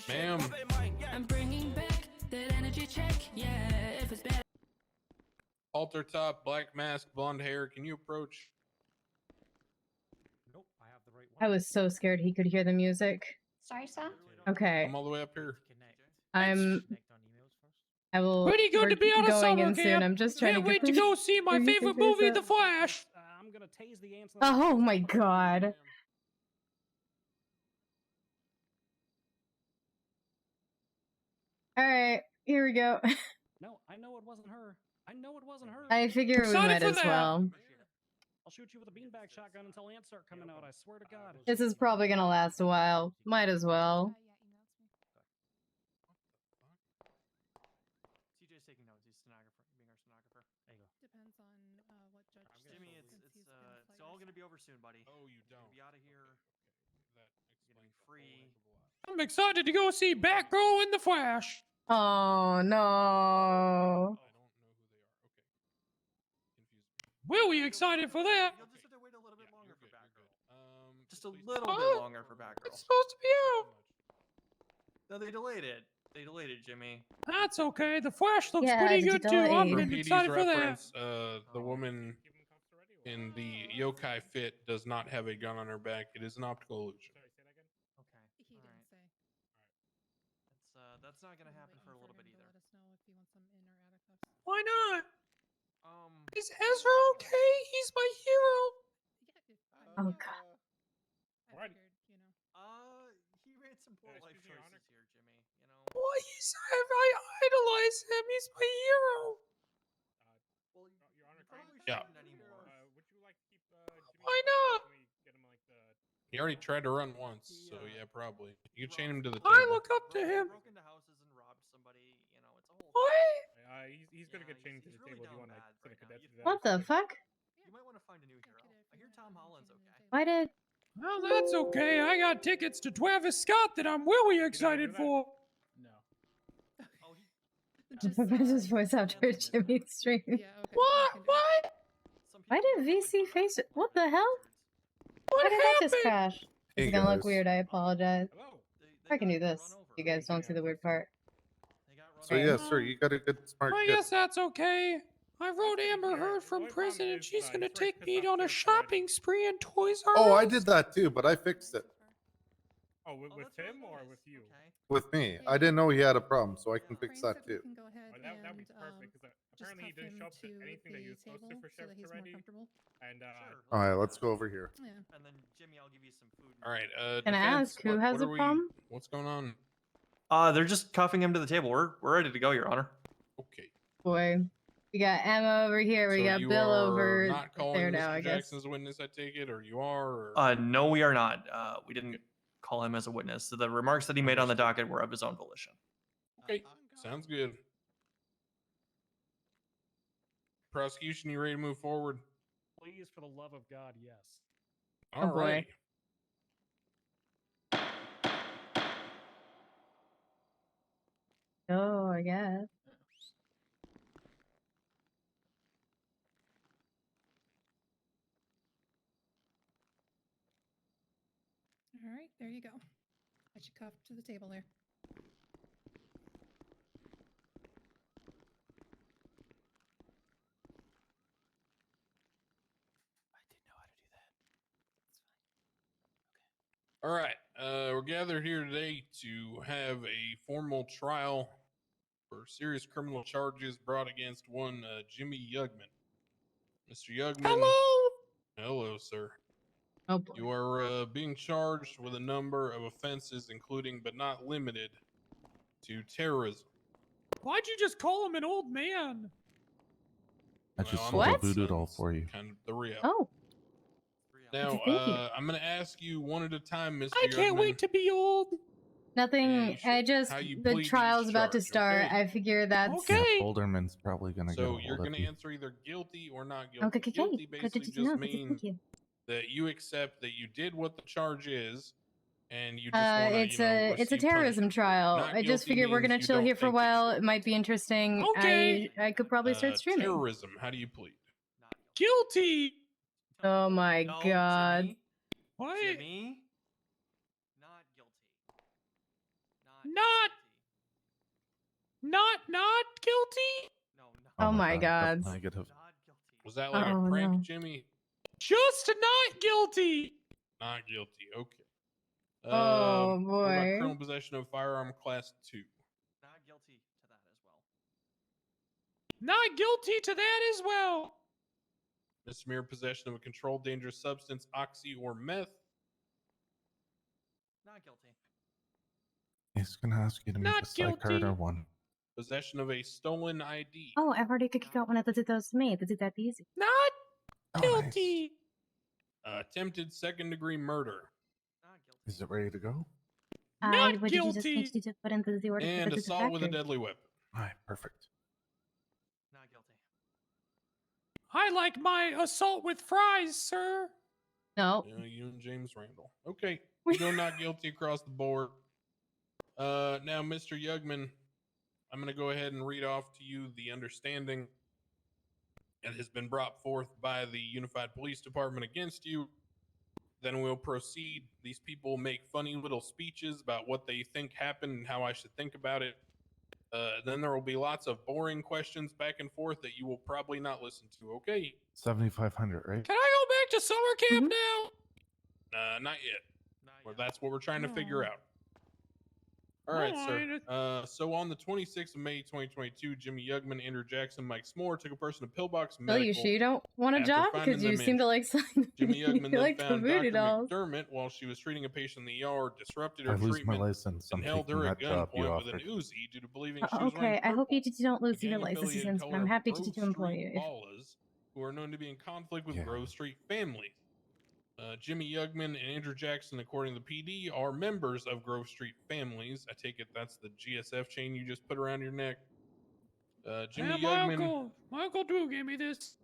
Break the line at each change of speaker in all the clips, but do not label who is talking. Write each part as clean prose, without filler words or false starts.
Ma'am.
I'm bringing back that energy check. Yeah, if it's bad.
Halter top, black mask, blonde hair. Can you approach?
Nope, I have the right one.
I was so scared he could hear the music.
Sorry, sir?
Okay.
Come all the way up here.
I will.
Pretty good to be out of
going
summer
in soon.
camp.
I'm just trying
Can't
to
wait to go see my favorite movie, The Flash.
I'm gonna tase the ants.
Oh my god. All right, here we go.
No, I know it wasn't her. I know it wasn't her.
I figure we might as well.
I'll shoot you with a beanbag shotgun until ants start coming out. I swear to God.
This is probably gonna last a while. Might as well.
CJ's taking notes. He's stenographer, being our stenographer. There you go.
Depends on what judge.
Jimmy, it's all gonna be over soon, buddy.
Oh, you don't.
Be out of here.
That explains
free.
I'm excited to go see Batgirl in The Flash.
Oh no.
I don't know who they are. Okay.
Will we excited for that?
You'll just have to wait a little bit longer for Batgirl. Just a
please.
little bit longer for Batgirl.
It's supposed to be out.
No, they delayed it. They delayed it, Jimmy.
That's okay. The Flash looks
Yeah,
pretty
it's
good too. I'm
delayed.
excited for that.
reference, the woman in the yokai fit does not have a gun on her back. It is an optical illusion.
Okay.
He didn't say.
That's not gonna happen for a little bit either.
Let us know if he wants some in or out of cuffs.
Why not?
Um.
Is Ezra okay? He's my hero.
Oh god.
I figured, you know.
He made some poor life choices here, Jimmy. You know.
Why I idolize him. He's my hero.
Well, you probably
Yeah.
shouldn't anymore.
Why not?
He already tried to run once, so yeah, probably. You can chain him to the
I
table.
look up to him.
Broke into houses and robbed somebody. You know, it's a whole.
What?
He's gonna get chained to the table. Do you want to send a cadet to that?
What the fuck?
You might want to find a new hero. I hear Tom Holland's okay.
Why did
Well, that's okay. I got tickets to Travis Scott that I'm really excited for.
No.
Oh,
Professor's voice after Jimmy stream?
Yeah, okay.
What? What?
Why did VC face it? What the hell?
What
Why did that just
happened?
crash?
Hey,
It's gonna look
guys.
weird. I apologize.
Hello.
I can do this. You guys don't see the weird part.
So yes, sir, you got a good smart
I
kid.
guess that's okay. I wrote Amber Heard from prison and she's gonna take me on a shopping spree in Toys R Us.
Oh, I did that too, but I fixed it
Oh, with
that's
him
really
or
nice.
with you?
Okay.
with me. I didn't know he had a problem, so I can fix
Crane
that
said we
too.
can go ahead
Oh, that would be
and,
perfect because
just
apparently he
cuff
didn't
him
show up to
to
anything that he
the
was supposed to
table
for
so that
chefs
he's more
already.
comfortable.
And
Sure.
All right, let's go over here.
Yeah.
And then Jimmy, I'll give you some food.
All right.
Can I
defense,
ask who has
what
a
are we-
problem?
What's going on?
They're just cuffing him to the table. We're ready to go, Your Honor.
Okay.
Boy, we got Emma over here. We
So
got
you
Bill
are
over
not calling
there
Mr.
now. I guess.
Jackson as a witness, I take it, or you are? Or...
No, we are not. We didn't call him as a witness. So the remarks that he made on the docket were of his own volition.
Okay, sounds good. Prosecution, you ready to move forward?
please, for the love of God, yes.
All
boy.
right.
Oh, I guess.
All right, there you go. Got you cuffed to the table there.
I didn't know how to do that.
All right. We're gathered here today to have a formal trial for serious criminal charges brought against one Jimmy Yugman. Mr. Yugman.
Hello.
Hello, sir.
Oh boy.
You are being charged with a number of offenses, including but not limited to terrorism.
Why'd you just call him an old man?
I just
I'm
sold
What?
a voodoo doll for you.
Kind of the reality.
Oh,
Now,
Thank you.
I'm going to ask you one at a time, Mr.
I can't
Yugman.
wait to be old.
nothing.
you
I
should-
just
how you
the
plead each
trial's about to
charge,
start.
okay?
I figure that's
Okay.
Yeah, Boulderman's probably gonna get a
So
hold
you're
of
going to
you.
answer either guilty or not guilty.
okay.
Guilty
Good
basically
to
just
know.
means
Thank you.
that you accept that you did what the charge is, and you just want to,
It's a terrorism trial.
Not
I just
guilty
figured we're
means
gonna
you
chill
don't
here for a
think that you
while.
did.
It might be interesting.
Okay.
I could probably start streaming.
Terrorism. How do you plead?
Not
Guilty.
Oh my
No,
god.
Jimmy.
What?
Jimmy. Not guilty.
Not guilty?
No, no.
Oh my
that's
God.
negative.
Not guilty.
Was that like a
Oh,
prank,
no.
Jimmy?
Just not guilty.
Not guilty. Okay.
Oh,
What about
boy.
criminal possession of firearm class 2?
Not guilty to that as well.
Not guilty to that as well.
Misdemeanor possession of a controlled dangerous substance, oxy or meth?
Not guilty.
He's gonna ask you to make
Not
a psych card or
guilty.
one.
Possession of a stolen ID?
Oh, I've already got one of those made. Is it that easy?
Not
Oh,
guilty.
Attempted second-degree murder?
Not guilty.
Nice. Is it ready to go?
Not
What did you just
guilty.
need to put into the order?
And
because it's a
assault with a
factor.
deadly weapon?
All right, perfect.
Not guilty.
I like my assault with fries, sir.
No.
You and James Randall. Okay. You go not guilty across the board. Now, Mr. Yugman, I'm going to go ahead and read off to you the understanding that has been brought forth by the Unified Police Department against you. Then we'll proceed. These people make funny little speeches about what they think happened and how I should think about it. Then there will be lots of boring questions back and forth that you will probably not listen to. Okay?
7,500, right?
Can I go back to summer camp now?
Not yet.
Not
Well,
yet.
that's what we're trying to figure
Oh.
out. All right,
Alright.
sir. So on the 26th of May, 2022, Jimmy Yugman, Andrew Jackson, Mike Smore took a person to Pillbox
So
Medical.
you sure you don't want a
after
job?
finding
Because you
them
seem to like
Jimmy Yugman
you
then
like the
found
voodoo
Dr.
dolls.
McDermott while she was treating a patient in the ER, disrupted
If I
her
lose my
treatment,
license, I'm
and held
taking
her at
that job you
gunpoint with an
offered.
Uzi due to believing she was
Okay,
wearing
I hope you
purple.
don't lose
The
your license,
gang-affiliated
but
color
I'm
of
happy
Grove
to employ
Street
you. If-
Ballas, who are known to be in conflict with
Yeah.
Grove Street families. Jimmy Yugman and Andrew Jackson, according to the PD, are members of Grove Street families. I take it that's the GSF chain you just put around your neck. Jimmy
Yeah,
Yugman.
my uncle Drew gave me this.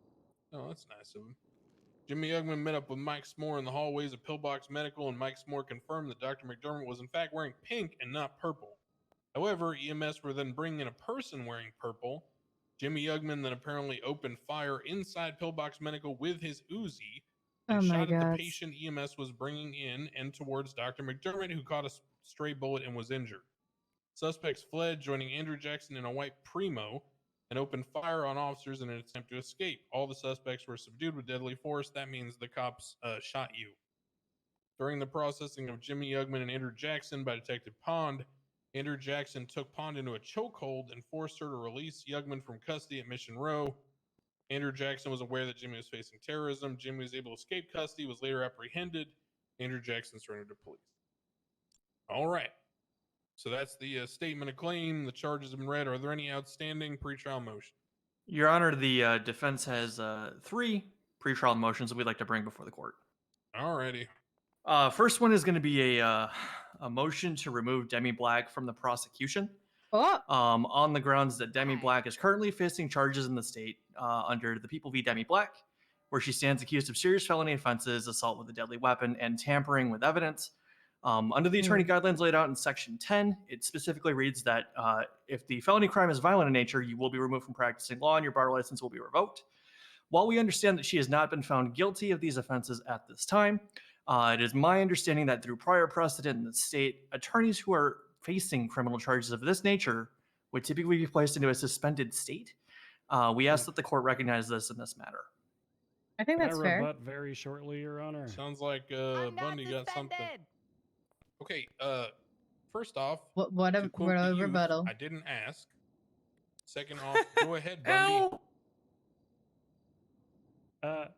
Oh, that's nice of him. Jimmy Yugman met up with Mike Smore in the hallways of Pillbox Medical, and Mike Smore confirmed that Dr. McDermott was in fact wearing pink and not purple. However, EMS were then bringing in a person wearing purple. Jimmy Yugman then apparently opened fire inside Pillbox Medical with his Uzi and
Oh my
shot at the
God.
patient EMS was bringing in and towards Dr. McDermott, who caught a stray bullet and was injured. Suspects fled, joining Andrew Jackson in a white Primo, and opened fire on officers in an attempt to escape. All the suspects were subdued with deadly force. That means the cops shot you. During the processing of Jimmy Yugman and Andrew Jackson by Detective Pond, Andrew Jackson took Pond into a chokehold and forced her to release Yugman from custody at Mission Row. Andrew Jackson was aware that Jimmy was facing terrorism. Jimmy was able to escape custody, was later apprehended. Andrew Jackson surrendered to police. All right. So that's the statement of claim. The charges have been read. Are there any outstanding pretrial motions?
Your Honor, the defense has 3 pretrial motions that we'd like to bring before the court.
Alrighty.
First one is going to be a motion to remove Demi Black from the prosecution.
Oh,
On the grounds that Demi Black is currently facing charges in the state under the People v. Demi Black, where she stands accused of serious felony offenses, assault with a deadly weapon, and tampering with evidence. Under the attorney guidelines laid out in Section 10, it specifically reads that if the felony crime is violent in nature, you will be removed from practicing law and your bar license will be revoked. While we understand that she has not been found guilty of these offenses at this time, it is my understanding that through prior precedent in the state, attorneys who are facing criminal charges of this nature would typically be placed into a suspended state. We ask that the court recognize this in this matter.
I think
Can
that's
I
fair.
rebut very shortly, Your Honor?
Sounds like Bundy got something. Okay, first off,
What
to
a
quote the youth,
rebuttal.
I didn't ask. Second off, go ahead, Bundy.
Ow!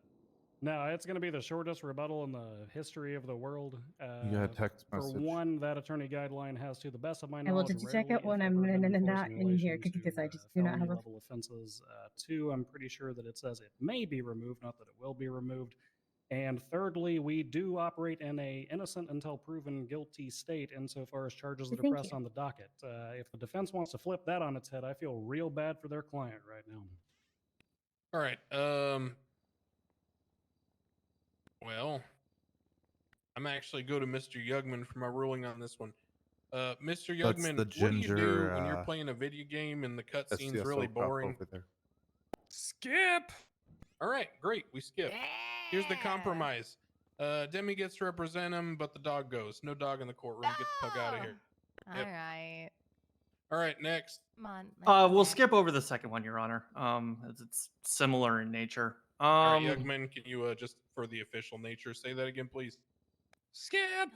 No, it's going to be the shortest rebuttal in the history of the world.
You got a text
For
message.
one, that attorney guideline has, to the best of my
And well,
knowledge,
did you check
rarely,
it when
if
I'm
ever, been
not
enforced
in here?
relation
Because I
to,
just do not have
felony
a.
level offenses. 2, I'm pretty sure that it says it may be removed, not that it will be removed. And thirdly, we do operate in a innocent until proven guilty state insofar as charges that are
Thank
pressed
you.
on the docket. If the defense wants to flip that on its head, I feel real bad for their client right now.
All right. Well, I'm actually go to Mr. Yugman for my ruling on this one. Mr.
That's
Yugman,
the
what do you do
ginger,
when you're playing a video game and the cutscene's
SCSO
really
cop
boring?
over there.
Skip!
All right, great. We skip. Here's the compromise. Demi gets to represent him, but the dog goes. No dog in the courtroom. Get the fuck out of here.
All
Yep.
right.
All right, next.
Come on.
We'll
next.
skip over the second one, Your Honor. As it's similar in nature.
All right, Yugman, can you just for the official nature say that again, please?
Skip.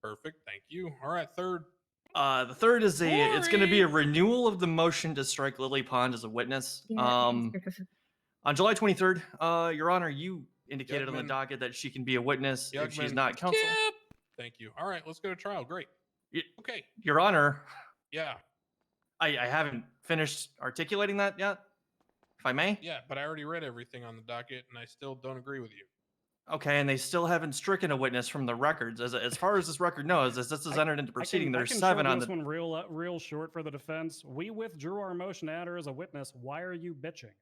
Perfect. Thank you. All right, third.
The third is it's going to be a
Boring.
renewal of the motion to strike Lily Pond as a witness.
Yeah,
On July 23rd, Your Honor, you indicated on the
Yugman.
docket that she can be a witness if she's
Yugman.
not counsel.
Skip.
Thank you. All right, let's go to trial. Great.
Y-
Okay.
Your Honor,
Yeah.
I haven't finished articulating that yet, if I may.
Yeah, but I already read everything on the docket, and I still don't agree with you.
Okay, and they still haven't stricken a witness from the records. As far as this record knows, as this is entered into proceeding, there's 7 on
this
the.
one real short for the defense. We withdrew our motion to add her as a witness. Why are you bitching?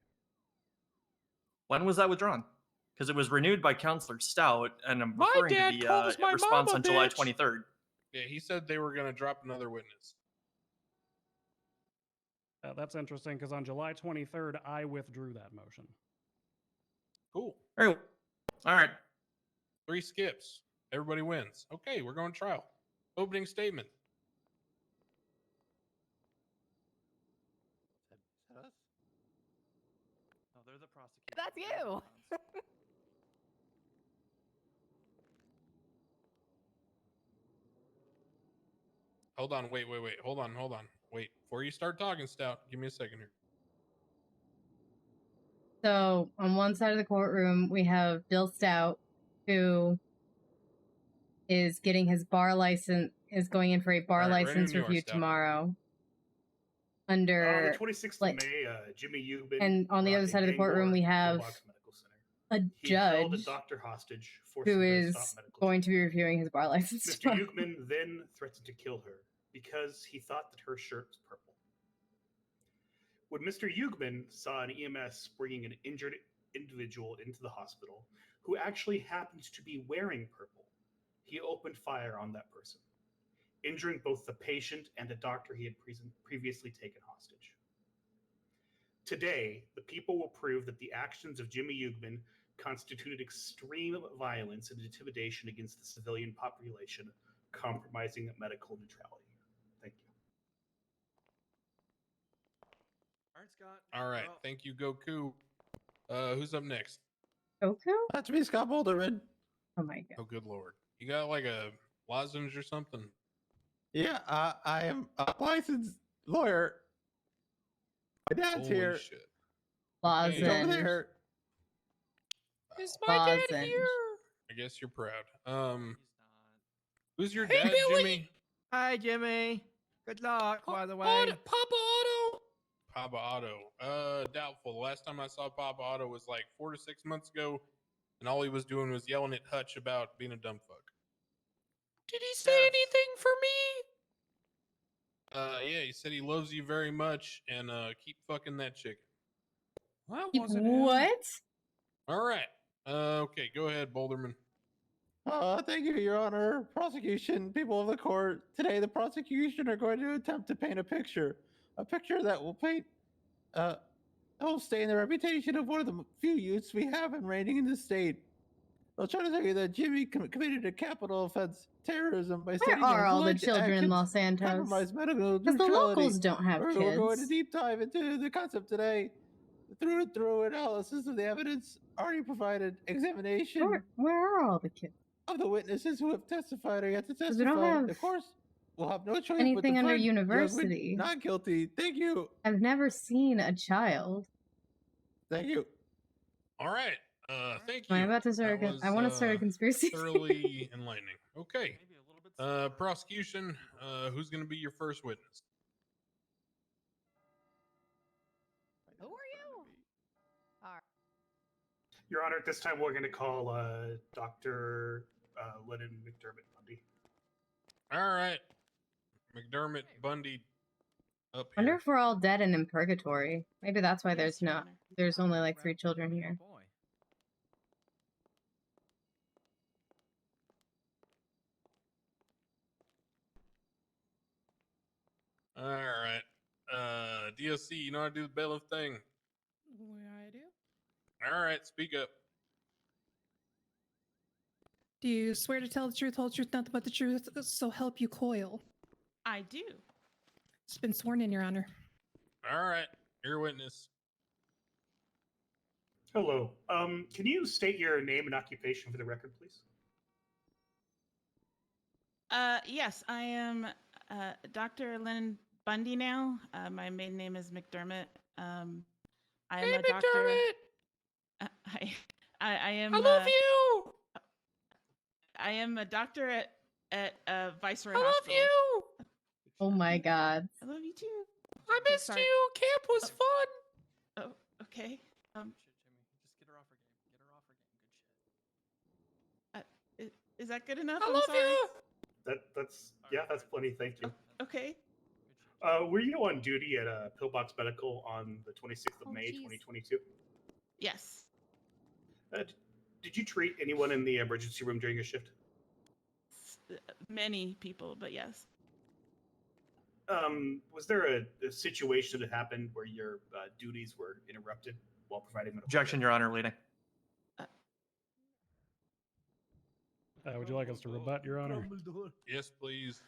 When was that withdrawn? Because it was renewed by Counselor Stout, and I'm
My
referring
dad
to the
calls my
response
mom a
on July
bitch.
23rd.
Yeah, he said they were going to drop another witness.
That's interesting because on July 23rd, I withdrew that motion.
Cool.
All right.
3 skips. Everybody wins. Okay, we're going to trial. Opening statement.
No, they're the prosecutor.
That's you.
Hold on. Wait. Hold on. Wait. Before you start talking, Stout, give me a second here.
So on one side of the courtroom, we have Bill Stout, who is getting his bar license, is going in for a bar
All right, ready
license
when you are,
review
Stout.
tomorrow. Under
the 26th
like-
of May, Jimmy Eubank.
and on the
brought
other
a
side of the
gang
courtroom,
war
we
to
have
Pillbox Medical Center.
a
He held a
judge
doctor hostage, forcing
who
her to
is
stop medical
going to
treatment.
be reviewing his bar license
Mr.
tomorrow.
Euchman then threatened to kill her because he thought that her shirt was purple. When Mr. Euchman saw an EMS bringing an injured individual into the hospital who actually happened to be wearing purple, he opened fire on that person, injuring both the patient and a doctor he had previously taken hostage. Today, the people will prove that the actions of Jimmy Euchman constituted extreme violence and intimidation against the civilian population, compromising medical neutrality. Thank you.
All right, Scott.
All right. Thank you, Goku. Who's up next?
Goku?
That's me, Scott Boulderman.
Oh my god.
Oh, good lord. You got like a lozenge or something?
Yeah, I am a licensed lawyer. My dad's
Holy
here.
shit.
He's over
Lozenge.
there.
Is my dad
Lozenge.
here?
I guess you're proud.
He's
Who's your
Hey,
dad,
Billy!
Jimmy?
Hi, Jimmy. Good luck, by the way.
Papa Otto.
Papa Otto. Doubtful. The last time I saw Papa Otto was like 4 to 6 months ago, and all he was doing was yelling at Hutch about being a dumb fuck.
Did he say anything for me?
Yeah, he said he loves you very much, and keep fucking that chicken.
That wasn't him.
What?
All right. Okay, go ahead, Boulderman.
Thank you, Your Honor. Prosecution, people of the court. Today, the prosecution are going to attempt to paint a picture that will paint, that will stain the reputation of one of the few youths we have in reigning in the state. They'll try to tell you that Jimmy committed a capital offense, terrorism, by
Where
stating
are
that
all the
alleged
children in
actions
Los Santos?
compromise medical
Because the
neutrality.
locals don't have
We're
kids.
going to deep dive into the concept today. Through and through analysis of the evidence already provided, examination
Where are all the kids?
of the witnesses who have testified or yet to
'Cause we don't
testify.
have
Of course, we'll have no choice but to
anything under
find
university.
Youngman not guilty. Thank you.
I've never seen a child.
Thank you.
All right. Thank you.
Am I about to start?
That
I want to
was,
start a conspiracy.
thoroughly enlightening. Okay.
Maybe a little bit.
Prosecution. Who's going to be your first witness?
Who are you? All right.
Your Honor, at this time we're going to call Dr. Lennon McDermott Bundy.
All right. McDermott Bundy up
I wonder
here.
if we're all dead and in purgatory. Maybe that's why
Yes,
there's
Your
not.
Honor.
There's only like 3 children here.
Oh, boy.
All right. DOC, you know how to do the bailiff thing.
I do.
All right, speak up.
Do you swear to tell the truth, whole truth, nothing but the truth, so help you coil? I do. It's been sworn in, Your Honor.
All right, your witness.
Hello. Can you state your name and occupation for the record, please?
Yes, I am Dr. Lynn Bundy now. My maiden name is McDermott. I am
Hey,
a doctor.
McDermott!
I am.
I love you!
I am a doctor at Viceroy
I love
Hospital.
you!
Oh my god.
I love you too.
I missed
sorry.
you! Camp was fun!
Oh, okay.
Jimmy, just get her off her game. Get her off her game. Good shit.
Is that good enough?
I
I'm
love
sorry.
you!
That's plenty. Thank you.
Okay.
Were you on duty at Pillbox Medical on the 26th of May, 2022?
Yes.
Did you treat anyone in the emergency room during your shift?
Many people, but yes.
Was there a situation that happened where your duties were interrupted while providing medical
Objection, Your Honor, leading.
Would you like us to rebut, Your Honor?
Yes, please.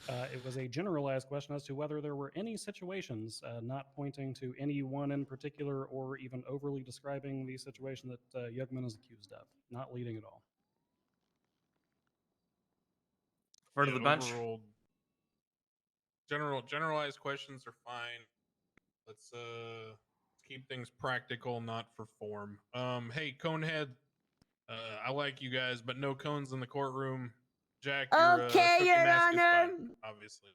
It was a generalized question as to whether there were any situations, not pointing to any one in particular or even overly describing the situation that Yugman is accused of, not leading at all.
Refer to the bench.
Overruled. Generalized questions are fine. Let's keep things practical, not for form. Hey, Conehead, I like you guys, but no cones in the courtroom. Jack, your
Okay,
crooked
Your
mask is
Honor.
fine, obviously.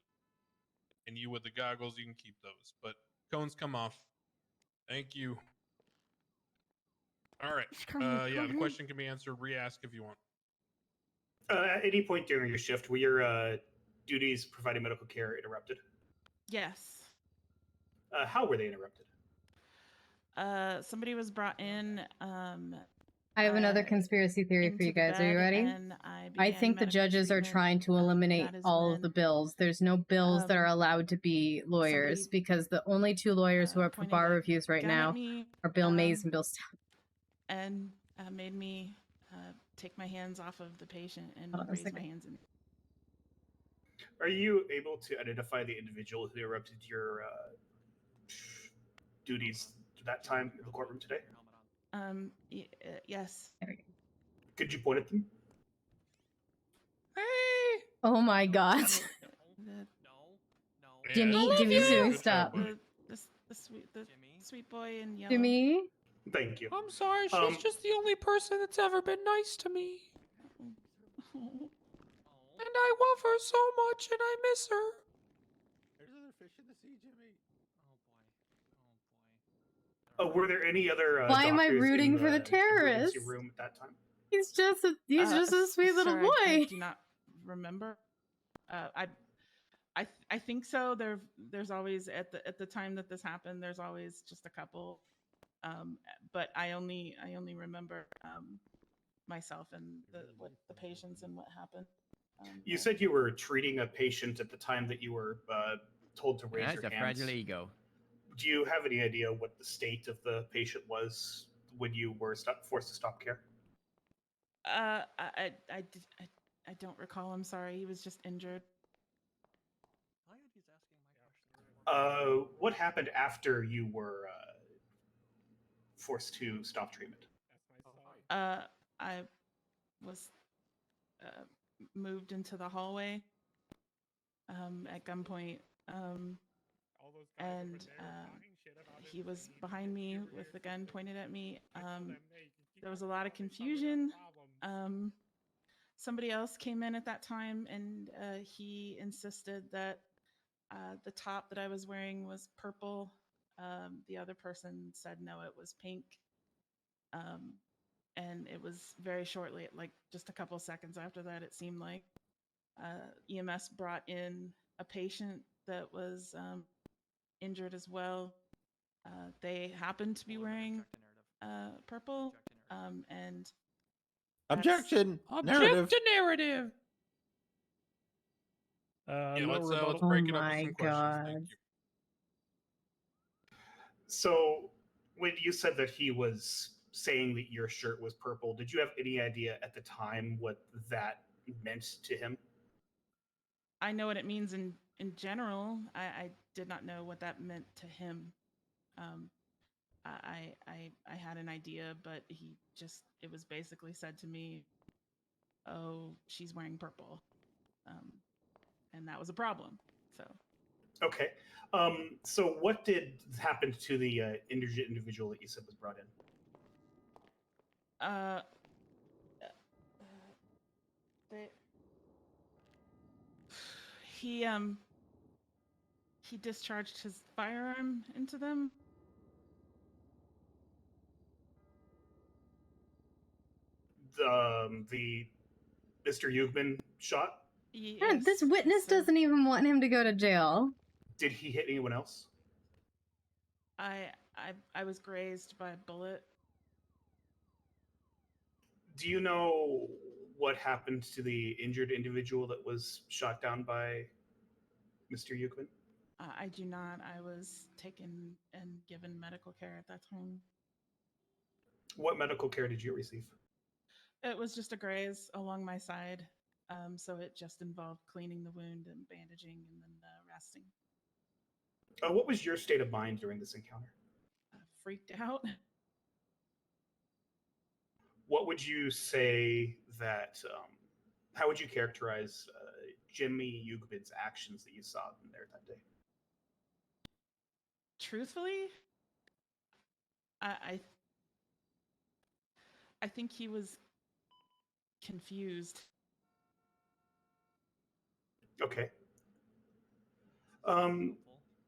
And you with the goggles, you can keep those. But cones come off. Thank you. All right. Yeah, the question can be answered. Re-ask if you want.
At any point during your shift, were your duties providing medical care interrupted?
Yes.
How were they interrupted?
Somebody was brought in.
I have another conspiracy theory for you guys. Are you ready? I think the judges are trying to eliminate all of the bills. There's no bills that are allowed to be lawyers because the only two lawyers who are for bar reviews right now are Bill Mays and Bill Stout.
And made me take my hands off of the patient and raise my hands in.
Are you able to identify the individual who interrupted your duties at that time in the courtroom today?
Yes.
Could you point at them?
Hey!
Oh my god. Jimmy, stop.
The sweet boy in yellow.
Jimmy?
Thank you.
I'm sorry, she's just the only person that's ever been nice to me. And I love her so much, and I miss her.
There's other fish in the sea, Jimmy.
Were there any other
Why am I
doctors
rooting
in
for the
emergency
terrorists?
room at that time?
He's just a sweet little
Sorry,
boy.
I do not remember. I think so. There's always at the time that this happened. There's always just a couple, but I only remember myself and the patients and what happened.
You said you were treating a patient at the time that you were told to raise
That's
your
a
hands.
fragile ego.
Do you have any idea what the state of the patient was when you were forced to stop care?
I don't recall. I'm sorry. He was just injured.
What happened after you were forced to stop treatment?
I was moved into the hallway at gunpoint, and he was behind me with the gun pointed at me. There was a lot of confusion. Somebody else came in at that time, and he insisted that the top that I was wearing was purple. The other person said no, it was pink. And it was very shortly, like just a couple seconds after that, it seemed like EMS brought in a patient that was injured as well. They happened to be wearing purple, and
Objection.
Object to narrative.
Yeah,
No
let's
rebuttal.
break it up with some questions. Thank you.
So, when you said that he was saying that your shirt was purple, did you have any idea at the time what that meant to him?
I know what it means in in general, I did not know what that meant to him. I had an idea, but it was basically said to me, "Oh, she's wearing purple," and that was a problem. So.
Okay. So what did happen to the injured individual that you said was brought in?
He discharged his firearm into them.
The Mr. Yugman shot?
Yes,
This witness doesn't even want him to go to jail.
Did he hit anyone else?
I was grazed by a bullet.
Do you know what happened to the injured individual that was shot down by Mr. Yugman?
I do not. I was taken and given medical care at that time.
What medical care did you receive?
It was just a graze along my side. So it just involved cleaning the wound and bandaging and then resting.
What was your state of mind during this encounter?
Freaked out.
What would you say that, how would you characterize Jimmy Yugman's actions that you saw in there that day?
Truthfully, I think he was confused.
Okay.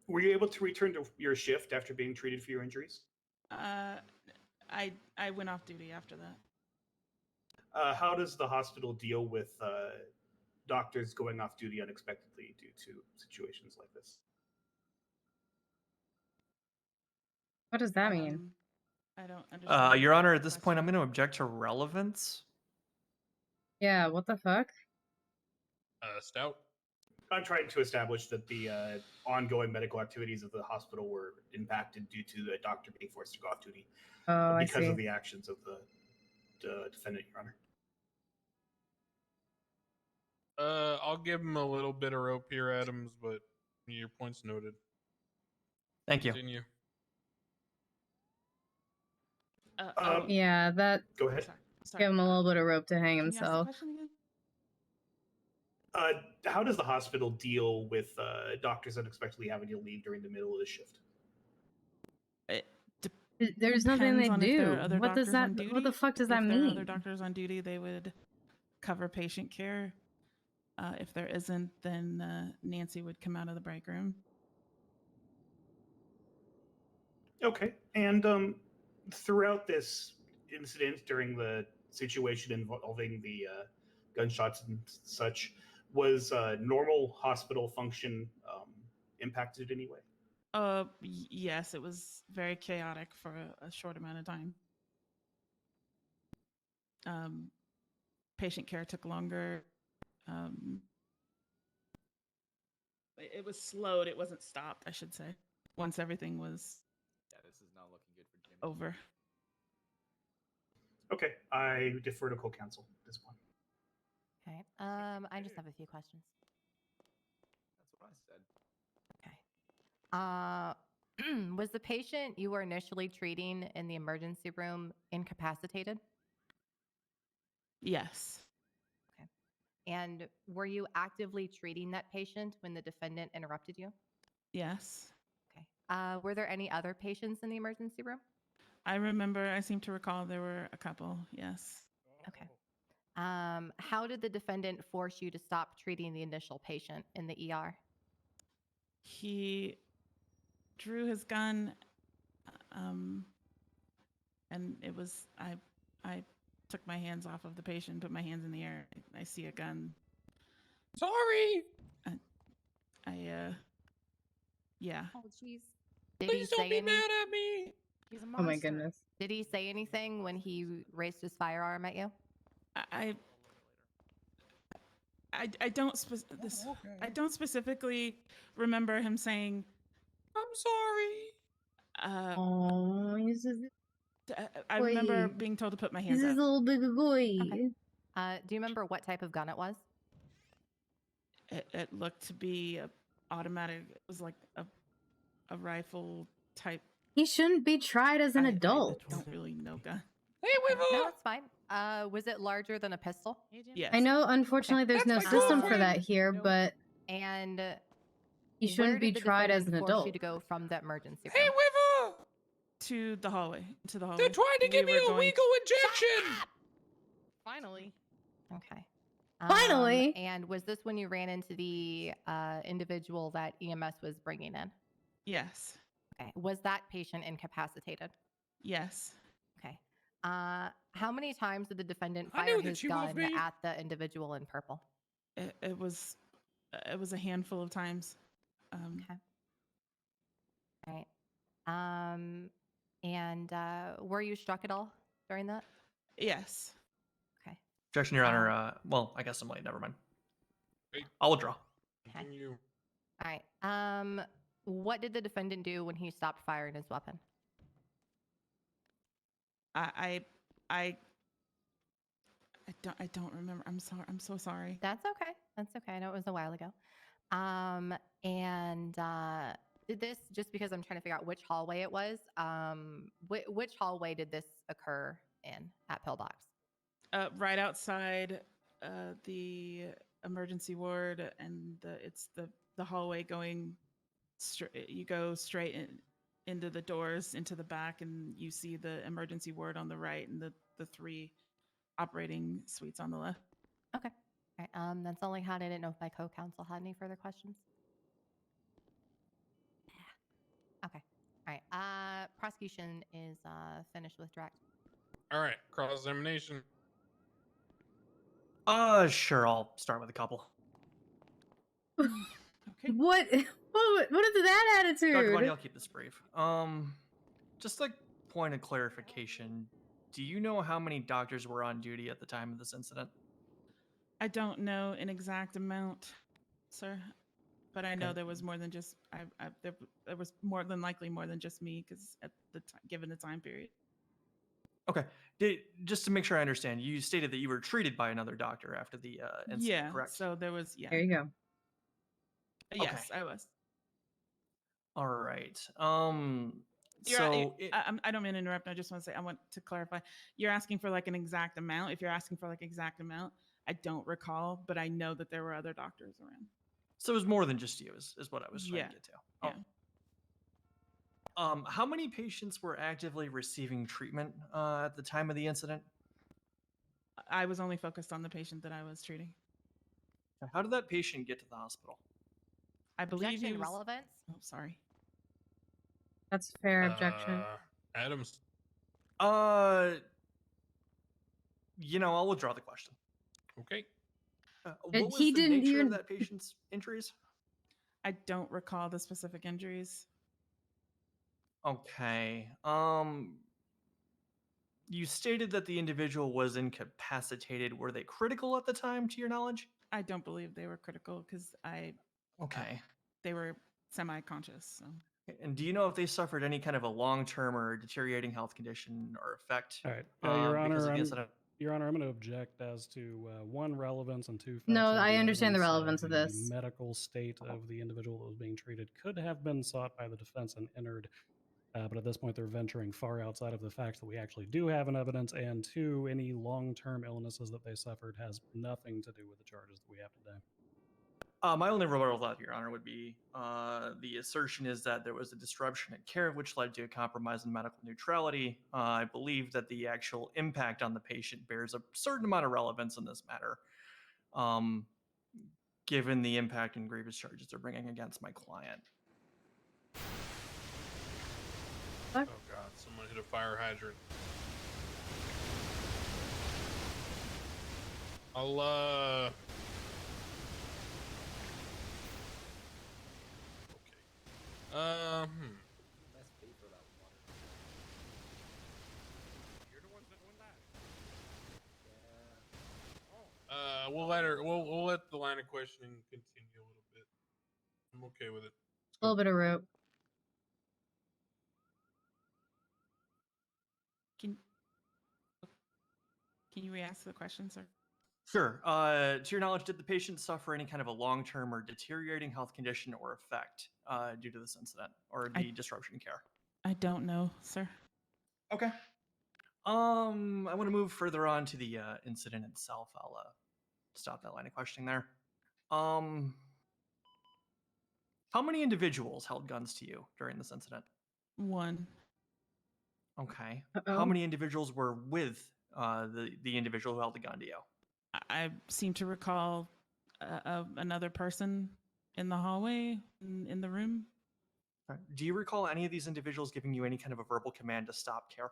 Were you able to return to your shift after being treated for your injuries?
I went off duty after that.
How does the hospital deal with doctors going off duty unexpectedly due to situations like this?
What does that mean?
I don't understand.
Your Honor, at this point, I'm going to object to relevance.
Yeah, what the fuck?
Stout.
I'm trying to establish that the ongoing medical activities of the hospital were impacted due to the doctor being forced to go off duty because of the actions of the defendant, Your Honor.
I'll give him a little bit of rope here, Adams, but your point's noted.
Thank you.
Continue.
Yeah, that.
Go ahead.
Sorry.
Give him a little bit of rope to hang
Can you ask the
himself.
question again?
How does the hospital deal with doctors unexpectedly having to leave during the middle of the shift?
There's nothing they do. What does that? What the fuck does that
If there are
mean?
other doctors on duty, they would cover patient care. If there isn't, then Nancy would come out of the break room.
Okay. And throughout this incident, during the situation involving the gunshots and such, was normal hospital function impacted in any way?
Yes, it was very chaotic for a short amount of time. Patient care took longer. It was slowed. It wasn't stopped, I should say, once everything was
this is not looking good for Jimmy.
over.
Okay, I defer to co-counsel at this point.
Okay. I just have a few questions.
That's what I said.
Okay. Was the patient you were initially treating in the emergency room incapacitated?
Yes.
Okay. And were you actively treating that patient when the defendant interrupted you?
Yes.
Okay. Were there any other patients in the emergency room?
I seem to recall there were a couple. Yes.
Okay. How did the defendant force you to stop treating the initial patient in the ER?
He drew his gun, and it was I took my hands off of the patient, put my hands in the air. I see a gun.
Sorry.
Yeah.
Oh, jeez.
Please don't be mad at me.
He's a
Oh my goodness.
Did he say anything when he raised his firearm at you?
I don't I don't specifically remember him saying,
I'm sorry.
Oh, he's just,
I remember being told to put my hands
he's
up.
just a little big boy.
Okay. Do you remember what type of gun it was?
It looked to be automatic. It was like a rifle type.
He shouldn't be tried as an adult.
I don't really know gun.
Hey,
No, it's fine. Was it larger than a pistol?
Yes.
I know, unfortunately, there's no
That's my
system for
girlfriend.
that here, but
And
he
where
shouldn't be
did the
tried as an
defendant force you
adult.
to go from the emergency room?
Hey, Wiver!
To the hallway. To the hallway.
They're trying to give me
were
a
going-
legal injection!
Finally.
Okay.
Finally!
And was this when you ran into the individual that EMS was bringing in?
Yes.
Okay. Was that patient incapacitated?
Yes.
Okay. How many times did the defendant
I
fire
knew that
his
you loved
gun
me.
at the individual in purple?
It was a handful of times.
Okay. All right. And were you struck at all during that?
Yes.
Okay.
Objection, Your Honor. Well, I guess I'm late. Never mind.
Wait,
I'll withdraw.
Okay.
continue.
All right. What did the defendant do when he stopped firing his weapon?
I don't remember. I'm sorry. I'm so sorry.
That's okay. That's okay. I know it was a while ago. And did this, just because I'm trying to figure out which hallway it was, which hallway did this occur in at Pillbox?
Right outside the emergency ward, and it's the hallway going straight. You go straight into the doors into the back, and you see the emergency ward on the right, and the 3 operating suites on the left.
Okay. All right. That's all I had. I didn't know if my co-counsel had any further questions. Okay. All right. Prosecution is finished with direct.
All right, cross examination.
Sure. I'll start with a couple.
Okay.
What is that
Dr. Bundy,
attitude?
I'll keep this brief. Just like point of clarification, do you know how many doctors were on duty at the time of this incident?
I don't know an exact amount, sir, but I know
Okay.
there was more than just there was more than likely more than just me, because at the given the time period.
Okay. Just to make sure I understand, you stated that you were treated by another doctor after the incident,
Yeah.
correct?
So there was
There you go.
Yes,
Okay.
I was.
All right.
I don't mean to interrupt. I just want to say I want to clarify. You're asking for like an exact amount. If you're asking for like exact amount, I don't recall, but I know that there were other doctors around.
So it was more than just you, is what I was trying to get to.
Yeah.
How many patients were actively receiving treatment at the time of the incident?
I was only focused on the patient that I was treating.
How did that patient get to the hospital?
I believe he
Objection
was.
relevance.
Oh, sorry.
That's a fair objection.
Adams.
I'll withdraw the question.
Okay.
What was
He
the
didn't
nature
even-
of that patient's injuries?
I don't recall the specific injuries.
Okay. You stated that the individual was incapacitated. Were they critical at the time, to your knowledge?
I don't believe they were critical because
Okay.
they were semi-conscious. So.
And do you know if they suffered any kind of a long-term or deteriorating health condition or effect?
All right.
because
Your Honor,
of the
I'm,
incident?
Your Honor, I'm going to object as to one, relevance, and two.
No,
factual
I understand the
evidence.
relevance of
The
this.
medical state of the individual that was being treated could have been sought by the defense and entered, but at this point they're venturing far outside of the facts that we actually do have in evidence. And two, any long-term illnesses that they suffered has nothing to do with the charges that we have today.
My only rebuttal to that, Your Honor, would be the assertion is that there was a disruption in care, which led to a compromise in medical neutrality. I believe that the actual impact on the patient bears a certain amount of relevance in this matter, given the impact and grievous charges they're bringing against my client.
Oh God! Someone hit a fire hydrant. I'll Okay.
Let's pay for that water.
You're the ones that won that.
Yeah.
We'll let her. We'll let the line of questioning continue a little bit. I'm okay with it.
A little bit of rope.
Can you re-ask the question, sir?
Sure. To your knowledge, did the patient suffer any kind of a long-term or deteriorating health condition or effect due to this incident or the disruption in care?
I don't know, sir.
Okay. I want to move further on to the incident itself. I'll stop that line of questioning there. How many individuals held guns to you during this incident?
One.
Okay.
Uh-oh.
How many individuals were with the individual who held the gun to you?
I seem to recall another person in the hallway, in the room.
Okay. Do you recall any of these individuals giving you any kind of a verbal command to stop care?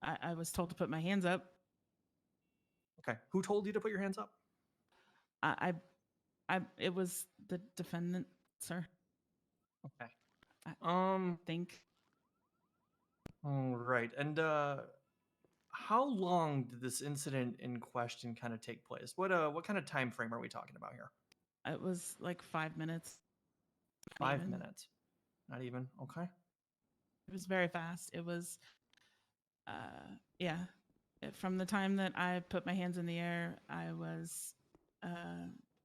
I was told to put my hands up.
Okay. Who told you to put your hands up?
It was the defendant, sir.
Okay.
I think.
All right. And how long did this incident in question kind of take place? What kind of time frame are we talking about here?
It was like 5 minutes.
5 minutes. Not even. Okay.
It was very fast. It was, yeah. From the time that I put my hands in the air, I was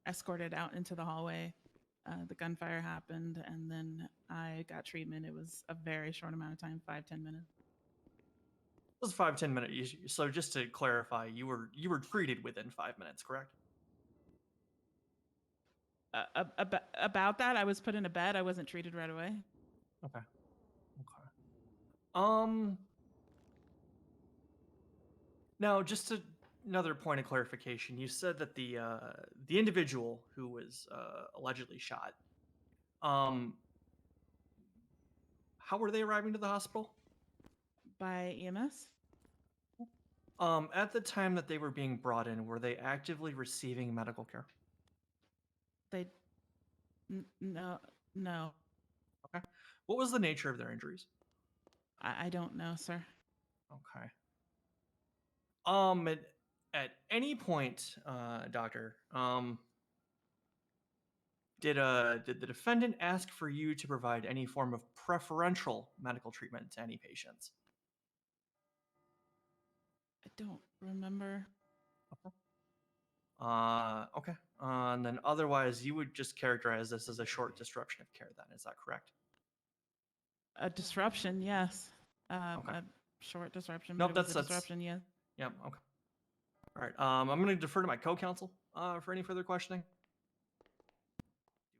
escorted out into the hallway. The gunfire happened, and then I got treatment. It was a very short amount of time, 5-10 minutes.
It was 5-10 minutes. So just to clarify, you were treated within 5 minutes, correct?
About that, I was put in a bed. I wasn't treated right away.
Okay. Okay. Now, just another point of clarification. You said that the individual who was allegedly shot, how were they arriving to the hospital?
By EMS?
At the time that they were being brought in, were they actively receiving medical care?
No.
Okay. What was the nature of their injuries?
I don't know, sir.
Okay. At any point, doctor, did the defendant ask for you to provide any form of preferential medical treatment to any patients?
I don't remember.
Okay. And then otherwise, you would just characterize this as a short disruption of care. Then is that correct?
A disruption, yes.
Okay.
A short disruption.
Nope,
But it was
that's
a disruption, yeah.
Yep. Okay. All right. I'm going to defer to my co-counsel for any further questioning. Do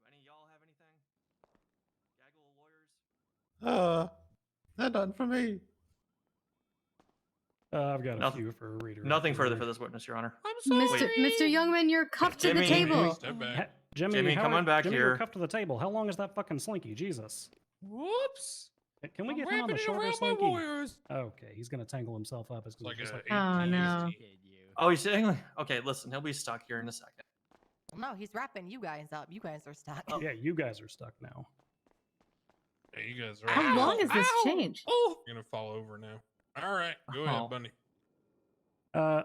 any of y'all have anything? Gaggle lawyers?
Not done for me.
I've got a
Nothing-
few for a reader.
Nothing further for this witness, Your Honor.
I'm sorry.
Mr. Youngman, you're cuffed to the
Jimmy,
table.
Step back.
Jimmy, come on back
Jimmy,
here.
You're cuffed to the table. How long is that fucking slinky? Jesus.
Whoops.
Can we
I'm
get him on the
wrapping it
shorter
around my
slinky?
warriors.
Okay, he's gonna tangle himself up. It's
Like
just
a
like,
Oh, no.
Oh, he's saying, okay, listen, he'll be stuck here in a second.
No, he's wrapping you guys up. You guys are stuck.
Oh.
yeah, you guys are stuck now.
Yeah, you guys are.
How long has this
Ow.
changed?
Oh,
You're gonna fall over now. All right, go
Oh.
ahead, Bunny.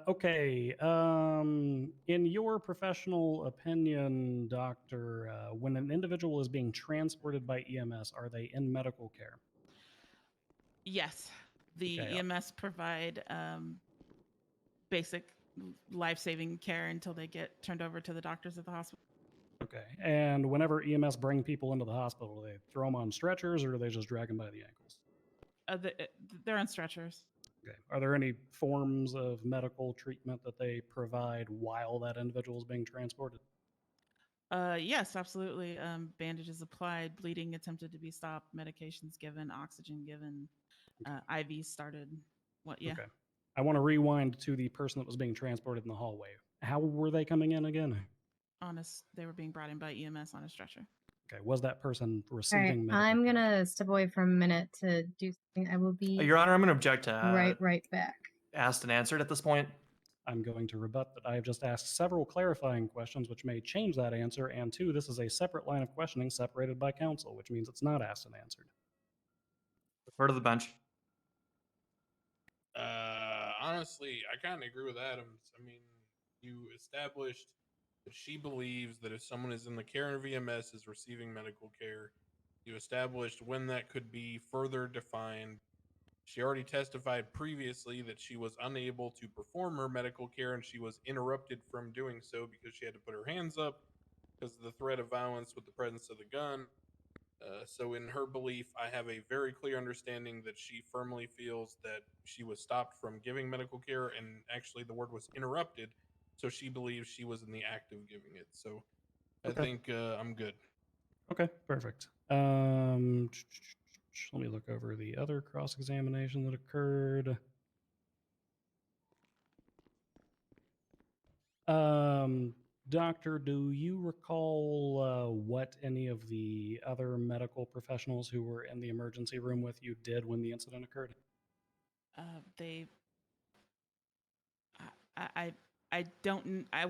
Okay. In your professional opinion, doctor, when an individual is being transported by EMS, are they in medical care?
Yes. The
Okay.
EMS provide basic life-saving care until they get turned over to the doctors at the hospital.
Okay. And whenever EMS bring people into the hospital, they throw them on stretchers, or do they just drag them by the ankles?
They're on stretchers.
Okay. Are there any forms of medical treatment that they provide while that individual is being transported?
Yes, absolutely. Bandages applied, bleeding attempted to be stopped, medications given, oxygen given, IVs started. What? Yeah.
Okay. I want to rewind to the person that was being transported in the hallway. How were they coming in again?
They were being brought in by EMS on a stretcher.
Okay. Was that person
All right,
receiving medical
I'm
care?
gonna step away for a minute to do something. I will be
Your Honor, I'm going to object to
right back.
asked and answered at this point.
I'm going to rebut that I have just asked several clarifying questions which may change that answer, and two, this is a separate line of questioning separated by counsel, which means it's not asked and answered.
Refer to the bench.
Honestly, I kind of agree with Adams. I mean, you established that she believes that if someone is in the care of EMS is receiving medical care. You established when that could be further defined. She already testified previously that she was unable to perform her medical care and she was interrupted from doing so because she had to put her hands up because of the threat of violence with the presence of the gun. So in her belief, I have a very clear understanding that she firmly feels that she was stopped from giving medical care, and actually the word was interrupted. So she believes she was in the act of giving it. So I think I'm good.
Okay, perfect. Let me look over the other cross-examination that occurred. Doctor, do you recall what any of the other medical professionals who were in the emergency room with you did when the incident occurred?
I don't. I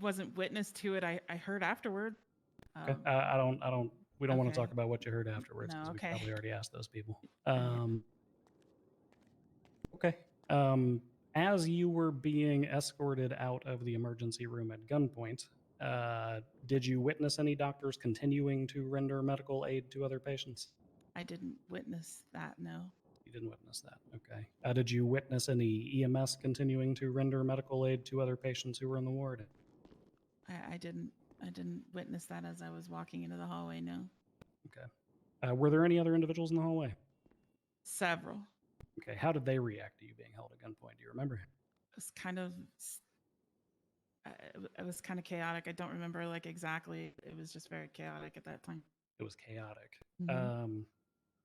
wasn't witness to it. I heard afterward.
Okay. We don't want to talk about what you heard afterwards
No,
because we
okay.
probably already asked those people.
Yeah.
Okay. As you were being escorted out of the emergency room at gunpoint, did you witness any doctors continuing to render medical aid to other patients?
I didn't witness that. No.
You didn't witness that. Okay. Did you witness any EMS continuing to render medical aid to other patients who were in the ward?
I didn't witness that as I was walking into the hallway. No.
Okay. Were there any other individuals in the hallway?
Several.
Okay. How did they react to you being held at gunpoint? Do you remember?
It was kind of. It was kind of chaotic. I don't remember like exactly. It was just very chaotic at that time.
It was chaotic.
Mhm.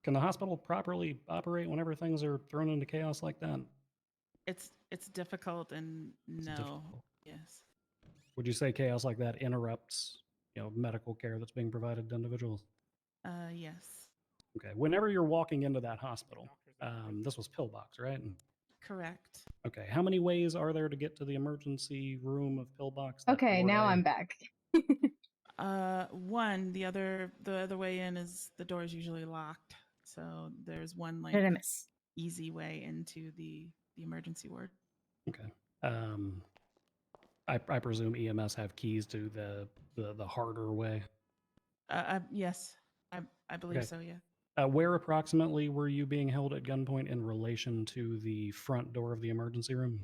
Can the hospital properly operate whenever things are thrown into chaos like that?
It's difficult and no.
Difficult.
Yes.
Would you say chaos like that interrupts, medical care that's being provided to individuals?
Yes.
Okay. Whenever you're walking into that hospital, this was Pillbox, right?
Correct.
Okay. How many ways are there to get to the emergency room of Pillbox?
Okay, now I'm back.
One. The other way in is the door is usually locked, so there's one like
Did I miss?
easy way into the emergency ward.
Okay. I presume EMS have keys to the harder way.
Yes, I believe
Okay.
so. Yeah.
Where approximately were you being held at gunpoint in relation to the front door of the emergency room?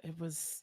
It was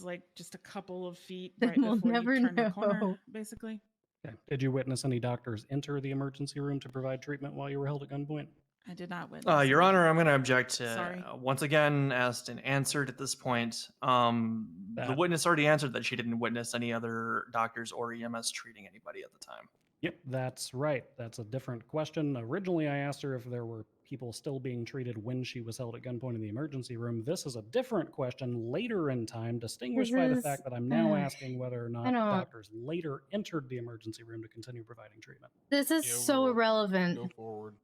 like just a couple of feet
Then
right
we'll
before
never
you turn the
know.
corner, basically.
Okay. Did you witness any doctors enter the emergency room to provide treatment while you were held at gunpoint?
I did not witness.
Your Honor, I'm going to object to
Sorry.
once again asked and answered at this point. The witness already answered that she didn't witness any other doctors or EMS treating anybody at the time.
Yep, that's right. That's a different question. Originally, I asked her if there were people still being treated when she was held at gunpoint in the emergency room. This is a different question later in time, distinguished by the fact that I'm now asking whether or not doctors later entered the emergency room to continue providing treatment.
This is so irrelevant.
Go forward.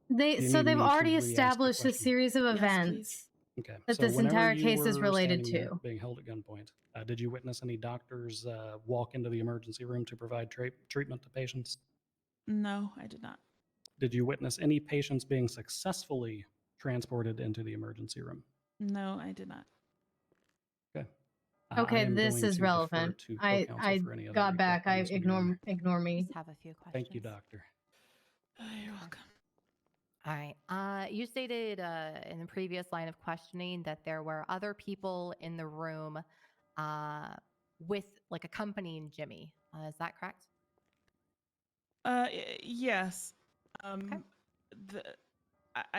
They've already established a series of events
Okay.
that
So
this entire
whenever
case is
you were
related
standing there
to.
being held at gunpoint, did you witness any doctors walk into the emergency room to provide treatment to patients?
No, I did not.
Did you witness any patients being successfully transported into the emergency room?
No, I did not.
Okay.
Okay, this is relevant. I got back. I ignore me.
Just have a few questions.
Thank you, doctor.
You're welcome.
All right. You stated in the previous line of questioning that there were other people in the room with like accompanying Jimmy. Is that correct?
Yes. I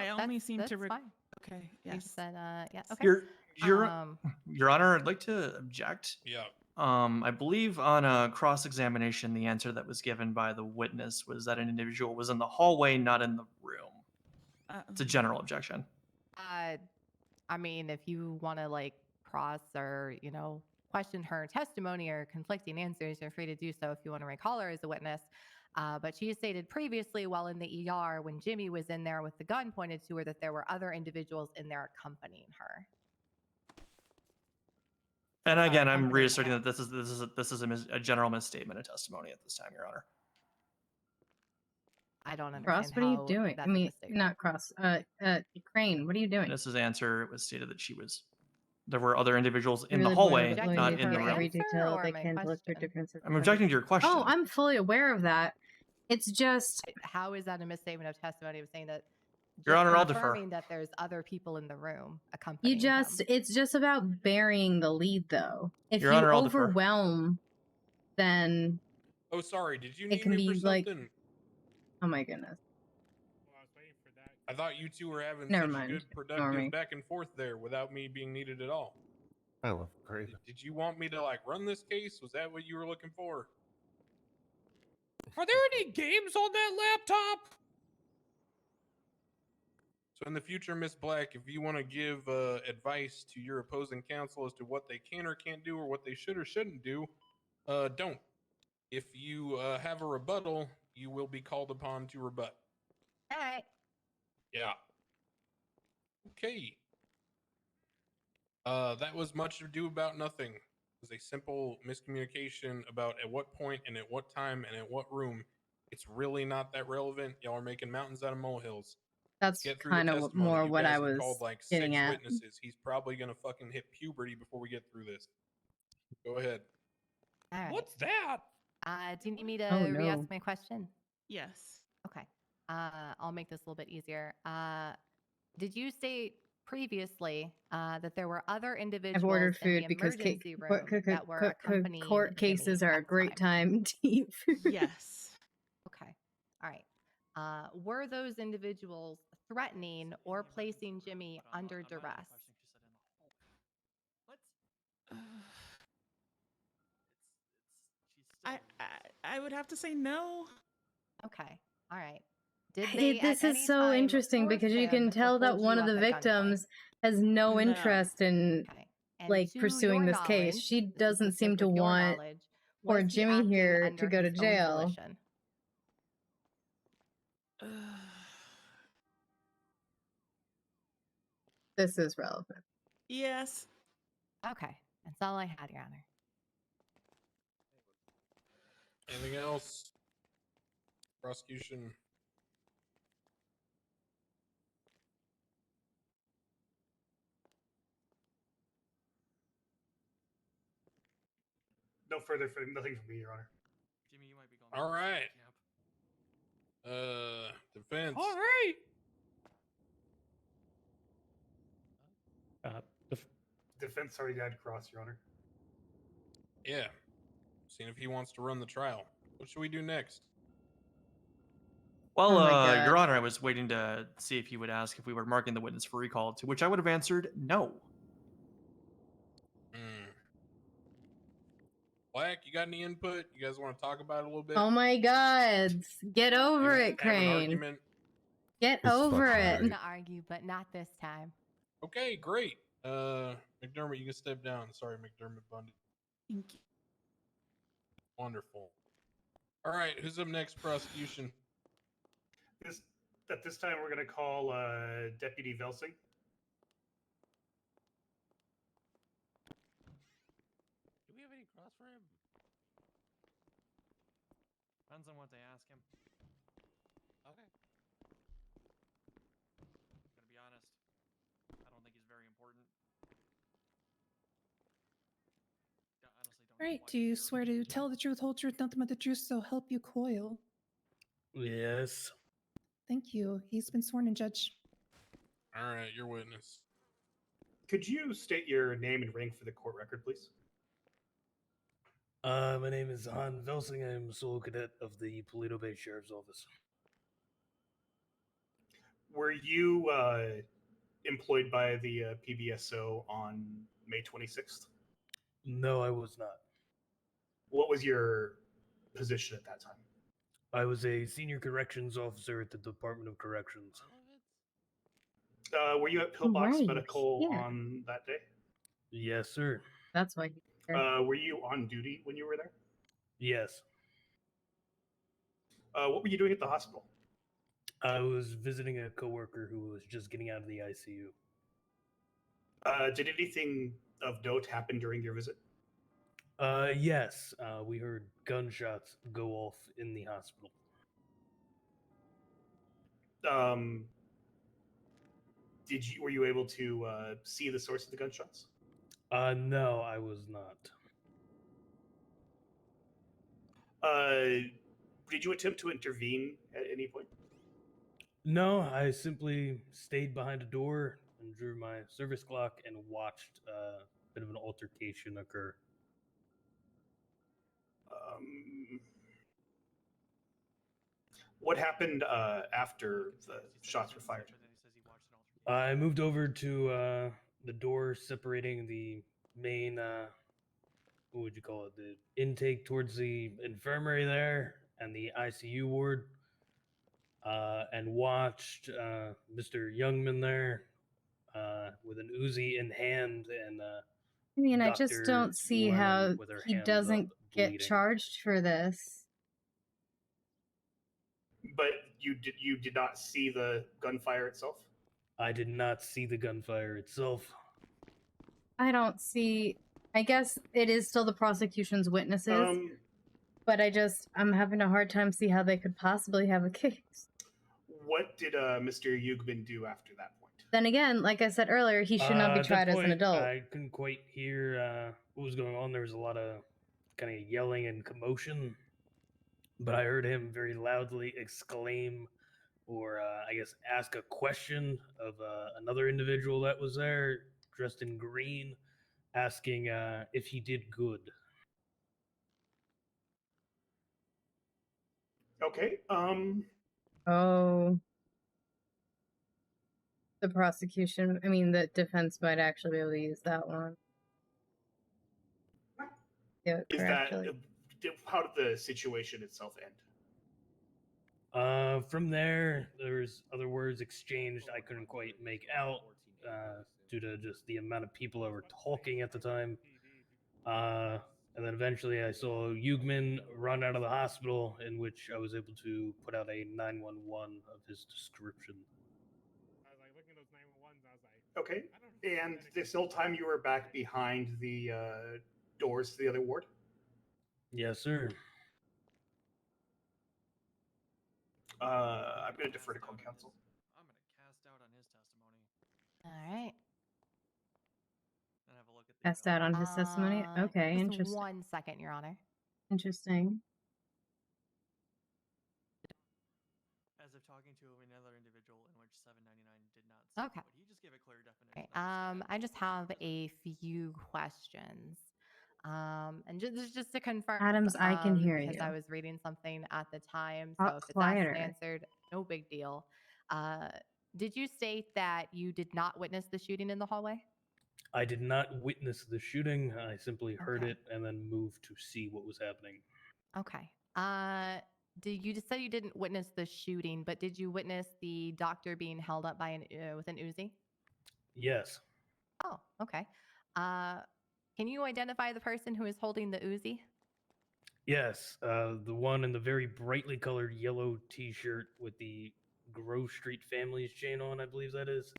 only seem to.
Fine.
Okay.
You
Yes.
said yeah. Okay.
Your Honor, I'd like to object.
Yeah.
I believe on a cross-examination, the answer that was given by the witness was that an individual was in the hallway, not in the room. It's a general objection.
I mean, if you want to like cross or question her testimony or conflicting answers, you're free to do so if you want to recall her as a witness. But she stated previously, while in the ER, when Jimmy was in there with the gun pointed to her, that there were other individuals in there accompanying her.
And again, I'm reasserting that this is a general misstatement of testimony at this time, Your Honor.
I don't understand.
Cross, what are you doing? I mean, not Cross. Crane, what are you doing?
This is answer. It was stated that there were other individuals in the hallway, not in the room.
Every detail they can to look for differences.
I'm objecting to your question.
Oh, I'm fully aware of that. It's just
How is that a misstatement of testimony of saying that?
Your
just
Honor, I'll defer.
confirming that there's other people in the room accompanying
it's just about burying the lead, though. If
Your
you
Honor, I'll defer.
overwhelm, then
Oh, sorry. Did you
it
need
can
me
be
for
like,
something?
oh my goodness.
I thought you two were having
Never
such
mind.
a good,
Ignore
productive
me.
back and forth there without me being needed at all.
I love Craven.
Did you want me to like run this case? Was that what you were looking for?
Are there any games on that laptop?
So in the future, Miss Black, if you want to give advice to your opposing counsel as to what they can or can't do or what they should or shouldn't do, don't. If you have a rebuttal, you will be called upon to rebut.
All right.
Yeah. Okay. That was much ado about nothing. It was a simple miscommunication about at what point and at what time and at what room. It's really not that relevant. Y'all are making mountains out of molehills.
That's
Get through the
kind of
testimony.
more
You
what
guys
I
have
was
called like
getting
6
at.
witnesses. He's probably gonna fucking hit puberty before we get through this. Go ahead.
All right.
What's that?
Do you need me to
Oh, no.
re-ask my question?
Yes.
Okay. I'll make this a little bit easier. Did you state previously that there were other individuals
I've ordered
in
food
the
because
emergency room that were accompanying
court cases
Jimmy
are
at
a
the
great
time?
time to eat food.
Yes.
Okay. All right. Were those individuals threatening or placing Jimmy under duress?
I would have to say no.
Okay. All right. Did they
This
at
is
any
so
time
interesting
force
because you can
him to
tell that
hold
one
you
of the
up at gunpoint?
victims has no
No.
interest in
Okay. And
like
to
pursuing
your
this case.
knowledge,
She
this is
doesn't
just
seem to
with your
want
knowledge,
poor
was he
Jimmy
acting
here to
under
go to
his own
jail.
volition?
This is relevant.
Yes.
Okay. That's all I had, Your Honor.
Anything else? Prosecution.
No further, nothing from me, Your Honor.
Jimmy, you might be going.
All right. Defense.
All right.
Defense already died cross, Your Honor.
Yeah. Seeing if he wants to run the trial. What should we do next?
Well,
Oh my God.
Your Honor, I was waiting to see if you would ask if we were marking the witness for recall, to which I would have answered no.
Black, you got any input? You guys want to talk about it a little bit?
Oh my God. Get over
You
it,
have an
Crane.
argument?
Get
It's
over
fucking
it.
I'm to argue, but not this time.
Okay, great. McDermott, you can step down. Sorry, McDermott Bundy.
Thank you.
Wonderful. All right, who's up next? Prosecution.
At this time, we're going to call Deputy Velsing.
Do we have any cross for him?
Depends on what they ask him.
Okay.
Gonna be honest, I don't think he's very important. Honestly, don't
All
know
right.
why
Do
he's
you
here.
swear to tell the truth, whole truth, nothing but the truth, so help you Coil?
Yes.
Thank you. He's been sworn in, Judge.
All right, your witness.
Could you state your name and rank for the court record, please?
My name is Han Velsing. I'm a solo cadet of the Paleto Bay Sheriff's Office.
Were you employed by the PBSO on May 26th?
No, I was not.
What was your position at that time?
I was a senior corrections officer at the Department of Corrections.
Were you at Pillbox
Right,
Medical
yeah.
on that day?
Yes, sir.
That's why he's here.
Were you on duty when you were there?
Yes.
What were you doing at the hospital?
I was visiting a coworker who was just getting out of the ICU.
Did anything of note happen during your visit?
Yes. We heard gunshots go off in the hospital.
Were you able to see the source of the gunshots?
No, I was not.
Did you attempt to intervene at any point?
No, I simply stayed behind a door and drew my service clock and watched a bit of an altercation occur.
What happened after the shots were fired?
I moved over to the door separating the main, what would you call it, the intake towards the infirmary there and the ICU ward, and watched Mr. Youngman there with an Uzi in hand and
I mean, I just
Dr.
don't see
Lennon
how
with her
he
hands
doesn't
up,
get
bleeding.
charged for this.
But you did not see the gunfire itself?
I did not see the gunfire itself.
I don't see. I guess it is still the prosecution's witnesses, but I'm having a hard time see how they could possibly have a case.
What did Mr. Yugman do after that point?
Then again, like I said earlier, he should not be
At that
tried as an
point,
adult.
I couldn't quite hear what was going on. There was a lot of kind of yelling and commotion, but I heard him very loudly exclaim, or I guess ask a question of another individual that was there, dressed in green, asking if he did good.
Okay.
Oh. The prosecution, I mean, the defense might actually be able to use that one. Yeah,
Is that how did the situation itself end?
From there was other words exchanged I couldn't quite make out due to just the amount of people that were talking at the time. And then eventually I saw Yugman run out of the hospital, in which I was able to put out a 911 of his description.
Okay. And this whole time you were back behind the doors to the other ward?
Yes, sir.
I'm going to defer to counsel.
I'm going to cast out on his testimony.
All right.
And have a look at the
Cast out on his testimony? Okay,
just
interesting.
1 second, Your Honor.
Interesting.
As of talking to another individual in which 799 did not see,
Okay.
but he just gave a clear definition.
Okay.
of
I just have a few questions. And just to confirm,
Adams, I can hear
because
you.
I was reading something at the time,
Talk
so if it's asked
quieter.
and answered, no big deal. Did you state that you did not witness the shooting in the hallway?
I did not witness the shooting. I simply heard
Okay.
it and then moved to see what was happening.
Okay. You just said you didn't witness the shooting, but did you witness the doctor being held up by with an Uzi?
Yes.
Oh, okay. Can you identify the person who is holding the Uzi?
Yes, the one in the very brightly colored yellow T-shirt with the Grove Street Families chain on, I believe that is.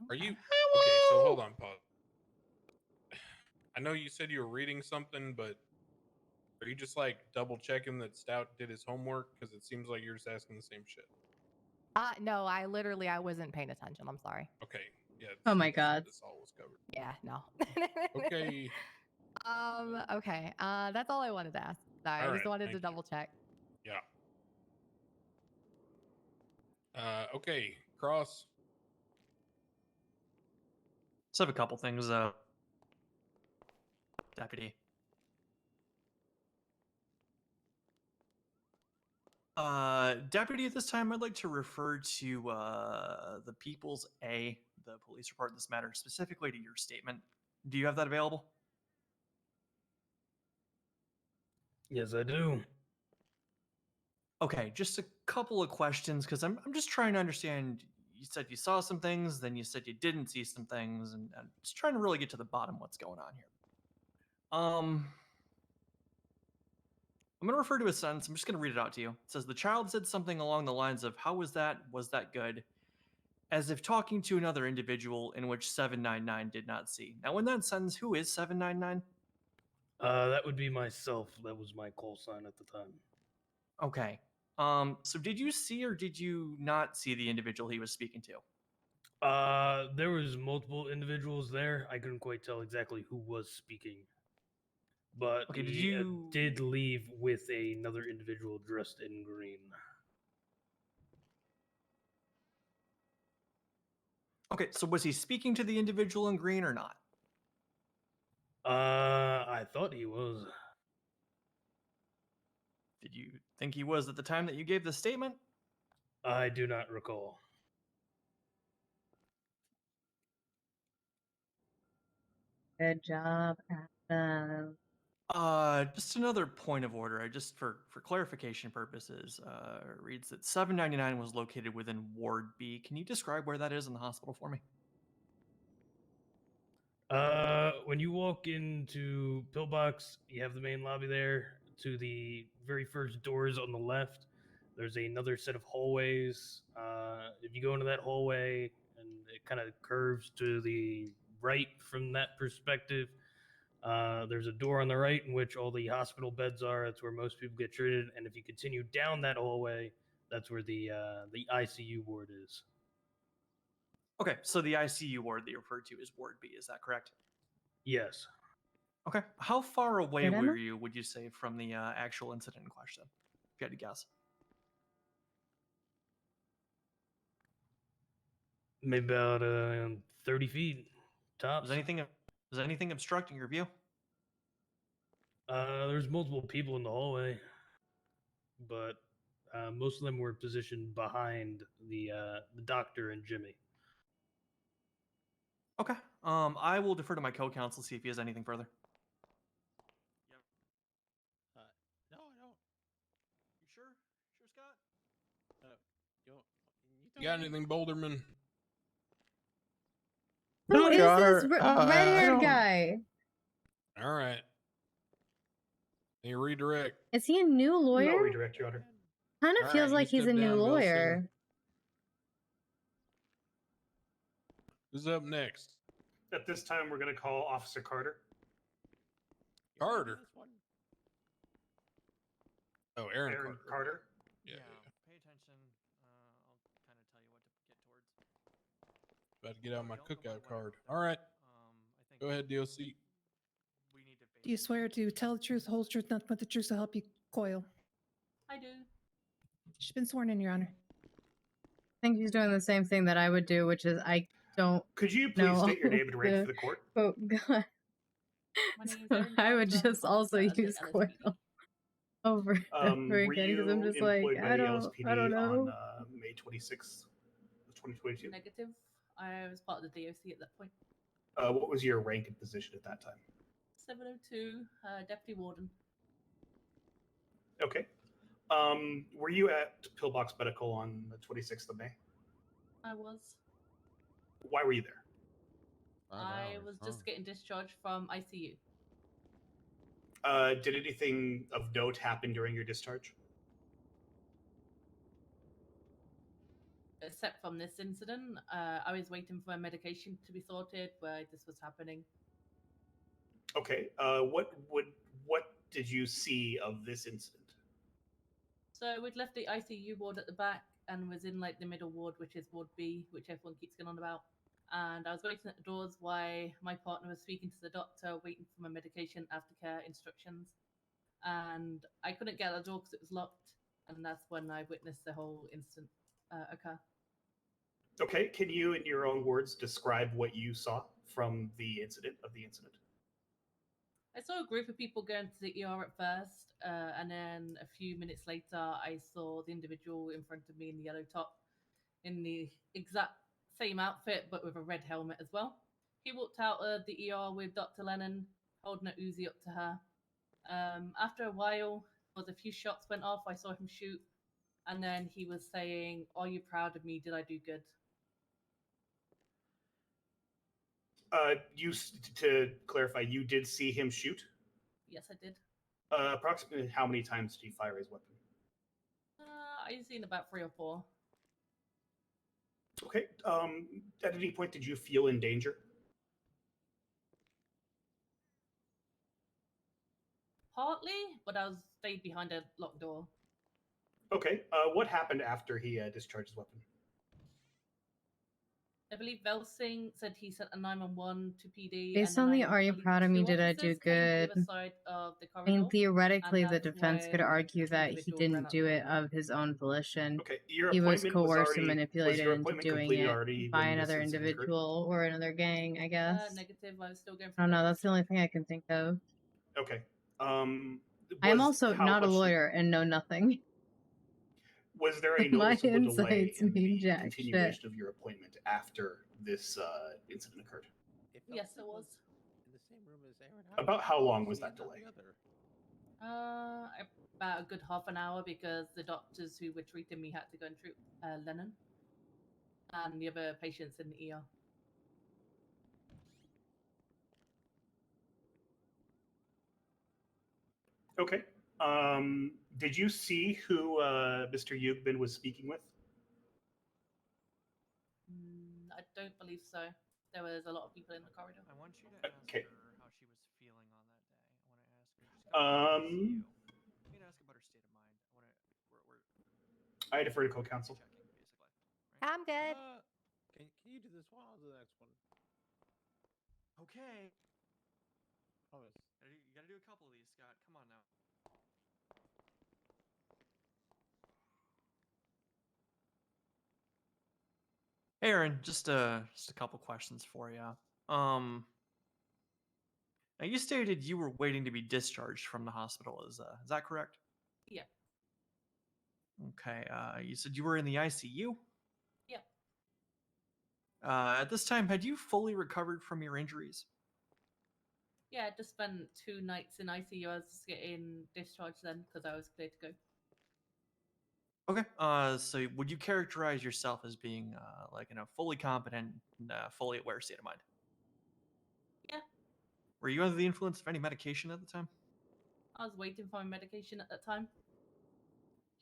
Are you okay? So hold on, pause. I know you said you were reading something, but are you just like double checking that Stout did his homework? Because it seems like you're just asking the same shit.
No, I wasn't paying attention. I'm sorry.
Okay. Yeah.
Oh my God.
This all was covered.
Yeah, no.
Okay.
Okay. That's all I wanted to ask. Sorry,
All
I just
right,
wanted
thank
to
you.
double check.
Yeah. Okay. Cross.
Let's have a couple things, Deputy. Deputy, at this time, I'd like to refer to the People's A, the police report in this matter, specifically to your statement. Do you have that available?
Yes, I do.
Okay, just a couple of questions, because I'm just trying to understand. You said you saw some things, then you said you didn't see some things, and I'm just trying to really get to the bottom of what's going on here. I'm going to refer to a sentence. I'm just going to read it out to you. It says, the child said something along the lines of, how was that? Was that good? As if talking to another individual in which 799 did not see. Now, in that sentence, who is 799?
That would be myself. That was my call sign at the time.
Okay. So did you see or did you not see the individual he was speaking to?
There was multiple individuals there. I couldn't quite tell exactly who was speaking. but
Okay, did
he
you-
did leave with another individual dressed in green.
Okay, so was he speaking to the individual in green or not?
I thought he was.
Did you think he was at the time that you gave the statement?
I do not recall.
Good job, Adam.
Just another point of order. I just for clarification purposes, reads that 799 was located within Ward B. Can you describe where that is in the hospital for me?
When you walk into Pillbox, you have the main lobby there. To the very first doors on the left, there's another set of hallways. If you go into that hallway, and it kind of curves to the right from that perspective, there's a door on the right in which all the hospital beds are. That's where most people get treated. And if you continue down that hallway, that's where the ICU ward is.
Okay, so the ICU ward that you referred to is Ward B. Is that correct?
Yes.
Okay. How far away
Did I know?
were you, would you say, from the actual incident in question? If you had to guess.
Maybe about 30 feet tops.
Was anything obstructing your view?
There's multiple people in the hallway, but most of them were positioned behind the doctor and Jimmy.
Okay. I will defer to my co-counsel, see if he has anything further.
No, I don't.
You sure? Sure, Scott?
You got anything, Boulderman?
Who
No,
is
Your
this
Honor, I
red-haired
don't-
guy?
All right. Can you redirect?
Is he a new
No
lawyer?
redirect, Your Honor.
Kind of
All
feels
right,
like
you
he's a
step
new
down, Bill
lawyer.
Singer. Who's up next?
At this time, we're going to call Officer Carter.
Carter. Oh, Aaron Carter.
Carter.
Yeah.
Pay attention. I'll kind of tell you what to get towards.
About to get out my
Don't go by
cookout
what
card.
I wrote
All
down.
right.
I think
Go ahead, DOC.
We need to.
Do you swear to tell the truth, the whole truth, nothing but the truth, so help you, Coyle?
I do.
She's been sworn in, Your Honor.
I think he's doing the same thing that I would do, which is I don't
Could you please
know.
state your name and rank for the court?
Oh God.
My name's Erin
I would
Carter.
just also
Officer
use
at
Coyle
LSPD.
over and over
Were
again because I'm
you
just like
employed by
I
the
don't
LSPD
know.
on May 26th, 2022?
Negative. I was part of the DOC at that point.
What was your rank and position at that time?
702, Deputy Warden.
Okay. Were you at Pillbox Medical on the 26th of May?
I was.
Why were you there?
I was just getting discharged from ICU.
Did anything of note happen during your discharge?
Except from this incident, I was waiting for my medication to be sorted where this was happening.
Okay. What did you see of this incident?
So we'd left the ICU ward at the back and was in like the middle ward, which is Ward B, which everyone keeps going on about. And I was waiting at the doors while my partner was speaking to the doctor, waiting for my medication aftercare instructions. And I couldn't get out the door because it was locked. And that's when I witnessed the whole incident occur.
Okay. Can you, in your own words, describe what you saw from the incident?
I saw a group of people going to the ER at first, and then a few minutes later, I saw the individual in front of me in the yellow top, in the exact same outfit, but with a red helmet as well. He walked out of the ER with Dr. Lennon, holding an Uzi up to her. After a while, a few shots went off. I saw him shoot, and then he was saying, "Are you proud of me? Did I do good?"
To clarify, you did see him shoot?
Yes, I did.
Approximately how many times did he fire his weapon?
I've seen about 3 or 4.
Okay. At any point, did you feel in danger?
Partly, but I was stayed behind a locked door.
Okay. What happened after he discharged his weapon?
I believe Velsing said he sent a 911 to PD.
Based
and
on
then
the Are You
believe
Proud of Me?
two
Did I Do
officers came to the
Good?
other side of the
I mean,
corridor,
theoretically,
and
the
that's
defense could
when
argue
the
that he
individual ran
didn't
out
do
the
it
door.
of his own volition.
Okay, your
He was
appointment was
coerced and
already was
manipulated
your
into
appointment
doing
completed
it
already
by
when this
another
incident occurred?
individual or another gang, I guess.
Negative. I was still going
I
through
don't know.
records.
That's the only thing I can think of.
Okay.
I am
Was
also
how
not a
much-
lawyer and know nothing.
Was there a
My
noticeable delay
insights
in
mean
the
jack
continuation
shit.
of your appointment after this incident occurred?
Yes, it was.
In the same room as Aaron.
About how long was that delay?
About a good half an hour because the doctors who were treating me had to go and treat Lennon and the other patients in the ER.
Okay. Did you see who Mr. Yugbin was speaking with?
I don't believe so. There was a lot of people in the corridor.
I want you to ask
Okay.
her how she was feeling on that day. I want to ask her. She's got to see you. I'm gonna ask about her state of mind.
I defer to co-counsel.
Checking, basically.
I'm good.
Can you do this one? I'll do the next one.
Okay.
Promise.
You gotta do a couple of these, Scott. Come on now. Aaron, just a couple questions for you. Now you stated you were waiting to be discharged from the hospital. Is that correct?
Yeah.
Okay. You said you were in the ICU.
Yeah.
At this time, had you fully recovered from your injuries?
Yeah, I just spent 2 nights in ICU. I was just getting discharged then because I was clear to go.
Okay. So would you characterize yourself as being like in a fully competent, fully aware state of mind?
Yeah.
Were you under the influence of any medication at the time?
I was waiting for my medication at that time.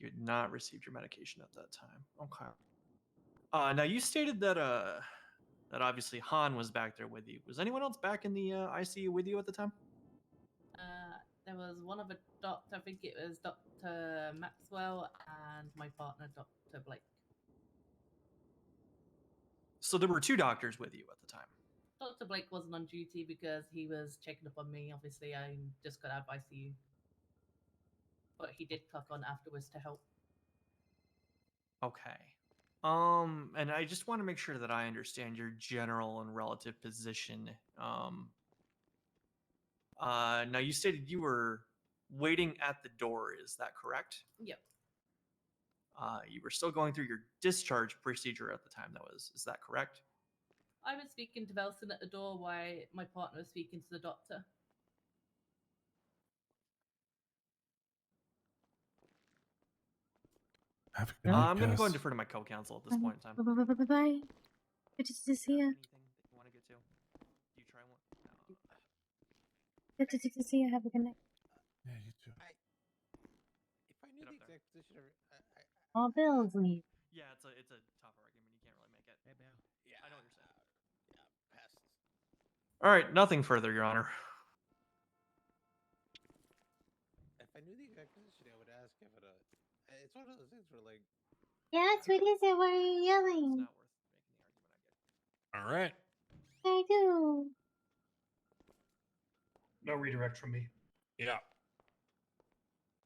You had not received your medication at that time. Okay. Now you stated that that obviously Han was back there with you. Was anyone else back in the ICU with you at the time?
There was one other doctor. I think it was Dr. Maxwell and my partner, Dr. Blake.
So there were 2 doctors with you at the time.
Dr. Blake wasn't on duty because he was checking up on me. Obviously, I just got out of ICU. But he did clock on afterwards to help.
Okay. And I just want to make sure that I understand your general and relative position. Now you stated you were waiting at the door. Is that correct?
Yep.
You were still going through your discharge procedure at the time. Is that correct?
I was speaking to Velson at the door while my partner was speaking to the doctor.
Have a good night,
I'm going to go and
Cass.
defer to my co-counsel at this point in time.
Bye. Good to see you.
Anything that you want to get to? You try one.
Good to see you. Have a good night.
Yeah, you too.
If I knew the exact position of
All bills leave.
Yeah, it's a tough argument. You can't really make it.
yeah,
I know what you're saying.
Yeah, past.
All right, nothing further, Your Honor.
If I knew the exact position, I would ask if it. It's one of those things where like.
Yes, what is it? Why are you yelling?
It's not worth making the argument I get.
All right.
I do.
No redirect from me.
Yeah.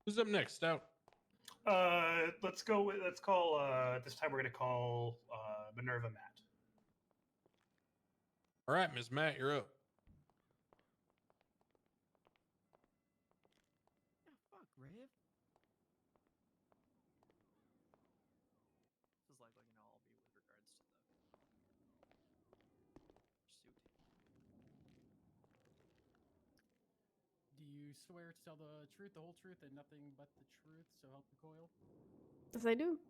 Who's up next? Stout.
Let's go. Let's call. This time we're going to call Minerva Matt.
All right, Ms. Matt, you're up.
Fuck, Riv.
This is likely going to all be with regards to the suit.
Do you swear to tell the truth, the whole truth, and nothing but the truth, so help the coil?
Yes, I do.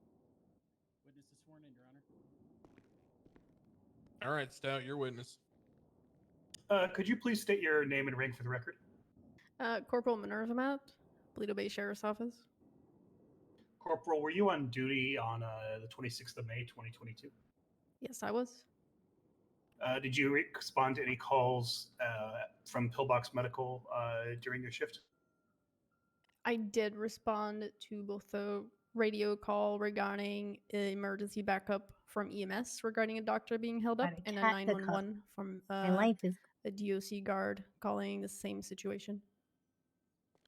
Witness is sworn in, Your Honor.
All right, Stout, your witness.
Could you please state your name and rank for the record?
Corporal Minerva Matt, Toledo Bay Sheriff's Office.
Corporal, were you on duty on the 26th of May, 2022?
Yes, I was.
Did you respond to any calls from Pillbox Medical during your shift?
I did respond to both the radio call regarding emergency backup from EMS regarding a doctor being held up,
Got a
and a
cat to cuff.
911 from
My life is.
a DOC guard calling the same situation.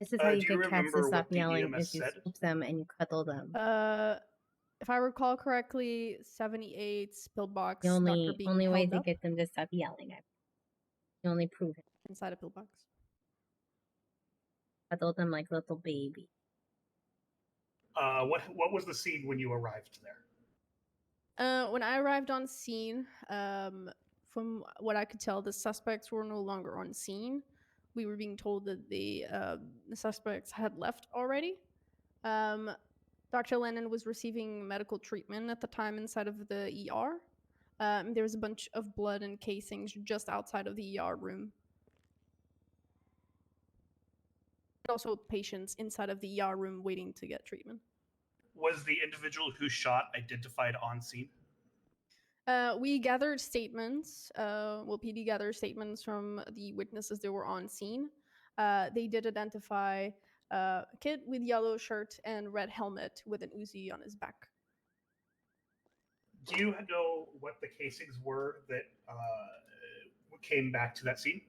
This is how you
Do you
get cats to
remember
stop
what the
yelling:
EMS
is you
said?
swoop them and you cuddle them.
If I recall correctly, 78 pillbox.
The
Doctor being
only way
held
to
up
get them to stop yelling. The only proof it.
inside a pillbox.
Cuddle them like little baby.
What was the scene when you arrived there?
When I arrived on scene, from what I could tell, the suspects were no longer on scene. We were being told that the suspects had left already. Dr. Lennon was receiving medical treatment at the time inside of the ER. There was a bunch of blood and casings just outside of the ER room. Also, patients inside of the ER room waiting to get treatment.
Was the individual who shot identified on scene?
We gathered statements. PD gathered statements from the witnesses that were on scene. They did identify a kid with yellow shirt and red helmet with an Uzi on his back.
Do you know what the casings were that came back to that scene?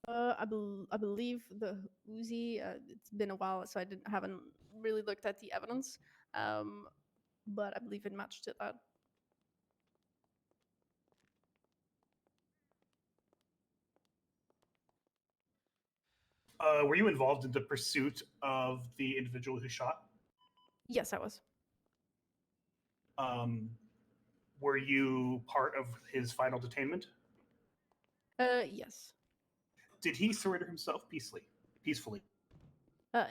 I believe the Uzi. It's been a while, so haven't really looked at the evidence. But I believe it matched to that.
Were you involved in the pursuit of the individual who shot?
Yes, I was.
Were you part of his final detainment?
Yes.
Did he surrender himself peacefully?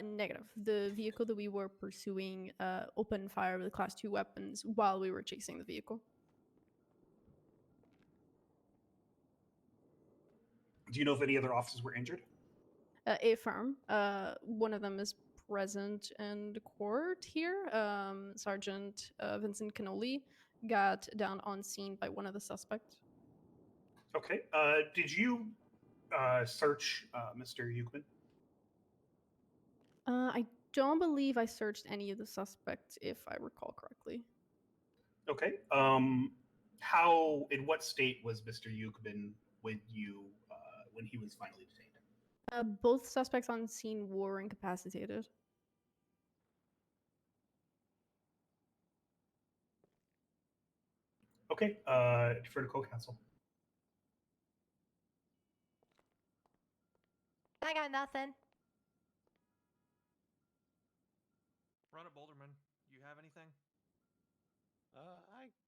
Negative. The vehicle that we were pursuing opened fire with Class 2 weapons while we were chasing the vehicle.
Do you know if any other officers were injured?
Affirm. One of them is present in the court here. Sergeant Vincent Cannoli got down on scene by one of the suspects.
Okay. Did you search Mr. Hugman?
I don't believe I searched any of the suspects, if I recall correctly.
Okay. In what state was Mr. Hugman when he was finally detained?
Both suspects on scene were incapacitated.
Okay. Defer to co-counsel.
I got nothing.
Run it, Boulderman. You have anything?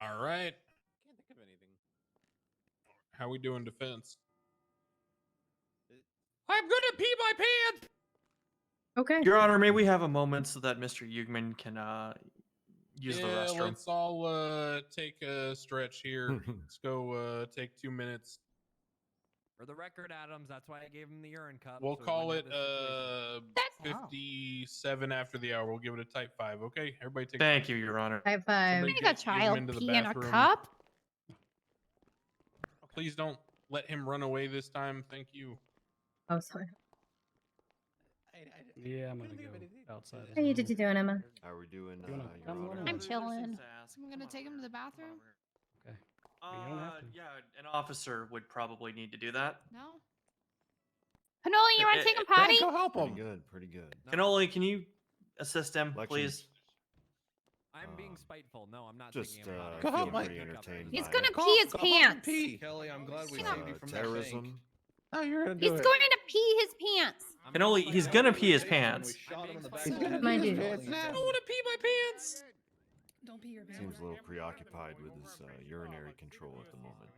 All right.
Can't think of anything.
How we doing defense?
I'm gonna pee my pants.
Okay.
Your Honor, may we have a moment so that Mr. Hugman can use the
Yeah,
restroom?
let's all take a stretch here. Let's go take 2 minutes.
For the record, Adams, that's why I gave him the urine cup.
We'll
so he
call it
wouldn't have this situation.
57 after the hour. We'll give it a type 5. Okay, everybody take.
Thank you, Your Honor.
High five.
Somebody
Make a
get him
child
into the
pee in a
bathroom.
cup.
Please don't let him run away this time. Thank you.
Oh, sorry.
Yeah, I'm gonna go outside.
How you doing, Emma?
How are we doing?
You wanna
Your
come
Honor?
on
I'm
in?
chilling. I'm gonna take him to the bathroom.
Okay. You don't have to.
Yeah, an officer would probably need to do that.
No. Cannoli, you want to take him potty?
Go help him.
Pretty good, pretty good.
Cannoli, can you assist him, please?
I'm being spiteful. No, I'm not
Just
taking him potty.
Go
I'm
help
feeling
Mike.
pretty
entertained
He's
by
gonna
it.
pee his pants.
Kelly, I'm glad we
Hang on.
saved you from that
Terrorism.
shank.
Oh, you're gonna do
He's
it.
going to pee his pants.
Cannoli, he's gonna pee his pants.
He's gonna
My
pee his
dude.
pants now.
I want to pee my pants.
Don't pee your pants.
Seems a little preoccupied with his urinary control at the moment.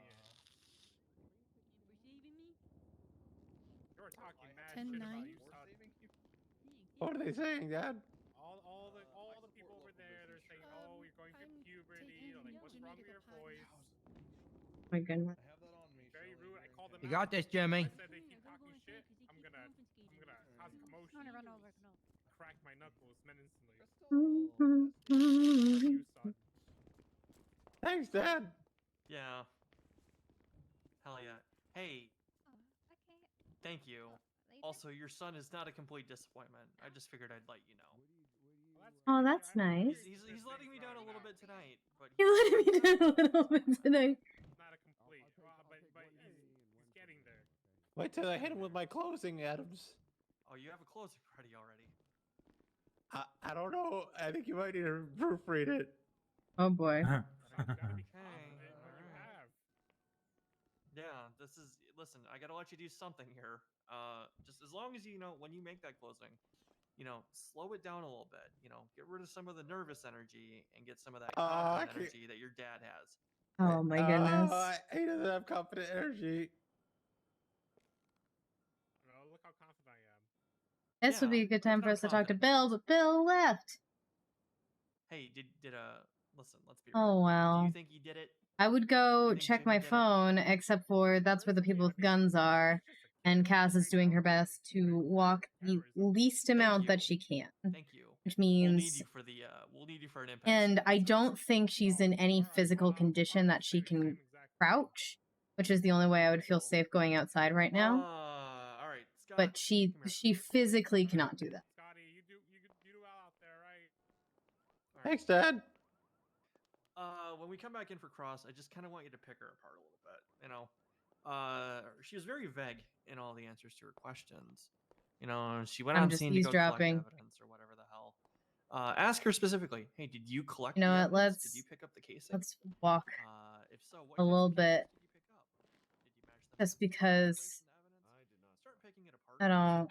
10-9.
What are they saying, Dad?
All the people over there, they're saying, "Oh, you're going through puberty. Like, what's wrong with your voice?"
My goodness.
Very rude. I called them.
You got this, Jimmy.
I said they keep talking shit. I'm gonna cause commotion.
I'm gonna run over.
Crack my knuckles menacingly.
Mm-hmm.
You son.
Thanks, Dad.
Yeah. Hell yeah. Hey, thank you. Also, your son is not a complete disappointment. I just figured I'd let you know.
Oh, that's nice.
He's letting me down a little bit tonight, but
You let me down a little bit tonight.
Not a complete, but he's getting there.
Wait till I hit him with my closing, Adams.
Oh, you have a closing ready already.
I don't know. I think you might need to proofread it.
Oh boy.
Yeah, this is. Listen, I gotta let you do something here. Just as long as you know when you make that closing, slow it down a little bit. Get rid of some of the nervous energy and get some of that confident energy that your dad has.
Oh my goodness.
He doesn't have confident energy.
Well, look how confident I am.
This would be a good time for us to talk to Bill, but Bill left.
Hey, listen, let's be real.
Oh well.
Do you think he did it?
I would go check my phone, except for that's where the people with guns are, and Cass is doing her best to walk the least amount that she can.
Thank you.
Which means
we'll need you for an impact.
And I don't think she's in any physical condition that she can crouch, which is the only way I would feel safe going outside right now.
All right, Scott,
but she physically cannot do that.
Scotty, you do well out there, right?
Thanks, Dad.
When we come back in for Cross, I just kind of want you to pick her apart a little bit. She was very vague in all the answers to her questions. She went on scene to go collect evidence or whatever the hell. Ask her specifically. Hey, did you collect?
You know what?
Did you pick up the casing?
Let's walk
If so, what
a little bit,
did you pick up?
just because
Start picking it apart
I don't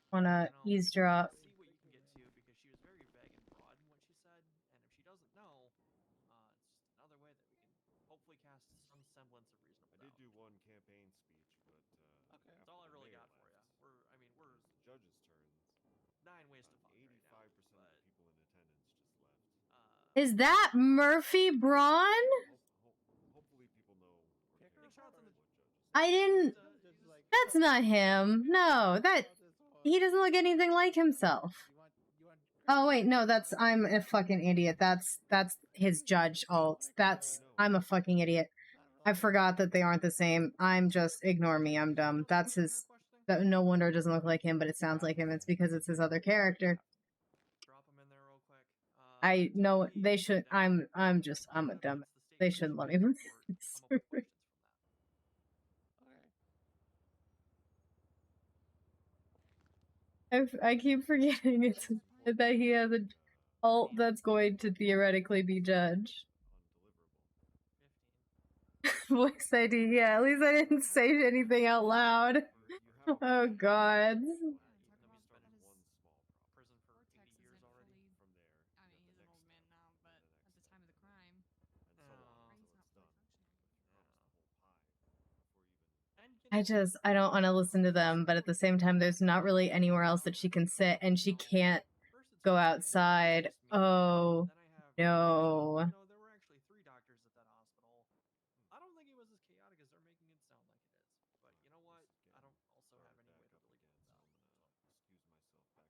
want to eavesdrop.
See what you can get to because she was very vague and broad in what she said, and if she doesn't know, it's just another way that we can hopefully cast some semblance of reasonable.
I did do one campaign speech, but
that's all I really got for you. We're
judges' turns.
9 ways to fuck
85% of the people in attendance just left.
Is that Murphy Braun?
Hopefully people know.
I didn't. That's not him. No, he doesn't look anything like himself. Oh wait, no, I'm a fucking idiot. That's his judge alt. I'm a fucking idiot. I forgot that they aren't the same. Ignore me. I'm dumb. That's his. No wonder it doesn't look like him, but it sounds like him. It's because it's his other character.
Drop them in there real quick.
I know they should. I'm a dumb. They shouldn't let me. I keep forgetting that he has an alt that's going to theoretically be judge. Voice ID, yeah, at least I didn't say anything out loud. Oh god. I don't want to listen to them, but at the same time, there's not really anywhere else that she can sit, and she can't go outside. Oh, no.
There were actually 3 doctors at that hospital. I don't think it was as chaotic as they're making it sound like it is. But you know what? I don't also have any way to really get that.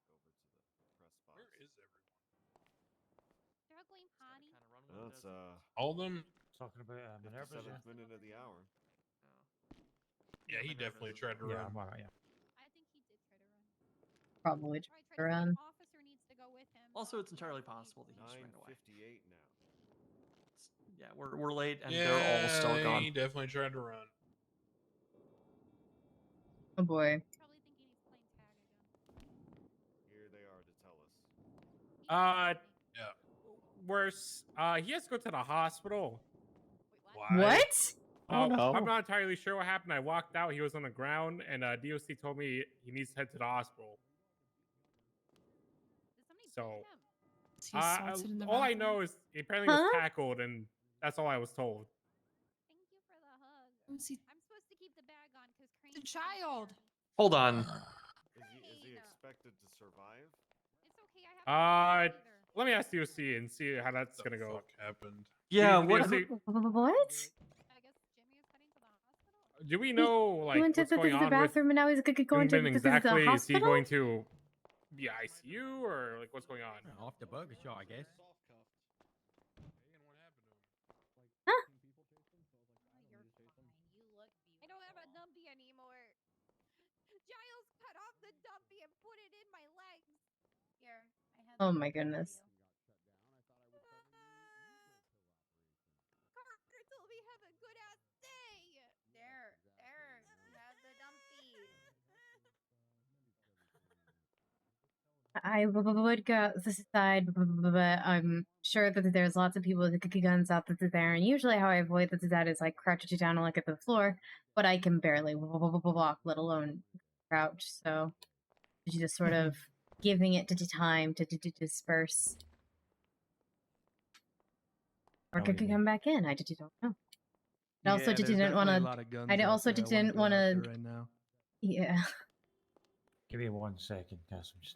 Excuse myself back over to the press box.
Where is everyone?
They're going potty.
That's
All of them?
Talking about Minerva's.
7th minute of the hour.
Yeah, he definitely tried to run.
Yeah, I'm all right, yeah.
I think he did try to run.
Probably tried to run.
Officer needs to go with him.
Also, it's entirely possible that he just ran away.
9:58 now.
Yeah, we're late and they're all still gone.
He definitely tried to run.
Oh boy.
Probably thinking he's playing tag again.
Here they are to tell us.
Yeah.
Worse. He has to go to the hospital.
What?
Oh, no.
I'm not entirely sure what happened. I walked out. He was on the ground, and DOC told me he needs to head to the hospital. So, all I know is he apparently was tackled, and that's all I was told.
Thank you for the hug. I'm supposed to keep the bag on because Crane's
the child.
Hold on.
Is he expected to survive?
It's okay. I have
let me ask DOC and see how that's gonna go.
What happened?
Yeah,
What?
Do we know like
He went to
what's going
the
on
bathroom and now he's going to
exactly?
the
Is he
hospital?
going to be ICU or like what's going on?
Off the burger shot, I guess.
Huh?
I don't have a dumpy anymore. Giles cut off the dumpy and put it in my legs. Here, I
Oh my goodness.
Crystal, we have a good ass day.
There, have the dumpy.
I would go this side, but I'm sure that there's lots of people with guns out there, and usually how I avoid that is like crouch you down and look at the floor, but I can barely walk, let alone crouch, so you just sort of giving it to time to disperse. Or could come back in, I just don't know. I also didn't want to. I also didn't want to.
Right now.
Yeah.
Give me 1 second, Cass. I'm just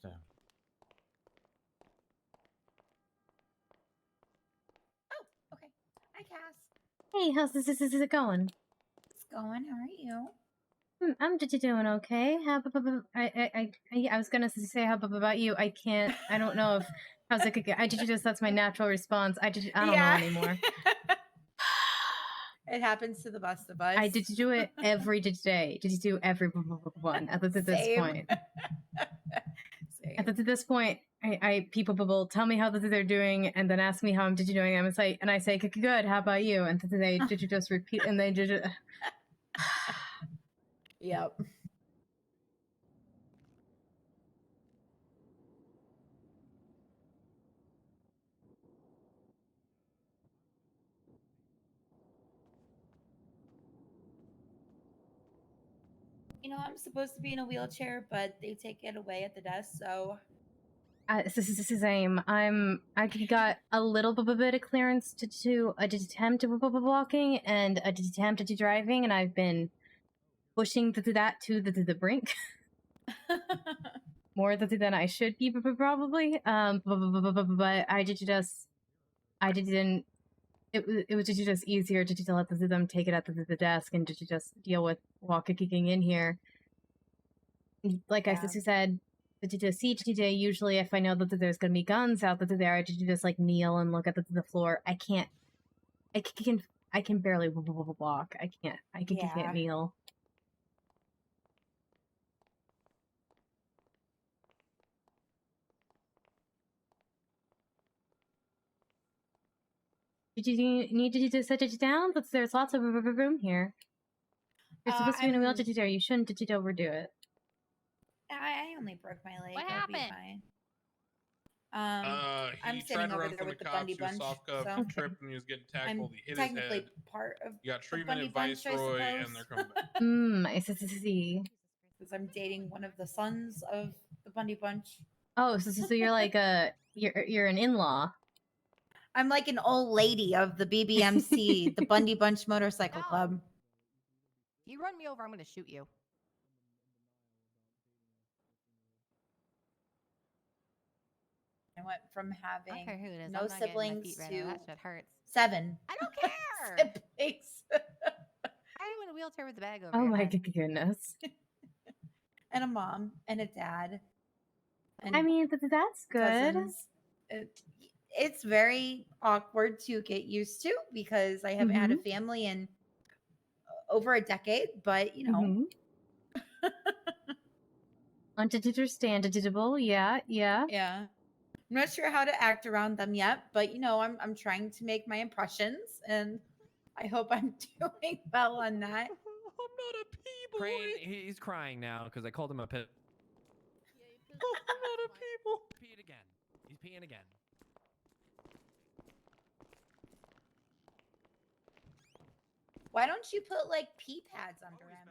Oh, okay. Hi, Cass.
Hey, how's this it going?
It's going. How are you?
I'm doing okay. How I was gonna say how about you? I can't. I don't know if how's it. I just that's my natural response. I don't know anymore.
It happens to the best of us.
I did do it every day. Did you do every one at this point? At this point, people will tell me how they're doing, and then ask me how I'm doing. And I say good. How about you? And then they just repeat, and they just.
Yep. You know, I'm supposed to be in a wheelchair, but they take it away at the desk, so.
This is same. I got a little bit of clearance to attempt walking and a attempt to driving, and I've been pushing that to the brink more than I should be probably. But I didn't. It was just easier to let them take it at the desk and to just deal with walking in here. Like I said. To see today, usually if I know that there's gonna be guns out there, I just like kneel and look at the floor. I can't. I can barely walk. I can't kneel. Did you need to just sit it down? But there's lots of room here. You're supposed to be in a wheelchair. You shouldn't overdo it.
I only broke my leg.
What
I'll be
happened?
fine.
He
I'm
tried
standing
to
over
run
there
from the
with the
cops.
Bundy
He was
Bunch.
soft cuffed,
So
tripped, and he was getting
I'm
tackled. He hit his
technically
head.
part of
You got
the
treatment
Bundy
at
Bunch, I
Viceroy,
suppose.
and they're coming back.
I see.
Because I'm dating one of the sons of the Bundy Bunch.
Oh, so you're like you're an in-law.
I'm like an old lady of the BBMC, the Bundy Bunch Motorcycle Club.
If you run me over, I'm going to shoot you.
I went from having
who it is.
no
I'm not getting my
siblings
feet right
to
now. That shit hurts.
7.
I don't care.
siblings.
I'm in a wheelchair with a bag over
Oh
your
my
head.
goodness.
And a mom and a dad. And
I mean, that's good.
cousins. It's very awkward to get used to because I haven't had a family in over a decade, but you know.
Understandable, yeah.
Yeah. I'm not sure how to act around them yet, but you know, I'm trying to make my impressions and I hope I'm doing well on that.
I'm not a pee boy. Crane, he's crying now because I called him a pit.
I'm not a people.
Peed again. He's peeing again.
Why don't you put like pee pads under him?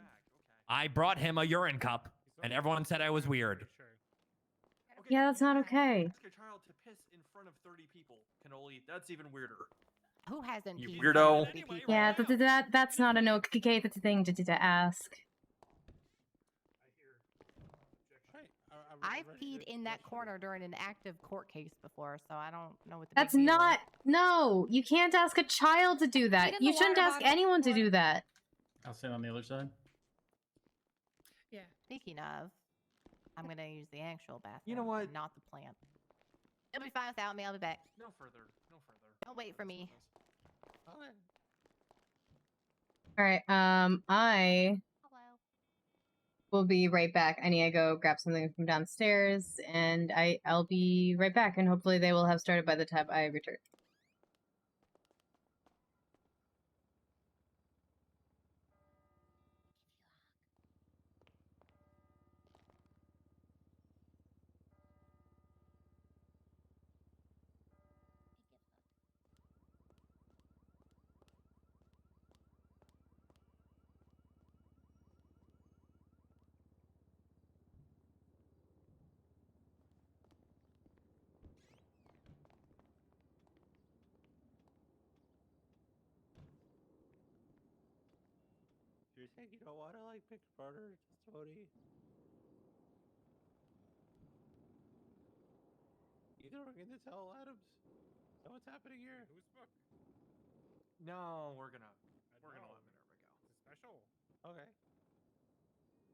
I brought him a urine cup, and everyone said I was weird.
Yeah, that's not okay.
Ask your child to piss in front of 30 people. Cannoli, that's even weirder.
Who hasn't
You
peed
weirdo.
in front of 30 people?
Yeah, that's not an okay thing to ask.
I've peed in that corner during an active court case before, so I don't know what the
That's
big deal
not.
is.
No, you can't ask a child to do that.
in
You
the
shouldn't
water
ask
bottle
anyone to do that.
I'll sit on the other side.
Yeah.
Speaking of, I'm going to use the actual bathroom.
You know what?
Not the plant. You'll be fine without me. I'll be back.
No further. No further.
Don't wait for me.
All right. I We'll be right back. I need to go grab something from downstairs, and I'll be right back, and hopefully they will have started by the time I return.
You're saying you don't want to like pick murder testimony? You don't get to tell Adams. Is that what's happening here?
Who's book?
No, we're gonna let
Minerva
go.
It's a special.
Okay.
Yeah,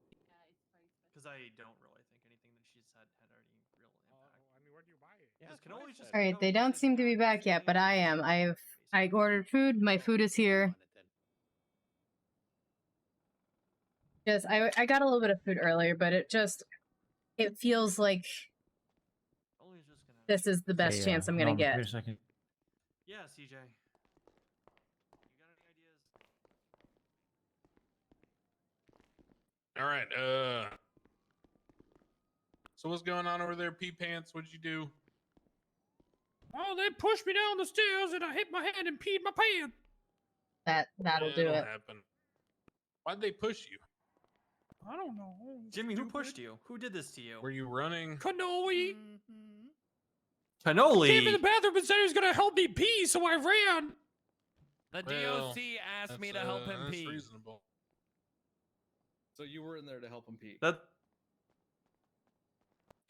it's very special.
Because I don't really think anything that she said had any real impact.
I mean, where do you buy it?
Yeah, can always just
All right, they don't seem to be back yet, but I am. I ordered food. My food is here. Just I got a little bit of food earlier, but it feels like this is the best chance I'm gonna
Norman,
get.
Give me a second.
Yeah, CJ. You got any ideas?
All right. So what's going on over there, Pea Pants? What'd you do?
Oh, they pushed me down the stairs and I hit my head and peed my pants.
That'll do it.
Happen. Why'd they push you?
I don't know.
Jimmy, who pushed you? Who did this to you?
Were you running?
Cannoli.
Cannoli.
Came in the bathroom and said he was gonna help me pee, so I ran.
The
Well,
DOC asked me to help him
that's
pee.
reasonable.
So you were in there to help him pee.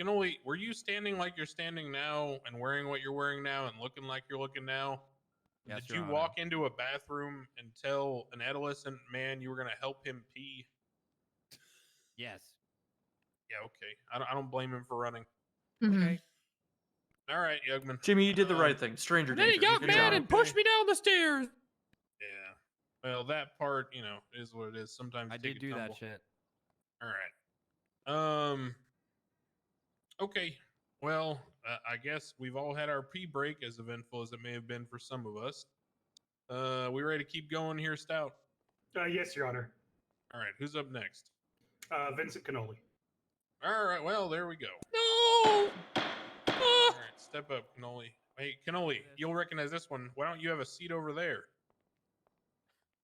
Cannoli, were you standing like you're standing now and wearing what you're wearing now and looking like you're looking now?
Yes,
Did
Your
you
Honor.
walk into a bathroom and tell an adolescent man you were going to help him pee?
Yes.
Yeah, okay. I don't blame him for running.
Okay.
All right, Yugman.
Jimmy, you did the right thing. Stranger
And then he
danger.
got
Good
mad
job.
and pushed me down the stairs.
Yeah. Well, that part, is what it is. Sometimes
I
you take
did
a
do that
tumble.
shit.
All right. Okay. Well, I guess we've all had our pee break, as eventful as it may have been for some of us. We ready to keep going here, Stout?
Yes, Your Honor.
All right. Who's up next?
Vincent Cannoli.
All right. Well, there we go.
No.
All right. Step up, Cannoli. Hey, Cannoli, you'll recognize this one. Why don't you have a seat over there?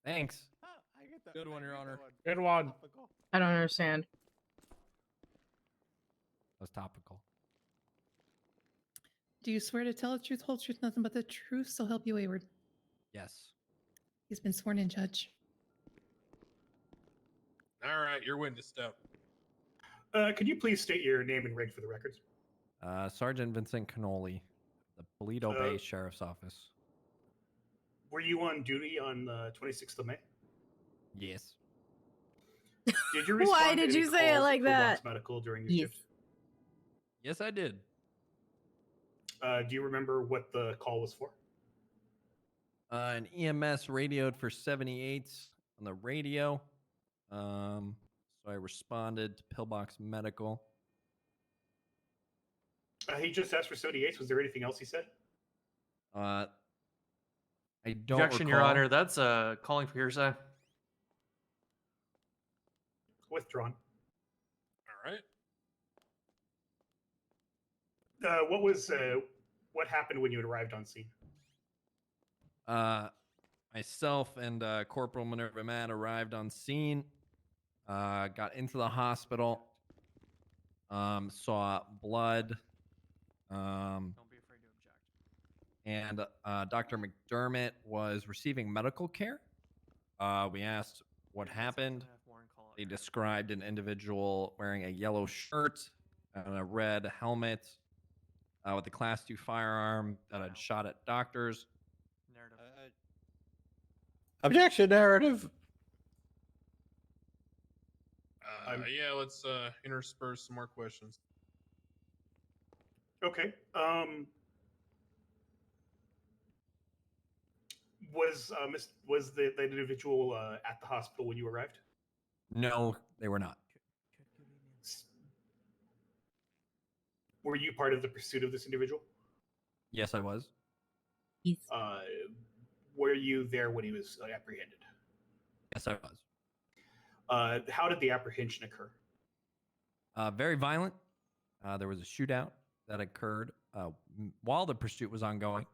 Thanks.
I get that.
Good one, Your Honor.
Good one.
I don't understand.
That's topical.
Do you swear to tell the truth, whole truth, nothing but the truth, so help you wayward?
Yes.
He's been sworn in, Judge.
All right. Your witness, Stout.
Could you please state your name and rank for the records?
Sergeant Vincent Cannoli, the Toledo Bay Sheriff's Office.
Were you on duty on the 26th of May?
Yes.
Did you respond
Why
to
did
any
you say it
calls
like
for
that?
Bronx Medical during your
Yes.
shift?
Yes, I did.
Do you remember what the call was for?
An EMS radioed for 78s on the radio. So I responded to Pillbox Medical.
He just asked for 78s. Was there anything else he said?
I don't
Objection,
recall.
Your Honor. That's calling for hearsay.
Withdrawn.
All right.
What happened when you arrived on scene?
Myself and Corporal Minerva Matt arrived on scene. Got into the hospital. Saw blood.
Don't be afraid to object.
And Dr. McDermott was receiving medical care. We asked what happened. They described an individual wearing a yellow shirt and a red helmet with a Class 2 firearm that had shot at doctors.
Objection, narrative.
Yeah, let's intersperse some more questions.
Okay. Was the individual at the hospital when you arrived?
No, they were not.
Were you part of the pursuit of this individual?
Yes, I was.
Were you there when he was apprehended?
Yes, I was.
How did the apprehension occur?
Very violent. There was a shootout that occurred while the pursuit was ongoing.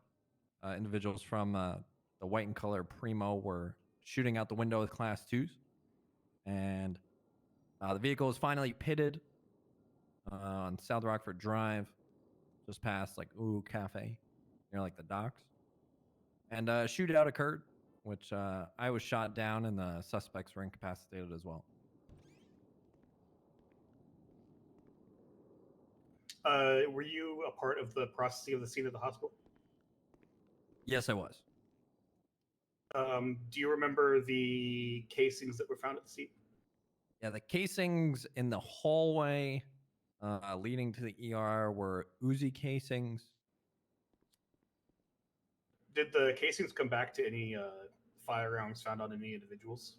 Individuals from the white and color Primo were shooting out the window with Class 2s. And the vehicle was finally pitted on South Rockford Drive, just past like II Cafe, near like the docks. And a shootout occurred, which I was shot down and the suspects were incapacitated as well.
Were you a part of the processing of the scene at the hospital?
Yes, I was.
Do you remember the casings that were found at the scene?
Yeah, the casings in the hallway leading to the ER were Uzi casings.
Did the casings come back to any firearms found on any individuals?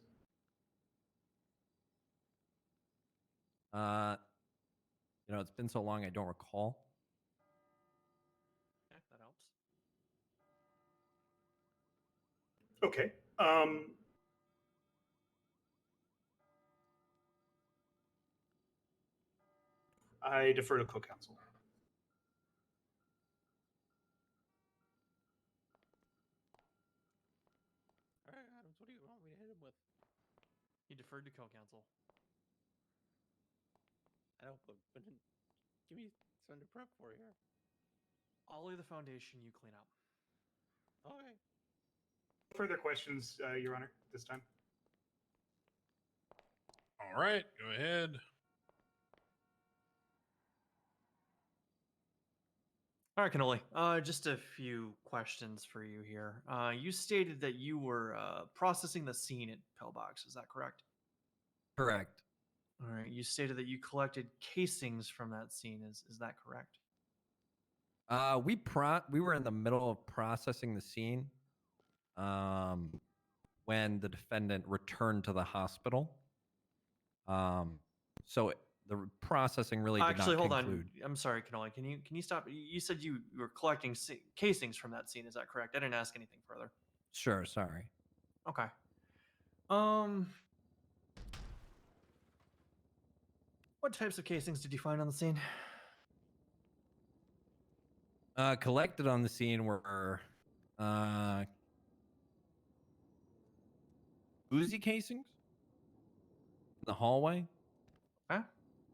It's been so long I don't recall.
Yeah, that helps.
Okay. I defer to co-counsel.
All right, Adams, what do you want me to hit him with?
He deferred to co-counsel.
I don't, but give me something to prep for here.
I'll lay the foundation, you clean up.
Okay.
Further questions, Your Honor, this time?
All right, go ahead.
All right, Cannoli. Just a few questions for you here. You stated that you were processing the scene at Pillbox. Is that correct?
Correct.
All right. You stated that you collected casings from that scene. Is that correct?
We were in the middle of processing the scene when the defendant returned to the hospital. So the processing really did
Actually,
not
hold
conclude.
on. I'm sorry, Cannoli. Can you stop? You said you were collecting casings from that scene. Is that correct? I didn't ask anything further.
Sure, sorry.
Okay. What types of casings did you find on the scene?
Collected on the scene were Uzi casings in the hallway.
Okay.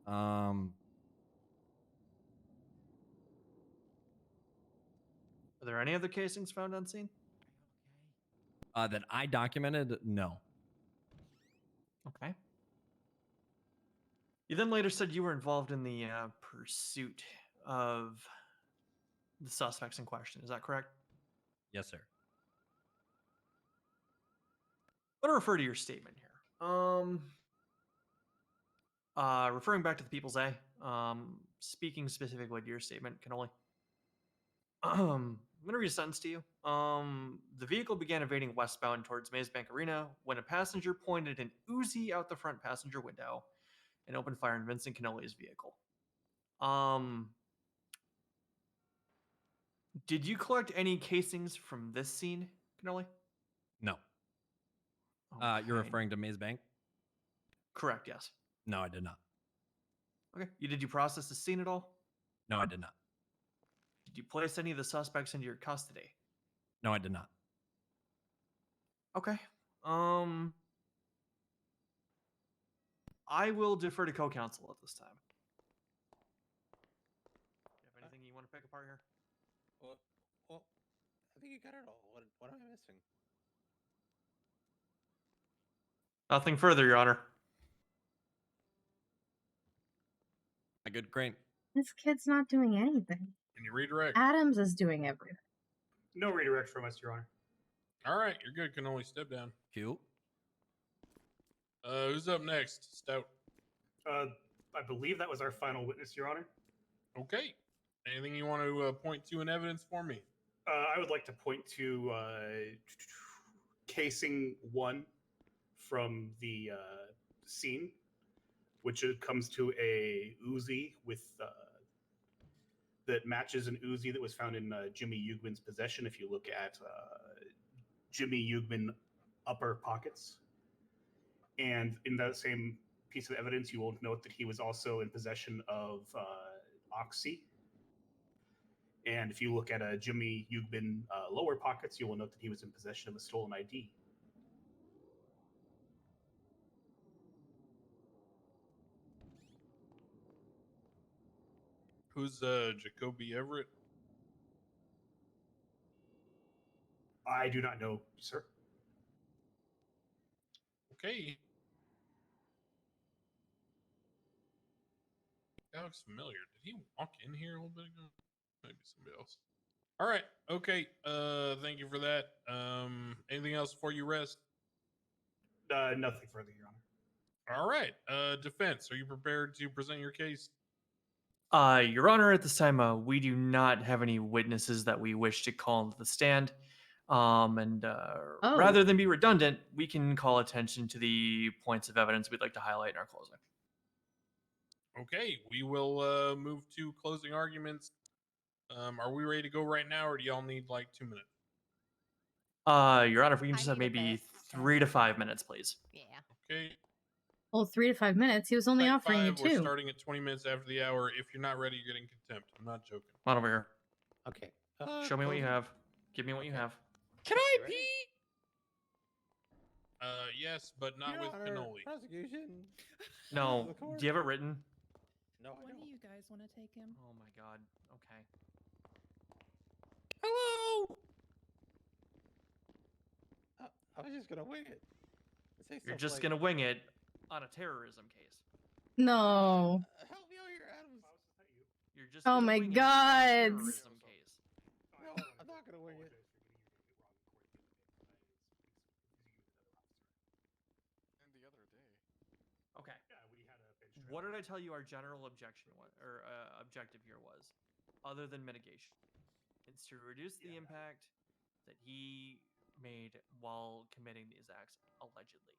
Are there any other casings found on scene?
That I documented? No.
Okay. You then later said you were involved in the pursuit of the suspects in question. Is that correct?
Yes, sir.
I'm going to refer to your statement here. Referring back to the People's A, speaking specifically to your statement, Cannoli. I'm going to read a sentence to you. The vehicle began evading westbound towards Maze Bank Arena when a passenger pointed an Uzi out the front passenger window and opened fire on Vincent Cannoli's vehicle. Did you collect any casings from this scene, Cannoli?
No. You're referring to Maze Bank?
Correct, yes.
No, I did not.
Okay. Did you process the scene at all?
No, I did not.
Did you place any of the suspects into your custody?
No, I did not.
Okay. I will defer to co-counsel at this time. Do you have anything you want to pick apart here?
Well, I think you got it all. What am I missing?
Nothing further, Your Honor.
A good grain.
This kid's not doing anything.
Can you redirect?
Adams is doing everything.
No redirect from us, Your Honor.
All right, you're good. Can only step down.
Cute.
Who's up next? Stout.
I believe that was our final witness, Your Honor.
Okay. Anything you want to point to in evidence for me?
I would like to point to casing 1 from the scene, which comes to a Uzi with that matches an Uzi that was found in Jimmy Yugman's possession. If you look at Jimmy Yugman upper pockets, and in that same piece of evidence, you will note that he was also in possession of oxy. And if you look at Jimmy Yugman lower pockets, you will note that he was in possession of a stolen ID.
Who's Jacoby Everett?
I do not know, sir.
Okay. That looks familiar. Did he walk in here a little bit ago? Maybe somebody else. All right. Okay. Thank you for that. Anything else before you rest?
Nothing further, Your Honor.
All right. Defense, are you prepared to present your case?
Your Honor, at this time, we do not have any witnesses that we wish to call into the stand. Rather than be redundant, we can call attention to the points of evidence we'd like to highlight in our closing.
Okay, we will move to closing arguments. Are we ready to go right now, or do y'all need like 2 minutes?
Your Honor, if we can just have maybe 3 to 5 minutes, please.
Yeah.
Okay.
Well, 3 to 5 minutes. He was only offering you
5, we're
2.
starting at 20 minutes after the hour. If you're not ready, you're getting contempt. I'm not joking.
Come on over here.
Okay.
Show me what you have. Give me what you have.
Can I pee?
Yes, but not with cannoli.
Prosecution.
No. Do you have it written?
No, I
When
don't.
do you guys want to take him?
Oh my god. Okay.
Hello.
I was just gonna wing it.
You're just gonna wing it on a terrorism case.
No.
Help me out here, Adams.
You're just
Oh
gonna
my
wing it on a
God.
terrorism case.
No, I'm not gonna wing it.
Okay. What did I tell you our general objection was, or objective here was, other than mitigation? It's to reduce the impact that he made while committing these acts, allegedly.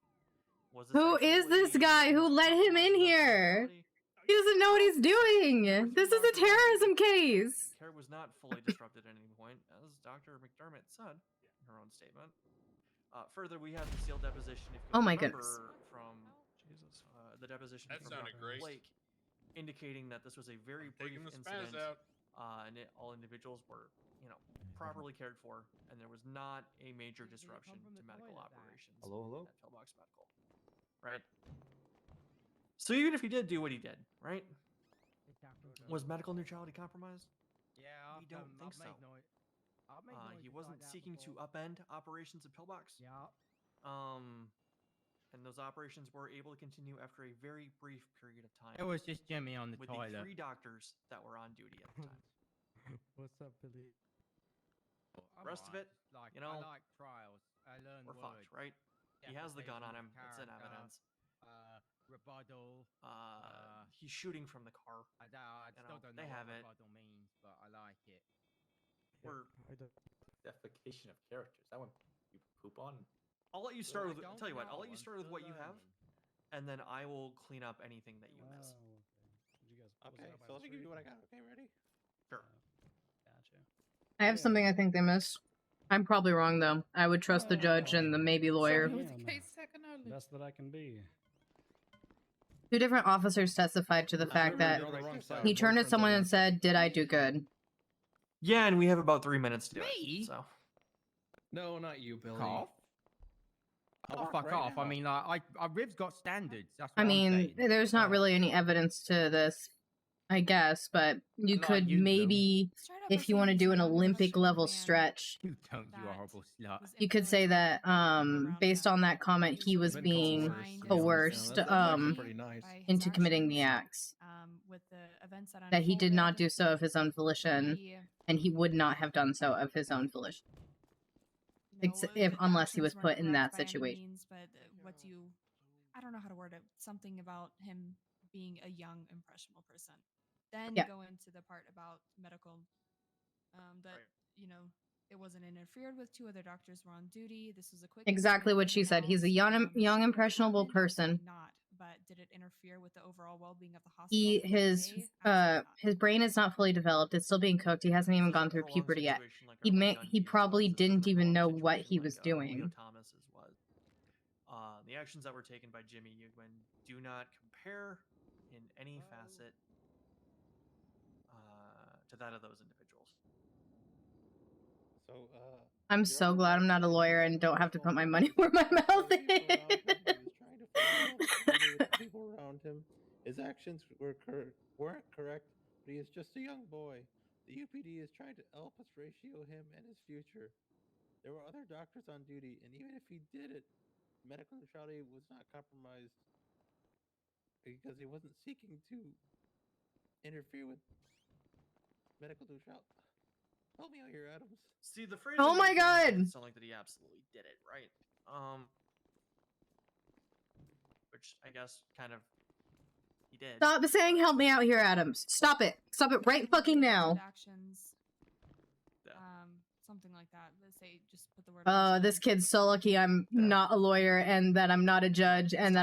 Was this
Who is this guy who let him in here? He doesn't know what he's doing. This is a terrorism case.
Care was not fully disrupted at any point, as Dr. McDermott said in her own statement. Further, we have the sealed deposition. If you
Oh my
remember,
goodness.
From the deposition
That
from
sounded
Dr.
great.
Blake, indicating that this was a very brief
Taking the spaz
incident,
out.
and all individuals were, properly cared for, and there was not a major disruption to medical operations.
Hello?
At Pillbox Medical, right? So even if he did do what he did, right? Was medical neutrality compromised?
Yeah,
we don't think so. He wasn't seeking to upend operations at Pillbox.
Yeah.
And those operations were able to continue after a very brief period of time.
It was just Jimmy on the
with
toilet.
the 3 doctors that were on duty at the time.
What's up, Billy?
The rest of it,
I like trials. I learned
we're
words.
fucked, right? He has the gun on him. It's in
Character,
evidence.
Rebuttal.
He's shooting from the car.
I still don't know
they have
what
it.
rebuttal means, but I like it.
We're
Defecation of characters. That one you poop on.
I'll let you start with.
I don't
Tell you what. I'll
know,
let you
I'm
start with
still
what you have, and then I will clean up anything that you miss.
Okay, so let me give you what I got. Okay, ready?
Sure.
Gotcha.
I have something I think they missed. I'm probably wrong though. I would trust the judge and the maybe lawyer.
Best that I can be.
2 different officers testified to the fact that he turned to someone and said, "Did I do good?"
Yeah, and we have about 3 minutes to do
Me?
it. So.
No, not you, Billy.
Cough? Oh,
walk
fuck
right
off.
now.
I mean, like, Riv's got standards. That's what
I
I'm
mean,
saying.
there's not really any evidence to this, I guess, but you
Not
could
you, though.
maybe, if you want to do an Olympic level stretch,
You don't, you horrible slut.
you could say that based on that comment, he was being coerced into committing the acts.
With the events
That he did not
unfolded,
do so of his own volition,
he,
and he would not have done so of his own volition. Unless he was put in that situation.
means, but what do you, I don't know how to word it, something about him being a young, impressionable person. Then
Yeah.
go into the part about medical, that, it wasn't interfered with. 2 other doctors were on duty. This was a quick
Exactly
incident
what she
in and
said. He's a
out.
young impressionable person.
Not but did it interfere with the overall well-being of the hospital? for the day?
His brain is not fully developed. It's still being cooked. He hasn't even gone through puberty yet. He probably didn't even know what he was doing.
Leo Thomas's was. The actions that were taken by Jimmy Yugman do not compare in any facet to that of those individuals.
So,
I'm so glad I'm not a lawyer and don't have to put my money where my mouth is.
People around him. His actions weren't correct, but he is just a young boy. The UPD is trying to help us ratio him and his future. There were other doctors on duty, and even if he did it, medical neutrality was not compromised because he wasn't seeking to interfere with medical neutrality. Help me out here, Adams.
See, the phrase.
Oh my God!
Sound like that he absolutely did it, right? Which I guess kind of he did.
Stop saying "help me out here, Adams." Stop it. Stop it right fucking now.
Actions, something like that. Let's say just put the word.
This kid's so lucky I'm not a lawyer and that I'm not a judge and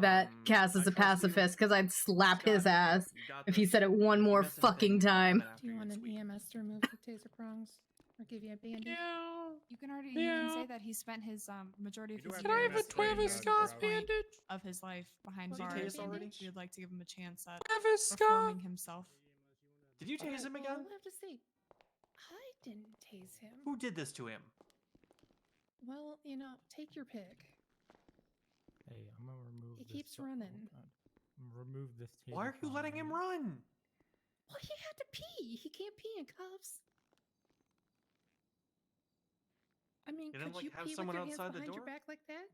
that Cass is a pacifist because I'd slap his ass if he said it one more fucking time.
Do you want an EMS to remove the taser prongs or give you a band-aid?
You can already you can say that he spent his majority of his
Can I have a Travis Scott bandage?
Of his life behind
Was he
bars.
tased already?
We would like to give him a chance at
Travis Scott.
performing himself.
Did you tase him again?
We'll have to see. I didn't tase him.
Who did this to him?
Well, take your pick.
Hey, I'm gonna remove.
He keeps running.
Remove this.
Why are you letting him run?
Well, he had to pee. He can't pee in cuffs. I mean,
You didn't,
could you
have
pee
someone
with your hands
outside the
behind your
door?
back like that?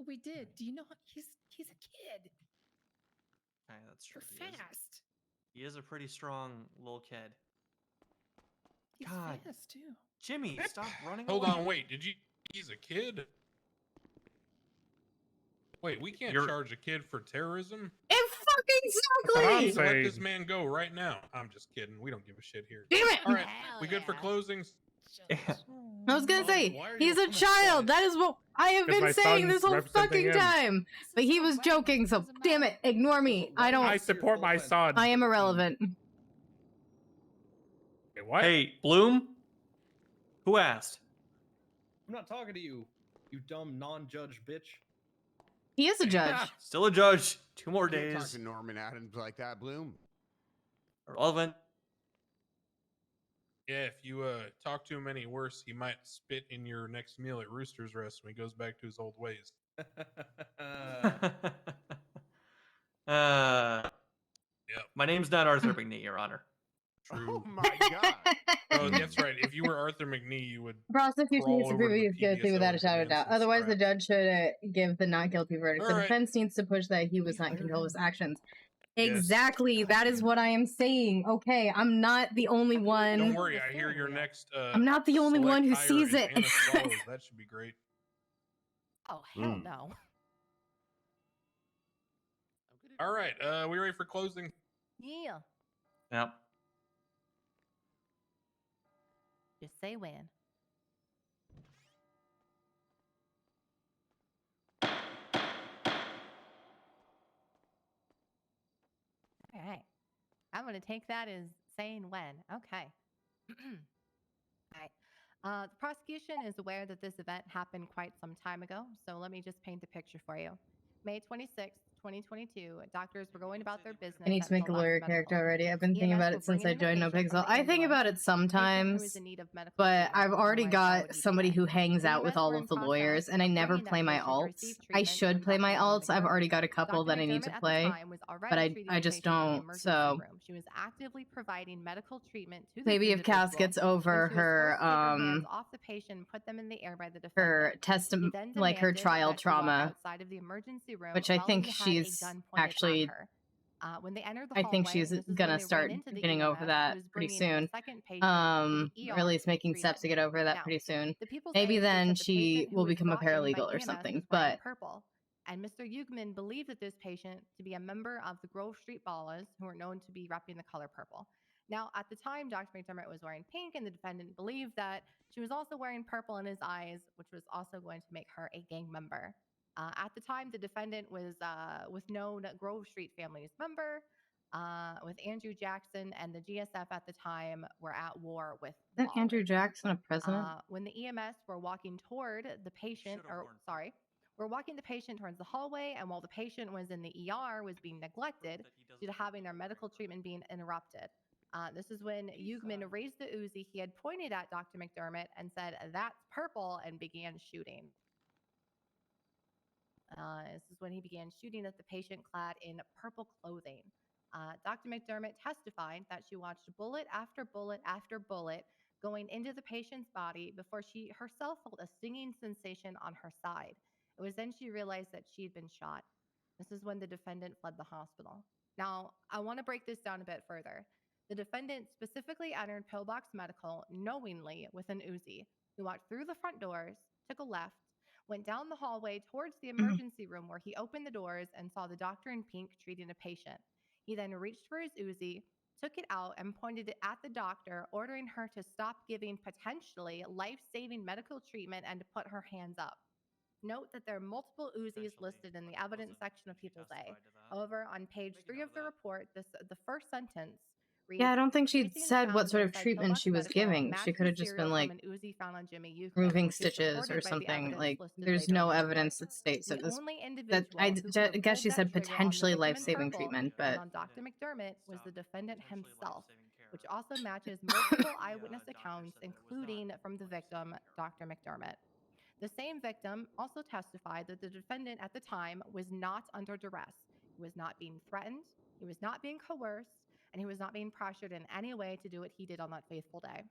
We did. Do you know he's a kid?
Okay, that's true.
You're fast.
He is a pretty strong little kid.
He's
God,
fast too.
Jimmy, stop running.
Hold
away.
on, wait. He's a kid? Wait, we can't charge a kid for terrorism?
Exactly!
Let this man go right now. I'm just kidding. We don't give a shit here.
Damn it!
All right, we good for closings?
I was gonna say, he's a child. That is what I have been saying this whole fucking time. But he was joking, so damn it, ignore me.
I support my son.
I am irrelevant.
What?
Hey, Bloom? Who asked?
I'm not talking to you, you dumb non-judge bitch.
He is a judge.
Still a judge. 2 more
You can't talk
days.
to Norman Adams like that, Bloom.
Irrelevant.
Yeah, if you talk to him any worse, he might spit in your next meal at Rooster's Rest when he goes back to his old ways.
My name's not Arthur McNee, Your Honor.
True.
Oh my God.
Oh, that's right. If you were Arthur McNee, you would.
Prosecution
crawl
needs to
over
prove
the
he is guilty
PDSO
without a shadow of doubt.
evidence and
Otherwise, the
scrap.
judge should give the not guilty verdict.
All
The
right.
defense needs to push that he was not in control of his actions.
Yes.
Exactly. That is what I am saying. Okay, I'm not the only one.
Don't worry, I hear your next.
I'm not the only
select
one who
hire
sees
is
it.
Anna Swallows. That should be great.
Oh hell no.
All right, we ready for closing?
Yeah.
Yep.
Just say when. All right. I'm going to take that as saying when. Okay. All right. The prosecution is aware that this event happened quite some time ago, so let me just paint the picture for you. May 26th, 2022, doctors were going about their business.
I need to make a lawyer character already. I've been thinking about it since I joined NoPixel. I think about it sometimes, but I've already got somebody who hangs out with all of the lawyers, and I never play my alts. I should play my alts. I've already got a couple that I need to play, but I just don't. So
she was actively providing medical treatment to
maybe if Cass gets over her
off the patient and put them in the air by the
her like her trial trauma,
outside of the emergency room,
which I
while
think
he had a
she's
gun pointed at
actually.
her. When they entered the
I think
hallway,
she's
this is when
gonna
they
start
ran into the
getting
EMS,
over
who
that
was
pretty
bringing a
soon.
second patient to the
Or at least
ER
making
for
steps to get
treatment.
over that
Now,
pretty soon.
the people's
Maybe
aim is
then
that the
she
patient who
will
was
become a
brought in by
paralegal or
EMS
something.
was wearing
But
purple, and Mr. Yugman believed that this patient to be a member of the Grove Street Ballas, who are known to be repping the color purple. Now, at the time, Dr. McDermott was wearing pink, and the defendant believed that she was also wearing purple in his eyes, which was also going to make her a gang member. At the time, the defendant was with known Grove Street family's member, with Andrew Jackson, and the GSF at the time were at war with
Is that Andrew
lawless.
Jackson a president?
When the EMS were walking toward the patient, we're walking the patient towards the hallway, and while the patient was in the ER, was being neglected due to having their medical treatment being interrupted. This is when Yugman raised the Uzi he had pointed at Dr. McDermott and said, "That's purple," and began shooting. This is when he began shooting at the patient clad in purple clothing. Dr. McDermott testified that she watched bullet after bullet after bullet going into the patient's body before she herself felt a stinging sensation on her side. It was then she realized that she had been shot. This is when the defendant fled the hospital. Now, I want to break this down a bit further. The defendant specifically entered Pillbox Medical knowingly with an Uzi. He walked through the front doors, took a left, went down the hallway towards the emergency room where he opened the doors and saw the doctor in pink treating a patient. He then reached for his Uzi, took it out, and pointed it at the doctor, ordering her to stop giving potentially life-saving medical treatment and to put her hands up. Note that there are multiple Uzis listed in the evidence section of People's A. However, on page 3 of the report, the first sentence reads,
Yeah, I don't think she
"Tracings
said what
found
sort of
inside
treatment
Pillbox
she was
Medical
giving. She
match
could have just been
material
like
from an Uzi found on Jimmy Yugman,
removing
which is
stitches
supported
or
by the
something.
evidence
Like
listed
there's
later
no
in the
evidence
report.
that states
The
that this.
only
That I
individual who could have
guess
pulled
she
that
said
trigger on the
potentially
victim in
life-saving
purple
treatment,
and
but
on Dr. McDermott was the defendant himself, which also matches multiple eyewitness accounts, including from the victim, Dr. McDermott. The same victim also testified that the defendant at the time was not under duress. He was not being threatened, he was not being coerced, and he was not being pressured in any way to do what he did on that fateful day.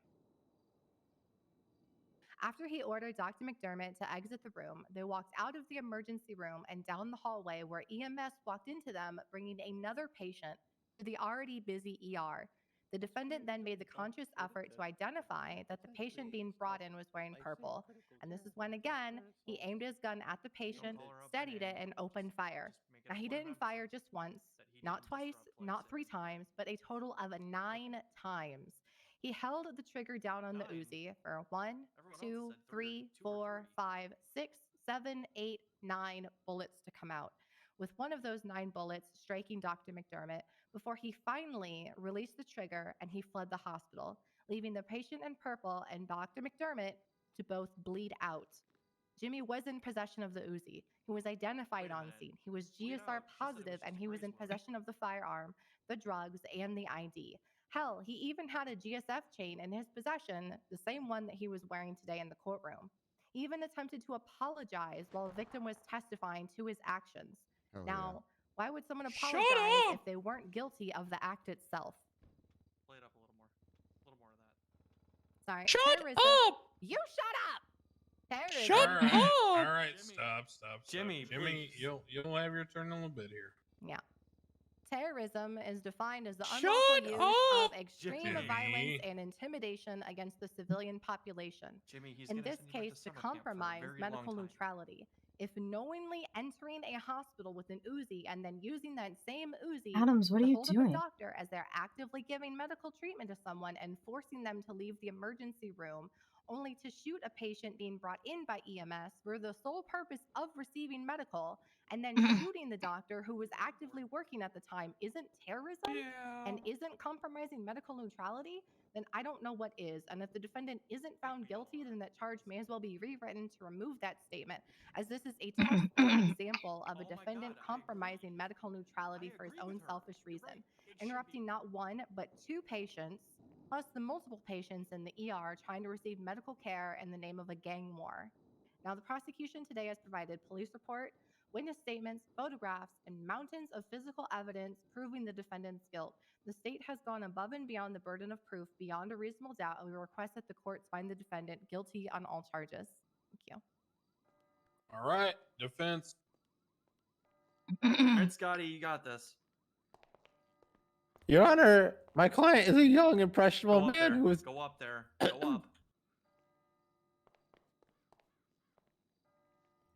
After he ordered Dr. McDermott to exit the room, they walked out of the emergency room and down the hallway where EMS walked into them, bringing another patient to the already busy ER. The defendant then made the conscious effort to identify that the patient being brought in was wearing purple. And this is when, again, he aimed his gun at the patient, steadied it, and opened fire. Now, he didn't fire just once, not twice, not 3 times, but a total of 9 times. He held the trigger down on the Uzi for 1, 2, 3, 4, 5, 6, 7, 8, 9 bullets to come out, with one of those 9 bullets striking Dr. McDermott before he finally released the trigger and he fled the hospital, leaving the patient in purple and Dr. McDermott to both bleed out. Jimmy was in possession of the Uzi. He was identified on scene. He was GSR positive, and he was in possession of the firearm, the drugs, and the ID. Hell, he even had a GSF chain in his possession, the same one that he was wearing today in the courtroom. He even attempted to apologize while the victim was testifying to his actions.
Hell
Now, why would someone
Shut
apologize
up!
if they weren't guilty of the act itself?
Play it up a little more. A little more of that.
Sorry.
Shut
terrorism.
up!
You shut up! Terrorism.
Shut
all right,
up!
all right, stop.
Jimmy,
Jimmy,
please.
you'll have your turn in a little bit here.
Yeah. Terrorism is defined as the
Shut
unlawful use
up!
of extreme
Jimmy.
violence and intimidation against the civilian population.
Jimmy, he's
In
gonna
this
send you back
case,
to
to
summer camp for a
compromise
very
medical
long time.
neutrality. If knowingly entering a hospital with an Uzi and then using that same Uzi
Adams, what
to
are you
hold up
doing?
a doctor as they're actively giving medical treatment to someone and forcing them to leave the emergency room only to shoot a patient being brought in by EMS for the sole purpose of receiving medical and then shooting the doctor who was actively working at the time isn't terrorism and isn't compromising medical neutrality, then I don't know what is. And if the defendant isn't found guilty, then that charge may as well be rewritten to remove that statement, as this is a textbook example of a defendant compromising medical neutrality for his own selfish reason, interrupting not one, but 2 patients, plus the multiple patients in the ER trying to receive medical care in the name of a gang war. Now, the prosecution today has provided police report, witness statements, photographs, and mountains of physical evidence proving the defendant's guilt. The state has gone above and beyond the burden of proof beyond a reasonable doubt, and we request that the courts find the defendant guilty on all charges. Thank you.
All right, defense.
All right, Scotty, you got this.
Your Honor, my client is a young, impressionable
Go up
man
there.
who is.
Go up there. Go up.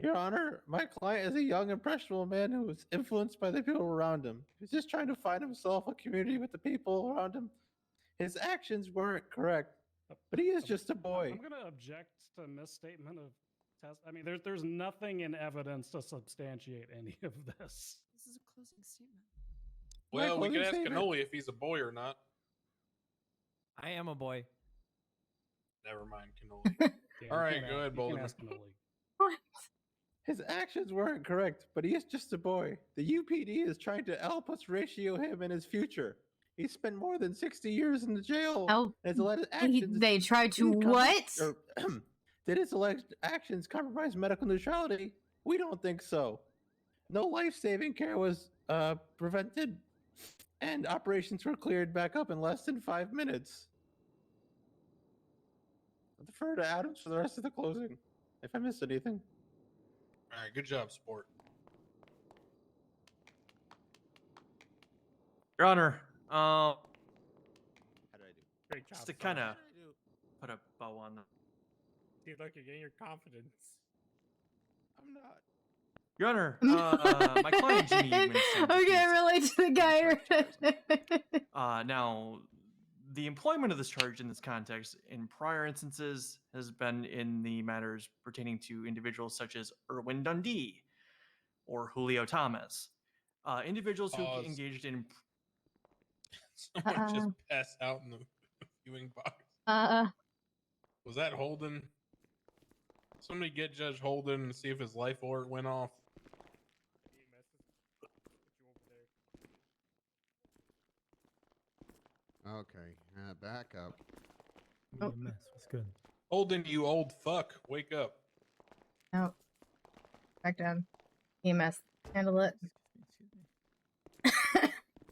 Your Honor, my client is a young, impressionable man who was influenced by the people around him. He's just trying to find himself a community with the people around him. His actions weren't correct, but he is just a boy.
I'm going to object to misstatement of I mean, there's nothing in evidence to substantiate any of this.
This is a closing statement.
Well, we
closing
could ask
statement?
Cannoli if he's a boy or not.
I am a boy.
Never mind, Cannoli.
Yeah,
All
you
right,
can't
go ahead,
you can't
Boulderman.
ask Cannoli.
What?
His actions weren't correct, but he is just a boy. The UPD is trying to help us ratio him in his future. He spent more than 60 years in the jail.
Oh,
and his alleged actions.
they tried to
did
what?
Did his alleged actions compromise medical neutrality? We don't think so. No life-saving care was prevented, and operations were cleared back up in less than 5 minutes. I'll defer to Adams for the rest of the closing, if I missed anything.
All right, good job, sport.
Your Honor,
How did I do?
Great job.
just to
son.
kind of
How did I do?
put a bow on the.
See, look, you're getting your confidence.
I'm not.
Your Honor, my client Jimmy Eagman stands
Okay, I
accused
relate to the guy.
now, the employment of this charge in this context in prior instances has been in the matters pertaining to individuals such as Erwin Dundee or Julio Thomas. Individuals who
Pause.
engaged in.
Someone just passed out in the viewing box. Was that Holden? Somebody get Judge Holden and see if his life alert went off.
Okay, back up.
Oh. Mess. What's good?
Holden, you old fuck, wake up.
No. Back down. EMS. Handle it.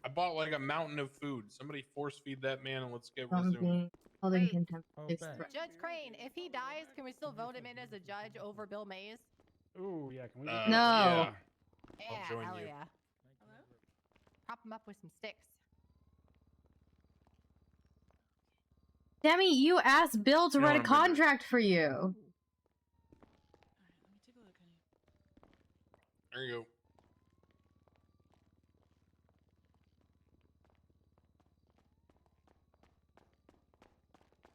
I bought like a mountain of food. Somebody force feed that man and let's get
Holding
resuming.
holding contempt. is
back.
threat.
Judge Crane, if he dies, can we still vote him in as a judge over Bill Mays?
Ooh, yeah. Can we?
No.
Yeah.
Yeah,
I'll join
hell
you.
yeah. Prop him up with some sticks.
Demi, you asked Bill to
You
write a
don't wanna bring it.
contract for you.
Alright, let me take a look, honey.
There you go.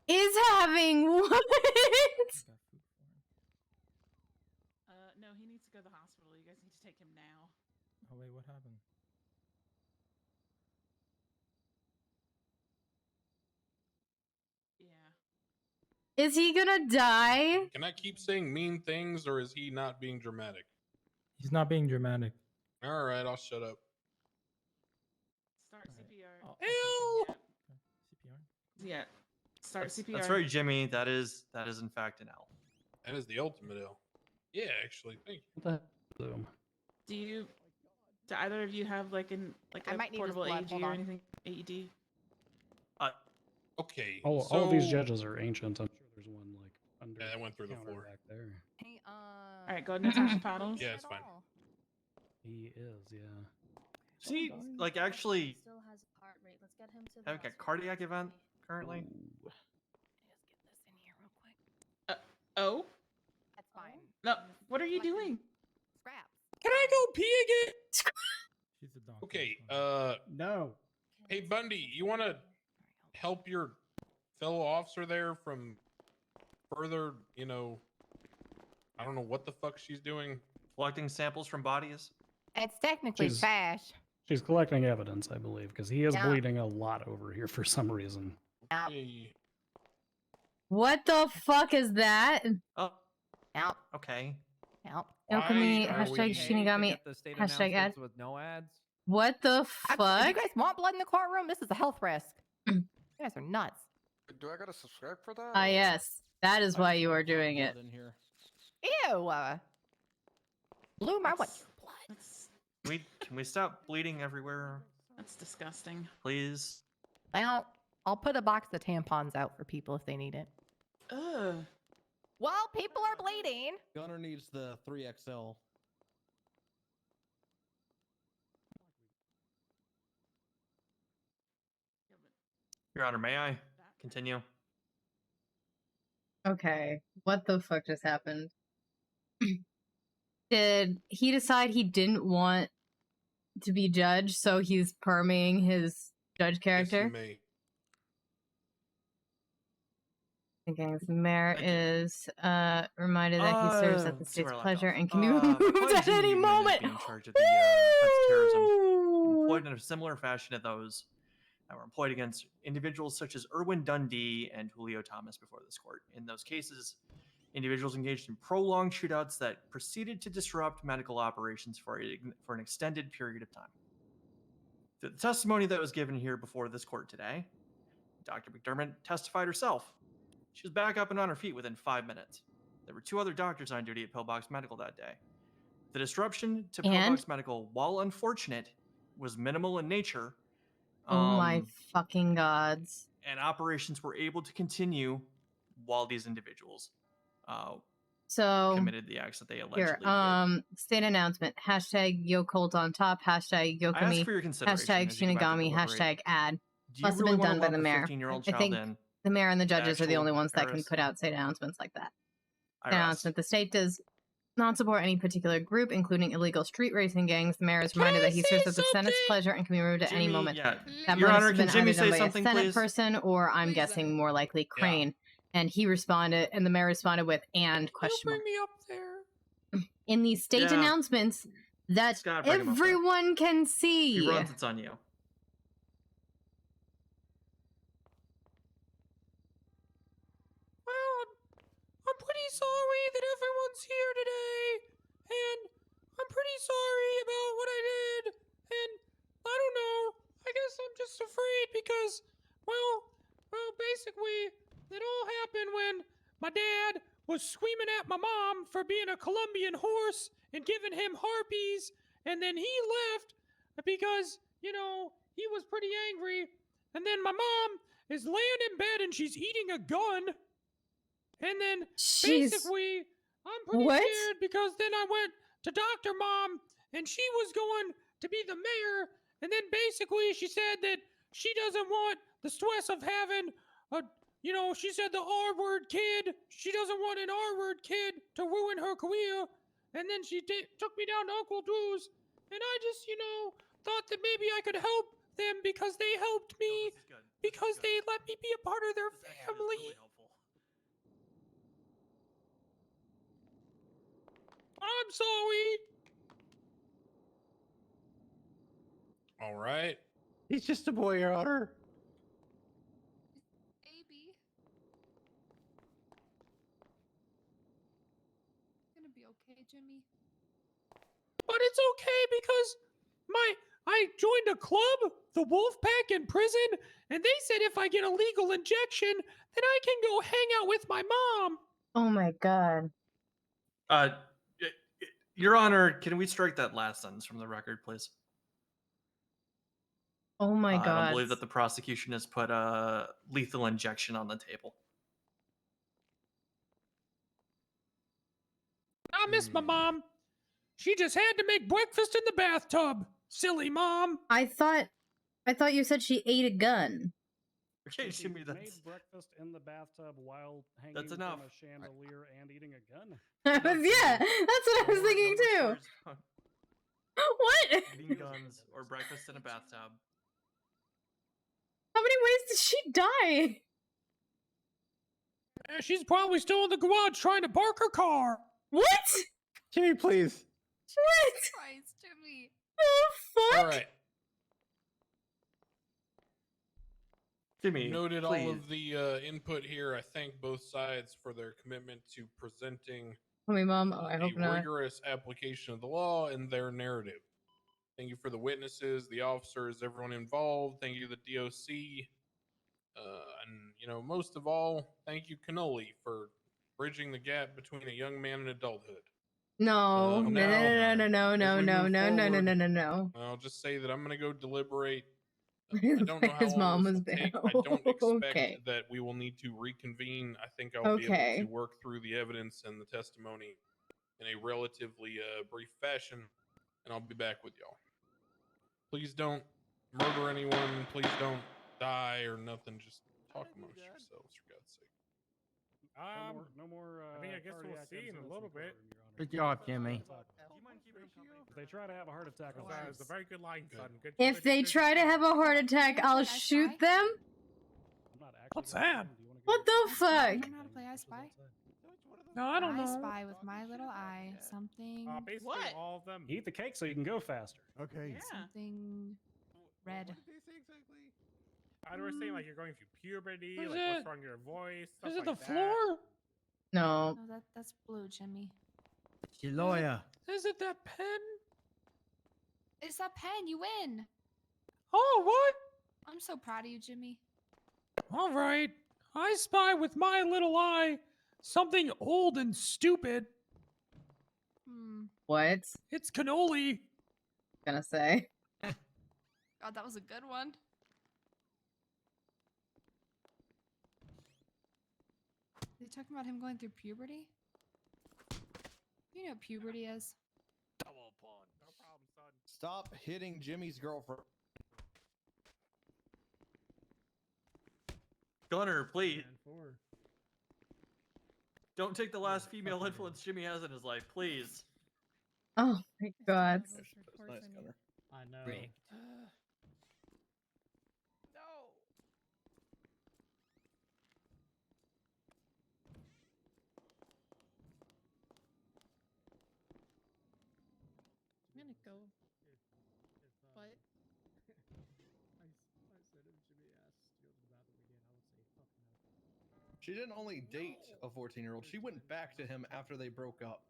Is having what?
No, he needs to go to the hospital. You guys need to take him now.
Oh wait, what happened?
Yeah.
Is he gonna die?
Can I keep saying mean things or is he not being dramatic?
He's not being dramatic.
All right, I'll shut up.
Start CPR.
Oh,
Yeah.
CPR.
Yeah. Start CPR.
That's right, Jimmy. That is in fact an L.
That is the ultimate L. Yeah, actually, thank you.
What the hell?
Do either of you have like
I
a
might need his
portable
blood,
AED
hold
or
on.
anything? AED?
Okay.
All of these judges are ancient. I'm sure there's one like under.
Yeah, that went through the
counter
floor.
back there.
Hey,
All right, go ahead, Natasha Paddles.
Yeah, it's fine.
He is, yeah.
See, like actually
Still has a heart rate. Let's get him to the
having a
hospital.
cardiac event currently.
Ooh.
Let's get this in here real quick.
Oh?
That's fine.
No, what are you doing?
Scraps.
Can I go pee again?
She's a donkey.
Okay,
it's fine.
No.
hey Bundy, you want to help your fellow officer there from further, I don't know what the fuck she's doing.
Collecting samples from bodies.
It's technically
She's-
trash.
She's collecting evidence, I believe, because he is
Yeah.
bleeding a lot over here for some reason.
Yep.
Hey,
What the fuck is that?
Oh,
Yep.
okay.
Yep.
Alchemy,
Why are
hashtag
we-
Shinigami, hashtag ad.
with no ads.
What the
If you
fuck?
guys want blood in the courtroom, this is a health risk. You guys are nuts.
Do I gotta subscribe for that?
Ah, yes. That is why you are doing it.
In here.
Ew. Bloom, I want your blood.
Can we stop bleeding everywhere,
That's disgusting.
please?
I'll put a box of tampons out for people if they need it.
Ugh.
Well, people are bleeding.
Gunner needs the 3XL.
Your Honor, may I continue?
Okay. What the fuck just happened? Did he decide he didn't want to be judged, so he's perming his judge
yes,
character?
you may.
Okay, the mayor is reminded that he serves at the
see where
state's
I left
pleasure
off.
and can be
My
removed
client
at
Jimmy
any
Newman is
moment.
being charged with the offense of terrorism,
Woo!
employed in a similar fashion to those that were employed against individuals such as Irwin Dundee and Julio Thomas before this court. In those cases, individuals engaged in prolonged shootouts that proceeded to disrupt medical operations for an extended period of time. The testimony that was given here before this court today, Dr. McDermott testified herself. She was back up and on her feet within 5 minutes. There were 2 other doctors on duty at Pillbox Medical that day. The disruption to Pillbox Medical, while unfortunate, was minimal in nature.
Oh my fucking gods.
And operations were able to continue while these individuals committed the acts that they allegedly did.
State announcement. Hashtag YoCult on top. Hashtag
I ask
Yokami.
for your consideration
Hashtag
as you go back and
Shinigami.
deliberate.
Hashtag ad.
Do you
Must
really
have been
wanna
done by
lock
the
a
mayor.
15-year-old
I
child
think
in
the mayor and the judges are the
actual
only ones that can
Paris?
put out state announcements like that.
I
State
rest.
announcement. The state does not support any particular group, including illegal street racing gangs. The mayor is reminded that he serves at the Senate's pleasure and can be removed at any
Jimmy,
moment.
yeah.
That
Your
must
Honor,
have
can
been
Jimmy
either done
say
by
something,
a Senate
please?
person or I'm guessing more likely Crane. And he responded, and the mayor responded with "and?" question mark.
Bring me up there.
In these state
Yeah.
announcements that
Scott, bring him up there.
everyone can
If
see.
he runs, it's on you.
Well, I'm pretty sorry that everyone's here today, and I'm pretty sorry about what I did, and I don't know, I guess I'm just afraid because, well, basically, it all happened when my dad was screaming at my mom for being a Colombian horse and giving him harpies, and then he left because, you know, he was pretty angry, and then my mom is laying in bed and she's eating a gun. And then basically, I'm pretty scared because then I went to Dr. Mom and she was going to be the mayor. And then basically she said that she doesn't want the stress of having she said the R-word kid. She doesn't want an R-word kid to ruin her career. And then she took me down to Uncle Drew's. And I just, thought that maybe I could help them because they helped me. Because they let me be a part of their family. I'm sorry.
All right.
He's just a boy, Your Honor.
AB. It's gonna be okay, Jimmy.
But it's okay because I joined a club, the Wolfpack in prison, and they said if I get a legal injection, then I can go hang out with my mom.
Oh my god.
Your Honor, can we strike that last sentence from the record, please?
Oh my god.
I don't believe that the prosecution has put a lethal injection on the table.
I miss my mom. She just had to make breakfast in the bathtub. Silly mom.
I thought you said she ate a gun.
Okay,
She
Jimmy,
made
that's
breakfast in the bathtub while hanging
That's enough.
from a chandelier and eating a gun.
Yeah, that's what I was thinking too. What?
eating guns or breakfast in a bathtub.
How many ways did she die?
She's probably still in the garage trying to park her car.
What?
Jimmy, please.
What?
Christ, Jimmy.
The fuck?
All right.
Jimmy,
Noted
please.
all of the input here. I thank both sides for their commitment to presenting
Tell me, Mom. Oh, I
a
hope not.
rigorous application of the law and their narrative. Thank you for the witnesses, the officers, everyone involved. Thank you, the DOC. And, most of all, thank you, Cannoli, for bridging the gap between a young man and adulthood.
No, no,
now,
no, no, no,
as we
no,
move
no, no, no,
forward,
no, no, no.
I'll just say that I'm going to go deliberate. I don't know how
His
long
mom
this
was
will
there.
take. I don't expect
Okay.
that we will need to reconvene. I think I'll be
Okay.
able to work through the evidence and the testimony in a relatively brief fashion, and I'll be back with y'all. Please don't murder anyone. Please don't die or nothing. Just talk amongst yourselves, for God's sake.
No more.
I guess we'll
cardiac
see in a
incidents
little
the courtroom,
bit.
Your Honor.
Good job, Jimmy.
If they try to have a heart attack, I'll
That was a very good line, son. Good,
If they try to have a heart attack, I'll shoot them.
I'm not actually
What's
gonna
that?
shoot them. Do you want to
What the fuck?
I don't know how to play I Spy.
No, I don't know.
Spy with my little eye something.
Basically all of them.
Eat the cake so you can go faster.
Okay.
Something red.
What did they say exactly?
I was saying like you're going through puberty,
Is
like
it-
what's wrong with your voice. Stuff
Is it
like
the
that.
floor?
No.
No, that's blue, Jimmy.
She lawyer.
Is it that pen?
It's that pen. You win.
Oh, what?
I'm so proud of you, Jimmy.
All right. I spy with my little eye something old and stupid.
What?
It's cannoli.
Gonna say.
God, that was a good one. They talking about him going through puberty? You know what puberty is.
Double pawn. No problem, son.
Stop hitting Jimmy's girlfriend.
Gunner, please. Don't take the last female influence Jimmy has in his life, please.
Oh my god.
Nice, Gunner.
I know.
Rigged.
I'm gonna go. But
She didn't only date a 14-year-old. She went back to him after they broke up.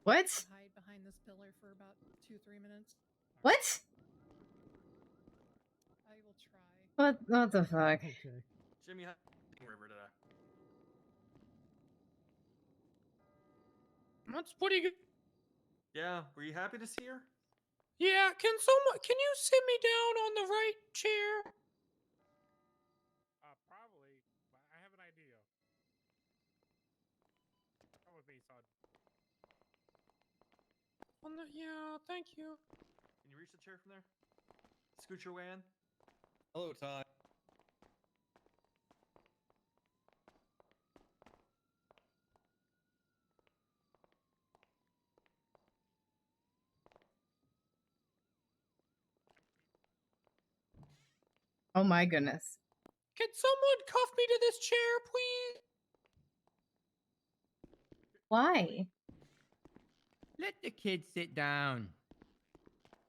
What?
hide behind this pillar for about 2-3 minutes.
What?
I will try.
What the fuck?
Okay.
Jimmy, how river today?
That's pretty good.
Yeah, were you happy to see her?
Yeah, can you sit me down on the right chair?
Probably, but I have an idea. Come with me, son.
Yeah, thank you.
Can you reach the chair from there? Scoot your way in.
Hello, Ty.
Oh my goodness.
Can someone cuff me to this chair, please?
Why?
Let the kid sit down.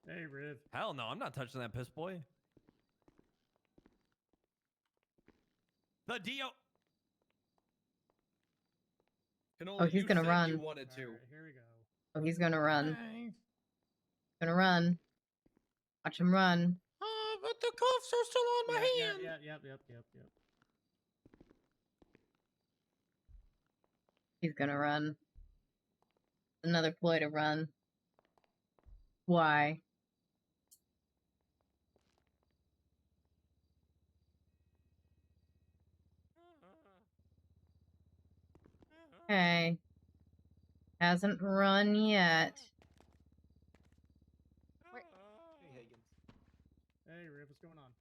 Hey, Riv.
Hell no, I'm not touching that piss boy. The Dio.
Oh, he's gonna run.
You wanted to.
Alright, here we go.
Oh, he's gonna run.
Hey.
Gonna run. Watch him run.
But the cuffs are still on my hand.
Yep.
He's gonna run. Another ploy to run. Why? Okay. Hasn't run yet.
Hey, Higgins.
Hey, Riv, what's going on?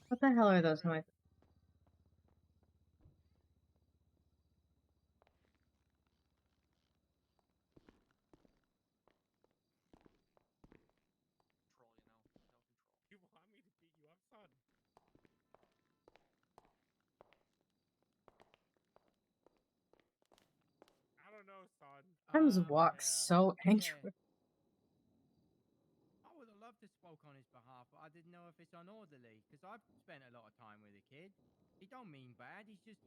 What the hell are those noises?
You want me to beat you up, son? I don't know, son.
Tim's walks so angry.
I would have loved to spoke on his behalf, but I didn't know if it's unorderly, because I've spent a lot of time with the kid. He don't mean bad, he just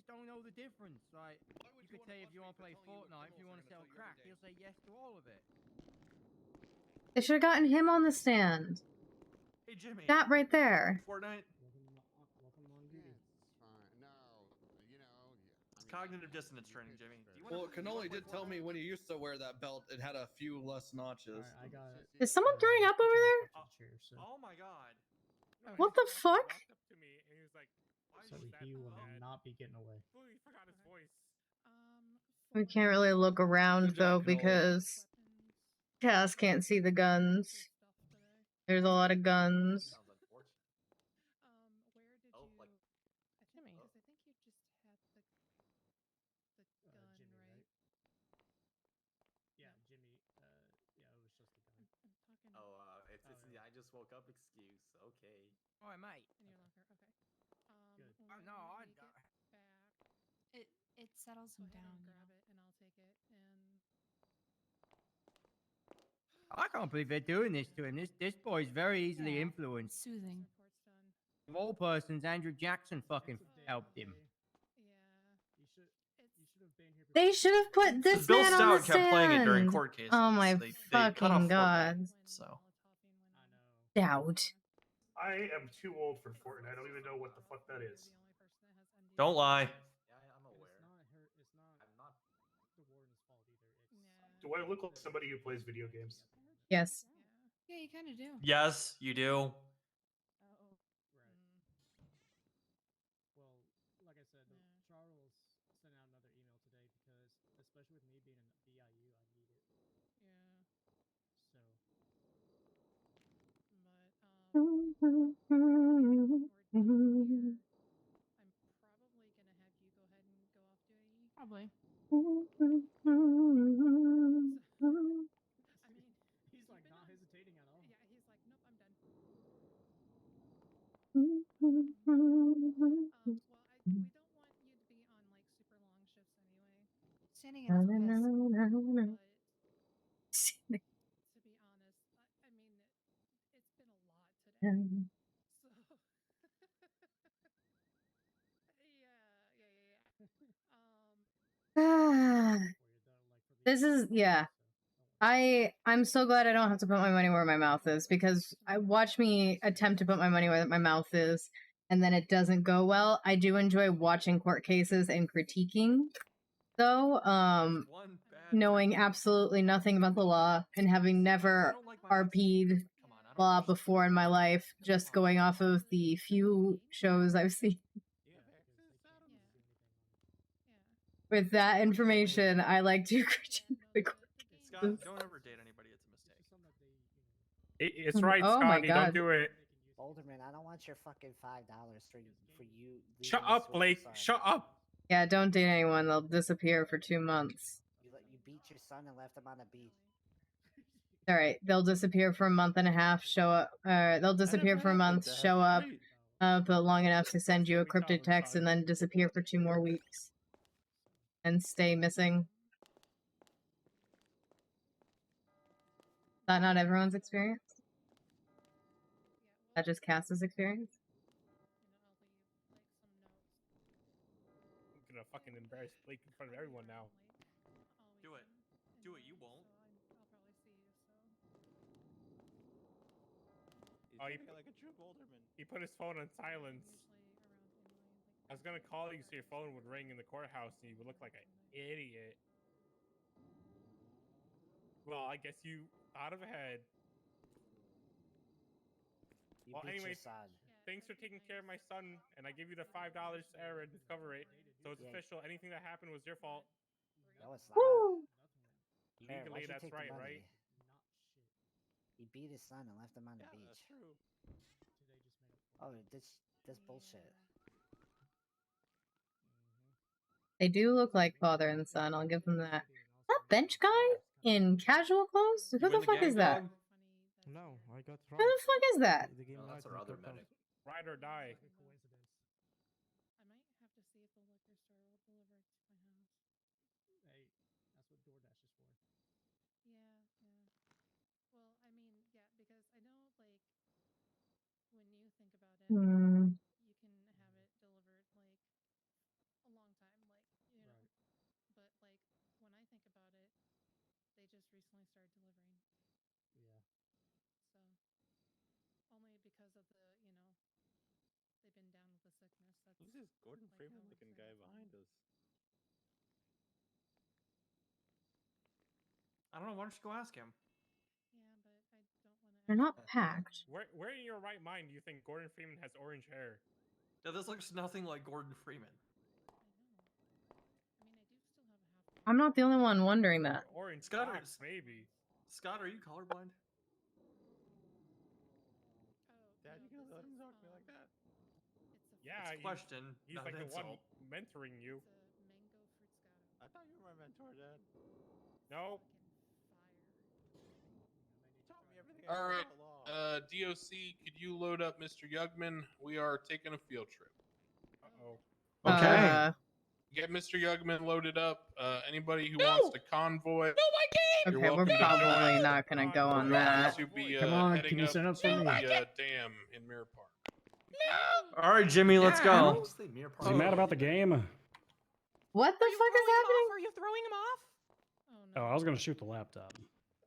don't know the difference. Like, you could say if you want to play Fortnite, if you want to sell crack, he'll say yes to all of it.
They should have gotten him on the stand.
Hey, Jimmy.
That right there.
Fortnite.
Welcome on duty.
It's fine. No, you know.
It's cognitive dissonance training, Jimmy. Do you
Well, Cannoli did tell me when he used to wear that belt, it had a few less notches.
Alright, I got it.
Is someone throwing up over there?
Oh my god.
What the fuck?
Walked up to me and he was like, "Why
So
is that
he will
bad?"
not be getting away.
Ooh, he forgot his voice.
We can't really look around
Good job,
though because Cass can't see the guns. There's a lot of guns.
Where did you? Jimmy, because I think you just had the gun,
Jimmy,
right?
Yeah, Jimmy. Yeah, it was just the gun.
I'm talking.
just woke up excuse. Okay.
All right, mate.
In your locker. Okay.
Good.
When
No, I.
we get back,
It settles
go
him
ahead
down.
and
you
grab
know?
it, and I'll take it. And
I can't believe they're doing this to him. This boy's very easily
Yeah.
influenced.
Soothing.
report's done.
Of all persons, Andrew Jackson fucking helped him.
Yeah.
They should have put this
Bill
man on the
Stout kept playing it during
stand.
court cases.
Oh my
They cut
fucking
off
god.
Fortnite, so.
Doubt.
I am too old for Fortnite. I don't even know what the fuck that is.
Don't lie.
Yeah, I'm aware. I'm not.
Do I look like somebody who plays video games?
Yes.
Yeah, you kind of do.
Yes, you do.
Well, like I said, Charles sent out another email today because, especially with me being in BIU, I need it.
Yeah.
So.
But we're done here. I'm probably gonna have you go ahead and go off duty.
Probably.
I mean,
he's like not hesitating at all.
Yeah, he's like, nope, I'm done. Well, we don't want you to be on like super long shifts anyway.
Standing in his piss.
But to be honest, I mean, it's been a lot today. So yeah.
This is, yeah. I'm so glad I don't have to put my money where my mouth is, because I watch me attempt to put my money where my mouth is, and then it doesn't go well. I do enjoy watching court cases and critiquing, though, knowing absolutely nothing about the law and having never RP'd law before in my life, just going off of the few shows I've seen. With that information, I like to critique the court cases.
Scott, don't ever date anybody. It's a mistake.
It's right,
Oh my
Scotty.
God.
Don't do it.
Alderman, I don't want your fucking $5 for you.
Shut
leaving us
up,
with your
Blake.
son.
Shut up.
Yeah, don't date anyone. They'll disappear for 2 months.
You beat your son and left him on the beach.
All right, they'll disappear for a month and a half. Show up. They'll disappear for a month. Show up, but long enough to send you a cryptic text, and then disappear for 2 more weeks, and stay missing. Is that not everyone's experience? That just Cass's experience?
I'm gonna fucking embarrass Blake in front of everyone now.
Do it. Do it. You won't.
Oh,
like a true Alderman.
he put his phone on silence. I was gonna call you so your phone would ring in the courthouse and you would look like an idiot. Well, I guess you thought of ahead.
You
Well,
beat
anyway,
your son.
thanks for taking care of my son, and I give you the $5 errand to cover it. So it's official. Anything that happened was your fault.
No, it's not.
Woo!
Aaron,
Legally,
why'd you
that's
take the
right,
money?
right?
He beat his son and left him on the beach.
That's true.
Oh, this bullshit.
They do look like father and son. I'll give them that. That bench guy in casual clothes? Who the fuck is that?
No, I got
Who the fuck is that?
No, that's our other medic.
Ride or die.
I might have to see if the liquor store will deliver it to my house.
Hey, that's what DoorDash is for.
Yeah, yeah. Well, I mean, yeah, because I know, like, when you think about it, you can have it delivered, like, a long time, like, you know. But, like, when I think about it, they just recently started delivering.
Yeah.
So, only because of the, you know, they've been down with the sickness. That's
Who's this Gordon
like
Freeman
how
looking
it's
guy
been.
behind us?
I don't know. Why don't you go ask him?
Yeah, but I don't want to.
They're not packed.
Where in your right mind do you think Gordon Freeman has orange hair?
Yeah, this looks nothing like Gordon Freeman.
I'm not the only one wondering that.
Orange
Scott,
blacks, maybe.
Scott, are you colorblind?
Dad, you gonna let him talk to me like that?
Yeah,
It's a question,
He's
not
like
an
the one
insult.
mentoring you.
I thought you were my mentor, Dad.
No.
You taught me everything
All
I know
right.
about law.
DOC, could you load up Mr. Yugman? We are taking a field trip.
Uh-oh.
Okay.
Get Mr. Yugman loaded up. Anybody who wants to convoy,
Okay,
you're
we're
welcome to
probably
join.
not gonna go
We're
on
going
that.
to be
Come on,
heading
can you
up
sign up
to
for me?
the dam in Mirror Park.
All right, Jimmy, let's go.
Is he mad about the game?
What the fuck is happening?
Are you throwing him off?
Oh, I was gonna shoot the laptop.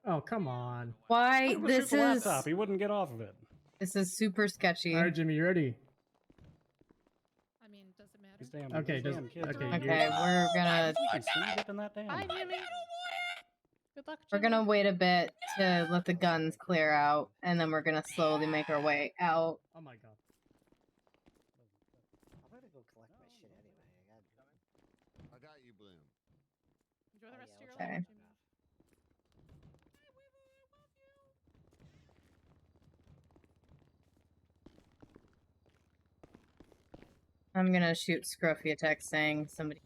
Oh, come on.
Why?
I was gonna
This
shoot the
is
laptop. He wouldn't get off of it.
this is super sketchy.
All right, Jimmy, you ready?
I mean, does it matter?
These damn,
Okay,
these
does-
damn kids.
okay,
are-
Okay, we're gonna
We can speed up in that dam.
Bye, Jimmy. Good luck,
we're gonna wait a bit to let the guns clear out, and then we're gonna slowly make our way out.
Oh my god.
I'm gonna go collect my shit anyway.
I got you, Bloom.
Enjoy the rest of your
Okay.
life, Jimmy.
I'm gonna shoot Scruffy a text saying somebody.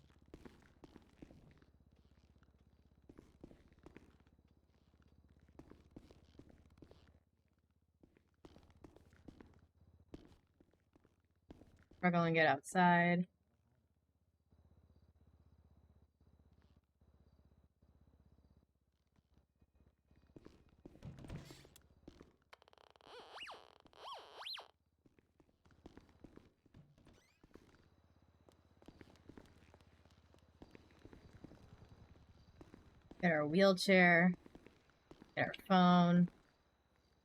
Struggle and get outside. Get our wheelchair. Get our phone.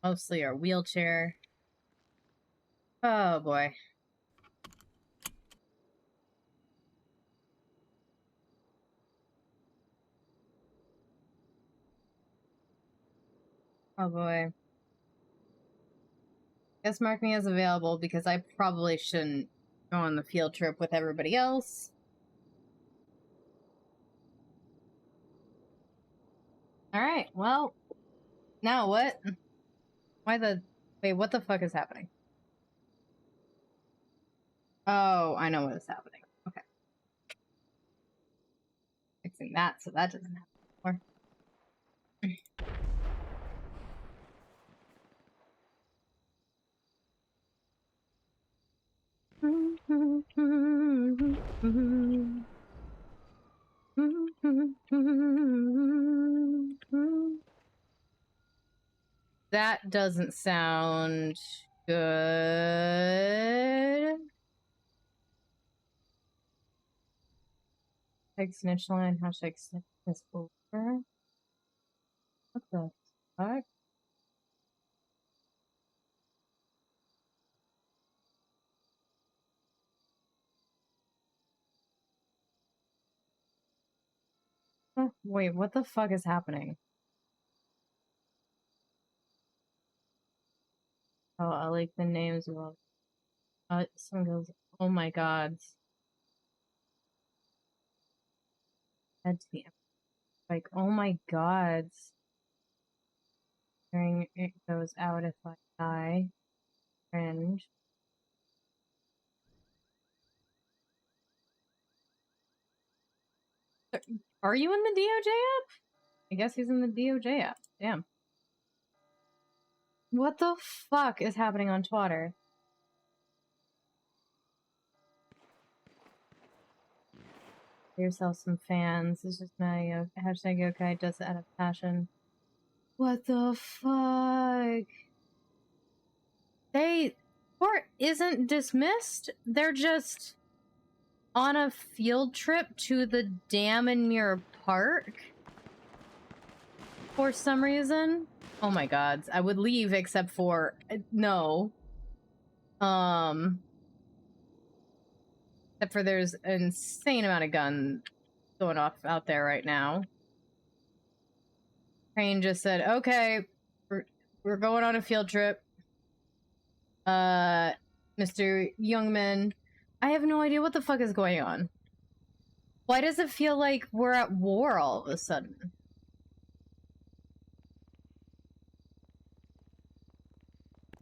Mostly our wheelchair. Oh boy. Oh boy. Guess mark me as available because I probably shouldn't go on the field trip with everybody else. Alright, well. Now what? Why the... Wait, what the fuck is happening? Oh, I know what is happening. Okay. Fixing that so that doesn't happen anymore. That doesn't sound good. Hashtag snitch line, hashtag snitch is over. What the fuck? Wait, what the fuck is happening? Oh, I like the names of all. Someone goes, oh my god. Head to the like, oh my god. It goes out if I die. Cringe. Are you in the DOJ app? I guess he's in the DOJ app. Damn. What the fuck is happening on Twitter? Get yourself some fans. It's just my hashtag yokai does it out of passion. What the fuck? Court isn't dismissed. They're just on a field trip to the dam in Mirror Park for some reason. Oh my god, I would leave except for no. Except for there's an insane amount of guns going off out there right now. Crane just said, okay, we're going on a field trip. Mr. Youngman, I have no idea what the fuck is going on. Why does it feel like we're at war all of a sudden?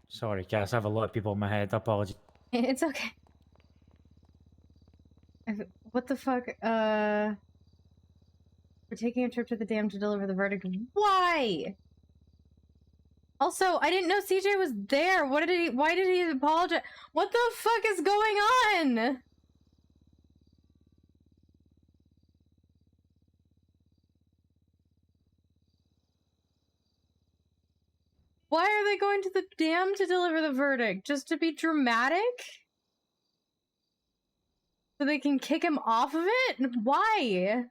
Sorry, Cass, I have a lot of people in my head. Apologies.
It's okay. What the fuck? We're taking a trip to the dam to deliver the verdict. Why? Also, I didn't know CJ was there. Why did he apologize? What the fuck is going on? Why are they going to the dam to deliver the verdict? Just to be dramatic? So they can kick him off of it? Why?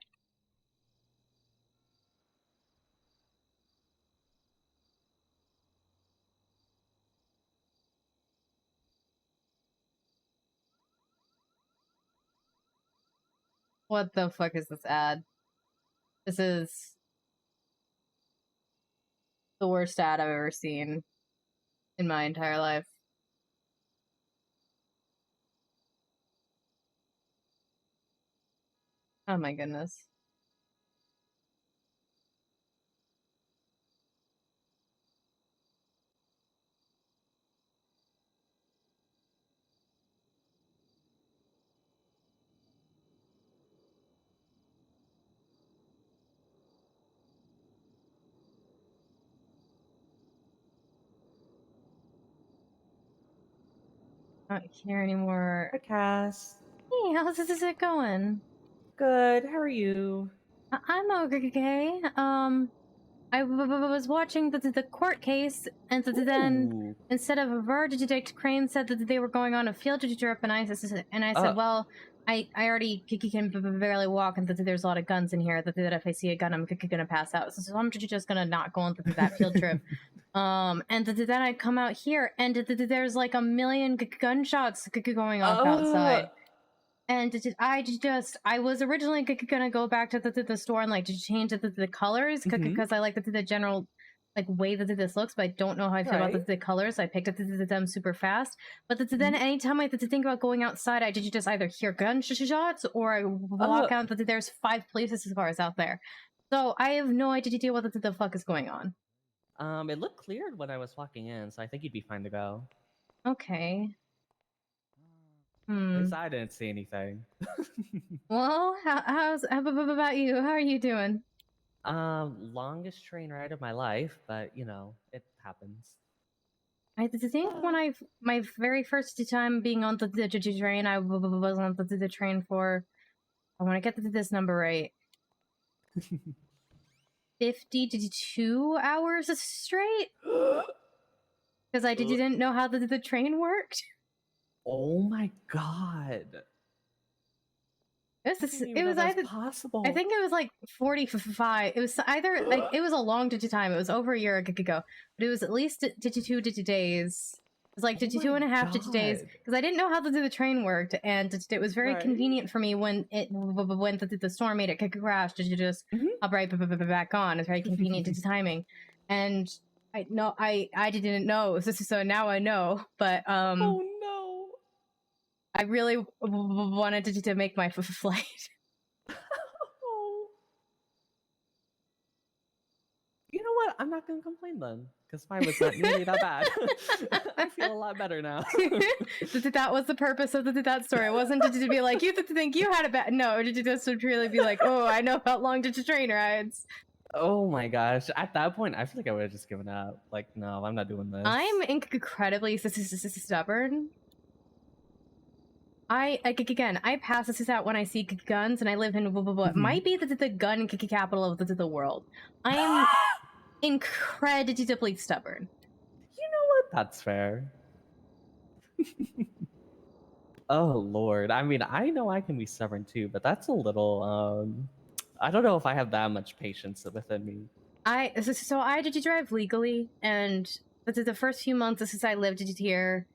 What the fuck is this ad? This is the worst ad I've ever seen in my entire life. Oh my goodness. Not here anymore.
Hi, Cass.
Hey, how's this going?
Good. How are you?
I'm okay. I was watching the court case, and then instead of a verdict, Crane said that they were going on a field trip, and I said, well, I already can barely walk, and that there's a lot of guns in here. That if I see a gun, I'm gonna pass out. So I'm just gonna not go on that field trip. And then I come out here, and there's like a million gunshots going off outside. And I was originally gonna go back to the store and like to change the colors because I like the general like way that this looks, but I don't know how I feel about the colors. I picked up them super fast, but then anytime I think about going outside, I just either hear gunshots or I walk out that there's 5 police cars out there. So I have no idea what the fuck is going on.
It looked cleared when I was walking in, so I think you'd be fine to go.
Okay.
At least I didn't see anything.
Well, how about you? How are you doing?
Longest train ride of my life, but you know, it happens.
I think when my very first time being on the train, I was on the train for, I want to get this number right, 52 hours straight? Because I didn't know how the train worked.
Oh my god.
It was either
possible.
I think it was like 45. It was either like it was a long time. It was over a year ago, but it was at least 2 days. It was like 2.5 days because I didn't know how the train worked, and it was very convenient for me when the storm made it crash to just hop right back on. It's very convenient to timing, and I didn't know, so now I know. But
oh no.
I really wanted to make my flight.
You know what? I'm not going to complain then, because mine was not nearly that bad. I feel a lot better now.
That was the purpose of that story. It wasn't to be like, you think you had a bad... No, just to really be like, oh, I know about long train rides.
Oh my gosh. At that point, I feel like I would have just given up. Like, no, I'm not doing this.
I'm incredibly stubborn. I pass this out when I see guns, and I live in what might be the gun capital of the world. I am incredibly stubborn.
You know what? That's fair. Oh lord. I mean, I know I can be stubborn too, but that's a little I don't know if I have that much patience within me.
So I did drive legally, and the first few months since I lived here,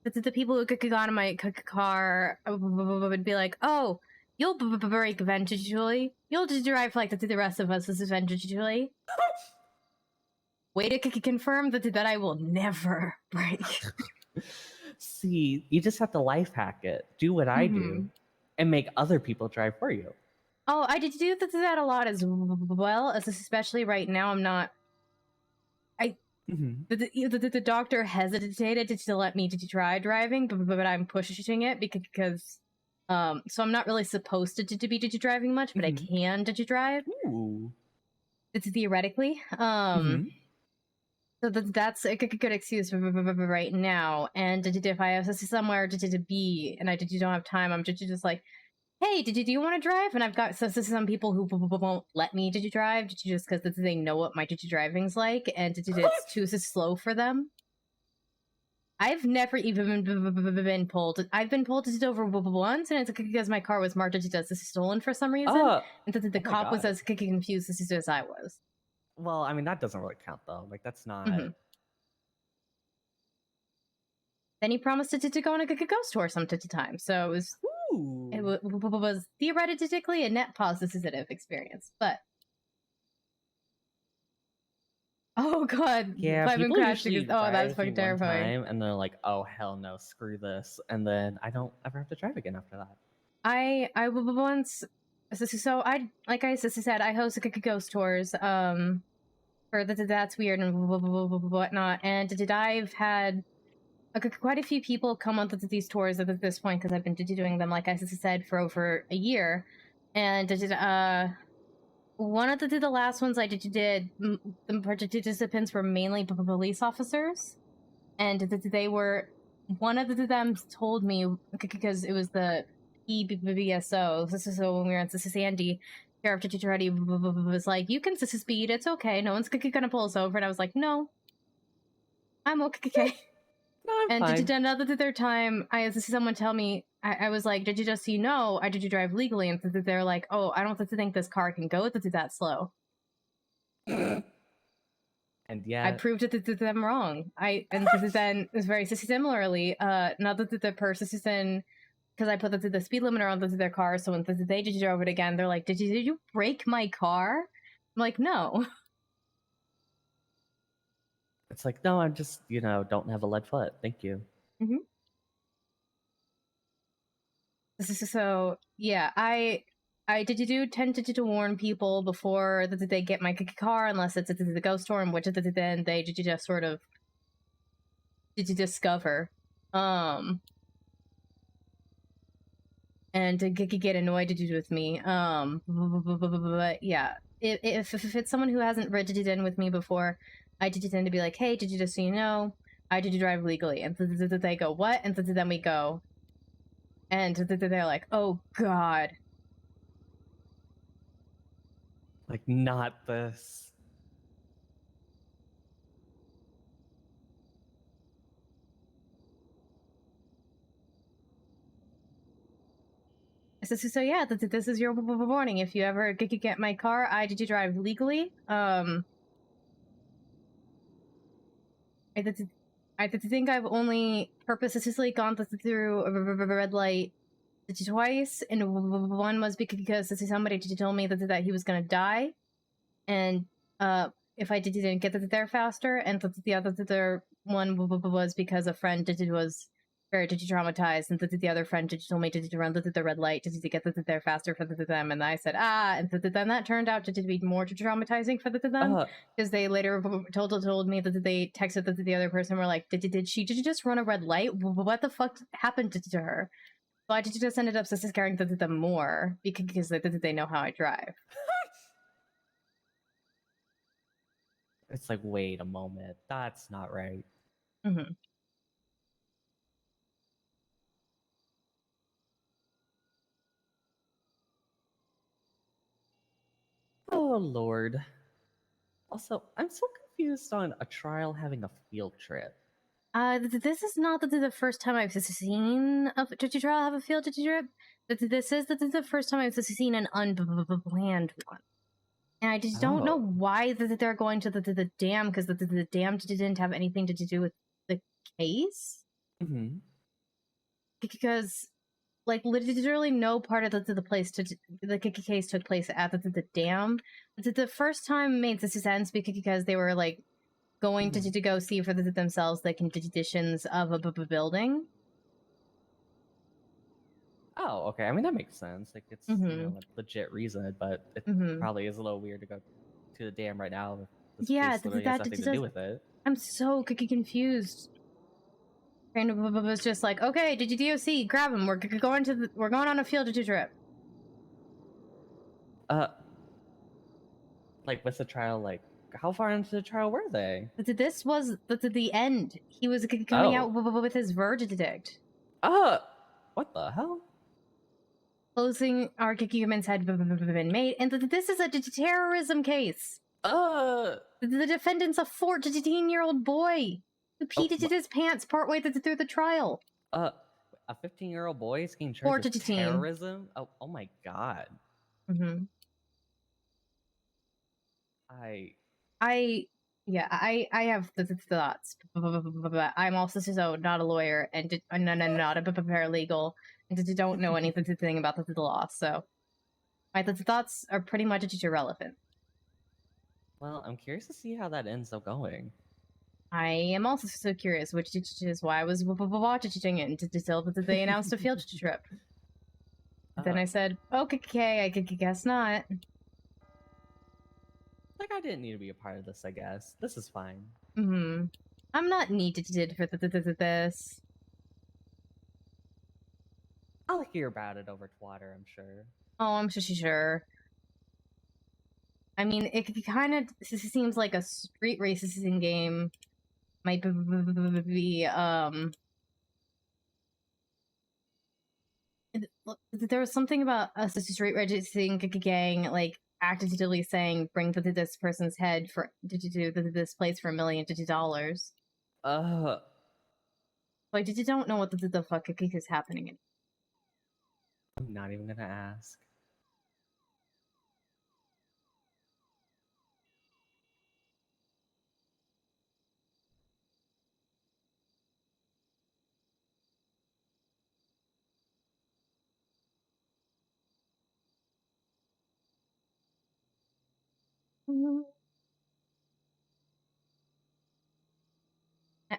the people who got in my car would be like, oh, you'll break eventually. You'll just drive like the rest of us eventually. Way to confirm that I will never break.
See, you just have to life hack it. Do what I do, and make other people drive for you.
Oh, I did do that a lot as well, especially right now. I'm not... The doctor hesitated to let me to try driving, but I'm pushing it because so I'm not really supposed to be driving much, but I can drive.
Ooh.
It's theoretically. So that's a good excuse right now. And if I have somewhere to be and I don't have time, I'm just like, hey, do you want to drive? And I've got some people who won't let me drive just because they know what my driving's like, and it's too slow for them. I've never even been pulled. I've been pulled over once, and it's because my car was marked as stolen for some reason, and the cop was as confused as I was.
Well, I mean, that doesn't really count, though. Like, that's not...
Then he promised to go on a ghost tour sometime, so it was theoretically a net positive experience, but... Oh god,
Yeah,
I've been
people
crashing.
usually
Oh, that's
drive
fucking
you one
terrifying.
time, and they're like, oh, hell no, screw this. And then I don't ever have to drive again after that.
I once, so I, like I said, I host ghost tours, for That's Weird and whatnot, and I've had quite a few people come on to these tours at this point, because I've been doing them, like I said, for over a year, and one of the last ones I did, the participants were mainly police officers, and they were, one of them told me, because it was the EBBSO, so when we were on Sandy, Sheriff Reddy was like, you can speed, it's okay, no one's gonna pull us over, and I was like, no, I'm okay.
No, I'm
and
fine.
Another time, I had someone tell me, I was like, did you just I did you drive legally? And they're like, oh, I don't think this car can go that slow.
And yeah,
I proved it to them wrong. And then very similarly, now that the person, because I put the speed limiter on their car, so when they drove it again, they're like, did you break my car? I'm like, no.
It's like, no, I'm just, don't have a lead foot. Thank you.
So yeah, I tend to warn people before that they get my car, unless it's the ghost storm, which then they just sort of discover, and to get annoyed with me. But yeah, if it's someone who hasn't registered in with me before, I tend to be like, hey, just so you know, I did drive legally, and they go, what? And then we go, and they're like, oh god.
Like, not this.
So yeah, this is your warning. If you ever get my car, I did you drive legally. I think I've only purposely gone through a red light twice, and one was because somebody told me that he was gonna die, and if I didn't get there faster, and the other one was because a friend was very traumatized, and the other friend told me to run the red light to get there faster for them, and I said and then that turned out to be more traumatizing for them, because they later told me that they texted the other person, were like, did she just run a red light? What the fuck happened to her? So I just ended up scaring them more because they know how I drive.
It's like, wait a moment, that's not right. Oh, Lord. Also, I'm so confused on a trial having a field trip.
This is not the first time I've seen a trial have a field trip. This is the first time I've seen an unplanned one. And I just don't know why they're going to the dam, because the dam didn't have anything to do with the case. Because, like, literally no part of the case took place at the dam. The first time made sense because they were, like, going to go see for themselves the conditions of a building.
Oh, okay. I mean, that makes sense. Like, it's a legit reason, but it probably is a little weird to go to the dam right now. This case literally has nothing to do with it.
I'm so confused. And it was just like, okay, did you DOC? Grab him. We're going on a field trip.
Like, what's the trial like? how far into the trial were they?
This was the end. He was coming out with his verdict.
What the hell?
Closing arguments had been made, and this is a terrorism case. The defendant's a 14-year-old boy who peed into his pants partway through the trial.
A 15-year-old boy is getting charged with terrorism? Oh my god.
Mm-hmm.
I
have the thoughts. I'm also not a lawyer and not a paralegal and don't know anything about the law. So my thoughts are pretty much irrelevant.
Well, I'm curious to see how that ends up going.
I am also so curious, which is why I was watching it until they announced a field trip. Then I said, okay, I guess not.
Like, I didn't need to be a part of this, I guess. This is fine.
Mm-hmm. I'm not needed for this.
I'll hear about it over Twitter, I'm sure.
Oh, I'm sure. I mean, it kind of seems like a street racism game might be, there was something about a street racing gang, like, actively saying, bring this person's head to do this place for $1 million. Like, you don't know what the fuck is happening.
I'm not even gonna ask.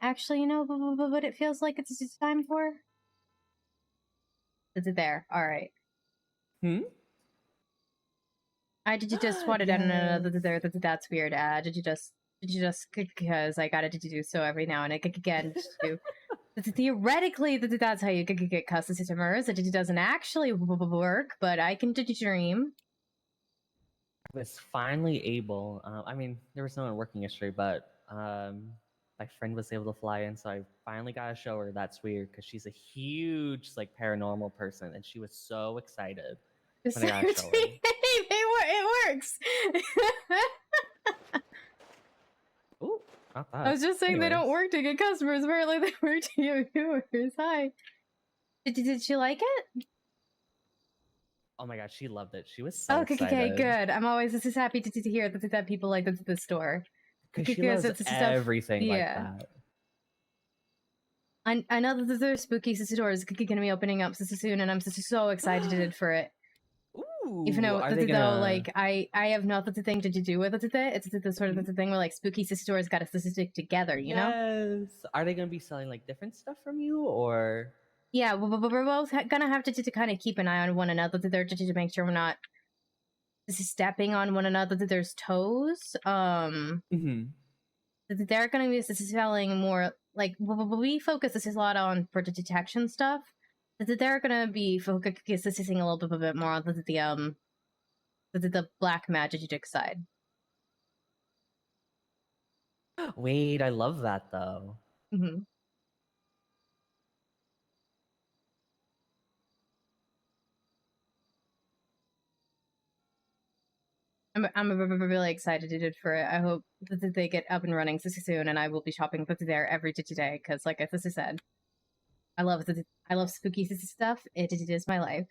Actually, you know what it feels like it's time for? Is it there? Alright. Just wanted to know that's weird. Did you just because I gotta do so every now and again to theoretically that's how you get customers. It doesn't actually work, but I can dream.
I was finally able, I mean, there was no working history, but my friend was able to fly in, so I finally got to show her That's Weird, because she's a huge, like, paranormal person, and she was so excited when I got to show her.
It works!
Ooh, not that.
I was just saying they don't work to get customers, apparently they work to get viewers. Hi. Did she like it?
Oh my god, she loved it. She was so excited.
Okay, good. I'm always just happy to hear that people like the store.
Because she loves everything like that.
I know that there's spooky stores going to be opening up soon, and I'm so excited for it.
Ooh,
even though like I have nothing to do with it today. It's the sort of the thing where like spooky stores got to stick together, you know?
Are they going to be selling like different stuff from you, or?
Yeah, we're both gonna have to kind of keep an eye on one another there to make sure we're not stepping on one another's toes. They're gonna be selling more like we focus a lot on for the detection stuff. They're gonna be focusing a little bit more on the black magic side.
Wait, I love that though.
Mm-hmm. I'm really excited for it. I hope that they get up and running soon, and I will be shopping there every day because, like I said, I love spooky stuff. It is my life.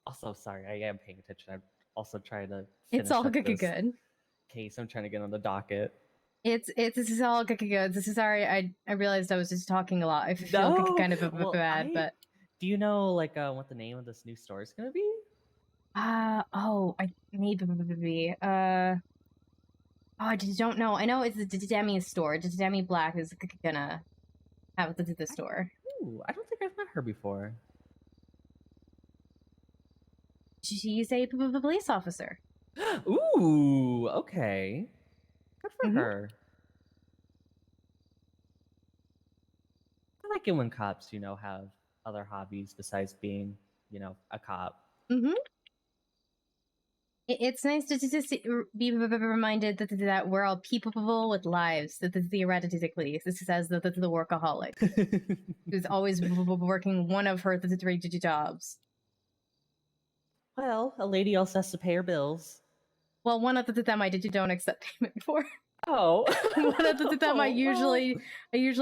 Also, sorry, I am paying attention. I'm also trying to.
It's all good.
Case I'm trying to get on the docket.
This is all good. This is sorry. I realized I was just talking a lot. I feel kind of bad, but
do you know like what the name of this new store is gonna be?
I I don't know. I know it's the Demi store. Demi Black is gonna have the store.
Ooh, I don't think I've met her before.
She's a police officer.
Ooh, okay. Good for her. like it when cops, have other hobbies besides being, a cop.
Mm-hmm. It's nice to just be reminded that we're all people with lives. That theoretically, this says that the workaholic who's always working one of her 3 jobs.
Well, a lady also has to pay her bills.
Well, one of them I don't accept payment for.
Oh,
one of them I usually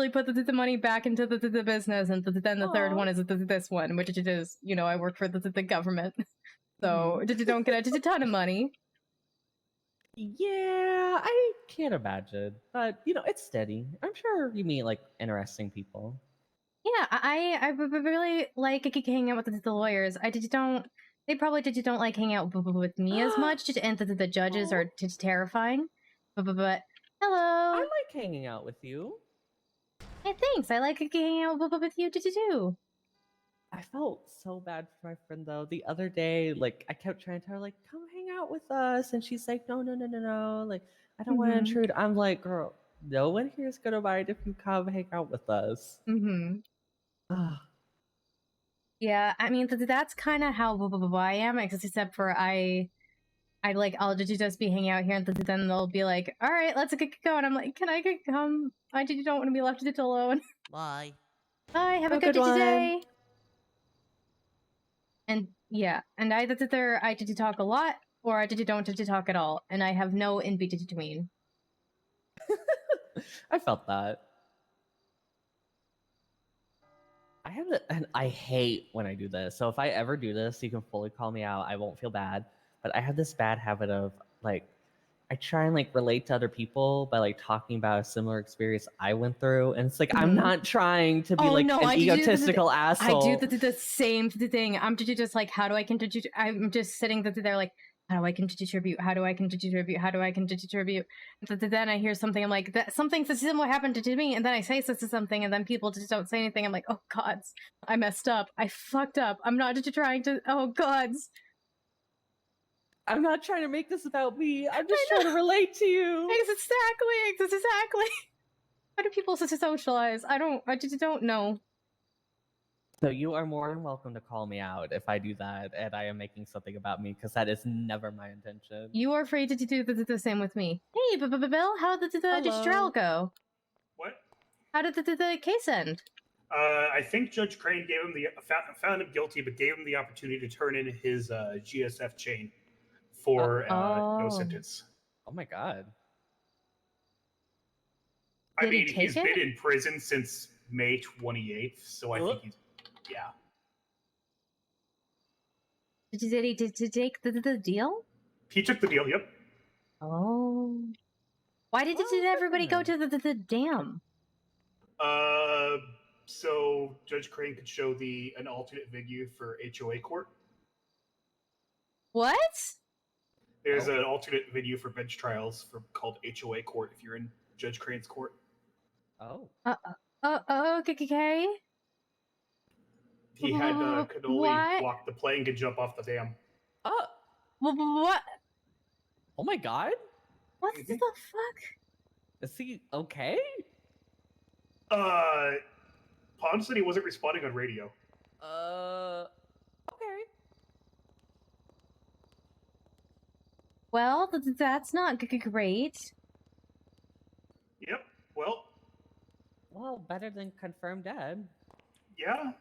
put the money back into the business, and then the third one is this one, which is I work for the government, so you don't get a ton of money.
Yeah, I can't imagine, but it's steady. I'm sure you meet like interesting people.
Yeah, I really like hanging out with the lawyers. They probably don't like hanging out with me as much, and the judges are terrifying. But hello.
I like hanging out with you.
Hey, thanks. I like hanging out with you too.
I felt so bad for my friend though. The other day, like I kept trying to tell her, like, come hang out with us, and she's like, no, like I don't want to intrude. I'm like, girl, no one here is gonna mind if you come hang out with us.
Yeah, I mean that's kind of how I am, except for I'll just be hanging out here, and then they'll be like, all right, let's get going. I'm like, can I come? I just don't want to be left alone.
Bye.
Bye. Have a good day. And yeah, and I did talk a lot, or I don't talk at all, and I have no in between.
I felt that. I have and I hate when I do this. So if I ever do this, you can fully call me out. I won't feel bad. But I have this bad habit of like, I try and like relate to other people by like talking about a similar experience I went through, and it's like I'm not trying to be an egotistical asshole.
I do the same thing. I'm just like, how do I contribute? I'm just sitting there like, how do I contribute? How do I contribute? How do I contribute? Then I hear something. I'm like, something similar happened to me, and then I say something, and then people just don't say anything. I'm like, oh gods, I messed up. I fucked up. I'm not just trying to. Oh gods.
I'm not trying to make this about me. I'm just trying to relate to you.
Exactly. How do people socialize? I just don't know.
So you are more than welcome to call me out if I do that and I am making something about me, because that is never my intention.
You are free to do the same with me. Hey, Bill, how did the trial go?
What?
How did the case end?
I think Judge Crane gave him found him guilty, but gave him the opportunity to turn in his GSF chain for no sentence.
Oh my god.
I mean, he's been in prison since May 28th, so I think he's, yeah.
Did he take the deal?
He took the deal, yep.
Oh. Why did everybody go to the dam?
So Judge Crane could show an alternate venue for HOA court.
What?
There's an alternate venue for bench trials called HOA court if you're in Judge Crane's court.
Oh.
Okay.
He could only walk the plank and jump off the dam.
What?
Oh my god.
What the fuck?
Is he okay?
Pond said he wasn't responding on radio.
Okay.
Well, that's not great.
Yep. Well,
better than confirmed dead.
Yeah.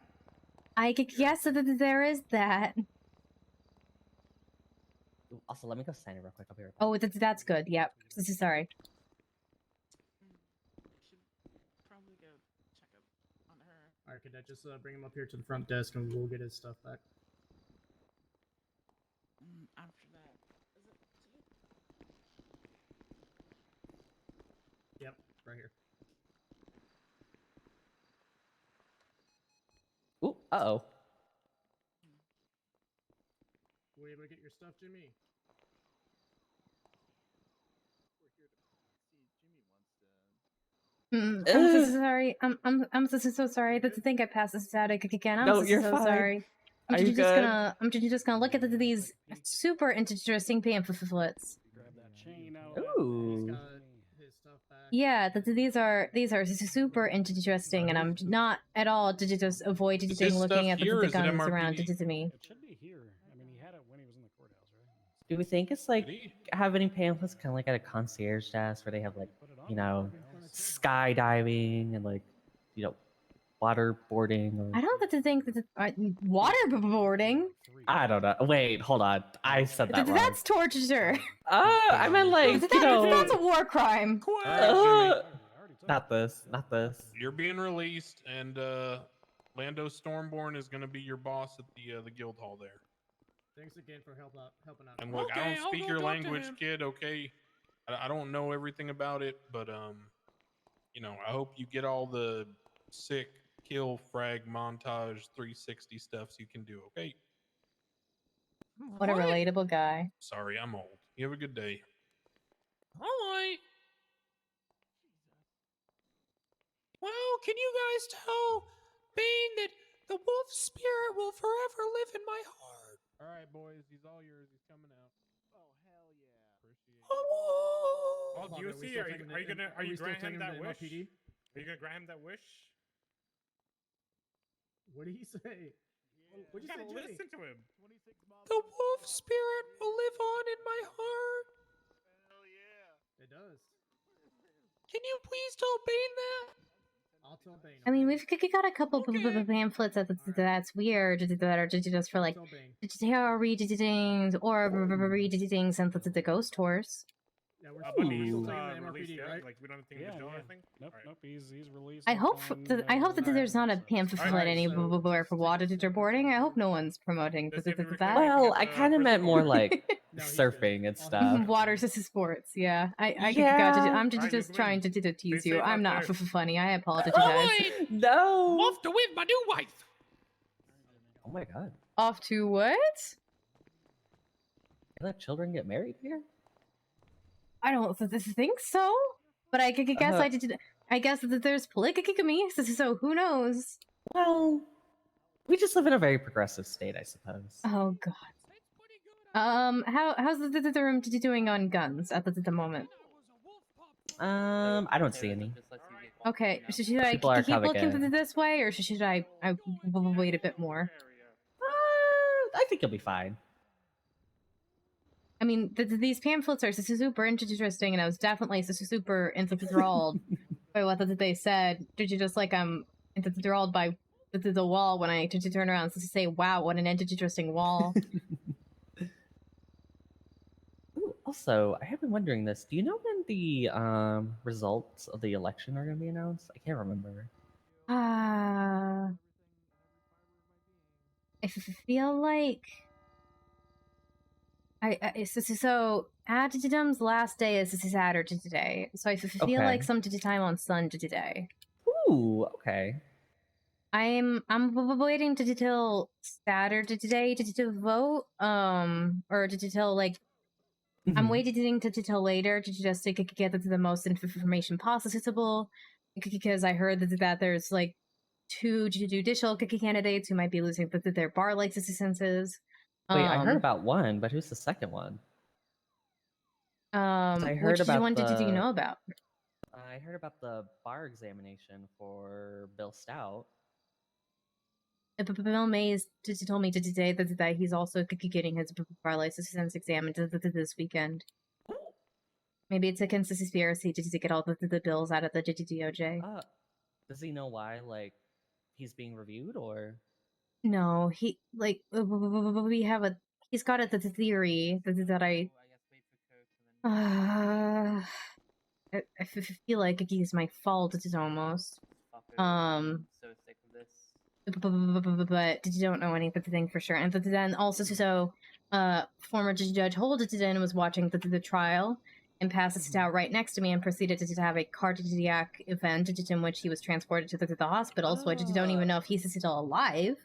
I guess that there is that.
Also, let me go sign it real quick. I'll be right back.
Oh, that's good. Yep. Sorry.
Probably go check up on her.
Alright, Cadet, just bring him up here to the front desk and we'll get his stuff back.
After that, is it you?
Yep, right here.
Ooh, uh-oh.
Were you able to get your stuff, Jimmy?
I'm so sorry. I'm so sorry. That's the thing. I passed this out again. I'm
you're
so
fine.
sorry. I'm
Are you
just
good?
gonna look at these super interesting pamphlets.
Grab that chain out.
Ooh.
He's got his stuff back.
Yeah, these are super interesting, and I'm not at all to just avoid
Is
looking
this stuff
at
here or
the
is it
guns around
MRPD?
to me.
It should be here. I mean, he had it when he was in the courthouse, right?
Do we think it's like
Did he?
have any pamphlets kind of like at a concierge desk where they have like, you know, skydiving and like, you know, waterboarding or
I don't think that waterboarding.
I don't know. Wait, hold on. I said that wrong.
That's torture.
I meant like, you know,
That's a war crime.
All right, Jimmy.
not this, not this.
You're being released, and Lando Stormborn is going to be your boss at the guild hall there.
Thanks again for helping out.
And look, I don't speak your language, kid. Okay, I don't know everything about it, but you know, I hope you get all the sick kill frag montage 360 stuffs you can do. Okay.
What a relatable guy.
Sorry, I'm old. You have a good day.
All right. Well, can you guys tell Bane that the wolf spirit will forever live in my heart?
All right, boys, he's all yours. He's coming out. Oh hell yeah! Appreciate it.
Oh,
Well, do you see? Are you granting him that wish? Are you gonna grant him that wish?
What did he say? What'd you say, Jimmy?
Listen to him.
the wolf spirit will live on in my heart.
It does.
Can you please tell Bane that?
I'll tell Bane.
I mean, we've got a couple of pamphlets that's weird that are just for like tarot readings or readings and the ghost tours.
Yeah,
But he's released, right? Like we don't think he's doing anything.
Nope, nope. He's released.
I hope that there's not a pamphlet anywhere for water boarding. I hope no one's promoting that.
Well, I kind of meant more like surfing and stuff.
Water sports, yeah. I'm just trying to tease you. I'm not funny. I apologize.
No.
I'm off to with my new wife.
Oh my god.
Off to what?
You let children get married here?
I don't think so, but I guess I guess that there's polygamy, so who knows?
Well, we just live in a very progressive state, I suppose.
Oh god. How's the room doing on guns at the moment?
I don't see any.
Okay, should I
People are
keep looking
kinda
this way, or should I wait a bit more?
I think you'll be fine.
I mean, these pamphlets are super interesting, and I was definitely super enthralled by what they said. Did you just like I'm enthralled by the wall when I turn around to say, "Wow, what an interesting wall."
Ooh, also, I have been wondering this. Do you know when the results of the election are going to be announced? I can't remember.
I feel like so Addendum's last day is Saturday today, so I feel like some time on Sunday today.
Ooh, okay.
I'm waiting till Saturday today to vote, or to tell like I'm waiting till later to just to get the most information possible, because I heard that there's like 2 judicial candidates who might be losing their bar licenses.
Wait, I heard about one, but who's the second one? I heard
Which
about
one did you know about?
I heard about the bar examination for Bill Stout.
Bill Mays told me today that he's also getting his bar license examined this weekend. Maybe it's a conspiracy to get all the bills out of the DOJ.
Does he know why, like, he's being reviewed, or?
No, he like he's got the theory that I feel like he's my fault. It's almost
So sick of this.
but you don't know anything for sure. And then also former Judge Holden was watching the trial and passes it out right next to me and proceeded to have a cardiac event in which he was transported to the hospital. So I just don't even know if he's still alive.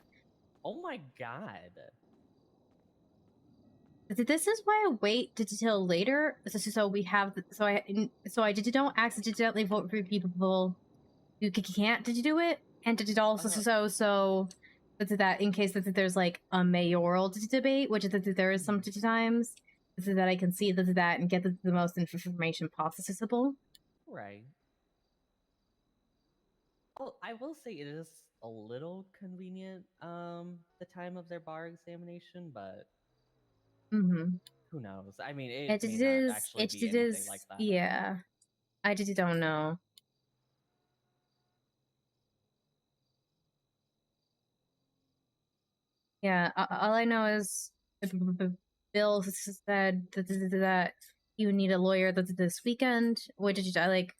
Oh my god.
This is why I wait till later, so we have so I don't accidentally vote for people who can't do it, and did also so that in case that there's like a mayoral debate, which there is some times, so that I can see that and get the most information possible.
Right. Oh, I will say it is a little convenient, the time of their bar examination, but
Mm-hmm.
who knows? I mean,
It
it may not
is.
actually be
It
anything
is.
like that.
Yeah. I just don't know. Yeah. All I know is Bill said that you need a lawyer this weekend, which I like.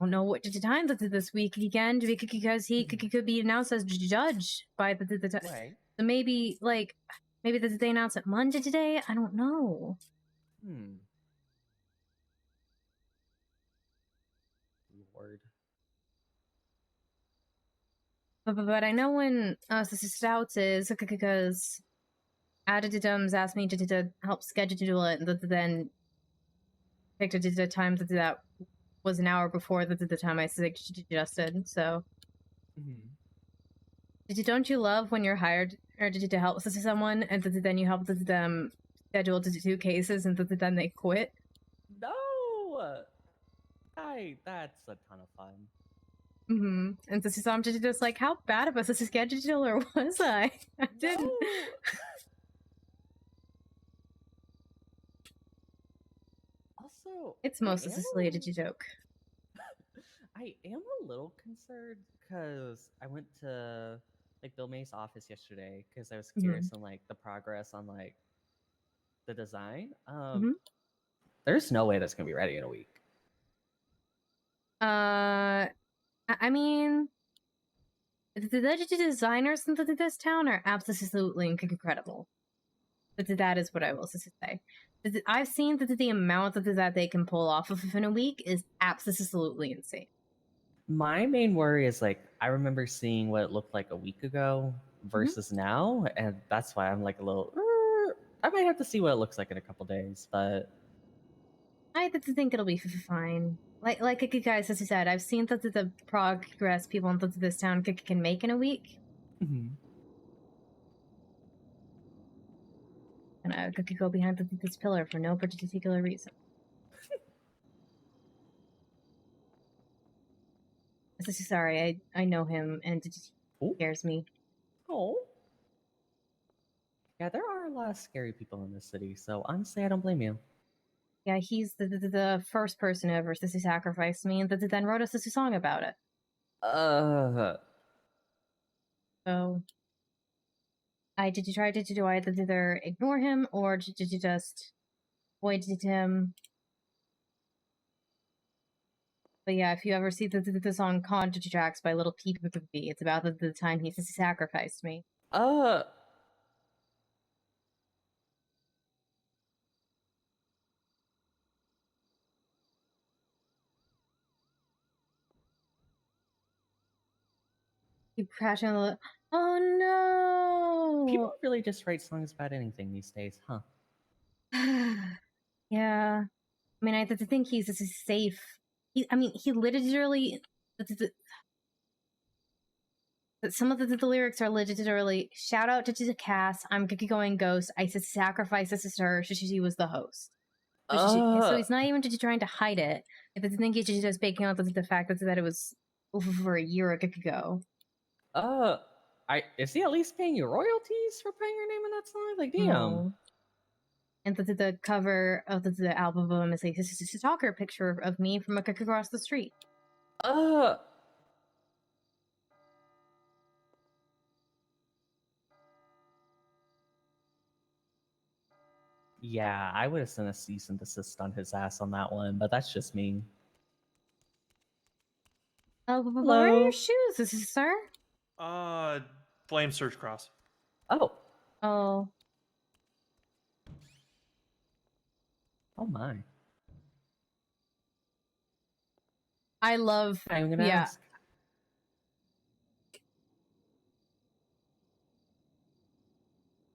Don't know what time this weekend because he could be announced as judge by the time.
Right.
So maybe they announce it Monday today. I don't know.
Lord.
But I know when Stouts is because Additums asked me to help schedule it, and then picked a time that was an hour before the time I suggested. So, don't you love when you're hired or to help someone, and then you help them schedule to do cases, and then they quit?
No, that's a ton of fun.
Mm-hmm. And so I'm just like, how bad of a scheduler was I? I didn't.
Also,
It's mostly Cecilia. Did you joke?
I am a little concerned because I went to like Bill May's office yesterday because I was curious on like the progress on like the design. There's no way that's gonna be ready in a week.
I mean, the designers in this town are absolutely incredible. That is what I will say. I've seen that the amount that they can pull off of in a week is absolutely insane.
My main worry is like I remember seeing what it looked like a week ago versus now, and that's why I'm like a little. I might have to see what it looks like in a couple days, but
I think it'll be fine. Like you guys, as you said, I've seen that the progress people in this town can make in a week. And I could go behind this pillar for no particular reason. Sorry, I know him, and it scares me.
Oh. Yeah, there are a lot of scary people in this city, so honestly, I don't blame you.
Yeah, he's the first person who ever sacrificed me, and then wrote us a song about it. So, did you try to do either ignore him or did you just avoid him? But yeah, if you ever see the song "Contra Tracks" by Little Peep, it's about the time he sacrificed me. Keep crashing the. Oh no!
People really just write songs about anything these days, huh?
Yeah, I mean, I think he's safe. He literally. Some of the lyrics are literally shout out to Cass. I'm going ghost. I sacrificed a sister. She was the host. So he's not even just trying to hide it. I think he's just baking out the fact that it was over a year ago.
Is he at least paying you royalties for putting your name in that song? Like, damn.
No. And the cover of the album is like, this is a stalker picture of me from across the street.
Yeah, I would have sent a cease and desist on his ass on that one, but that's just me.
Where are your shoes, sir?
Flame Search Cross.
Oh.
Oh
my.
I love.
I'm gonna ask.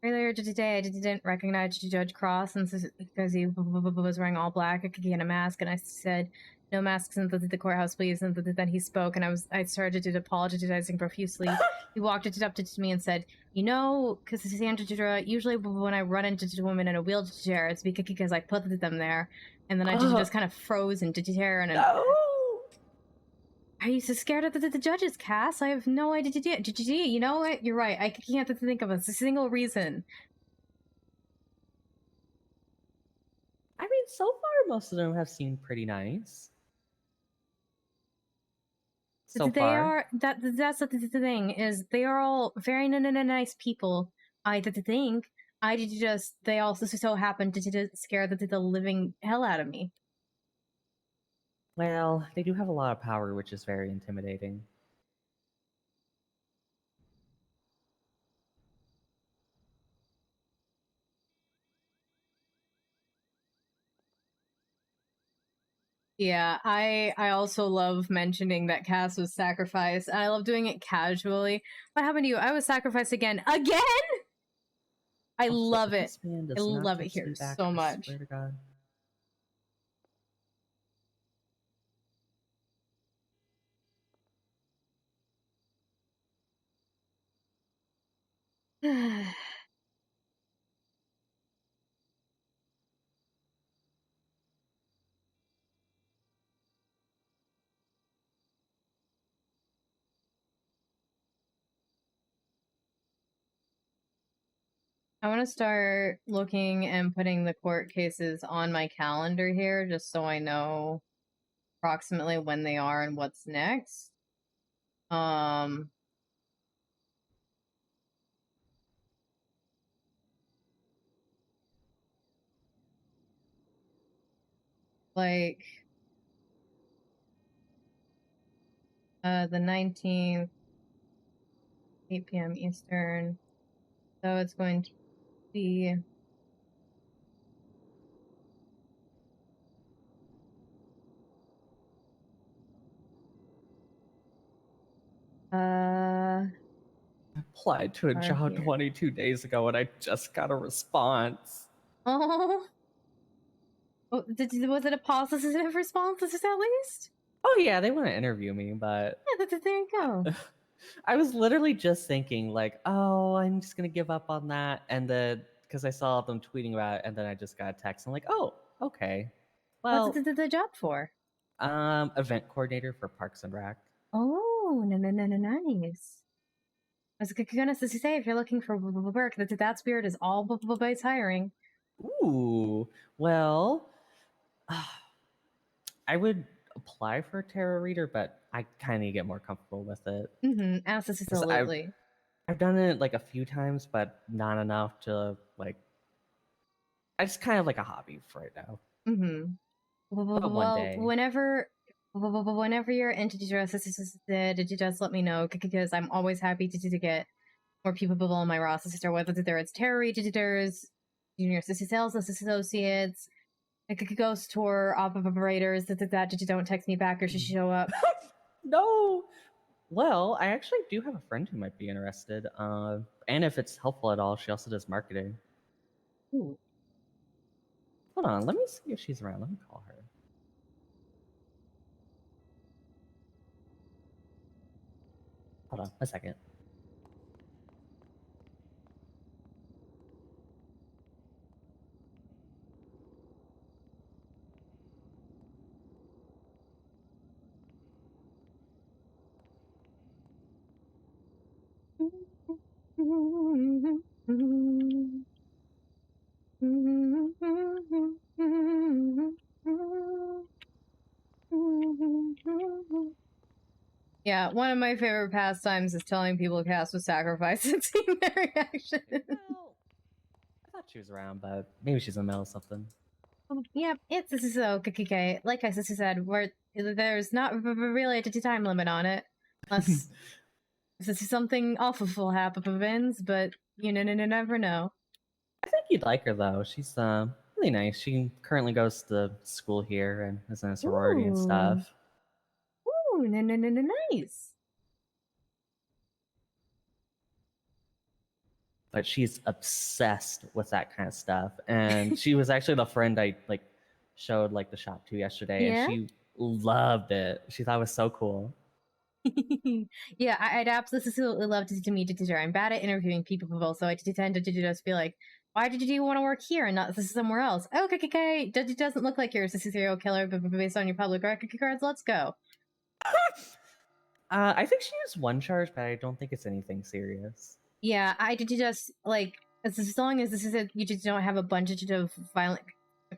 Earlier today, I didn't recognize Judge Cross because he was wearing all black and a mask, and I said, "No masks in the courthouse, please." And then he spoke, and I started apologizing profusely. He walked up to me and said, "You know, Cassandra, usually when I run into a woman in a wheelchair, it's because I put them there." And then I just kind of froze in terror, and Are you so scared of the judges, Cass? I have no idea. You know what? You're right. I can't think of a single reason.
I mean, so far, most of them have seemed pretty nice. So
They
far.
that's the thing, is they are all very nice people. I think. They also so happen to scare the living hell out of me.
Well, they do have a lot of power, which is very intimidating.
Yeah, I also love mentioning that Cass was sacrificed. I love doing it casually. What happened to you? I was sacrificed again. Again? I love it. I love it here so much.
Swear to God.
I want to start looking and putting the court cases on my calendar here, just so I know approximately when they are and what's next. Like the 19th, 8 p.m. Eastern. So it's going to be
applied to a
are
job
here.
22 days ago and I just got a response.
Oh, was it a positive response at least?
Oh yeah, they want to interview me, but
Yeah, there you go.
I was literally just thinking like, oh, I'm just gonna give up on that, and then because I saw them tweeting about it, and then I just got a text. I'm like, oh, okay. Well,
What's the job for?
Event coordinator for Parks and Rec.
Oh, nice. I was gonna say, if you're looking for work, that spirit is all boys hiring.
Ooh, well, I would apply for a tarot reader, but I kind of need to get more comfortable with it.
Absolutely.
I've done it like a few times, but not enough to like. I just kind of like a hobby for right now. But one day,
whenever you're interested, just let me know, because I'm always happy to get more people on my roster, whether it's tarot readers, junior sales associates, ghost tour operators that don't text me back or show up.
No. Well, I actually do have a friend who might be interested. And if it's helpful at all, she also does marketing.
Ooh.
Hold on, let me see if she's around. Let me call her. Hold on a second.
Yeah, one of my favorite pastimes is telling people Cass was sacrificed and seeing their reaction.
Well, I thought she was around, but maybe she's in the middle of something.
Yep, it's so okay. Like I said, there's not really a time limit on it, unless something awful happens. But you never know.
I think you'd like her though. She's really nice. She currently goes to school here and is in a sorority and stuff.
Ooh, nice.
But she's obsessed with that kind of stuff, and she was actually the friend I like showed like the shop to yesterday,
Yeah?
and she loved it. She thought it was so cool.
Yeah, I'd absolutely love to meet her. I'm bad at interviewing people, so I tend to just be like, why did you want to work here and not somewhere else? Oh, okay. It doesn't look like you're a serial killer, but based on your public record cards, let's go.
I think she has one charge, but I don't think it's anything serious.
Yeah, I did just like as long as this is you just don't have a bunch of violent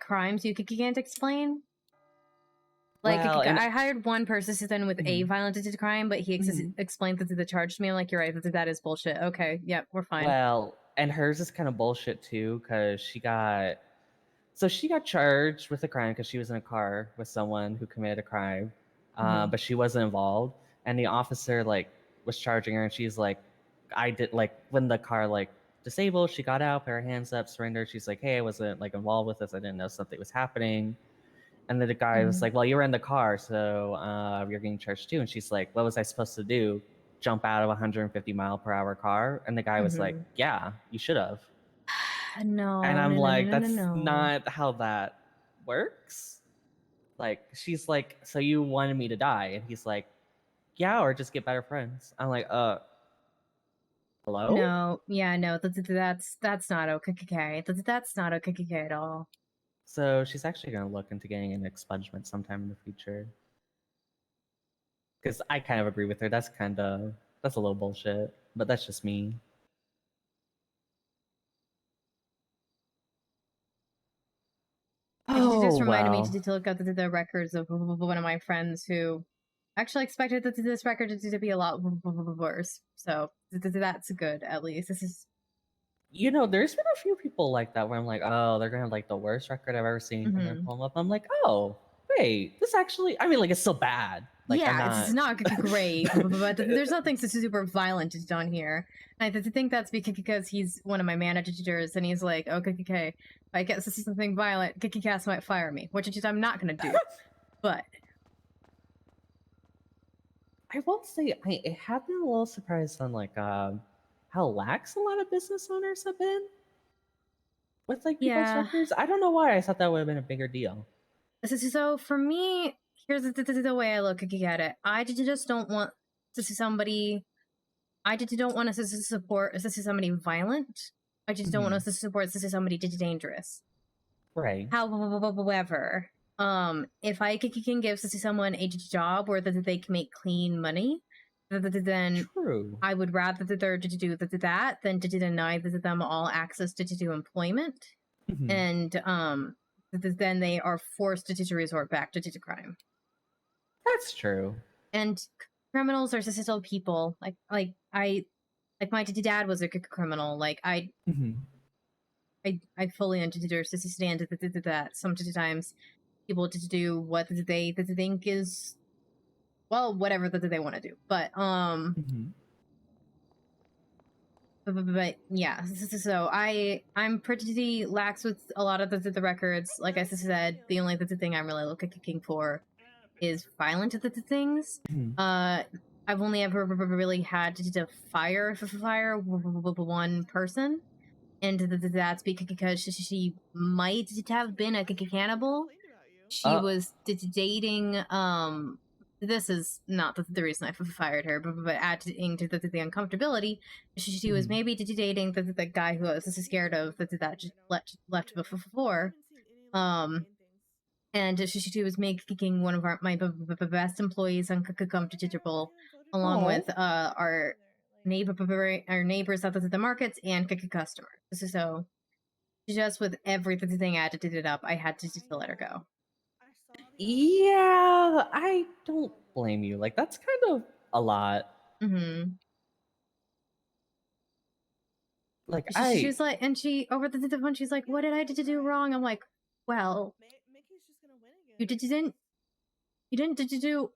crimes you can't explain. Like
Well, and
I hired one person then with a violent crime, but he explained the charge to me. I'm like, you're right, that is bullshit. Okay, yeah, we're fine.
Well, and hers is kind of bullshit too, because she got charged with a crime because she was in a car with someone who committed a crime, but she wasn't involved. And the officer like was charging her, and she's like, I did like when the car like disabled, she got out, put her hands up, surrendered. She's like, hey, I wasn't like involved with this. I didn't know something was happening. And then the guy was like, well, you were in the car, so you're getting charged too. And she's like, what was I supposed to do? Jump out of a 150 mile per hour car? And the guy was like, yeah, you should have.
No.
And I'm like, that's
no.
not how that works. Like, she's like, so you wanted me to die? And he's like, yeah, or just get better friends. I'm like, hello?
No, yeah, no, that's not okay. That's not okay at all.
So she's actually going to look into getting an expungement sometime in the future. Because I kind of agree with her. That's a little bullshit. But that's just me.
It just reminded me
well.
to look up the records of one of my friends who actually expected this record to be a lot worse. So that's good, at least. This is...
You know, there's been a few people like that where I'm like, oh, they're gonna have like the worst record I've ever seen, and then pull them up. I'm like, oh, wait, this actually, I mean, like, it's still bad. Like,
yeah, it's not great, but there's nothing super violent done here. And I think that's because he's one of my managers, and he's like, okay, if I guess this is something violent, Cass might fire me, which I'm not gonna do. But
I will say, I have been a little surprised on like how lax a lot of business owners have been with like people's records. I don't know why I thought that would have been a bigger deal.
So for me, here's the way I look at it. I just don't want to see somebody. I just don't want to support somebody violent. I just don't want us to support somebody dangerous.
Right.
However, if I can give someone a job where they can make clean money, then I would rather they're to do that than to deny them all access to do employment, and then they are forced to resort back to crime.
That's true.
And criminals are still people. Like my dad was a criminal. Like I fully understand that sometimes people to do what they think is, well, whatever that they want to do. But but yeah, so I'm pretty lax with a lot of the records. Like I said, the only thing I'm really looking for is violent things. I've only ever really had to fire one person, and that's because she might have been a cannibal. She was dating this is not the reason I fired her, but adding to the uncomfortability, she was maybe dating the guy who I was scared of that just left before. And she was making one of my best employees uncomfortable, along with our neighbors out the markets and customers. So just with everything added up, I had to let her go.
Yeah, I don't blame you. Like, that's kind of a lot. Like,
she's like, and she over the phone, she's like, "What did I do wrong?" I'm like, "Well, you didn't do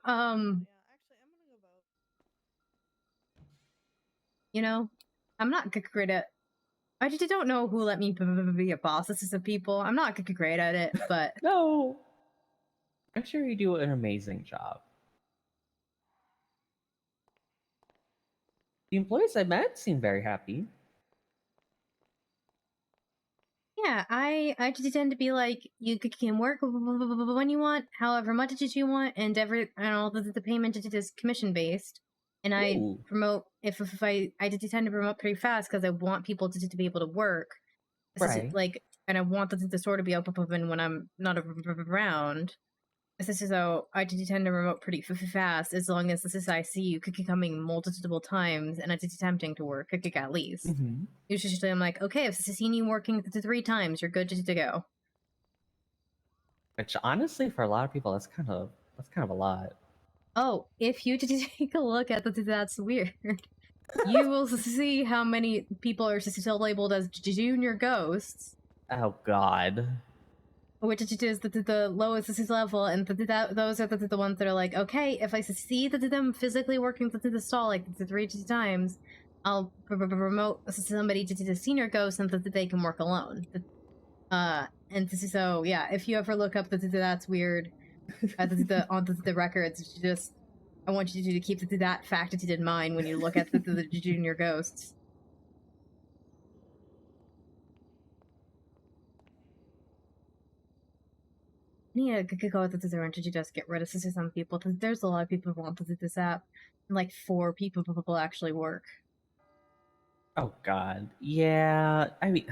you know, I'm not great at. I just don't know who let me be a boss. This is the people. I'm not great at it, but
no, I'm sure you do an amazing job. The employees I met seem very happy.
Yeah, I just tend to be like, you can work when you want, however much you want, and all the payment is commission based. And I promote if I tend to promote pretty fast because I want people to be able to work,
right?
Like, and I want the store to be open when I'm not around. This is how I tend to remote pretty fast as long as this is I see you coming multiple times and it's attempting to work at least.
Mm-hmm.
Usually I'm like, okay, if this is seen you working 3 times, you're good to go.
Which honestly, for a lot of people, that's kind of a lot.
Oh, if you take a look at that's weird. You will see how many people are still labeled as junior ghosts.
Oh God.
Which is the lowest level, and those are the ones that are like, okay, if I see them physically working the stall like 3 times, I'll promote somebody to the senior ghost and that they can work alone. And so yeah, if you ever look up that's weird, on the records, just I want you to keep that fact in mind when you look at the junior ghosts. Yeah, go to the ranch to just get rid of some people. There's a lot of people who want this app. And like 4 people actually work.
Oh God. Yeah. I mean,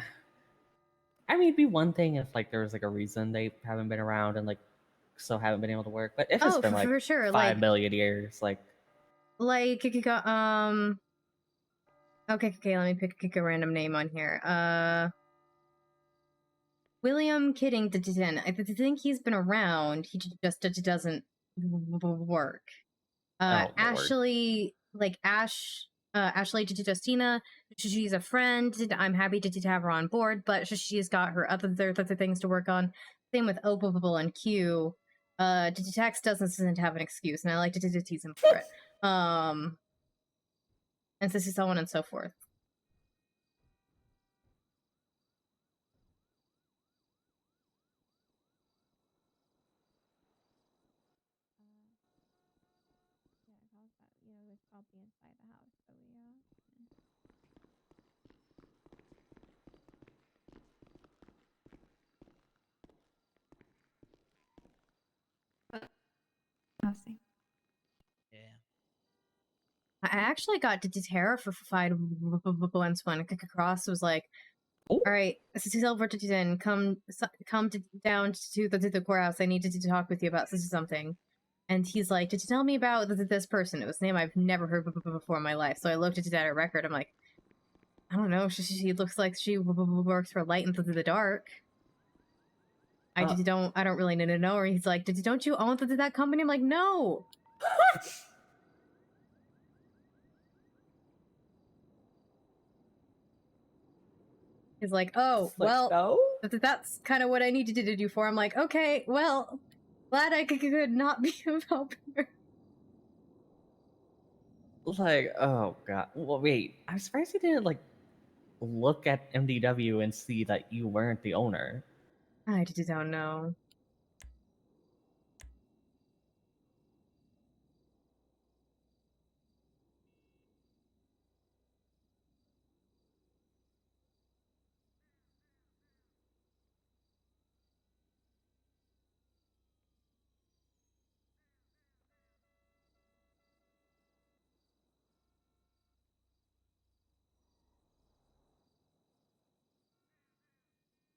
it'd be one thing if like there was like a reason they haven't been around and like still haven't been able to work. But if it's been like
for sure,
5 million years, like
okay, let me pick a random name on here. William Kiddington. I think he's been around. He just doesn't work. Ashley, Ashley Justina, she's a friend. I'm happy to have her on board, but she's got her other things to work on. Same with Opal and Q. Tex doesn't have an excuse, and I like to tease him for it. And so on and so forth.
I'll be inside the house, so yeah.
I'll see.
Yeah.
I actually got to Terra for 5 once when Cross was like, all right, Silverton, come down to the courthouse. I need to talk with you about something. And he's like, did you tell me about this person? It was a name I've never heard before in my life. So I looked at that record. I'm like, I don't know. She looks like she works for Light into the Dark. I don't really need to know her. He's like, don't you own that company? I'm like, no. He's like, oh, well,
no?
That's kind of what I needed to do for. I'm like, okay, well, glad I could not be of help here.
Like, oh God. Well, wait. I'm surprised you didn't like look at MDW and see that you weren't the owner.
I just don't know.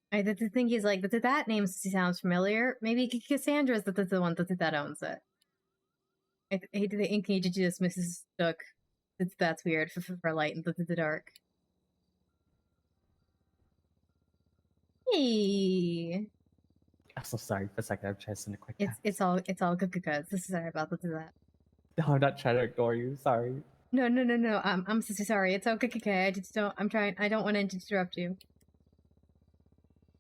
The thing is, like, that name sounds familiar. Maybe Cassandra's the one that owns it. I hate to think he just Mrs. Duck. That's weird for Light and the Dark. Hey.
I'm so sorry for a second. I'm trying to send a quick text.
It's all good. Sorry about that.
No, I'm not trying to ignore you. Sorry.
No. I'm so sorry. It's okay. I just don't. I don't want to interrupt you.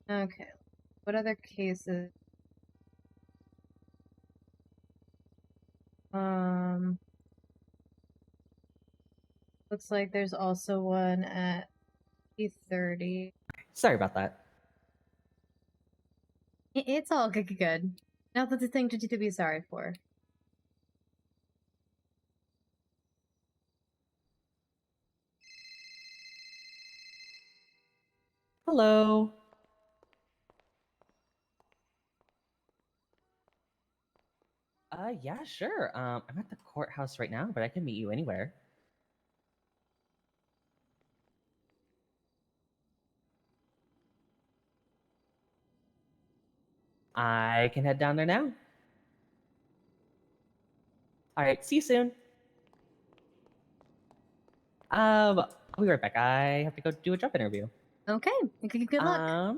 Okay. What other cases? Looks like there's also one at 8:30.
Sorry about that.
It's all good. Not that the thing to be sorry for.
Hello. Yeah, sure. I'm at the courthouse right now, but I can meet you anywhere. I can head down there now. All right, see you soon. I'll be right back. I have to go do a job interview.
Okay. Good luck.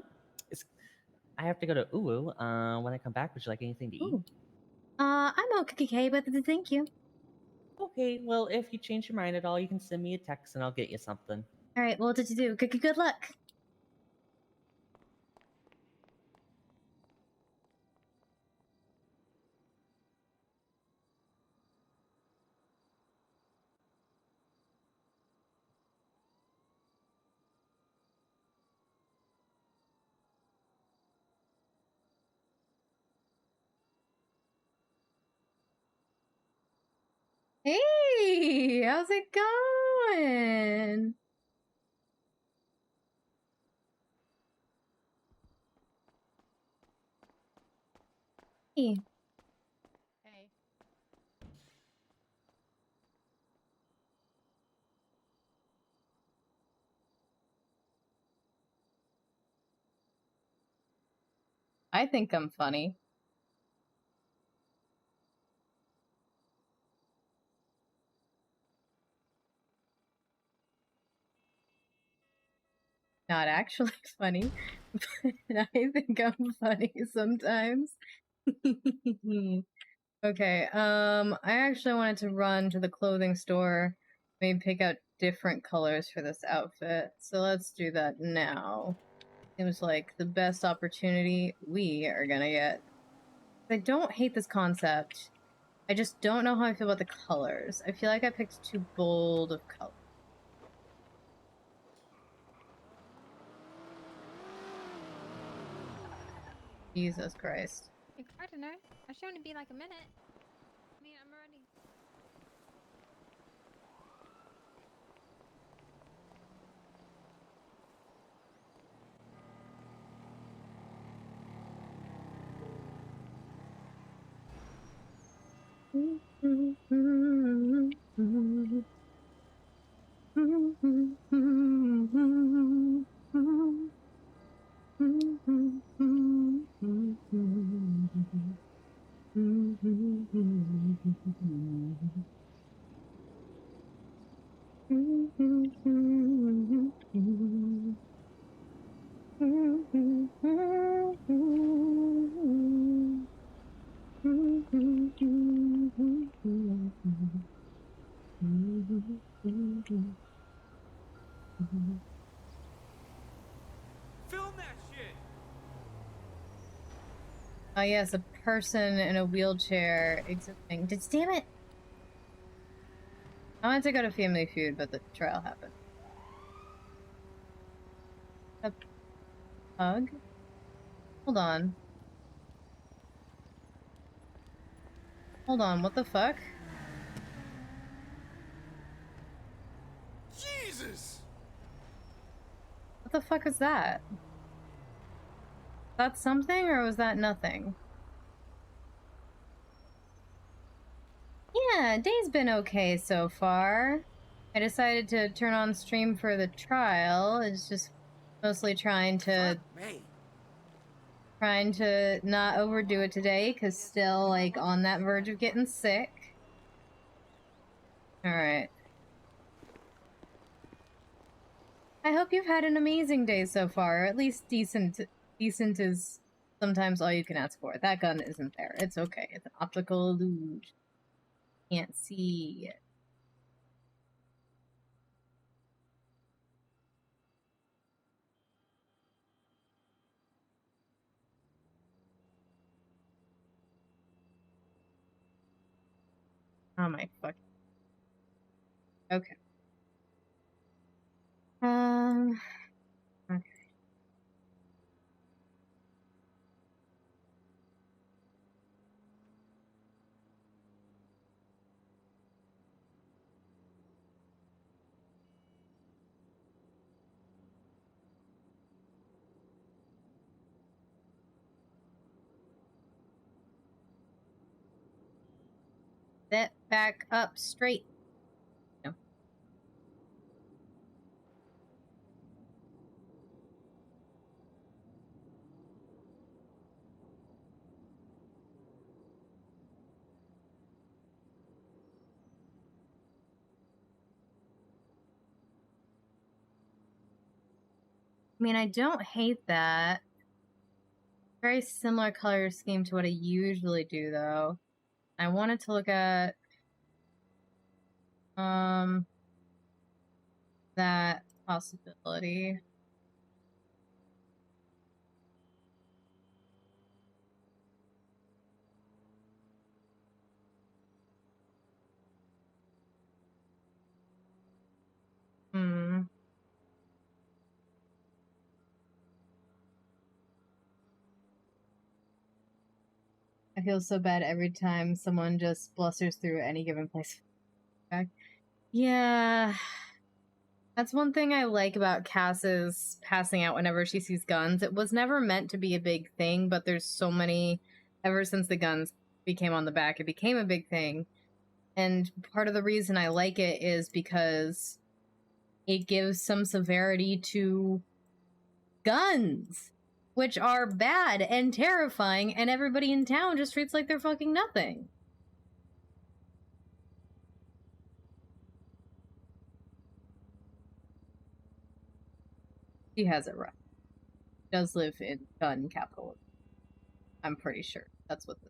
I have to go to Uwu. When I come back, would you like anything to eat?
Ooh. I'm okay, but thank you.
Okay, well, if you change your mind at all, you can send me a text and I'll get you something.
All right. Well, what did you do? Good luck. Hey, how's it going? Hey.
Hey.
I think I'm funny. Not actually funny, but I think I'm funny sometimes. Okay, I actually wanted to run to the clothing store, maybe pick out different colors for this outfit. So let's do that now. Seems like the best opportunity we are gonna get. I don't hate this concept. I just don't know how I feel about the colors. I feel like I picked too bold of color. Jesus Christ.
Hey, gardener, I should only be like a minute. I mean, I'm already.
Film that shit!
Oh yes, a person in a wheelchair existing. Damn it! I wanted to go to Family Feud, but the trial happened. A pug? Hold on. Hold on, what the fuck?
Jesus!
What the fuck is that? That something or was that nothing? Yeah, day's been okay so far. I decided to turn on stream for the trial. It's just mostly trying to not overdo it today, because still like on that verge of getting sick. Alright. I hope you've had an amazing day so far, or at least decent. Decent is sometimes all you can ask for. That gun isn't there. It's okay. It's an optical illusion. Can't see it. Oh my fuck. Okay. Okay. Sit back up straight. No. I mean, I don't hate that. Very similar color scheme to what I usually do, though. I wanted to look at that possibility. I feel so bad every time someone just blusters through any given place. Yeah. That's one thing I like about Cass's passing out whenever she sees guns. It was never meant to be a big thing, but there's so many, ever since the guns became on the back, it became a big thing. And part of the reason I like it is because it gives some severity to guns, which are bad and terrifying, and everybody in town just treats like they're fucking nothing. She has it right. Does live in gun capital. I'm pretty sure that's what the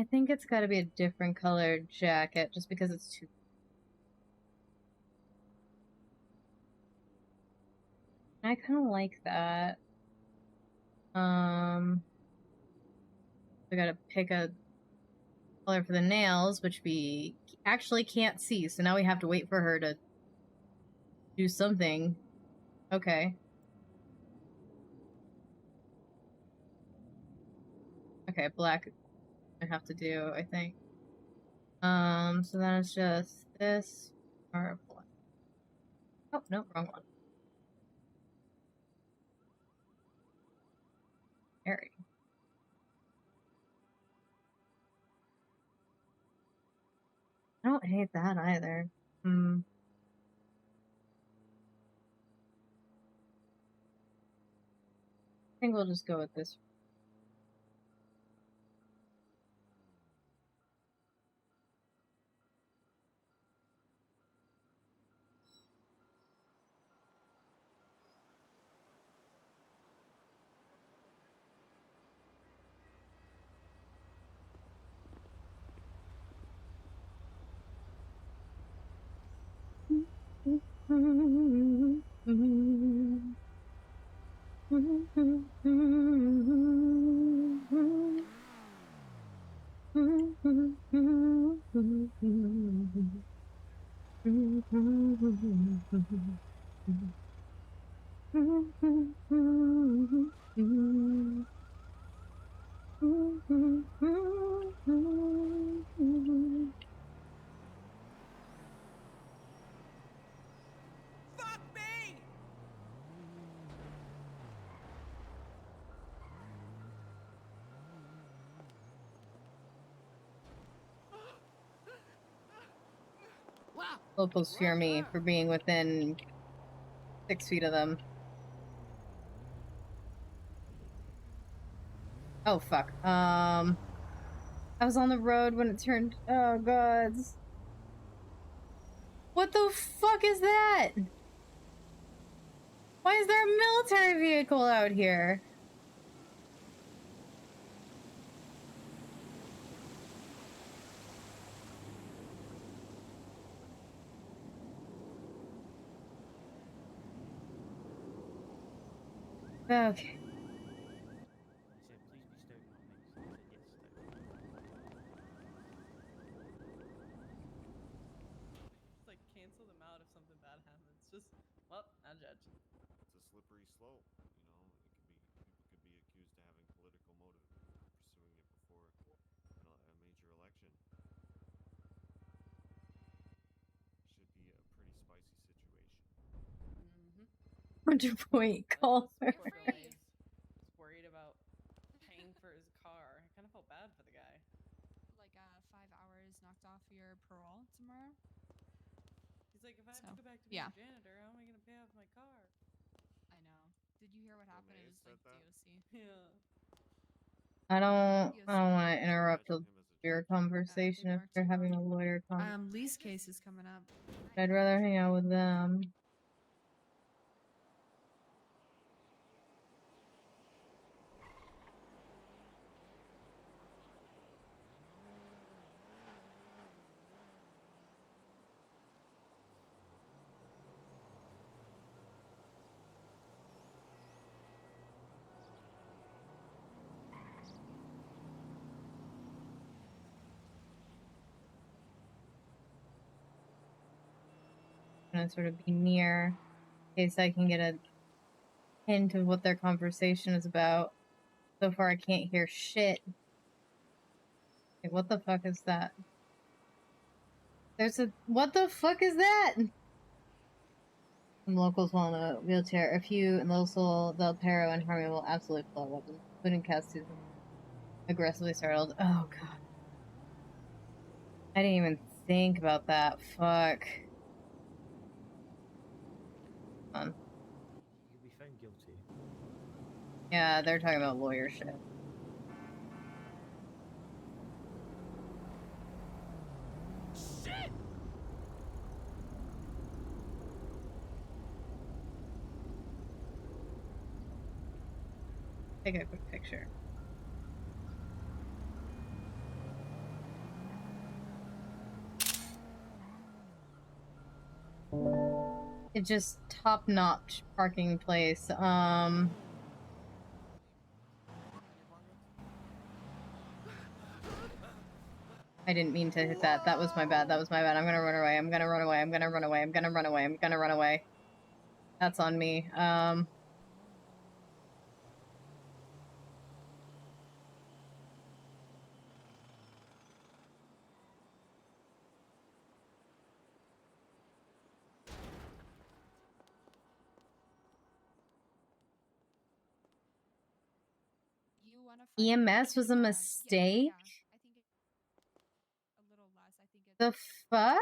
I think it's got to be a different colored jacket just because it's too. I kind of like that. I gotta pick a color for the nails, which we actually can't see, so now we have to wait for her to do something. Okay. Okay, black I have to do, I think. So then it's just this or black. Oh, no, wrong one. Harry. I don't hate that either. I think we'll just go with this. Locals fear me for being within 6 feet of them. Oh, fuck. I was on the road when it turned... Oh, gods. What the fuck is that? Why is there a military vehicle out here? Okay.
It's like cancel them out if something bad happens. Just, well, not judge.
It's a slippery slope, you know. It could be people could be accused of having political motive pursuing it before a major election. Should be a pretty spicy situation.
Counterpoint, call her.
Poor guy is worried about paying for his car. I kind of felt bad for the guy.
Like 5 hours knocked off your parole tomorrow.
He's like, if I have to
So,
go back to being
yeah.
a janitor, how am I gonna pay off my car?
I know. Did you hear what happened? It was like DOC.
Yeah.
I don't want to interrupt your conversation if they're having a lawyer conversation.
Lee's case is coming up.
I'd rather hang out with them. Gonna sort of be near in case I can get a hint of what their conversation is about. So far I can't hear shit. Like, what the fuck is that? What the fuck is that? Some locals want a wheelchair. A few in Local, Del Perro, and Harmony will absolutely pull out weapons, including Cass, who's aggressively startled. Oh god. I didn't even think about that. Fuck.
You'll be found guilty.
Yeah, they're talking about lawyer shit.
Shit!
Take a quick picture. It's just top-notch parking place. I didn't mean to hit that. That was my bad. That was my bad. I'm gonna run away. I'm gonna run away. I'm gonna run away. I'm gonna run away. I'm gonna run away. That's on me.
You want to
EMS was a mistake?
I think it's a little less. I think it's
The fuck?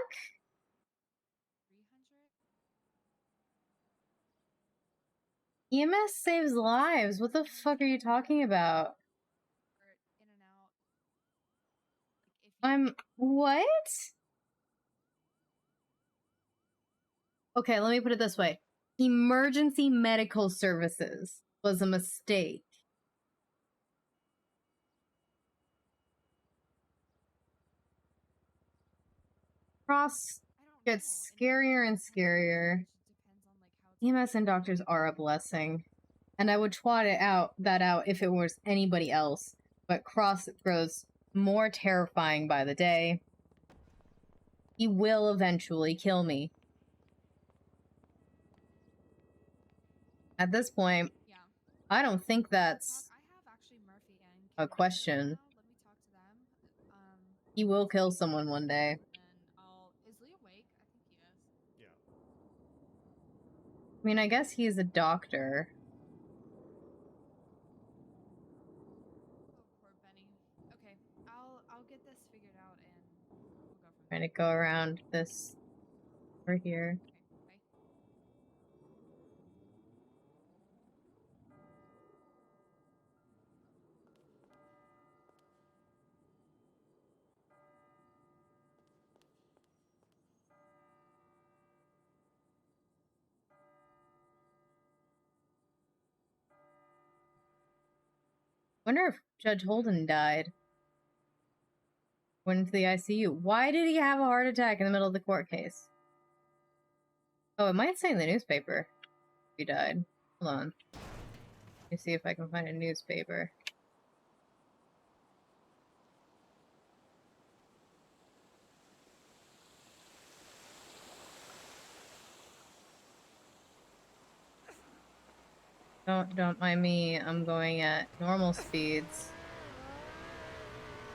300.
EMS saves lives. What the fuck are you talking about?
In and out.
What? Okay, let me put it this way. Emergency medical services was a mistake. Cross gets scarier and scarier. EMS and doctors are a blessing. And I would twat that out if it was anybody else. But Cross grows more terrifying by the day. He will eventually kill me. At this point, I don't think that's a question. He will kill someone one day.
Is Lee awake? I think he is.
Yeah.
I mean, I guess he's a doctor.
Oh, poor Benny. Okay, I'll get this figured out and we'll go from
Trying to go around this over here.
Okay, bye.
Wonder if Judge Holden died. Went into the ICU. Why did he have a heart attack in the middle of the court case? Oh, it might say in the newspaper he died. Hold on. Let me see if I can find a newspaper. Don't mind me. I'm going at normal speeds.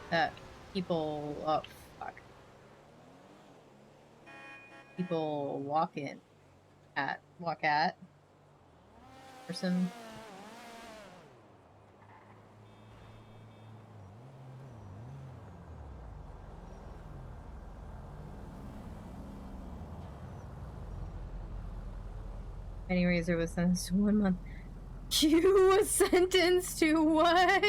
That people, oh fuck. People walk at. person. Any Razor was sentenced to 1 month. You was sentenced to what?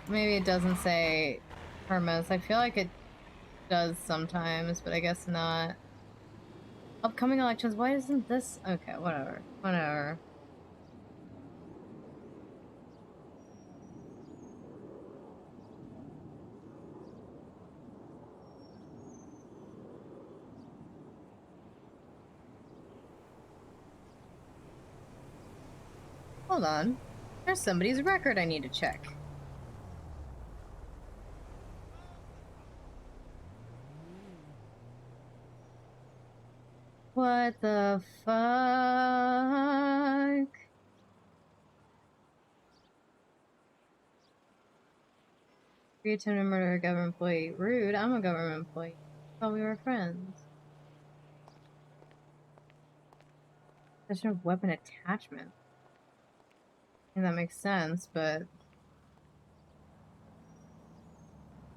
Maybe it doesn't say permits. I feel like it does sometimes, but I guess not. Upcoming elections. Why isn't this? Okay, whatever. Whatever. Hold on. There's somebody's record I need to check. What the fuck? We attempted to murder a government employee. Rude, I'm a government employee. I thought we were friends. Possession of weapon attachment. I mean, that makes sense, but...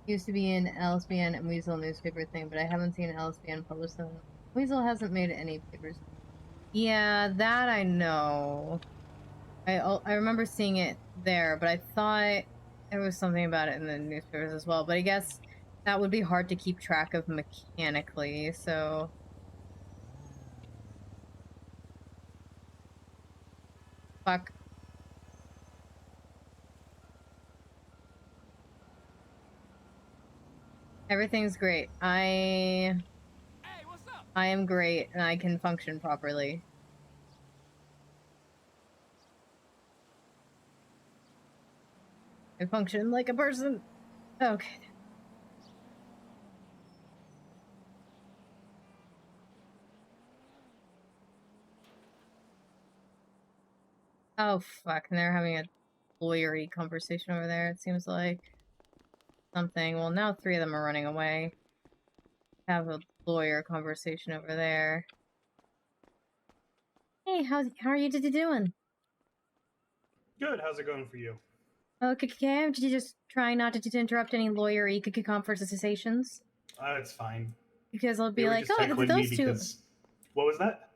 Used to be an LSBN and Weasel newspaper thing, but I haven't seen LSBN publish them. Weasel hasn't made any papers. Yeah, that I know. I remember seeing it there, but I thought there was something about it in the newspapers as well. But I guess that would be hard to keep track of mechanically, so... Fuck. Everything's great. I am great, and I can function properly. I function like a person. Okay. Oh, fuck. And they're having a lawyery conversation over there, it seems like. Something. Well, now 3 of them are running away. Have a lawyer conversation over there. Hey, how are you doing?
Good. How's it going for you?
Okay, did you just try not to interrupt any lawyery conversations?
It's fine.
Because I'll
They
be
were
like,
just
oh,
heckling
those
me
two.
because... What was that?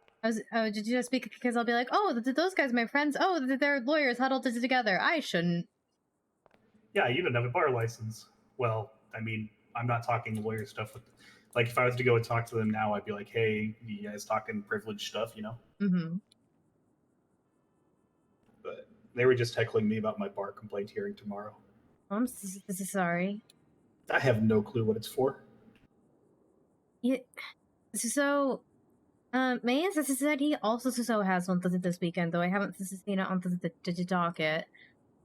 Did you just speak because I'll be like, oh, those guys, my friends. Oh, they're lawyers huddled together. I shouldn't.
Yeah, you don't have a bar license. Well, I mean, I'm not talking lawyer stuff with... Like, if I was to go and talk to them now, I'd be like, hey, you guys talking privileged stuff, you know?
Mm-hmm.
But they were just heckling me about my bar complaint hearing tomorrow.
I'm sorry.
I have no clue what it's for.
Yeah. So, Mayan said he also has one this weekend, though I haven't seen it on the docket.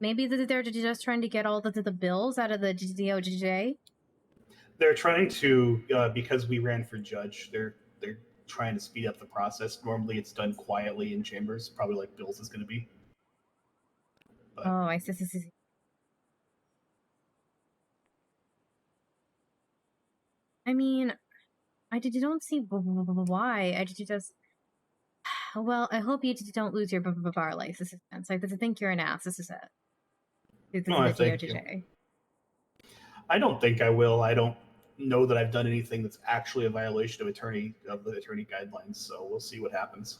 Maybe they're just trying to get all the bills out of the DOJ?
They're trying to, because we ran for judge, they're trying to speed up the process. Normally it's done quietly in chambers, probably like Bill's is going to be. But...
Oh, I see. I mean, I don't see why. I just... Well, I hope you don't lose your bar license. I think you're an ass. This is it.
Thank you. I don't think I will. I don't know that I've done anything that's actually a violation of the attorney guidelines, so we'll see what happens.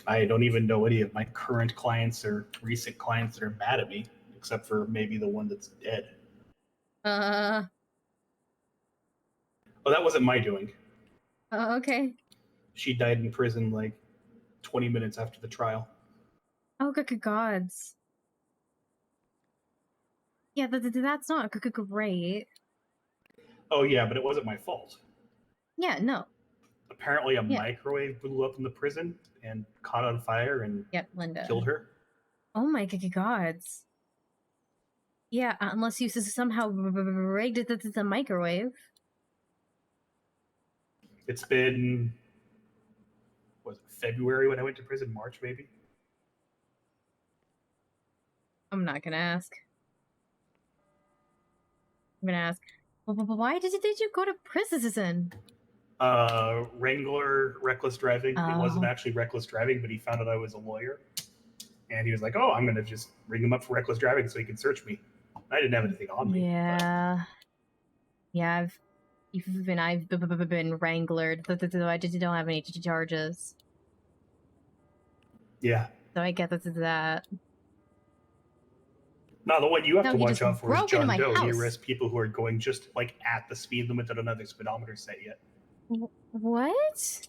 I don't even know any of my current clients or recent clients that are mad at me, except for maybe the one that's dead. Oh, that wasn't my doing.
Okay.
She died in prison like 20 minutes after the trial.
Oh, good gods. Yeah, that's not great.
Oh, yeah, but it wasn't my fault.
Yeah, no.
Apparently a microwave blew up in the prison and caught on fire and
Linda
killed her.
Oh my gods. Yeah, unless you somehow rigged the microwave.
It's been, was it February when I went to prison? March, maybe?
I'm not gonna ask. I'm gonna ask, why did you go to prison?
Wrangler reckless driving. It wasn't actually reckless driving, but he found out I was a lawyer, and he was like, "Oh, I'm gonna just ring him up for reckless driving so he can search me." I didn't have anything on me.
Yeah, yeah. I've been wranglered. I just don't have any charges.
Yeah.
So I get that.
No, the one you have
No,
to
he
watch
just
out for is
broke into
John
my
Doe. He
house.
arrests people who are going just like at the speed limit that another speedometer set yet.
What?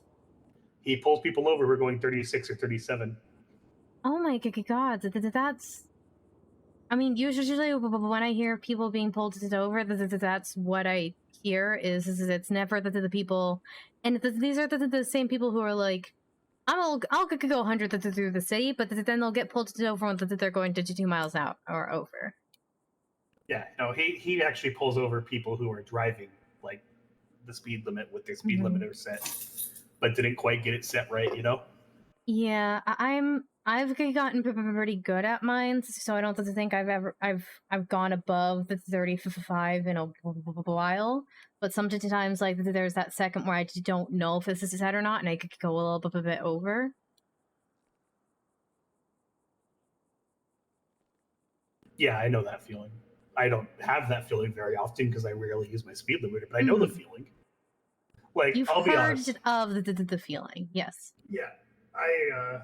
He pulls people over who are going 36 or 37.
Oh my god, that's... I mean, usually when I hear people being pulled over, that's what I hear is it's never the people... And these are the same people who are like, I'll go 100 through the city, but then they'll get pulled over when they're going to 2 miles out or over.
Yeah, no, he actually pulls over people who are driving like the speed limit with their speed limiter set, but didn't quite get it set right, you know?
Yeah, I've gotten pretty good at mine, so I don't think I've gone above the 35 in a while. But sometimes, like, there's that second where I just don't know if this is set or not, and I could go a little bit over.
Yeah, I know that feeling. I don't have that feeling very often because I rarely use my speed limiter, but I know the feeling. Like,
You've
I'll be
heard
honest.
of the feeling, yes.
Yeah, I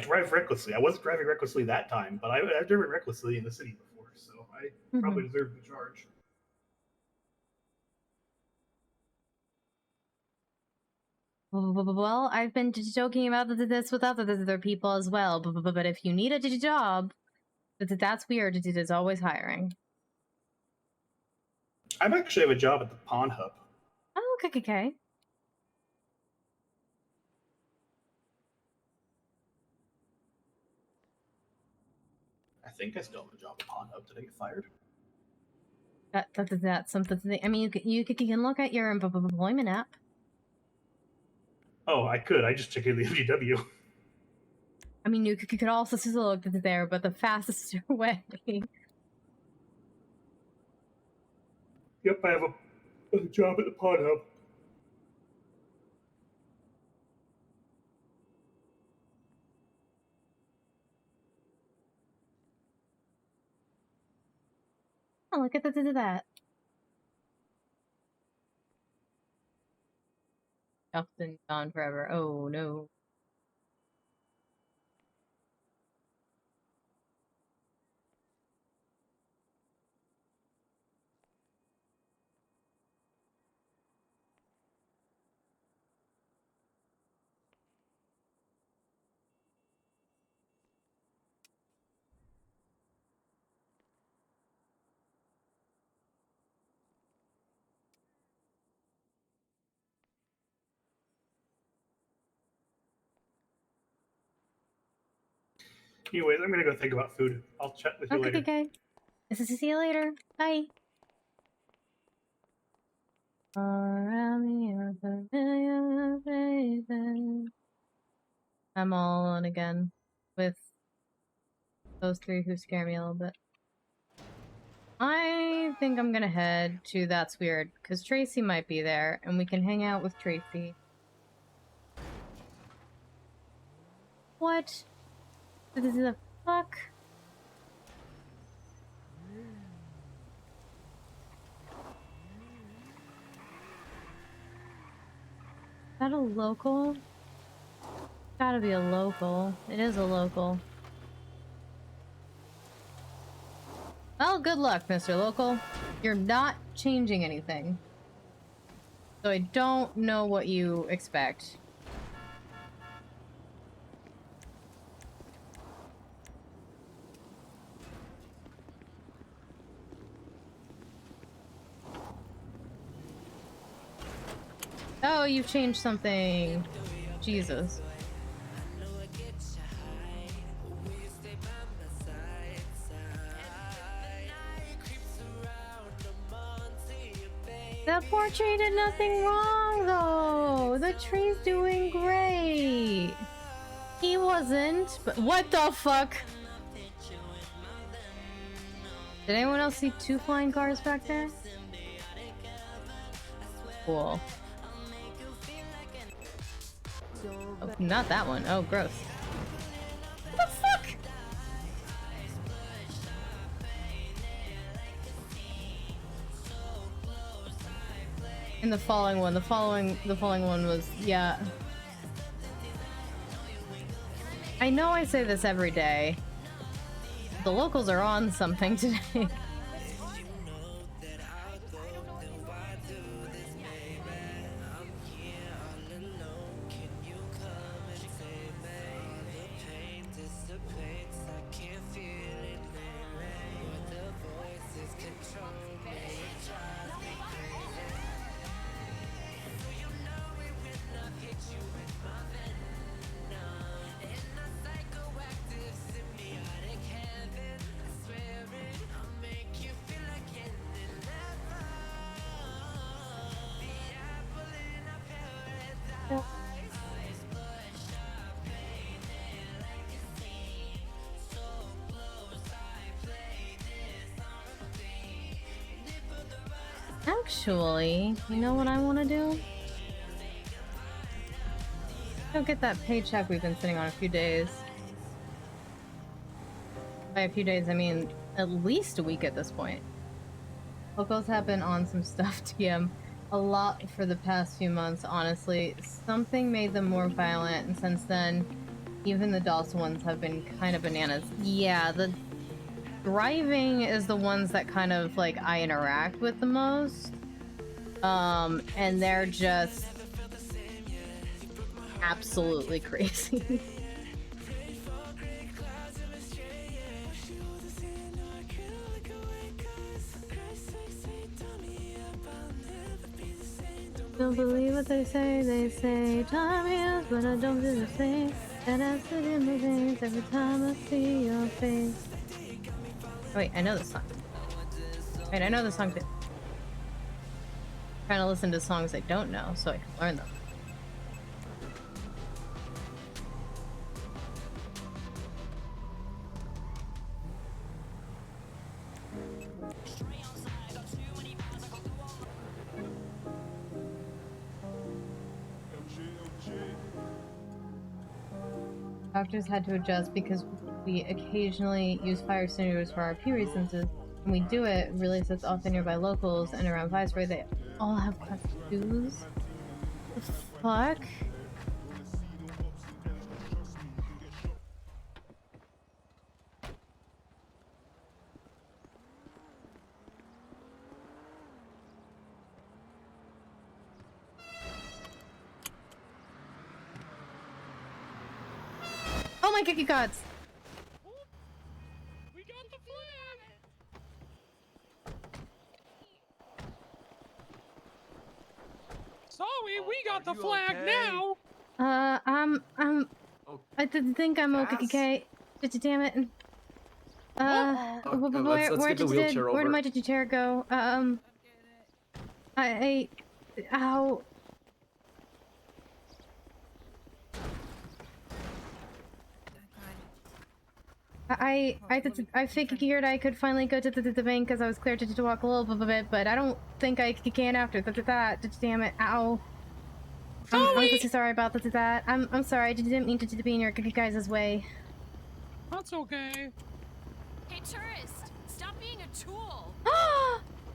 drive recklessly. I wasn't driving recklessly that time, but I've driven recklessly in the city before, so I probably deserve the charge.
Well, I've been joking about this with other people as well, but if you need a job, that's weird. It is always hiring.
I actually have a job at the Pawn Hub.
Oh, okay.
I think I still have a job at Pawn Hub. Did I get fired?
That's something. I mean, you can look at your employment app.
Oh, I could. I just checked in the MDW.
I mean, you could also still look there, but the fastest way.
Yep, I have a job at the Pawn Hub.
Oh, look at that. Justin gone forever. Oh no.
Anyways, I'm gonna go think about food. I'll chat with you later.
Okay. See you later. Bye. I'm all alone again with those three who scare me a little bit. I think I'm gonna head to That's Weird, because Tracy might be there, and we can hang out with Tracy. What? The fuck? Is that a local? Gotta be a local. It is a local. Well, good luck, Mr. Local. You're not changing anything. So I don't know what you expect. Oh, you've changed something. Jesus. That poor tree did nothing wrong, though. The tree's doing great. He wasn't, but what the fuck? Did anyone else see 2 flying cars back there? Cool. Oh, not that one. Oh, gross. What the fuck? And the following one, the following one was, yeah. I know I say this every day. The locals are on something today. Actually, you know what I want to do? Go get that paycheck we've been sitting on a few days. By a few days, I mean at least a week at this point. Locals have been on some stuff, TM. A lot for the past few months, honestly. Something made them more violent, and since then, even the Dawson ones have been kind of bananas. Yeah, the driving is the ones that kind of, like, I interact with the most. And they're just absolutely crazy. Don't believe what they say time heals, but I don't do the same. And I sit in the veins every time I see your face. Oh, wait, I know this song. Wait, I know this song too. Trying to listen to songs I don't know so I can learn them. Doctors had to adjust because we occasionally use fire extinguishers for our P reasons. When we do it, really sets off the nearby locals, and around Viceroy they all have class 2s. The fuck? Oh my cookie gods!
We got the flag! Sorry, we got the flag now!
I didn't think I'm okay. Damn it. Where
get the wheelchair
where did
over.
my chair go? Ow. I figured I could finally go to the bank because I was cleared to walk a little bit, but I don't think I can after that. Damn it! Ow! I'm so sorry about that. I'm sorry. I didn't mean to be in your guys' way.
That's okay.
Hey, tourist! Stop being a tool!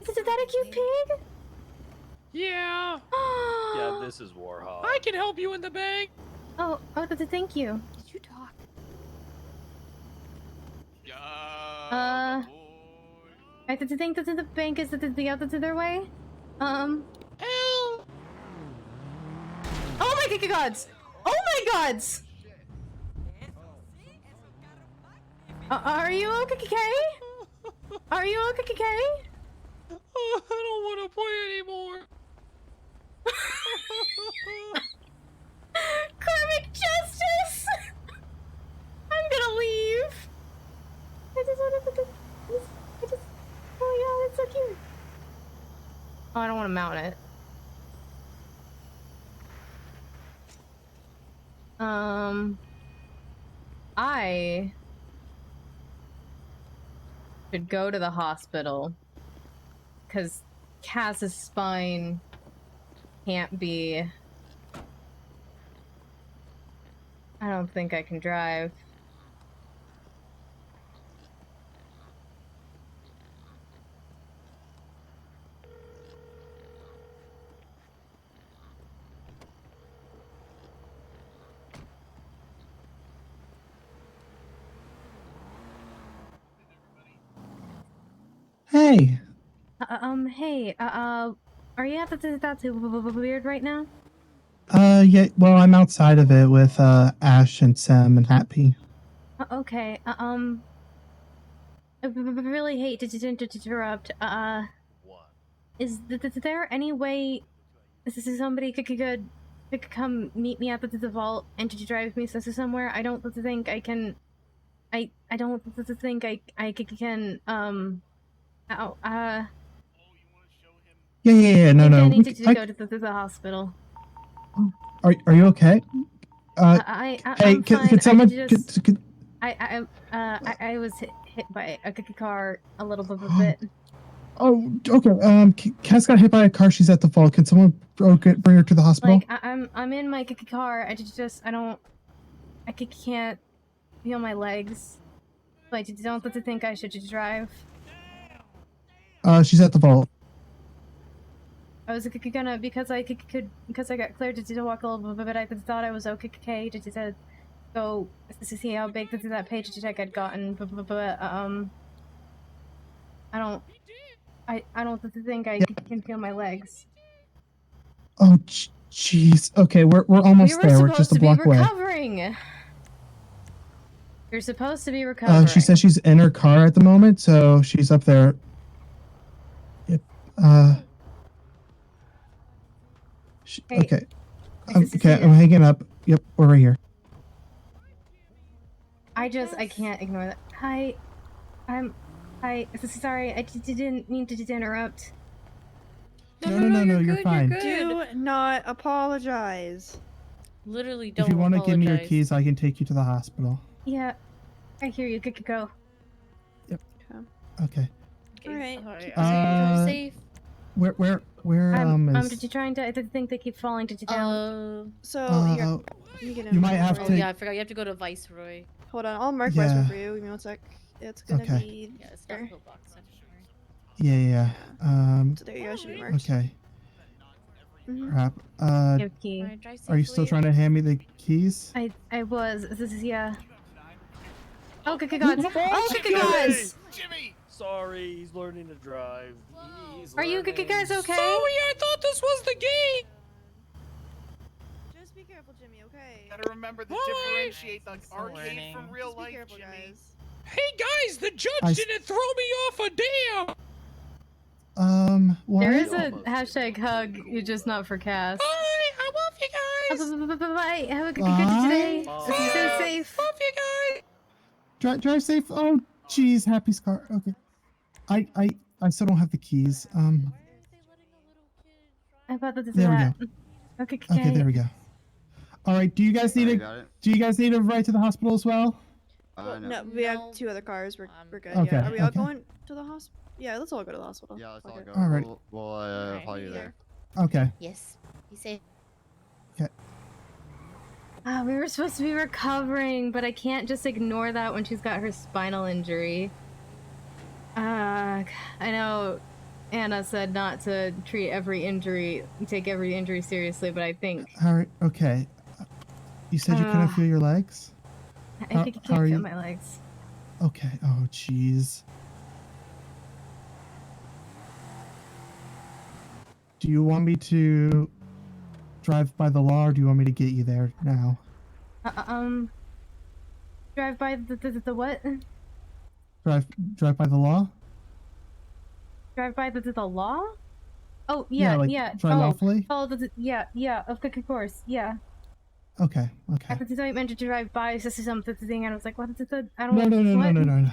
Is that a cute pig?
Yeah.
Yeah, this is Warhol.
I can help you in the bank.
Oh, thank you.
Did you talk?
I think that the bank is the other to their way.
Hell.
Oh my gods! Oh my gods! Are you okay? Are you okay?
I don't want to play anymore.
Karmic justice! I'm gonna leave. I just want to oh my god, it's so cute. Oh, I don't want to mount it. should go to the hospital. Because Cass's spine can't be... I don't think I can drive.
Hey.
Hey, are you at that's weird right now?
Yeah, well, I'm outside of it with, Ash and Sam and Happy.
Okay, I really hate to interrupt. Is there any way somebody could come meet me at the vault and to drive me somewhere? I don't think I can. I don't think I can.
Yeah. No,
I
no.
need to go to the hospital.
Are you okay?
I'm
Hey,
fine.
can someone?
I was hit by a car a little bit.
Oh, okay. Cass got hit by a car. She's at the vault. Can someone bring her to the hospital?
Like I'm in my car. I can't feel my legs. Like, don't think I should just drive.
She's at the vault.
I was gonna because I got cleared to walk a little bit. I thought I was okay to go to see how big that page check I'd gotten. But I don't think I can feel my legs.
Oh, jeez. Okay, we're almost there. We're just a block away.
Recovering. You're supposed to be recovering.
She says she's in her car at the moment, so she's up there. Yep. Okay. Okay, I'm hanging up. Yep, we're right here.
I can't ignore that. Hi. Hi. Sorry, I didn't mean to interrupt.
No, you're fine.
Do not apologize.
Literally don't
If you want to give me your
apologize.
keys, I can take you to the hospital.
Yeah, I hear you. Good to go.
Yep. Okay.
All right.
You're safe.
Where
I'm
is...
just trying to. I think they keep falling down.
So here, let me get
you might have
Oh
to...
yeah, I forgot. You have to go to Viceroy.
Hold on, I'll mark
Yeah.
Viceroy for you. Give me 1 sec. It's gonna
Okay.
be.
Yeah, it's not a pillbox.
Yeah.
So there you go. Should be marked.
Okay.
Mhm.
Crap.
Key.
Are you still trying to hand me the keys?
I was. This is yeah. Oh, good God! Oh, good guys!
Jimmy! Sorry, he's learning to drive.
Are you guys okay?
Sorry, I thought this was the gate.
Just be careful, Jimmy. Okay.
Gotta remember to differentiate the arcade from real
Just be
life,
careful,
Jimmy.
guys.
Hey guys, the judge didn't throw me off a dam.
What?
There is a hashtag hug. You're just not for Cass.
Bye. I love you guys.
Bye. Have a good day. Stay safe.
Love you guys.
Drive safe. Oh, jeez, Happy's car. Okay. I still don't have the keys.
I thought that.
There we go.
Okay.
Okay, there we go. All right. Do you guys need a ride to the hospital as well?
No, we have 2 other cars. We're good.
Okay,
Yeah. Are we all
okay.
going to the hospital? Yeah, let's all go to the hospital.
Yeah, let's all go.
All right.
We'll follow you there.
Okay.
Yes. Be safe.
Okay.
We were supposed to be recovering, but I can't just ignore that when she's got her spinal injury. I know Anna said not to take every injury seriously, but I think
All right. Okay. You said you couldn't feel your legs?
I think I can't feel my legs.
Okay. Oh, jeez. Do you want me to drive by the law, or do you want me to get you there now?
Drive by the what?
Drive by the law?
Drive by the law? Oh
Yeah,
yeah.
like, drive lawfully?
Oh, yeah. Of course, yeah.
Okay.
I thought you meant to drive by something, and I was like, what is it? I don't
No.
know.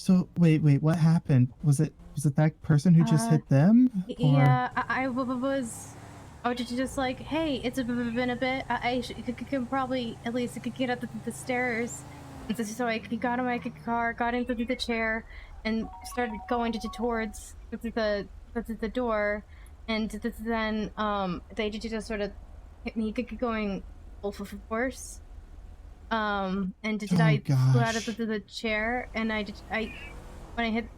So wait, what happened? Was it that person who just hit them? Or...
Yeah, I was just like, hey, it's been a bit. I could probably at least get up the stairs. And so I got in my car, got into the chair, and started going towards the door. And then they just sort of hit me going full force. And I flew out of the chair, and when I hit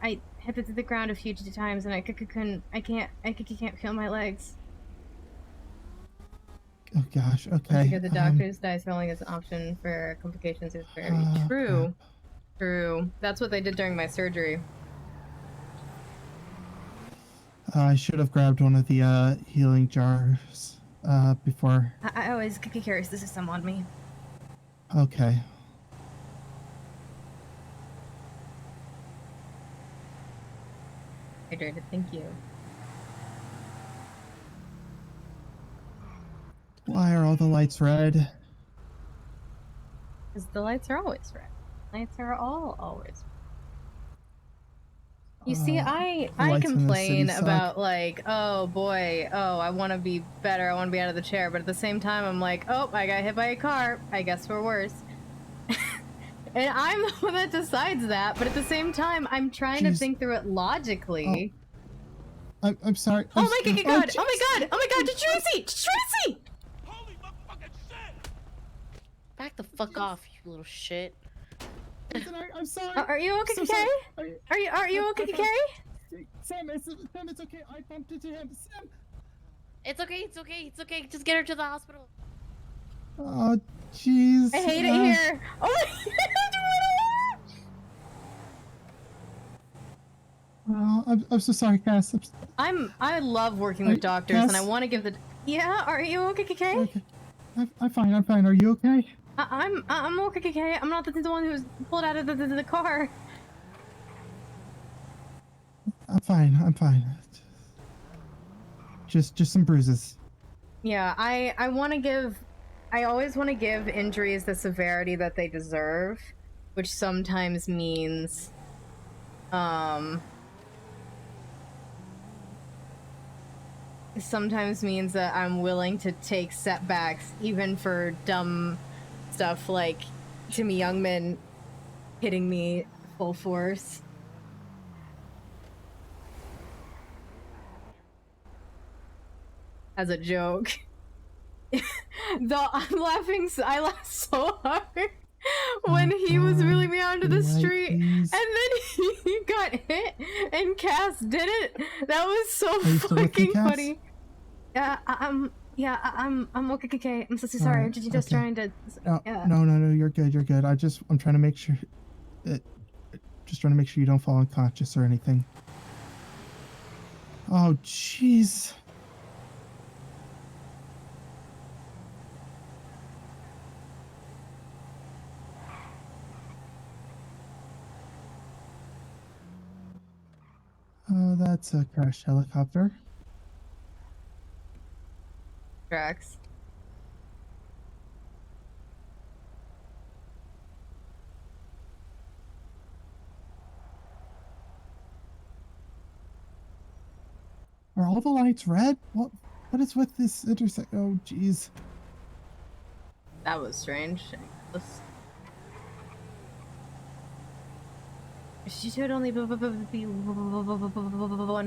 the ground a few times, and I can't feel my legs.
Oh gosh, okay.
Because the doctor's dice rolling is an option for complications is very true. True. That's what they did during my surgery.
I should have grabbed one of the healing jars before.
I always carry the system on me.
Okay.
Hydrated, thank you.
Why are all the lights red?
Because the lights are always red. Lights are always red. You see, I complain about like, oh boy, oh, I want to be better, I want to be out of the chair, but at the same time, I'm like, oh, I got hit by a car, I guess we're worse. And I'm the one that decides that, but at the same time, I'm trying to think through it logically.
Oh. I'm sorry.
Oh my god! Oh my god! Oh my god! Tracy!
Holy motherfucking shit!
Back the fuck off, you little shit.
I'm sorry.
Are you okay?
So sorry.
Are you okay?
Sam, it's okay. I bumped into him. Sam.
It's okay. Just get her to the hospital.
Oh, jeez.
I hate it here. Oh my
god. I'm so sorry, Cass.
I love working with doctors, and I want to give the. Yeah. Are you okay?
Okay. I'm fine. Are you okay?
I'm okay. I'm not the one who was pulled out of the car.
I'm fine. Just some bruises.
Yeah, I always want to give injuries the severity that they deserve, which sometimes means that I'm willing to take setbacks even for dumb stuff like Timmy Youngman hitting me full force. As a joke. Though I laughed so hard when he was wheeling me out into the street, and then he got hit, and Cass did it. That was so fucking funny. I'm okay. I'm so sorry. I'm just trying to.
No, you're good. I'm trying to make sure. Just trying to make sure you don't fall unconscious or anything. Oh, jeez. That's a crashed helicopter.
Drax.
Are all the lights red? What is with this intersection? Oh, jeez.
That was strange. She should only be one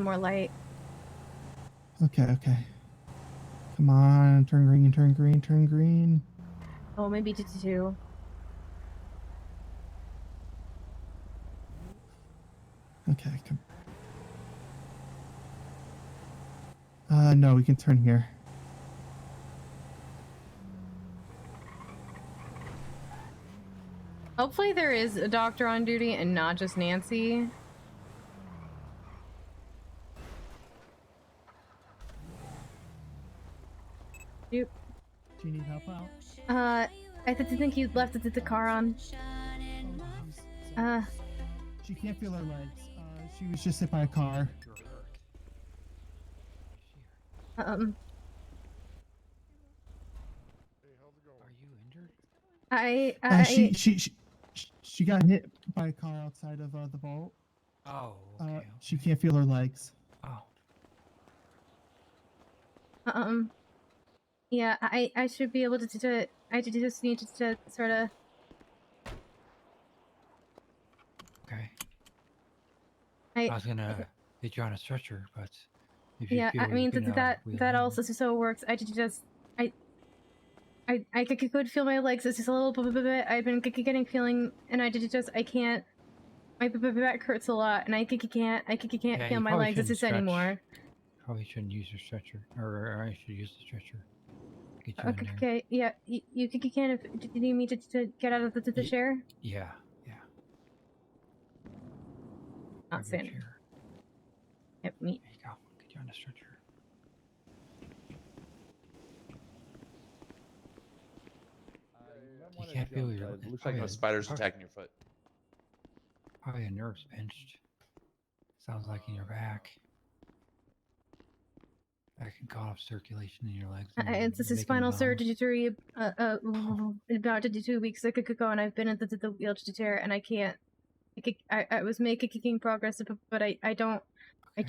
more light.
Okay. Come on, turn green.
Oh, maybe two.
Okay, come. No, we can turn here.
Hopefully there is a doctor on duty and not just Nancy. Yep.
Do you need help out?
I think you left the car on.
She can't feel her legs. She was just hit by a car.
Are you injured?
She got hit by a car outside of the vault.
Oh, okay.
She can't feel her legs.
Oh.
Yeah, I should be able to do it. I just need to sort of.
Okay.
I
was gonna get you on a stretcher, but if you
yeah,
feel
I mean
you can,
that
wheel
that
in.
also so works. I could feel my legs. It's just a little bit. I've been getting feeling, and I can't. My back hurts a lot, and I can't
Yeah,
feel
you
my
probably
legs. It's
shouldn't
just
stretch.
anymore.
Probably shouldn't use your stretcher, or I should use the stretcher. Get you in there.
Okay, yeah, you can. If do you need me to get out of the chair?
Yeah.
Not
Grab your
standing.
chair.
Yep, me.
There you go. Get you on the stretcher. You can't feel your.
It looks like a spider's attacking your foot.
Probably a nerve's pinched. Sounds like in your back. That can cut off circulation in your legs.
It's a spinal surgery about 2 weeks ago, and I've been in the wheelchair, and I can't. I was making progress, but I don't. I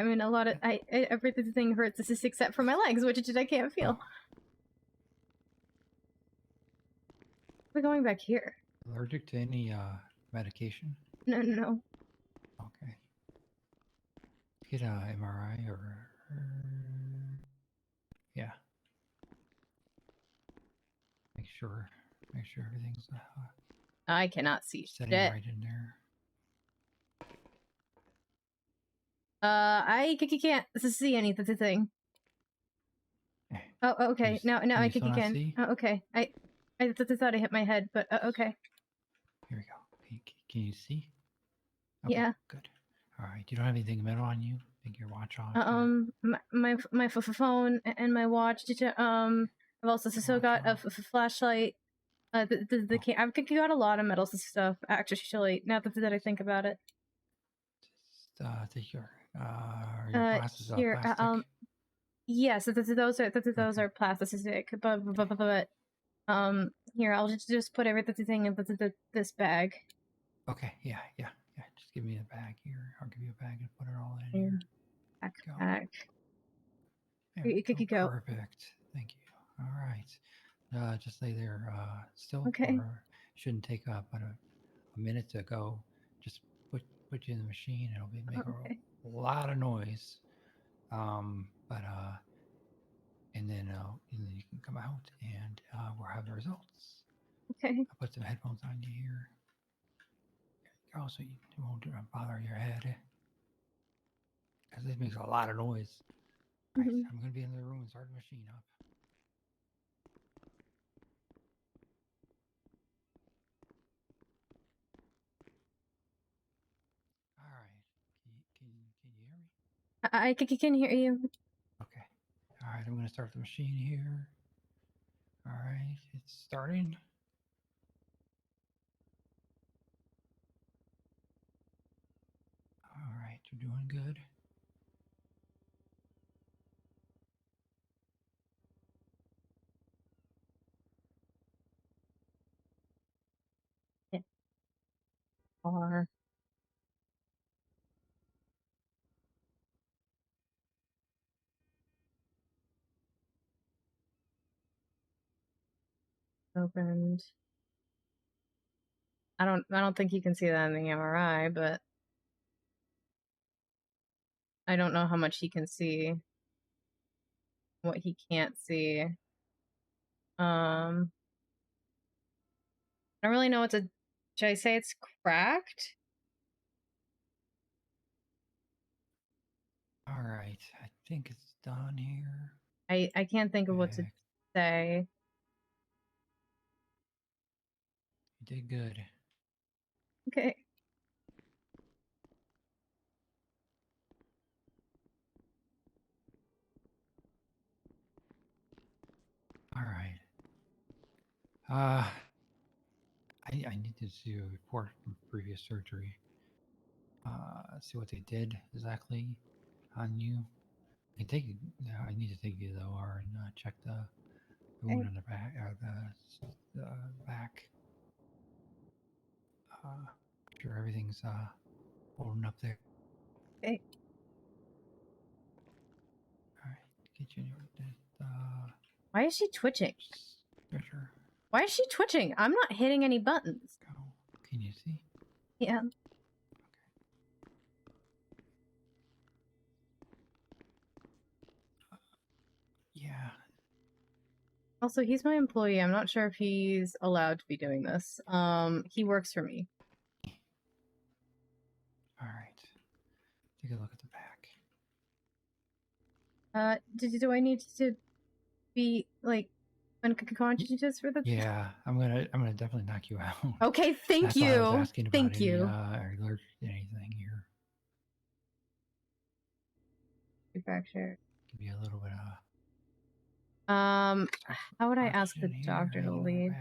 mean a lot of everything hurts. This is except for my legs, which I can't feel. We're going back here.
Allergic to any medication?
No.
Okay. Get a MRI or yeah. Make sure everything's
I cannot see
setting
shit.
right in there.
I can't see anything. Oh, okay. Now I
still not
can.
see?
Oh, okay. I thought I hit my head, but okay.
Here we go. Can you see?
Yeah.
Good. All right. You don't have anything metal on you? Take your watch off.
My phone and my watch. I've also still got a flashlight. I've got a lot of metal stuff actually. Now that I think about it.
Take your glasses off
here.
plastic.
Yes, those are plastic. But here I'll just put everything in this bag.
Okay. Yeah. Just give me the bag here. I'll give you a bag and put it all in here.
Backpack.
You could go. Perfect. Thank you. All right. Just lay there still.
Okay.
Shouldn't take but a minute to go. Just put you in the machine. It'll make a lot of noise. And then you can come out and we'll have the results.
Okay.
I'll put some headphones on you here. There you go, so you won't bother your head. Because this makes a lot of noise. Right, I'm going to be in the room and start the machine up. All right. Can you hear me?
I can hear you.
Okay. All right, I'm going to start the machine here. All right, it's starting. All right, you're doing good.
Or opened. I don't think you can see that in the MRI, but I don't know how much he can see. What he can't see. I don't really know what to. Should I say it's cracked?
All right, I think it's done here.
I can't think of what to say.
You did good.
Okay.
All right. I need to see a report from previous surgery. See what they did exactly on you. I need to take you to the OR and check the wound on the back, the back. Sure everything's holding up there.
Okay.
All right, get you
Why is she twitching?
stretcher.
Why is she twitching? I'm not hitting any buttons.
Can you see?
Yeah.
Yeah.
Also, he's my employee. I'm not sure if he's allowed to be doing this. He works for me.
All right. Take a look at the back.
Do I need to be like unconscious for the?
Yeah, I'm gonna definitely knock you out.
Okay, thank
That's why I was
you.
asking about
Thank
any,
you.
are you allergic to anything here?
Fracture.
Give you a little bit of.
How would I ask the
oxygen
doctor to
here,
leave?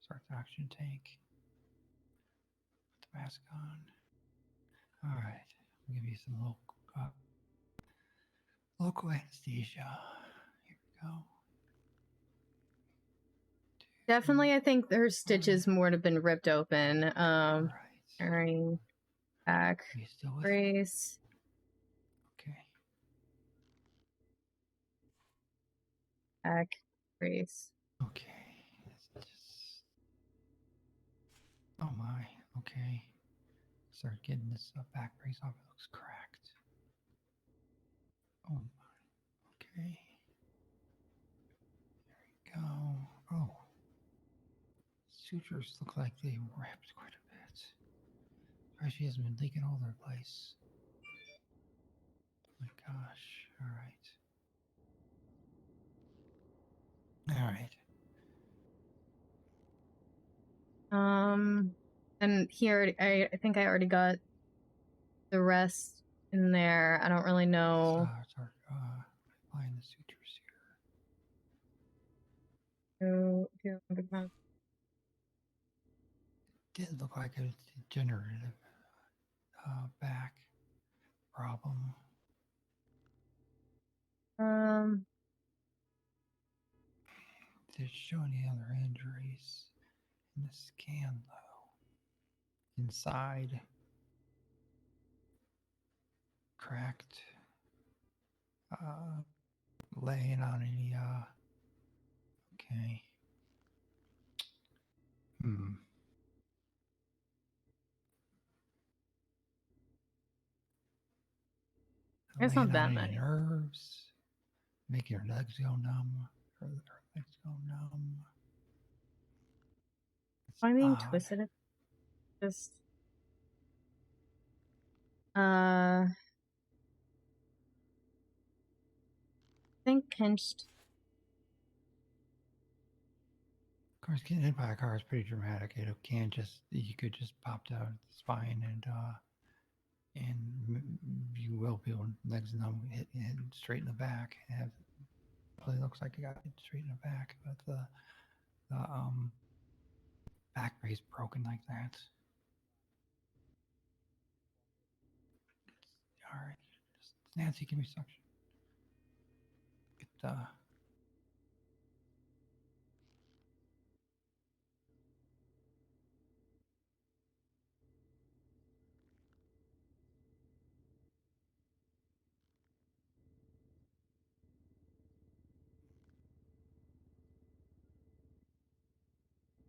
Start the oxygen tank. Put the mask on. All right, I'll give you some local anesthesia. Here we go.
Definitely, I think her stitches more have been ripped open. Carrying back. Brace.
Okay.
Back. Brace.
Okay. Oh my. Okay. Start getting this back brace off. It looks cracked. Oh my. Okay. There you go. Oh. Sutures look like they wrapped quite a bit. Sorry, she hasn't been leaking all over the place. Oh my gosh. All right. All right.
And here, I think I already got the rest in there. I don't really know.
Start applying the sutures
here.
Did look like a degenerative back problem. Did it show any other injuries in the scan though? Inside, cracked, laying on any, okay.
It's not that
any
many.
nerves, making her legs go numb, her legs go numb.
Am I being twisted? Just I think pinched.
Of course, getting hit by a car is pretty dramatic. You could just pop down the spine and you will feel legs numb, hit straight in the back. It really looks like you got hit straight in the back, but the back brace broken like that. All right, Nancy, give me suction. Get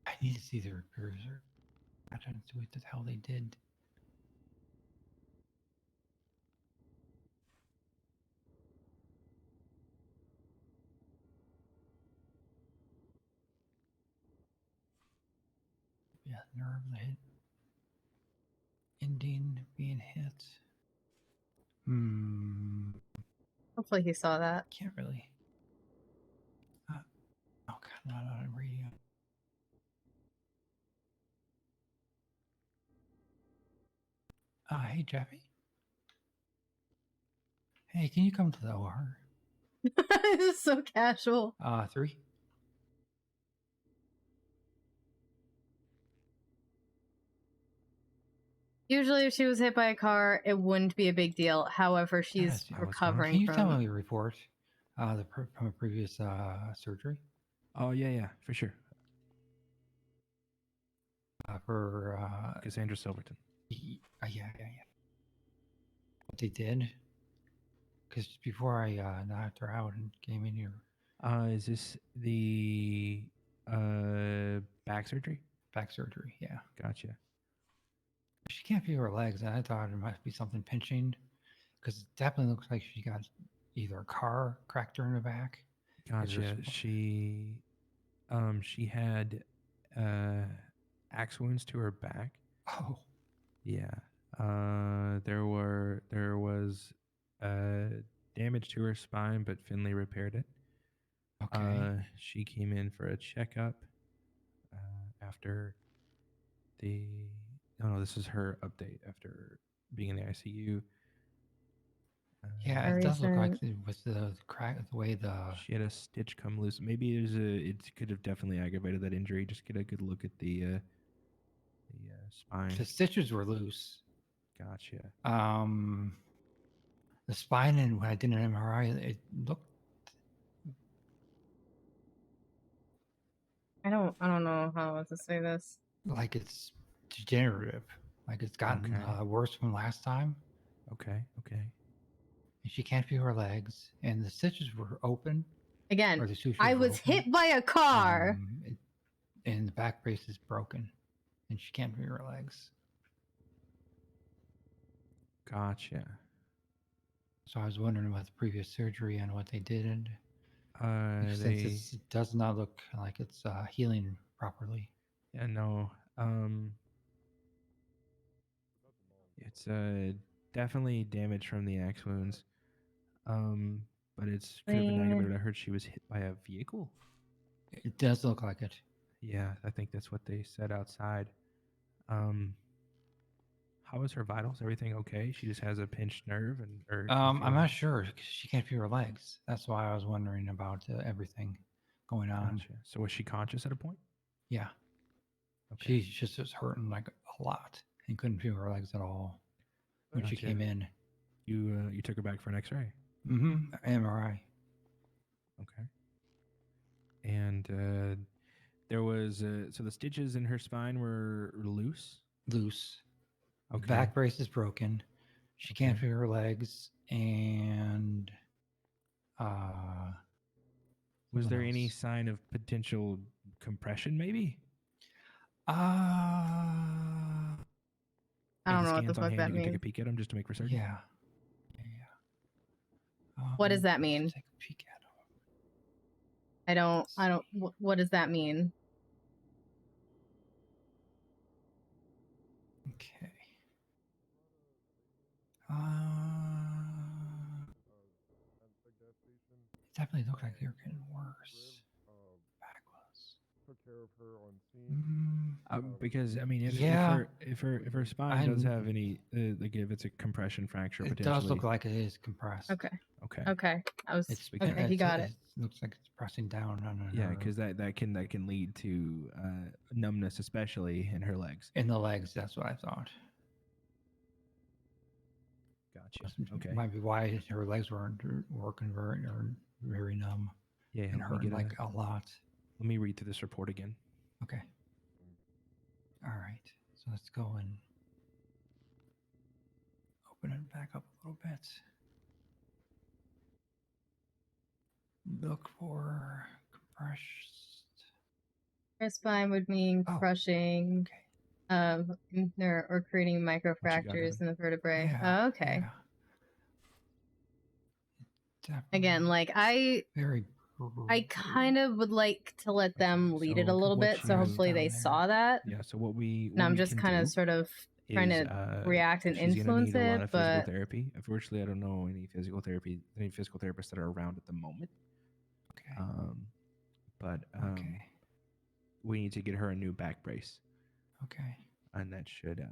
I need to see the repairs or I don't see what the hell they did. Yeah, nerve hit. Ending being hit.
Hopefully he saw that.
Can't really. Oh God, not on radio. Hey Jeffy. Hey, can you come to the OR?
This is so casual.
3.
Usually, if she was hit by a car, it wouldn't be a big deal. However, she's recovering
Can you
from.
tell me your report from a previous surgery?
Oh yeah, for sure.
for
Cassandra Silverton.
Yeah. What they did? Because before I knocked her out and came in here.
Is this the back surgery?
Back surgery, yeah.
Gotcha.
She can't feel her legs, and I thought it might be something pinching, because it definitely looks like she got either a car cracked her in the back.
Gotcha. She had axe wounds to her back.
Oh.
Yeah. There was damage to her spine, but Finley repaired it.
Okay.
She came in for a checkup after the. No, this is her update after being in the ICU.
Yeah, it does look like with the crack, the way the.
She had a stitch come loose. Maybe it could have definitely aggravated that injury. Just get a good look at the spine.
The stitches were loose.
Gotcha.
The spine, and when I did an MRI, it looked.
I don't know how to say this.
Like it's degenerative. Like it's gotten worse from last time.
Okay.
And she can't feel her legs, and the stitches were open.
Again,
or the sutures
I
were
was
open.
hit by a car.
And the back brace is broken, and she can't feel her legs.
Gotcha.
So I was wondering about the previous surgery and what they did.
They,
Since it does not look like it's healing properly.
Yeah, no. It's definitely damage from the axe wounds. But it's could have been aggravated. I heard she was hit by a vehicle.
It does look like it.
Yeah, I think that's what they said outside. How is her vitals? Everything okay? She just has a pinched nerve,
I'm not sure because she can't feel her legs. That's why I was wondering about everything going on.
Gotcha. So was she conscious at a point?
Yeah.
Okay.
She just was hurting like a lot and couldn't feel her legs at all when she came in.
You took her back for an X-ray.
Mm-hmm. MRI.
Okay. And there was so the stitches in her spine were loose.
Loose.
Okay.
The back brace is broken. She can't feel her legs, and
was there any sign of potential compression? Maybe.
I don't know what the fuck that
You can take a
means.
peek at them just to make for certain.
Yeah.
What does that mean?
Take a peek at them.
I don't. What does that mean?
Okay. It definitely looked like they were getting worse. Back was.
Took care of her on scene.
Because I mean, if her spine does have any, like if it's a compression fracture,
It
potentially.
does look like it is compressed.
Okay.
Okay.
I was.
It's
Okay, he got it.
It looks like it's pressing down on her.
Yeah, because that can lead to numbness, especially in her legs.
In the legs, that's what I thought.
Gotcha. Okay.
Might be why her legs weren't working very numb.
Yeah,
and
let me
hurting
get
like a lot.
Let me read through this report again.
Okay. All right. So let's go and open it back up a little bit. Look for compressed.
Her spine would mean crushing, or creating microfractures in the vertebrae.
Yeah,
Oh, okay.
Yeah.
Again, like I kind of would like to let them lead it a little bit, so hopefully they saw that.
Yeah. So what we.
And I'm just kind of sort of trying to react and influence
need a lot
it,
of
but
physical therapy. Unfortunately, I don't know any physical therapists that are around at the moment.
Okay.
But we need to get her a new back brace.
Okay.
And that should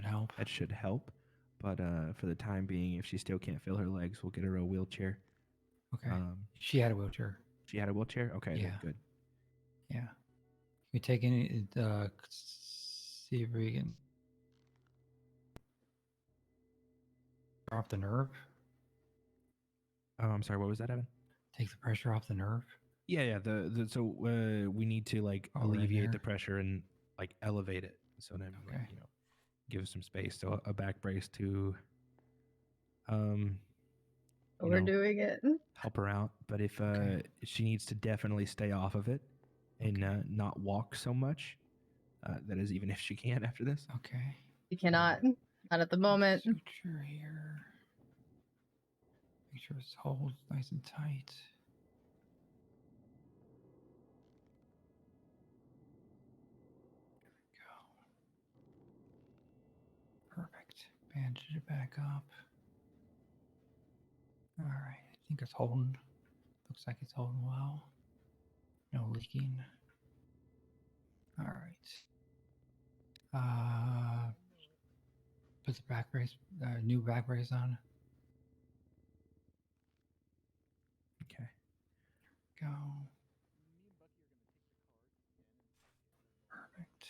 help.
That should help. But for the time being, if she still can't feel her legs, we'll get her a wheelchair.
Okay. She had a wheelchair.
She had a wheelchair? Okay,
Yeah.
then good.
Yeah. You take any see if we can drop the nerve.
Oh, I'm sorry, what was that, Evan?
Take the pressure off the nerve.
Yeah. So we need to like
Oh, right
alleviate
here?
the pressure and like elevate it. So then, like,
Okay.
you know, give some space. So a back brace to, you
We're
know,
doing it.
help her out. But if she needs to definitely stay off of it and not walk so much, that is, even if she can after this.
Okay.
You cannot. Not at the moment.
Suture here. Make sure this holds nice and tight. There we go. Perfect. Bandage it back up. All right. I think it's holding. Looks like it's holding well. No leaking. All right. Put the back brace, new back brace on.
Okay.
Go. Perfect.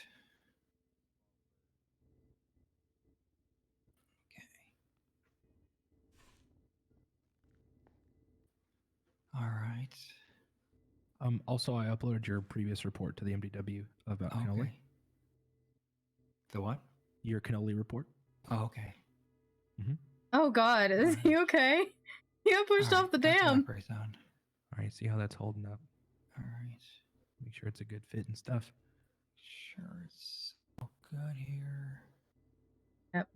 Okay. All right.
Also, I uploaded your previous report to the MDW about cannoli.
Okay. The what?
Your cannoli report.
Oh, okay.
Oh God, is he okay? He got pushed off the dam.
Back brace on.
All right, see how that's holding up.
All right.
Make sure it's a good fit and stuff.
Sure, it's all good here.
Yep.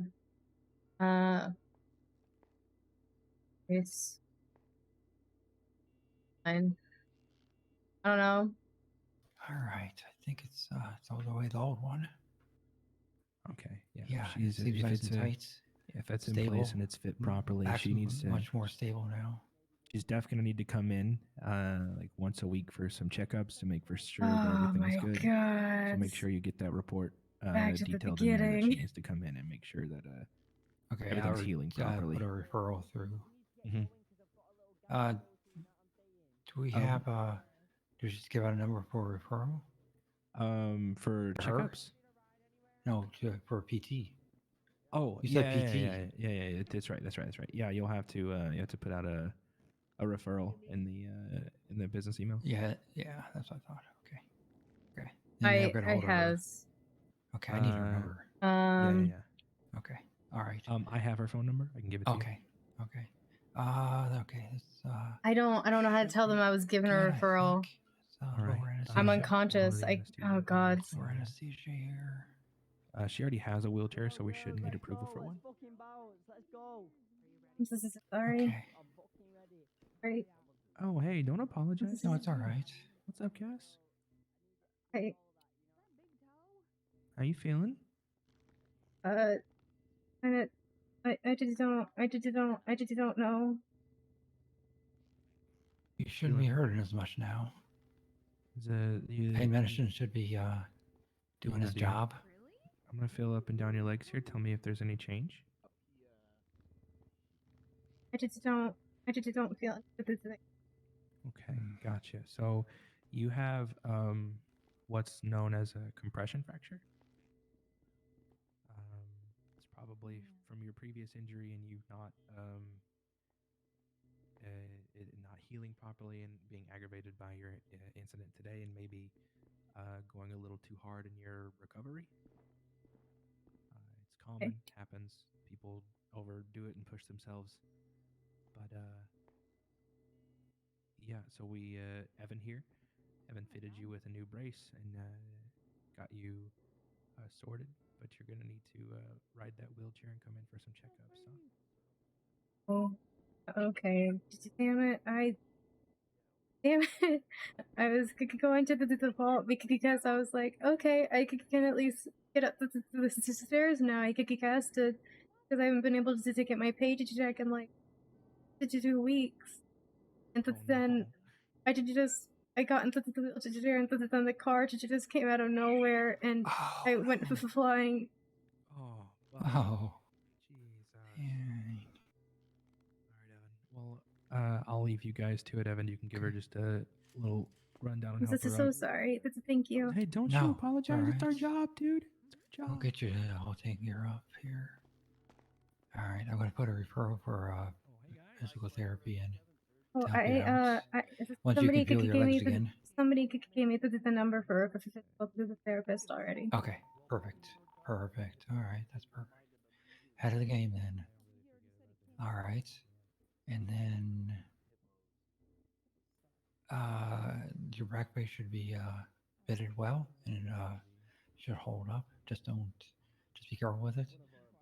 It's fine. I don't know.
All right. I think it's all the way the old one.
Okay. Yeah.
Yeah.
She's,
it seems
if
nice
it's
and tight.
if that's in
Stable.
place and it's fit properly,
Back's
she needs to
much more stable now.
She's definitely gonna need to come in like once a week for some checkups to make for sure that
Oh
everything is
my
good.
God.
So make sure you get that report
Back to the
detailed in there that she
beginning.
needs to come in and make sure that
Okay.
everything's healing properly.
Put a referral through.
Mm-hmm.
Do we have do we just give out a number for referral?
For checkups?
No, for PT.
Oh,
you
yeah,
said PT.
yeah. That's right. Yeah, you'll have to put out a referral in the business email.
Yeah, that's what I thought. Okay. And they'll get a
I
hold of her.
has.
Okay, I need her number.
Yeah.
Okay. All right.
I have her phone number. I can give it to you.
Okay. It's,
I don't know how to tell them I was given a referral.
All right.
I'm unconscious. Oh God.
Lower anesthesia here.
She already has a wheelchair, so we shouldn't need approval for one.
I'm so sorry. Right.
Oh, hey, don't apologize.
No, it's all right.
What's up, Cass?
Hey.
How you feeling?
I just don't know.
You shouldn't be hurting as much now. Pain medicine should be doing its job.
I'm gonna feel up and down your legs here. Tell me if there's any change.
I just don't feel it.
Okay, gotcha. So you have what's known as a compression fracture. It's probably from your previous injury and you not it not healing properly and being aggravated by your incident today, and maybe going a little too hard in your recovery. It's common, happens. People overdo it and push themselves. But yeah, so we Evan here. Evan fitted you with a new brace and got you sorted. But you're gonna need to ride that wheelchair and come in for some checkups. Huh?
Oh, okay. Damn it! I was going to the vault because I was like, okay, I can at least get up the stairs now. I guess because I haven't been able to get my page check in like 2 weeks, and then I got into the wheelchair and then the car just came out of nowhere and I went flying.
Oh.
Oh.
Well, I'll leave you guys to it, Evan. You can give her just a little rundown on how
I'm so sorry. Thank you.
Hey, don't you apologize. It's our job, dude. It's our job.
I'll get you all taken care of here. All right, I'm going to put a referral for physical therapy in.
Oh,
to help you out. Once you can feel your legs again.
Somebody gave me the number for the therapist already.
Okay, perfect. Perfect. All right, that's perfect. Head of the game then. All right. And then your back brace should be fitted well and should hold up. Just be careful with it.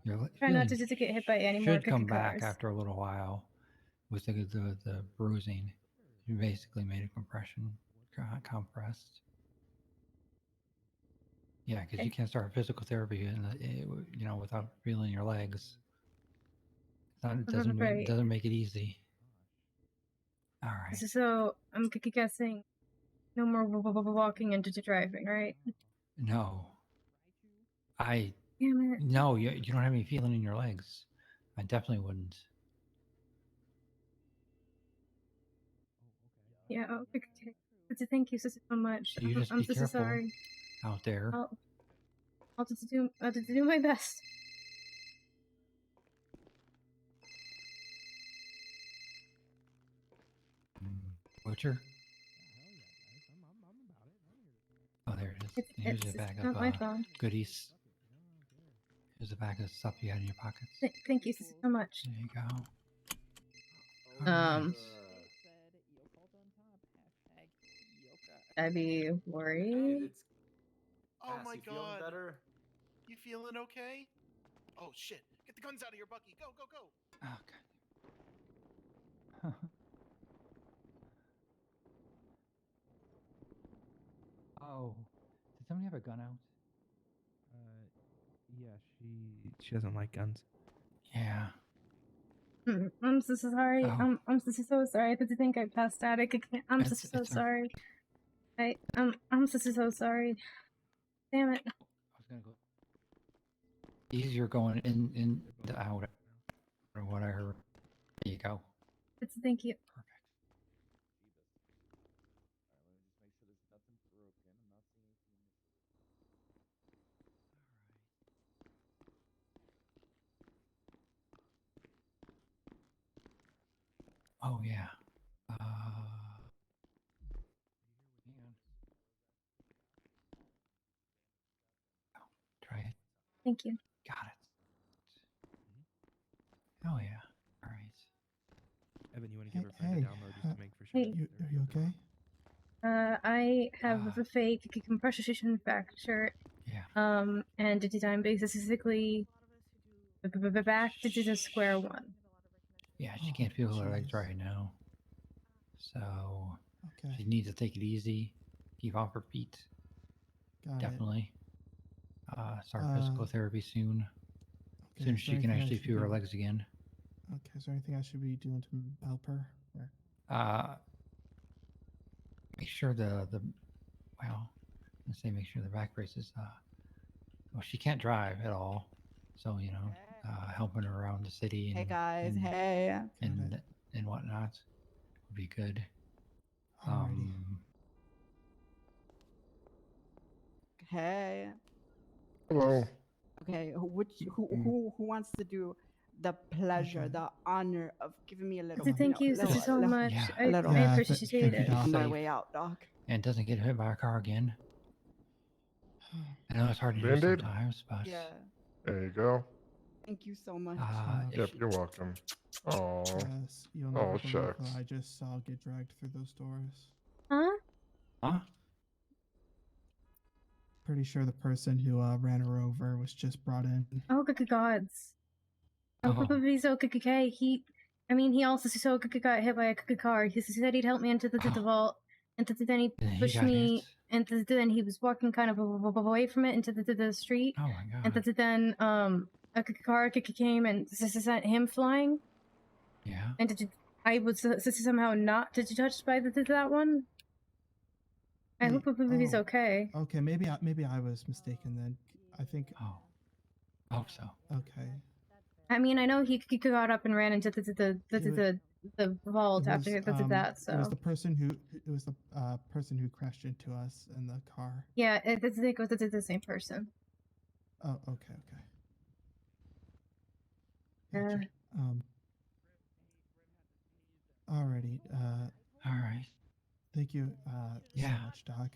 Your
Try not
feeling
to get hit by any more
should come
cars.
back after a little while with the bruising. You basically made a compression compressed. Yeah, because you can't start physical therapy and without feeling your legs. It doesn't make it easy. All right.
So I'm guessing no more walking into driving, right?
No.
Damn it.
No, you don't have any feeling in your legs. I definitely wouldn't.
Yeah. Okay. Thank you so much.
So you just
I'm
be
so
careful
sorry.
out there.
I'll just do my best.
Butcher? Oh, there it is. Here's a bag
not
of
my phone.
goodies. Here's a bag of stuff you had in your pockets.
Thank you so much.
There you go.
I'd be worried.
Oh my god. Better? You feeling okay? Oh shit. Get the guns out of here, Bucky. Go, go, go.
Oh, God. Oh. Did somebody have a gun out?
Yeah, she doesn't like guns.
Yeah.
I'm so sorry.
Oh.
I'm so sorry. I didn't think I passed out. I'm so sorry. I'm so sorry. Damn it.
I was gonna go easier going in the out, or what I heard. There you go.
Thank you.
Oh yeah. Hang on. Oh, try it.
Thank you.
Got it. Oh yeah. All right.
Evan, you want to give her a friend a download just to make for sure?
Are you okay?
I have a fake compression fracture.
Yeah.
And I'm basically back to the square one.
Yeah, she can't feel her legs right now. So she needs to take it easy. Keep off her feet. Definitely. Start physical therapy soon. As soon as she can actually feel her legs again.
Okay, is there anything I should be doing to help her? Or?
Make sure make sure the back brace is well, she can't drive at all, so helping her around the city and and whatnot would be good.
Hey.
Hello.
Okay, who wants to do the pleasure, the honor of giving me a little?
Thank you so much. I appreciate it.
On my way out, Doc.
And doesn't get hit by a car again. I know it's hard to do
Band-Aid?
sometimes, but
Yeah.
There you go.
Thank you so much.
Yep, you're welcome. Oh.
Yes, you'll never
Oh,
believe
shucks.
who I just saw get dragged through those doors.
Huh?
Pretty sure the person who ran her over was just brought in.
Oh, good gods. Oh, he's okay. He also got hit by a car. He said he'd help me into the vault, and then he pushed me, and then he was walking kind of away from it into the street.
Oh my god.
And then a car came and sent him flying.
Yeah.
And I was somehow not touched by that one. I hope he's okay.
Okay, maybe I was mistaken then. I think.
Oh. Hope so.
Okay.
I mean, I know he got up and ran into the vault after that. So
it was the person who crashed into us in the car.
Yeah, it's the same person.
Oh, okay. Gotcha. Alrighty. Alrighty.
All right.
Thank you.
Yeah.
So much, Doc.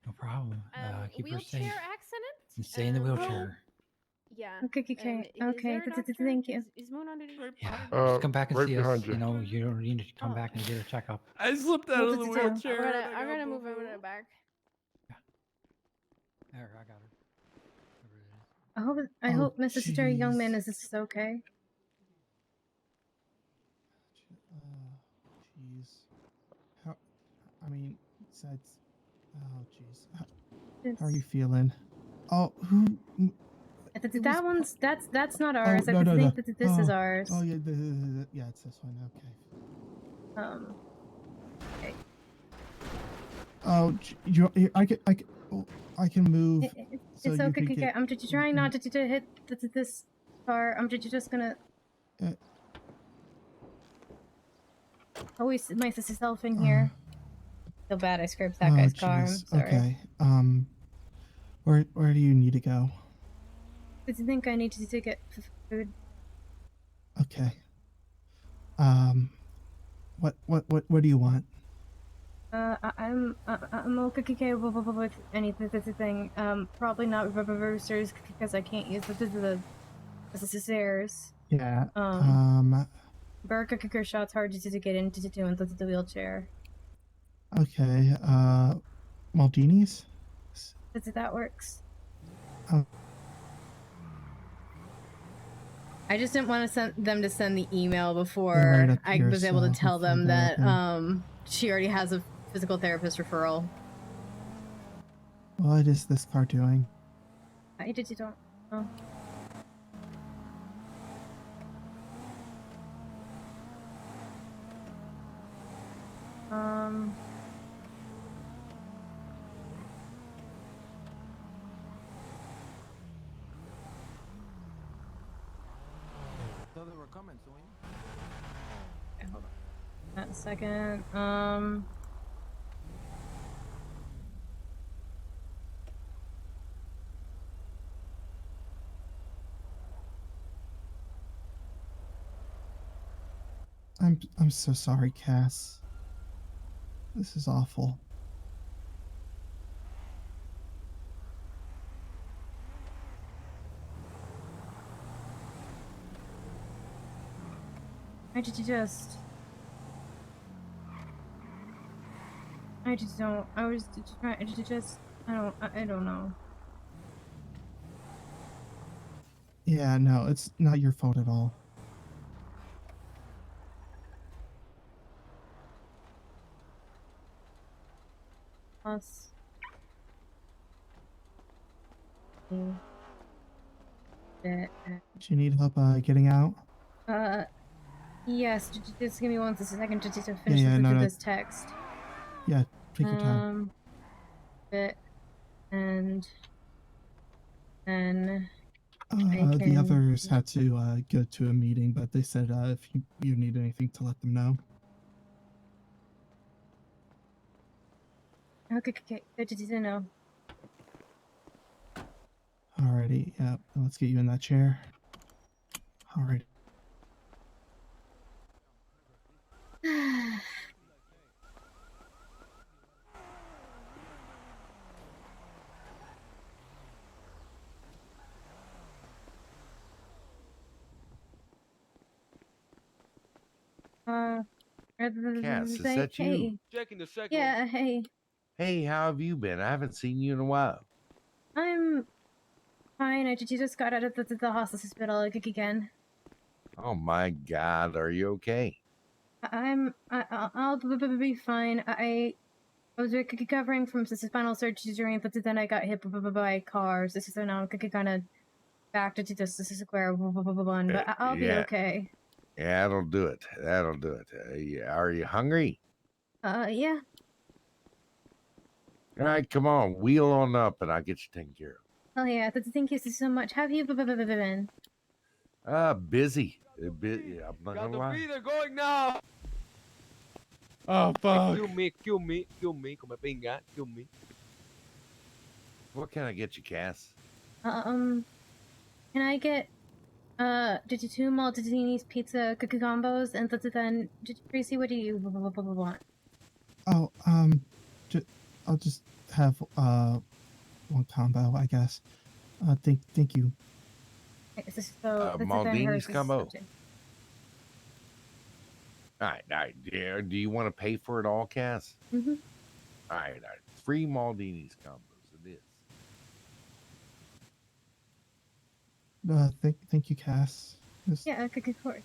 No problem. Keep her safe.
Wheelchair accident?
And stay in the wheelchair.
Yeah.
Okay, okay. Thank you.
Is Moon under the
Yeah. Just come back and
right
see us.
behind you.
You know, you don't need to come back and get a checkup.
I slipped out of the wheelchair.
I'm gonna move over to the back.
There, I got her.
I hope Mr. Terry Youngman is this okay.
Jeez. How? I mean, besides. Oh, jeez. How are you feeling? Oh, who?
That one's that's not ours.
Oh, no,
I think
no.
that this is ours.
Oh yeah, yeah, it's this one. Okay.
Okay.
Oh, I can move.
It's okay. I'm just trying not to hit this car. I'm just gonna. Always myself in here. Feel bad. I scraped that guy's car. I'm sorry.
Okay. Where do you need to go?
I think I need to get food.
Okay. What do you want?
I'm okay with anything. Probably not roosters because I can't use the stairs.
Yeah.
Burger shot's hard to get into the wheelchair.
Okay. Maldini's?
That works.
Oh.
I just didn't want them to send the email before
Right
I
here,
was able to
so
tell them
hopefully
that
they're
she already has a physical therapist referral.
What is this car doing?
I don't know.
Thought they were coming, so
Hold on. A second.
I'm so sorry, Cass. This is awful.
I just don't. I was just trying. I don't know.
Yeah, no, it's not your fault at all.
Plus.
Do you need help getting out?
Yes. Just give me 1 second to finish this text.
Yeah, take your time.
Bit and then
The others had to go to a meeting, but they said if you need anything to let them know.
Okay. Good to know.
Alrighty, yeah, let's get you in that chair. Alright.
Cass, is that you?
Hey.
Checking the second.
Yeah, hey.
Hey, how have you been? I haven't seen you in a while.
I'm fine. I just got out of the hospital again.
Oh my God, are you okay?
I'll be fine. I was recovering from spinal surgery, but then I got hit by cars. So now I'm kind of back to just square one, but I'll be okay.
Yeah, that'll do it. Are you hungry?
Yeah.
All right, come on, wheel on up, and I'll get you taken care
Oh yeah. Thank you so much. Have you been?
Busy. I'm not
Got
gonna
the
lie.
breather going now.
Oh fuck!
Kill me, come pinga, kill me.
What can I get you, Cass?
Can I get Did you two Maldini's pizza cookie combos, and then did you Tracy? What do you want?
Oh, I'll just have one combo, I guess. Thank you.
Okay, so
Maldini's combo. All right. Yeah, do you want to pay for it all, Cass?
Mm-hmm.
All right. 3 Maldini's combos. It is.
Thank you, Cass.
Yeah, okay, of course.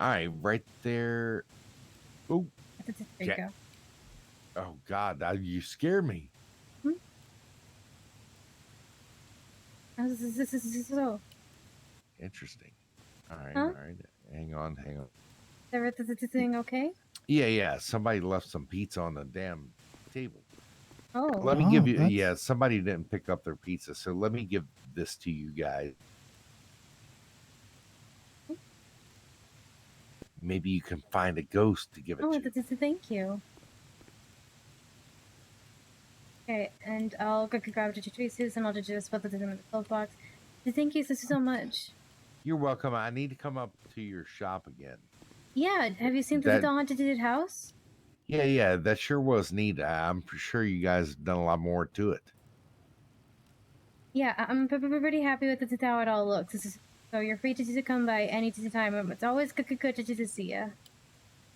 All right, right there. Oh,
There you go.
Oh God, you scared me.
So,
Interesting. All right,
Huh?
all right. Hang on.
everything okay?
Yeah. Somebody left some pizza on the damn table.
Oh.
Let me give you.
that's-
Yeah, somebody didn't pick up their pizza, so let me give this to you guys. Maybe you can find a ghost to give it to.
Thank you. Okay, and I'll go grab the Tracy's and I'll just put them in the clothes box. Thank you so much.
You're welcome. I need to come up to your shop again.
Yeah, have you seen the haunted house?
Yeah, that sure was neat. I'm sure you guys have done a lot more to it.
Yeah, I'm pretty happy with how it all looks. So you're free to come by any time. It's always good to see you.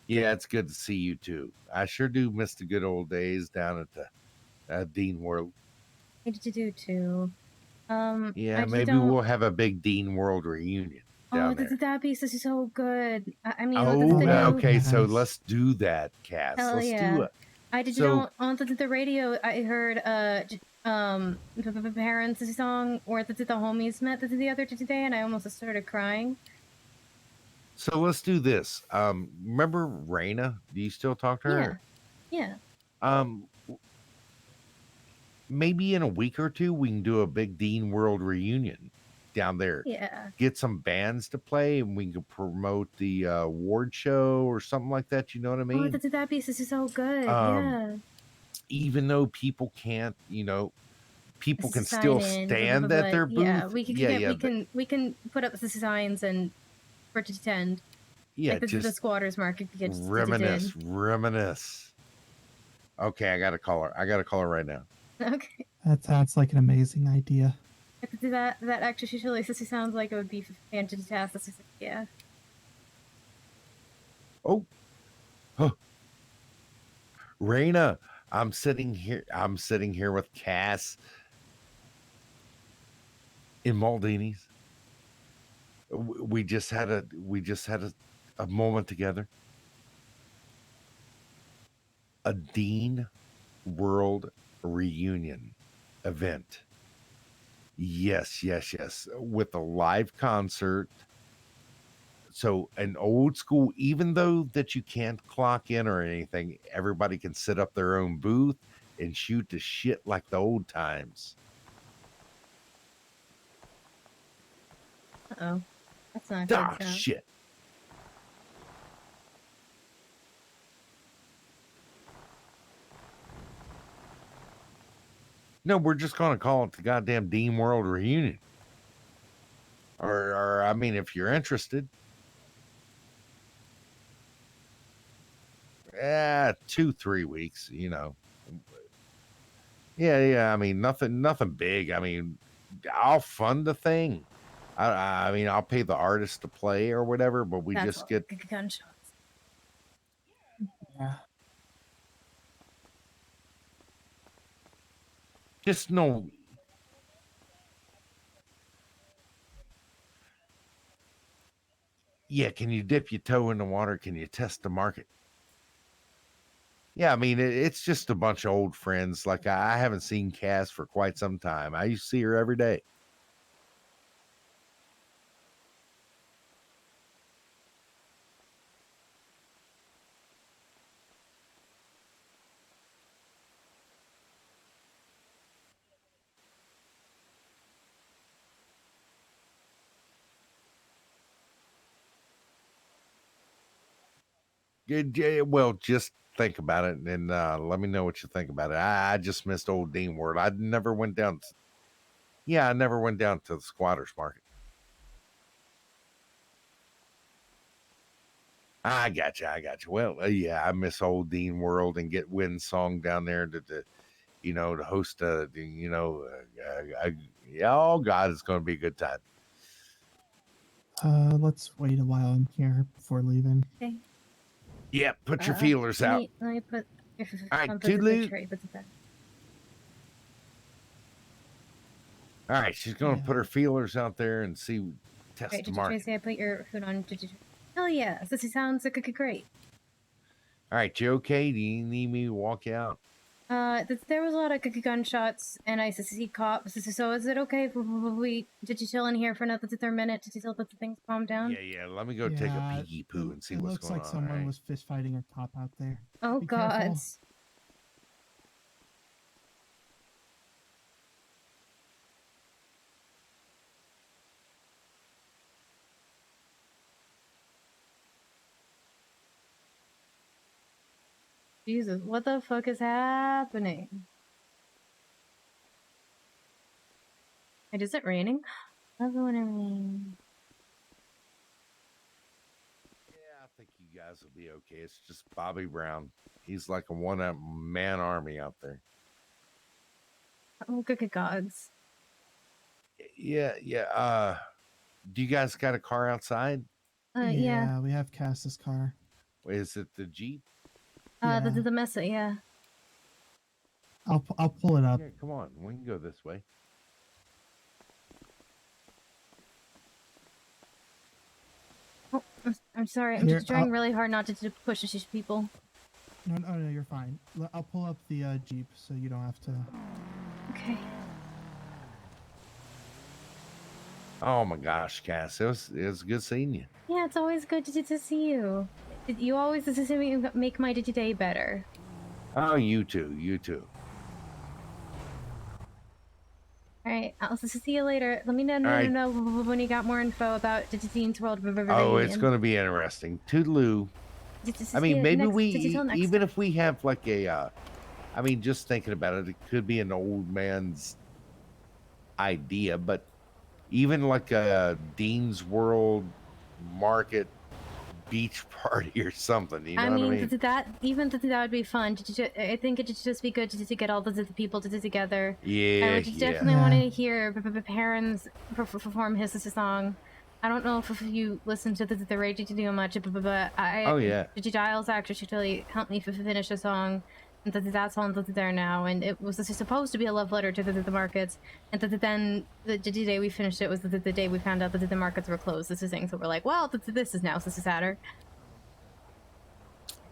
Yeah, it's good to see you too. I sure do miss the good old days down at the Dean World.
I do too.
Yeah, maybe we'll have a big Dean World reunion down there.
That'd be so good. I mean,
okay, so let's do that, Cass.
Hell
Let's
yeah.
do it.
I did on the radio. I heard the parents' song where the homies met the other day, and I almost started crying.
So let's do this. Remember Raina? Do you still talk to her?
Yeah.
Maybe in a week or two we can do a big Dean World reunion down there.
Yeah.
Get some bands to play, and we can promote the award show or something like that. You know what I mean?
That'd be so good. Yeah.
Even though people can't, people can
Sign
still
in,
stand at their booth.
Yeah, we can put up the signs and for to attend.
Yeah,
like
just
the squatters market.
Reminisce. Okay, I gotta call her right now.
Okay.
That sounds like an amazing idea.
That actually sounds like it would be fantastic. Yeah.
Oh, Raina, I'm sitting here with Cass in Maldini's. We just had a moment together. A Dean World reunion event. Yes. With a live concert. So an old school, even though that you can't clock in or anything, everybody can set up their own booth and shoot the shit like the old times.
Uh-oh. That's not good.
Ah, shit. No, we're just going to call it the goddamn Dean World reunion. Or I mean, if you're interested. 2-3 weeks, Yeah. I mean, nothing big. I mean, I'll fund the thing. I mean, I'll pay the artist to play or whatever, but we just get
gunshots.
Yeah.
Just no. Yeah, can you dip your toe in the water? Can you test the market? Yeah, I mean, it's just a bunch of old friends. Like, I haven't seen Cass for quite some time. I used to see her every day. Well, just think about it and let me know what you think about it. I just missed old Dean Ward. I never went down. I never went down to the squatters market. I got you. Well, yeah, I miss old Dean World and get Win Song down there to host oh God, it's going to be a good time.
Let's wait a while in here before leaving.
Okay.
Yeah, put your feelers out.
Let me put your
All right,
on the
toodaloo.
tray, put it back.
All right, she's going to put her feelers out there and see, test
Right,
the
did
market.
Tracy, I put your food on. Hell yeah, this sounds like great.
All right, you okay? Do you need me to walk you out?
There was a lot of gunshots, and I see cops. So is it okay if we did you chill in here for another minute to let the things calm down?
Yeah. Let me go take a peeky poo and see what's going on.
It looks like someone was fist fighting a cop out there.
Oh
Be
God.
careful.
Jesus, what the fuck is happening? Wait, is it raining? Love it when it rains.
Yeah, I think you guys will be okay. It's just Bobby Brown. He's like a one-man army out there.
Oh, good gods.
Yeah. Do you guys got a car outside?
Yeah.
We have Cass's car.
Is it the Jeep?
The Mesa, yeah.
I'll pull it up.
Yeah, come on. We can go this way.
Oh, I'm sorry. I'm just trying really hard not to push these people.
No, you're fine. I'll pull up the Jeep so you don't have to.
Okay.
Oh my gosh, Cass, it was good seeing you.
Yeah, it's always good to see you. You always make my day better.
Oh, you too.
All right, I'll see you later. Let me know when you got more info about Dean's World.
Oh, it's going to be interesting. Toodaloo. I mean, maybe even if we have like a, just thinking about it, it could be an old man's idea, but even like a Dean's World market beach party or something, you know what I mean?
That would be fun. I think it'd just be good to get all the people together.
Yeah,
I would definitely want to hear Perrin's perform his song. I don't know if you listen to the radio too much, but Giles actually helped me finish a song. And that song that's there now, and it was supposed to be a love letter to the markets, and then the day we finished it was the day we found out that the markets were closed. This is thing, so we're like, well, this is sadder.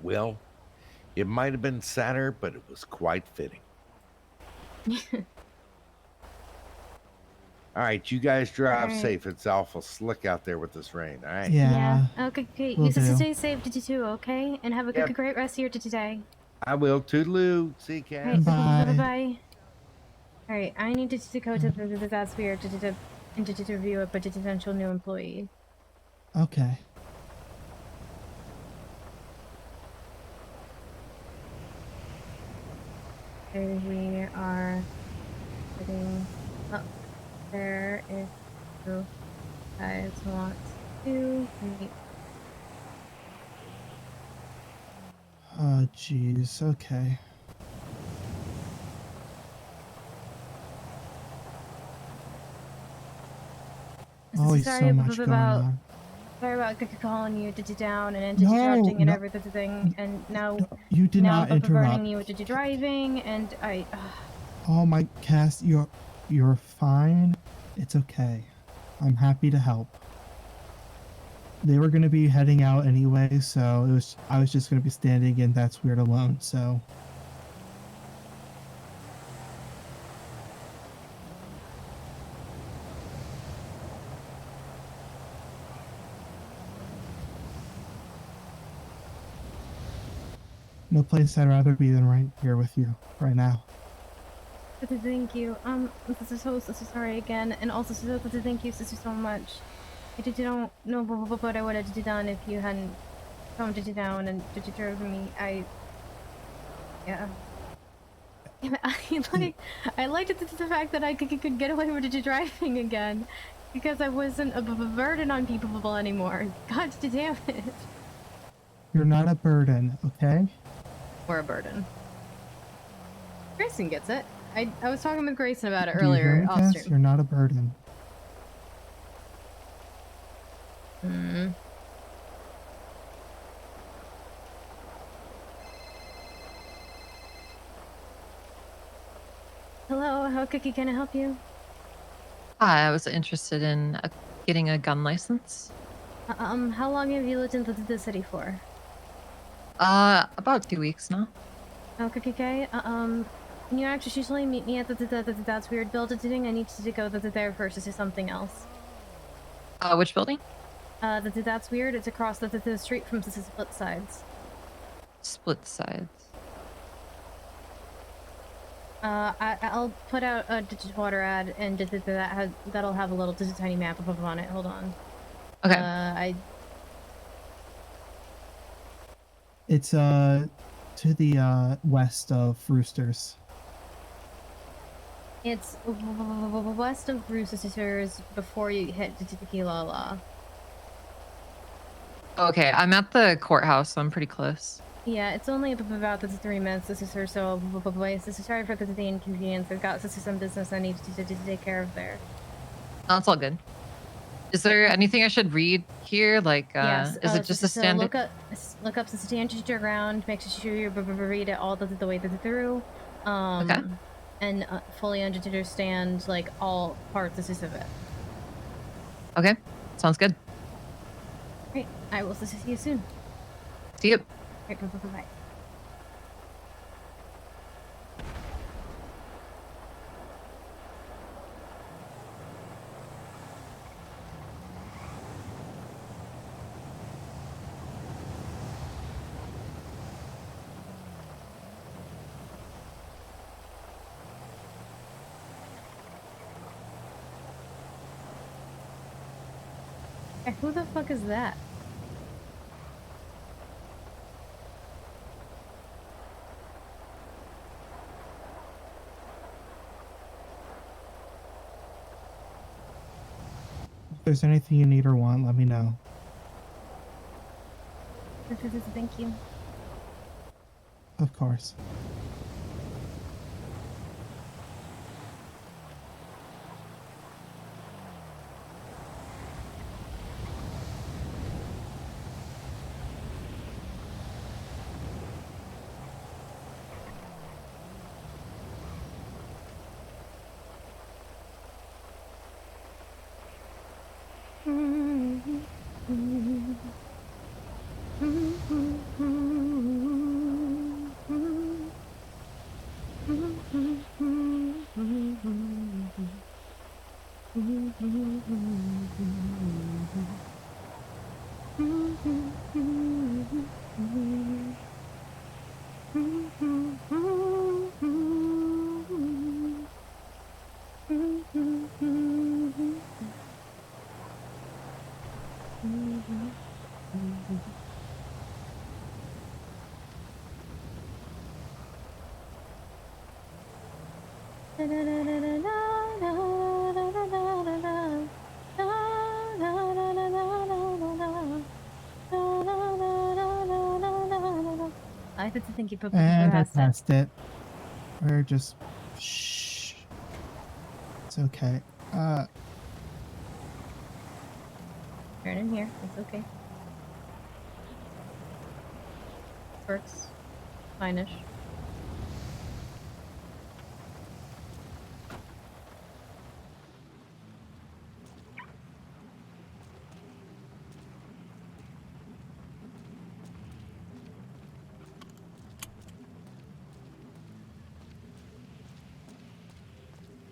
Well, it might have been sadder, but it was quite fitting. All right, you guys drive safe. It's awful slick out there with this rain. All right.
Yeah. Okay. You stay safe too. Okay, and have a great rest of your day.
I will. Toodaloo. See you, Cass.
Bye. All right, I need to go to the sphere to review a potential new employee.
Okay.
Here we are sitting up there if you guys want to meet.
Oh, jeez. Okay. Always so much going on.
Sorry about calling you down and interrupting and everything, and now
you did not interrupt.
Burning you with driving, and I.
Oh my, Cass, you're fine. It's okay. I'm happy to help. They were going to be heading out anyway, so I was just going to be standing in That's Weird alone, so. No place I'd rather be than right here with you, right now.
Thank you. This is so sorry again, and also thank you so much. I don't know what I would have done if you hadn't calmed it down and did drove me. Yeah. I liked the fact that I could get away with driving again, because I wasn't a burden on people anymore. God damn it.
You're not a burden, okay?
Or a burden. Grayson gets it. I was talking with Grayson about it
Do you hear
earlier
me,
off
Cass?
stream.
You're not a burden.
Hmm. Hello, how Cookie can I help you?
Hi, I was interested in getting a gun license.
How long have you lived in the city for?
About 2 weeks now.
Oh, Cookie K. Can you actually usually meet me at the That's Weird building? I need to go there first to do something else.
Which building?
The That's Weird. It's across the street from the Split Sides.
Split Sides.
I'll put out a water ad and that'll have a little tiny map up on it. Hold on.
Okay.
It's to the west of Roosters.
It's west of Roosters before you hit Dikiza.
Okay, I'm at the courthouse, so I'm pretty close.
Yeah, it's only about 3 minutes or so away. Sorry for the inconvenience. I've got some business I need to take care of there.
That's all good. Is there anything I should read here? Like,
Yes.
is it just a
so
standard?
look up the standard around. Make sure you read it all the way through.
Okay.
And fully understand like all parts of it.
Okay, sounds good.
Great. I will see you soon.
See you.
Right, bye. Hey, who the fuck is that?
If there's anything you need or want, let me know.
Thank you.
Of course. I have to think you put And I
past it.
passed it. We're just... Shh. It's okay.
Turn in here. It's okay. Works. Fine-ish.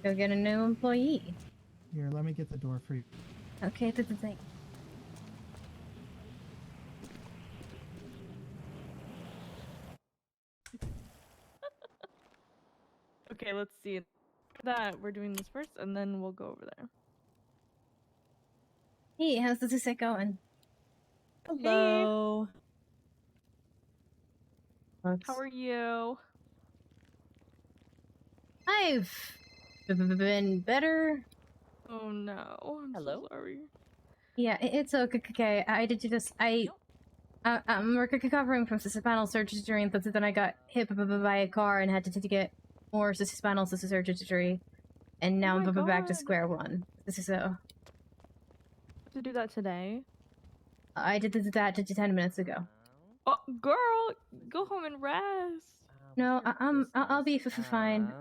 Go get a new employee.
Here, let me get the door for you.
Okay, that's the thing.
Okay, let's see. For that, we're doing this first, and then we'll go over there.
Hey, how's the set going?
Hello. How are you?
I've been better.
Oh no. I'm so sorry.
Yeah, it's okay. I did just I'm recovering from spinal surgery, and then I got hit by a car and had to get more spinal surgery, and now
Oh
I'm
my
back to
God.
square one. So
To do that today?
I did that 10 minutes ago.
Oh, girl, go home and rest.
No, I'll be fine.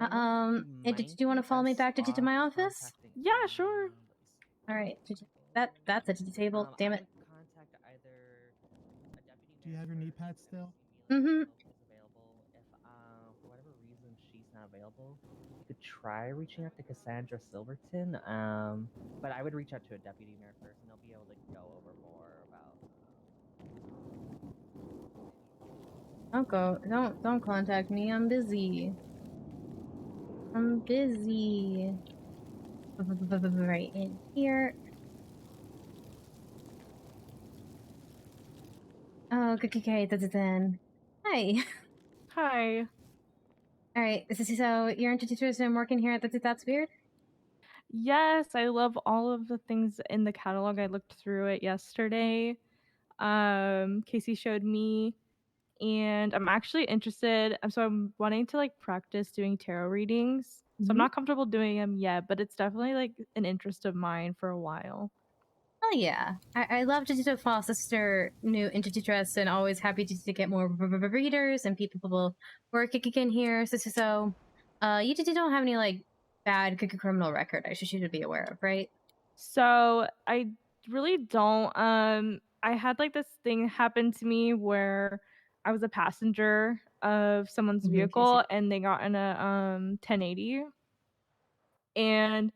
Do you want to follow me back to my office?
Yeah, sure.
All right. That's at the table. Damn it.
Do you have your knee pads still?
Mm-hmm.
For whatever reason she's not available, you could try reaching out to Cassandra Silverton. But I would reach out to a deputy mayor first, and they'll be able to go over more about.
Don't contact me. I'm busy. Right in here. Oh, okay. That's it then. Hi.
Hi.
All right. So you're into teachers and working here. That's weird.
Yes, I love all of the things in the catalog. I looked through it yesterday. Casey showed me, and I'm actually interested. So I'm wanting to like practice doing tarot readings. So I'm not comfortable doing them yet, but it's definitely like an interest of mine for a while.
Oh yeah, I love to foster new entity trusts, and always happy to get more readers and people working in here. So, you don't have any like bad criminal record I should be aware of, right?
So I really don't. I had like this thing happen to me where I was a passenger of someone's vehicle and they got in a 1080, and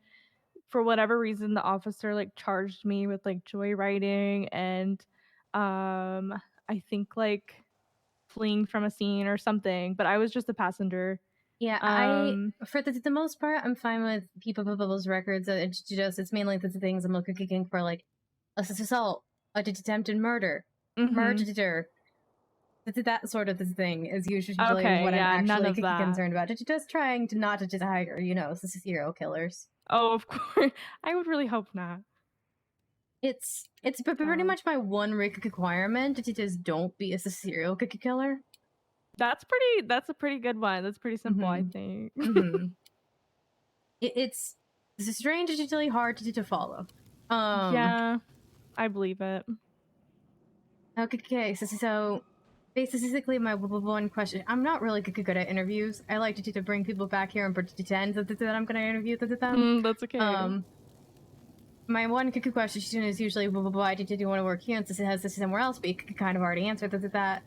for whatever reason the officer like charged me with like joyriding and I think like fleeing from a scene or something, but I was just a passenger.
Yeah, I for the most part I'm fine with people's records. It's mainly the things I'm looking for, like assault, attempted murder, murder. That sort of thing is usually what I'm actually concerned about. Just trying to not to hire, serial killers.
Oh, of course. I would really hope not.
It's pretty much my one requirement to just don't be a serial killer.
That's a pretty good one. That's pretty simple, I think.
It's strangely hard to follow.
Yeah, I believe it.
Okay, so basically my one question. I'm not really good at interviews. I like to bring people back here and pretend that I'm going to interview them.
That's okay.
My one question is usually, why did you want to work here? And has this somewhere else? But you could kind of already answer that.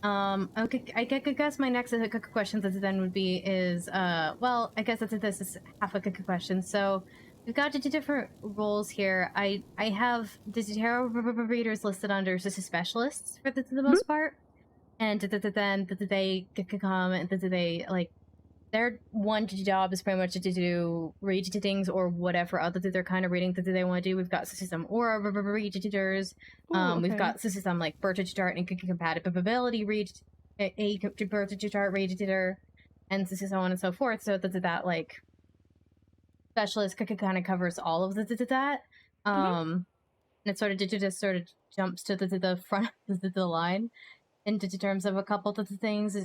Okay, I guess my next question then would be is, well, I guess this is half a question. So we've got different roles here. I have the tarot readers listed under specialists for the most part, and then they come and they like their one job is pretty much to do read things or whatever other they're kind of reading that they want to do. We've got some aura readers. We've got some like birth chart and compatibility read a birth chart reader, and so on and so forth. So that like specialist kind of covers all of that. And it sort of just jumps to the front of the line into terms of a couple of the things,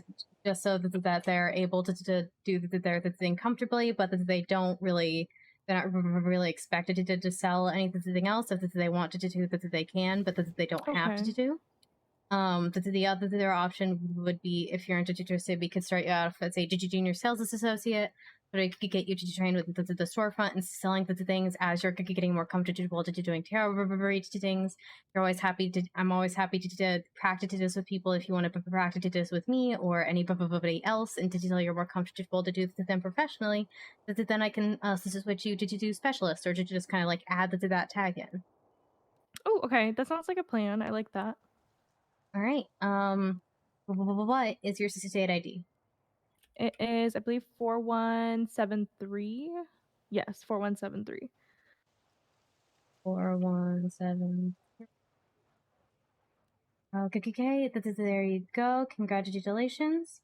just so that they're able to do their thing comfortably, but that they're not really expected to sell anything else. If they want to do that they can, but that they don't have to do. The other option would be, if you're interested, we could start you off as a junior sales associate, but it could get you to train with the storefront and selling the things as you're getting more comfortable to doing tarot reads things. I'm always happy to practice this with people if you want to practice this with me or anybody else, and until you're more comfortable to do them professionally, then I can switch you to do specialist, or to just kind of like add that tag in.
Oh, okay. That sounds like a plan. I like that.
All right. What is your state ID?
It is, I believe, 4173. Yes, 4173.
4173. Okay, there you go. Congratulations.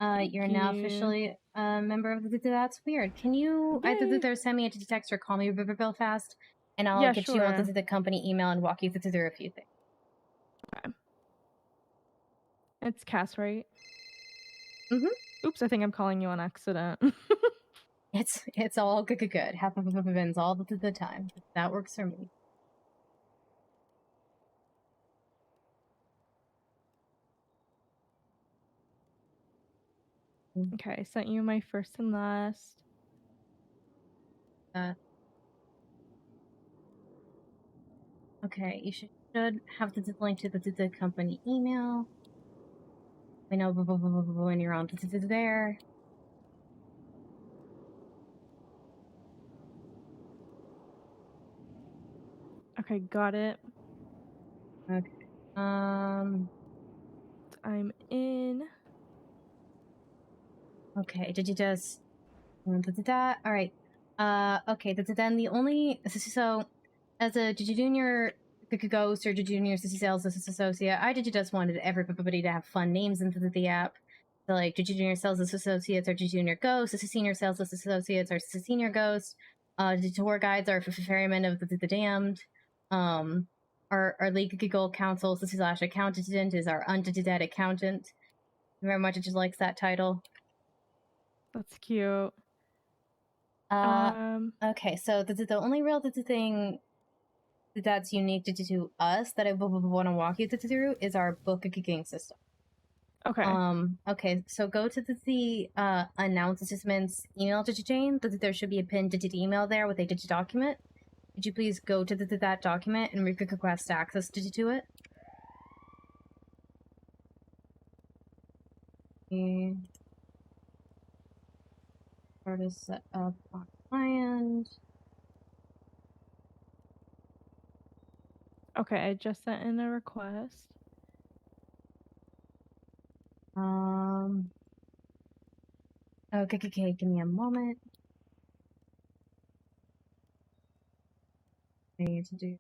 You're now
you.
officially a member of the That's Weird. Can you either send me a text or call me real fast, and I'll
Yeah,
get you onto
sure.
the company email and walk you through a few things.
Okay. It's Cass, right?
Mm-hmm.
Oops, I think I'm calling you on accident.
It's all good. Happens all the time. That works for me.
Okay, I sent you my first and last.
Okay, you should have the link to the company email. I know when you're on there.
Okay, got it.
Okay.
I'm in.
Okay, did you just that? All right. Okay, then the only so as a junior ghost or junior sales associate, I just wanted everybody to have fun names into the app. So like junior sales associates or junior ghosts, senior sales associates or senior ghosts. The tour guides are ferrymen of the damned. Our legal counsel / accountant is our undead accountant. Very much just likes that title.
That's cute.
Okay, so the only real thing that's unique to us that I want to walk you through is our book kicking system.
Okay.
Okay, so go to the announcements email chain. There should be a pinned email there with a document. Could you please go to that document and request access to it? Start to set up on client.
Okay, I just sent in a request.
Okay, give me a moment. I need to do.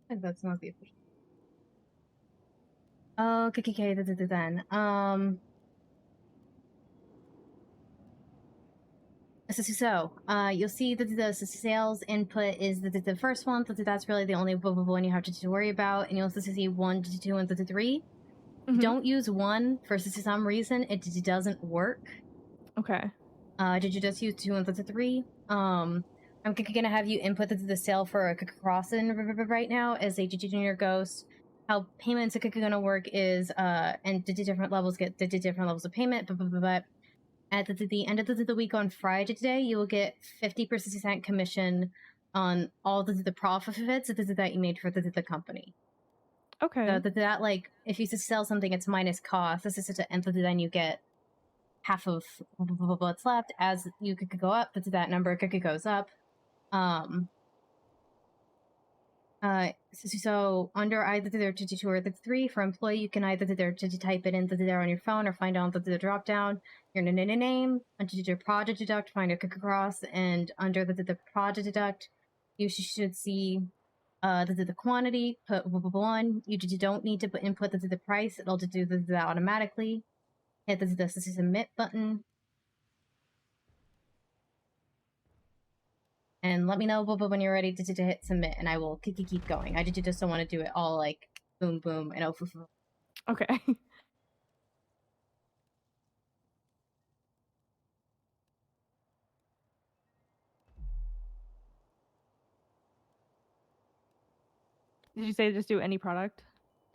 That's not the official. Okay, then. So, you'll see that the sales input is the first one. That's really the only one you have to worry about, and you'll also see 1 to 2 and 3. Don't use 1 for some reason. It doesn't work.
Okay.
Did you just use 2 and 3? I'm gonna have you input the sale for a crossing right now as a junior ghost. How payments are gonna work is and the different levels get the different levels of payment. But at the end of the week on Friday today, you will get 50% commission on all the profits that you made for the company.
Okay.
So that like if you sell something, it's minus cost. This is to enter, then you get half of what's left. As you could go up, that number goes up. So under either there to 2 or 3 for employee, you can either there to type it into there on your phone or find out the drop down your name under your project deduct, find a cross, and under the project deduct, you should see the quantity. Put 1. You don't need to input the price; it'll do that automatically. Hit the submit button. And let me know when you're ready to hit submit, and I will keep going. I just don't want to do it all like boom, boom, and
Okay. Did you say just do any product?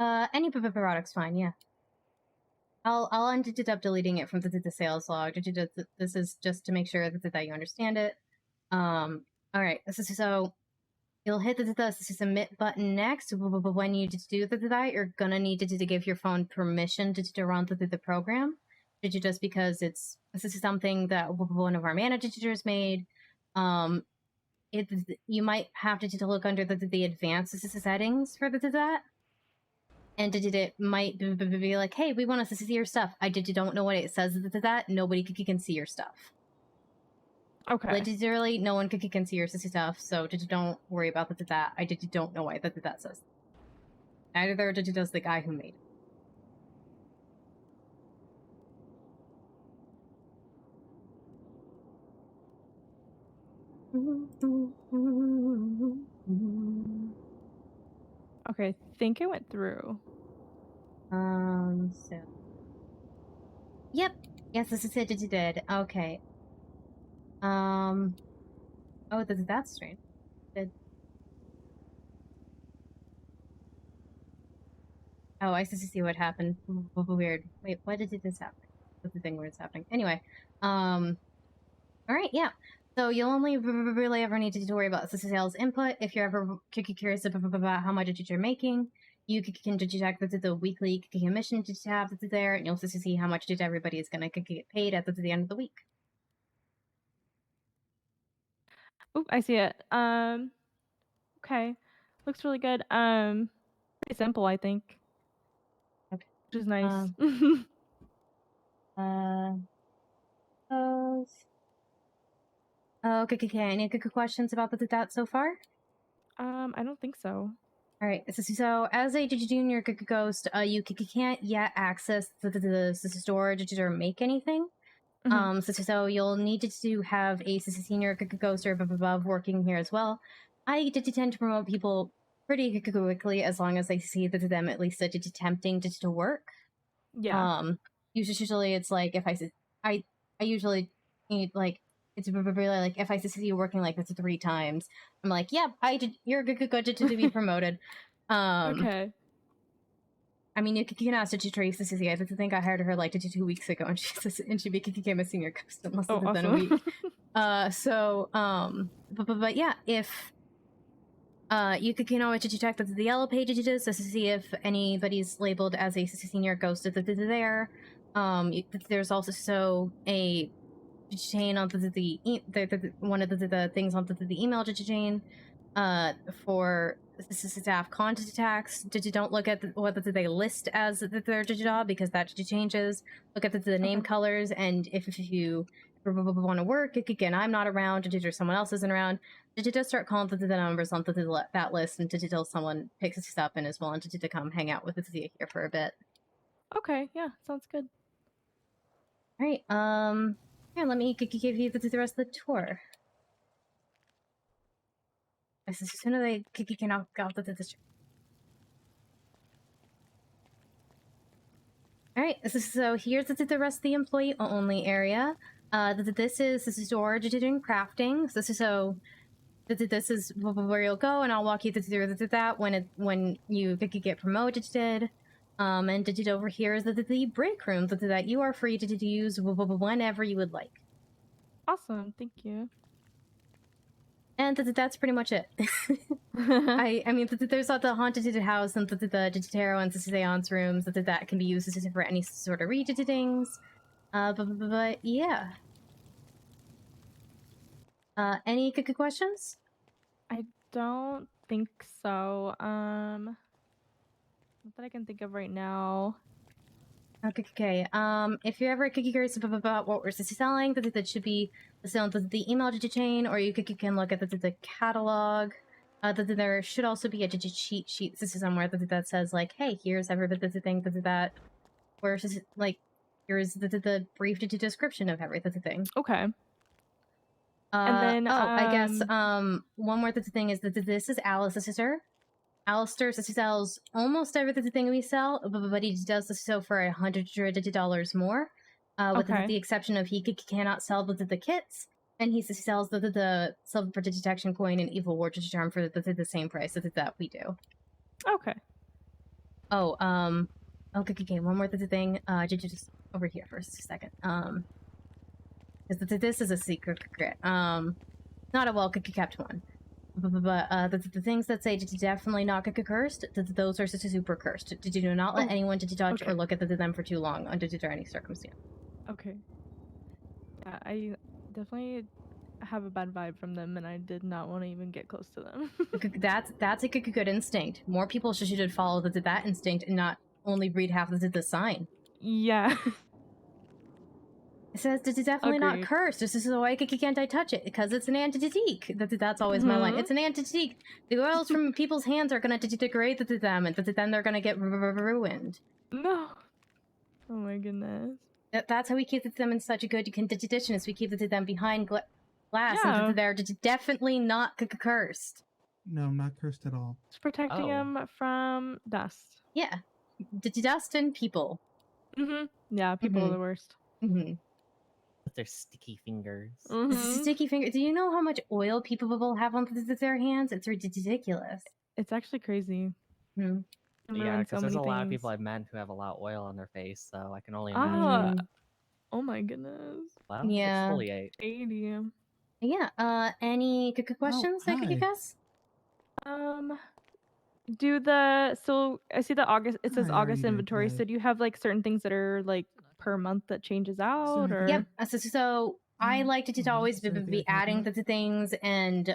Any product's fine, yeah. I'll up deleting it from the sales log. This is just to make sure that you understand it. All right. So you'll hit the submit button next. But when you do that, you're gonna need to give your phone permission to run the program. Just because this is something that one of our managers made. You might have to look under the advanced settings for that. And it might be like, hey, we want us to see your stuff. I don't know what it says that nobody can see your stuff.
Okay.
Literally, no one can see your stuff, so don't worry about that. I don't know why that says. Neither does the guy who made it.
Okay, I think it went through.
So. Yep. Yes, this is it. It did. Okay. Oh, that's strange. Oh, I see what happened. Weird. Wait, why did this happen? What's the thing where it's happening? Anyway, all right, yeah. So you'll only really ever need to worry about sales input. If you're ever curious about how much you're making, you can check the weekly commission tab that's there, and you'll see how much everybody is going to get paid at the end of the week.
Oop, I see it. Okay. Looks really good. Pretty simple, I think.
Okay.
Which is nice.
Okay. Any questions about that so far?
I don't think so.
All right. So as a junior ghost, you can't yet access the storage or make anything. So you'll need to have a senior ghost or above working here as well. I tend to promote people pretty quickly as long as I see that them at least attempting to work.
Yeah.
Usually it's like if I usually need like it's really like if I see you working like this 3 times, I'm like, yep, you're good to be promoted.
Okay.
I mean, you can ask to Trace this is I think I hired her like 2 weeks ago, and she became a senior ghost in less than a week. But yeah, if you can always check the yellow pages to see if anybody's labeled as a senior ghost there. There's also a chain on one of the things on the email chain for staff contacts. Don't look at whether they list as their job because that changes. Look at the name colors, and if you want to work again, I'm not around or someone else isn't around. Just start calling the numbers on that list until someone picks us up and is willing to come hang out with us here for a bit.
Okay, yeah, sounds good.
All right, here, let me give you the rest of the tour. As soon as I can out the district. All right, so here's the rest of the employee only area. This is storage and crafting. This is where you'll go, and I'll walk you through that when you get promoted. And over here is the break room that you are free to use whenever you would like.
Awesome, thank you.
And that's pretty much it. I mean, there's the haunted house and the tarot and the seance rooms that can be used for any sort of things. But yeah. Any good questions?
I don't think so. Not that I can think of right now.
Okay. If you're ever curious about what we're selling, that should be the email chain, or you can look at the catalog. There should also be a cheat sheet somewhere that says like, hey, here's every thing that where like here's the brief description of everything.
Okay. And then
I guess one more thing is that this is Alice's sister. Alistair sells almost everything we sell, but he does so for $100 more, with the exception of he cannot sell the kits, and he sells the silver detection coin and evil ward charm for the same price that we do.
Okay.
Oh, okay. One more thing. Just over here for a second. This is a secret. Not a well kept one. But the things that say definitely not cursed, those are super cursed. Do not let anyone touch or look at them for too long under any circumstance.
Okay. Yeah, I definitely have a bad vibe from them, and I did not want to even get close to them.
That's a good instinct. More people should follow that instinct and not only read half of the sign.
Yeah.
It says that it's definitely not
Agreed.
cursed. This is why can't I touch it? Because it's an antidote. That's always my line. It's an antidote. The oils from people's hands are gonna degrade them, and then they're gonna get ruined.
No. Oh my goodness.
That's how we keep them in such a good condition. Is we keep them behind glass,
Yeah.
and they're definitely not cursed.
No, I'm not cursed at all.
It's protecting them from dust.
Yeah, dust and people.
Yeah, people are the worst.
With their sticky fingers.
Sticky finger. Do you know how much oil people have on their hands? It's ridiculous.
It's actually crazy.
Yeah,
Ruin
because
so
there's a
many
lot of
things.
people I've met who have a lot of oil on their face, so I can only imagine.
Oh my goodness.
Well,
Yeah.
exfoliate.
80.
Yeah. Any questions that you guys?
So I see that August. It says
Hi, how are
August
you doing
inventory.
today?
So do you have like certain things that are like per month that changes out, or?
Yep. So I like to always be adding the things and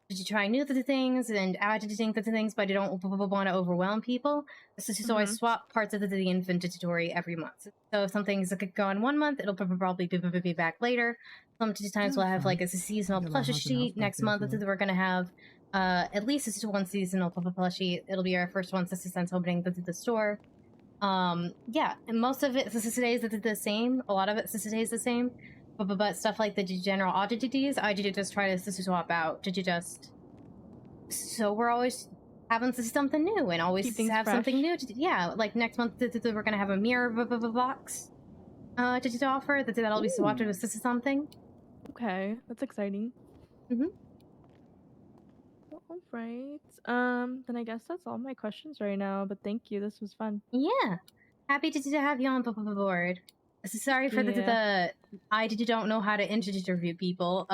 to try new things and add to things, but I don't want to overwhelm people. So I swap parts of the inventory every month. So if something's gone 1 month, it'll probably be back later. Sometimes we'll have like a seasonal plushie sheet. Next month we're gonna have at least one seasonal plushie. It'll be our first one since opening the store. Yeah, and most of it stays the same. A lot of it stays the same. But stuff like the general oddities, I did just try to swap out. So we're always having something new and always have something new to do. Yeah, like next month we're gonna have a mirror box to offer. That'll be swapped with something.
Okay, that's exciting. All right. Then I guess that's all my questions right now. But thank you. This was fun.
Yeah, happy to have you on board. Sorry for the I don't know how to interview people.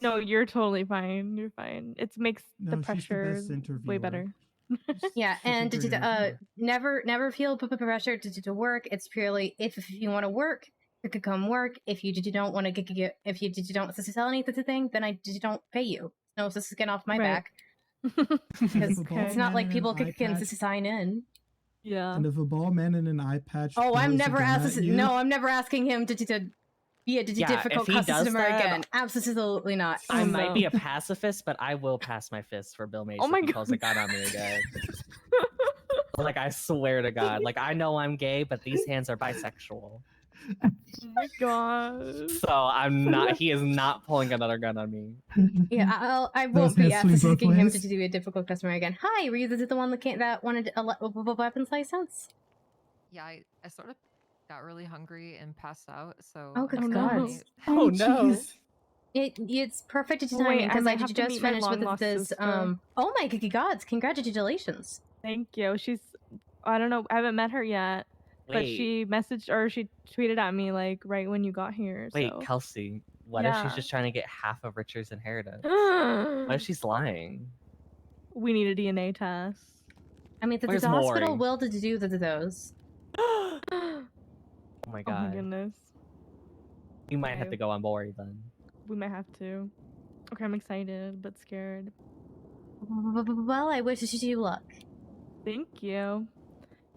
No, you're totally fine. You're fine. It makes the
No, she's the
pressure
best
way
interviewer.
better.
Yeah, and never feel pressure to work. It's purely if you want to work, you could come work. If you don't want to get if you don't sell anything, then I don't pay you. No, this is getting off my back. Because it's not like people can sign in.
Yeah.
And if a ball man in an eye patch.
Oh, I'm
throws a
never
gun at
asking.
you-
No, I'm never asking him to be a difficult
if he does
customer
that,
again. Absolutely not.
I might be a pacifist, but I will pass my fist for Bill Mason
Oh my
if he calls a gun on me again. Like, I swear to God. Like, I know I'm gay, but these hands are bisexual.
Oh my god.
So I'm not. He is not pulling another gun on me.
Yeah, I
Those
won't be
hands swing both
asking him
ways?
to be a difficult customer again. Hi, were you the one that wanted a weapons license?
Yeah, I sort of got really hungry and passed out. So
Oh, good
unfortunately-
God.
Oh, no.
It's perfect
Oh,
timing
wait, I
because
might
I
have to
just
meet my
finished with
long-lost
this.
sister.
Oh my gods! Congratulations.
Thank you. She's, I don't know, I haven't met her yet, but
Wait.
she messaged or she tweeted at me like right when you got here.
Wait,
so.
Kelsey. What if she's
Yeah.
just trying to get half of Richard's inheritance? What if she's lying?
We need a DNA test.
I mean, the
Where's
hospital
Maury?
will do those.
Oh my
Oh my
God.
goodness.
You might have
Okay.
to go on Maury then.
We might have to. Okay, I'm excited but scared.
Well, I wish you luck.
Thank you.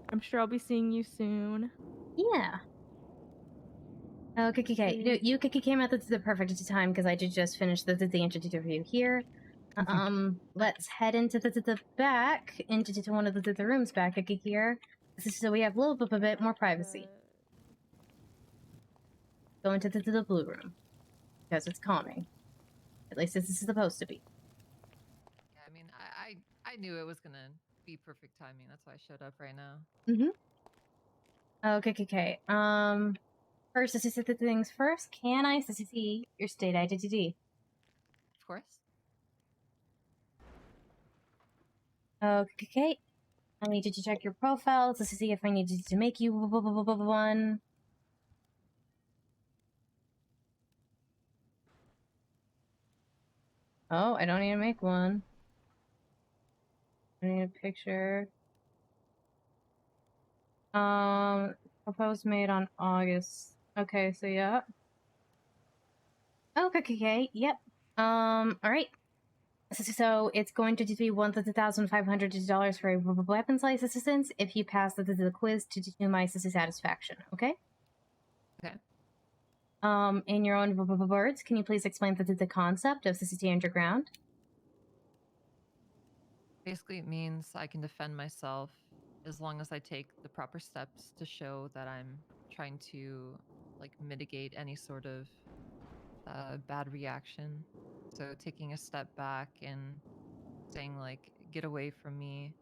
I'm sure I'll be seeing you soon.
Yeah. Okay. You came at the perfect time because I did just finish the interview here. Let's head into the back, into one of the rooms back here. So we have a little bit more privacy. Go into the blue room. Because it's calming. At least this is supposed to be.
Yeah, I mean, I knew it was gonna be perfect timing. That's why I showed up right now.
Okay. First, let's just the things first. Can I see your state identity?
Of course.
Okay. I need you to check your profile to see if I need to make you one. Oh, I don't need to make one. I need a picture. Proposed made on August. Okay, so yeah. Okay, yep. Alright. So it's going to be $1,500 for a weapons license if you pass the quiz to my satisfaction, okay?
Okay.
In your own words, can you please explain the concept of stand your ground?
Basically, it means I can defend myself as long as I take the proper steps to show that I'm trying to like mitigate any sort of bad reaction. So taking a step back and saying like, get away from me.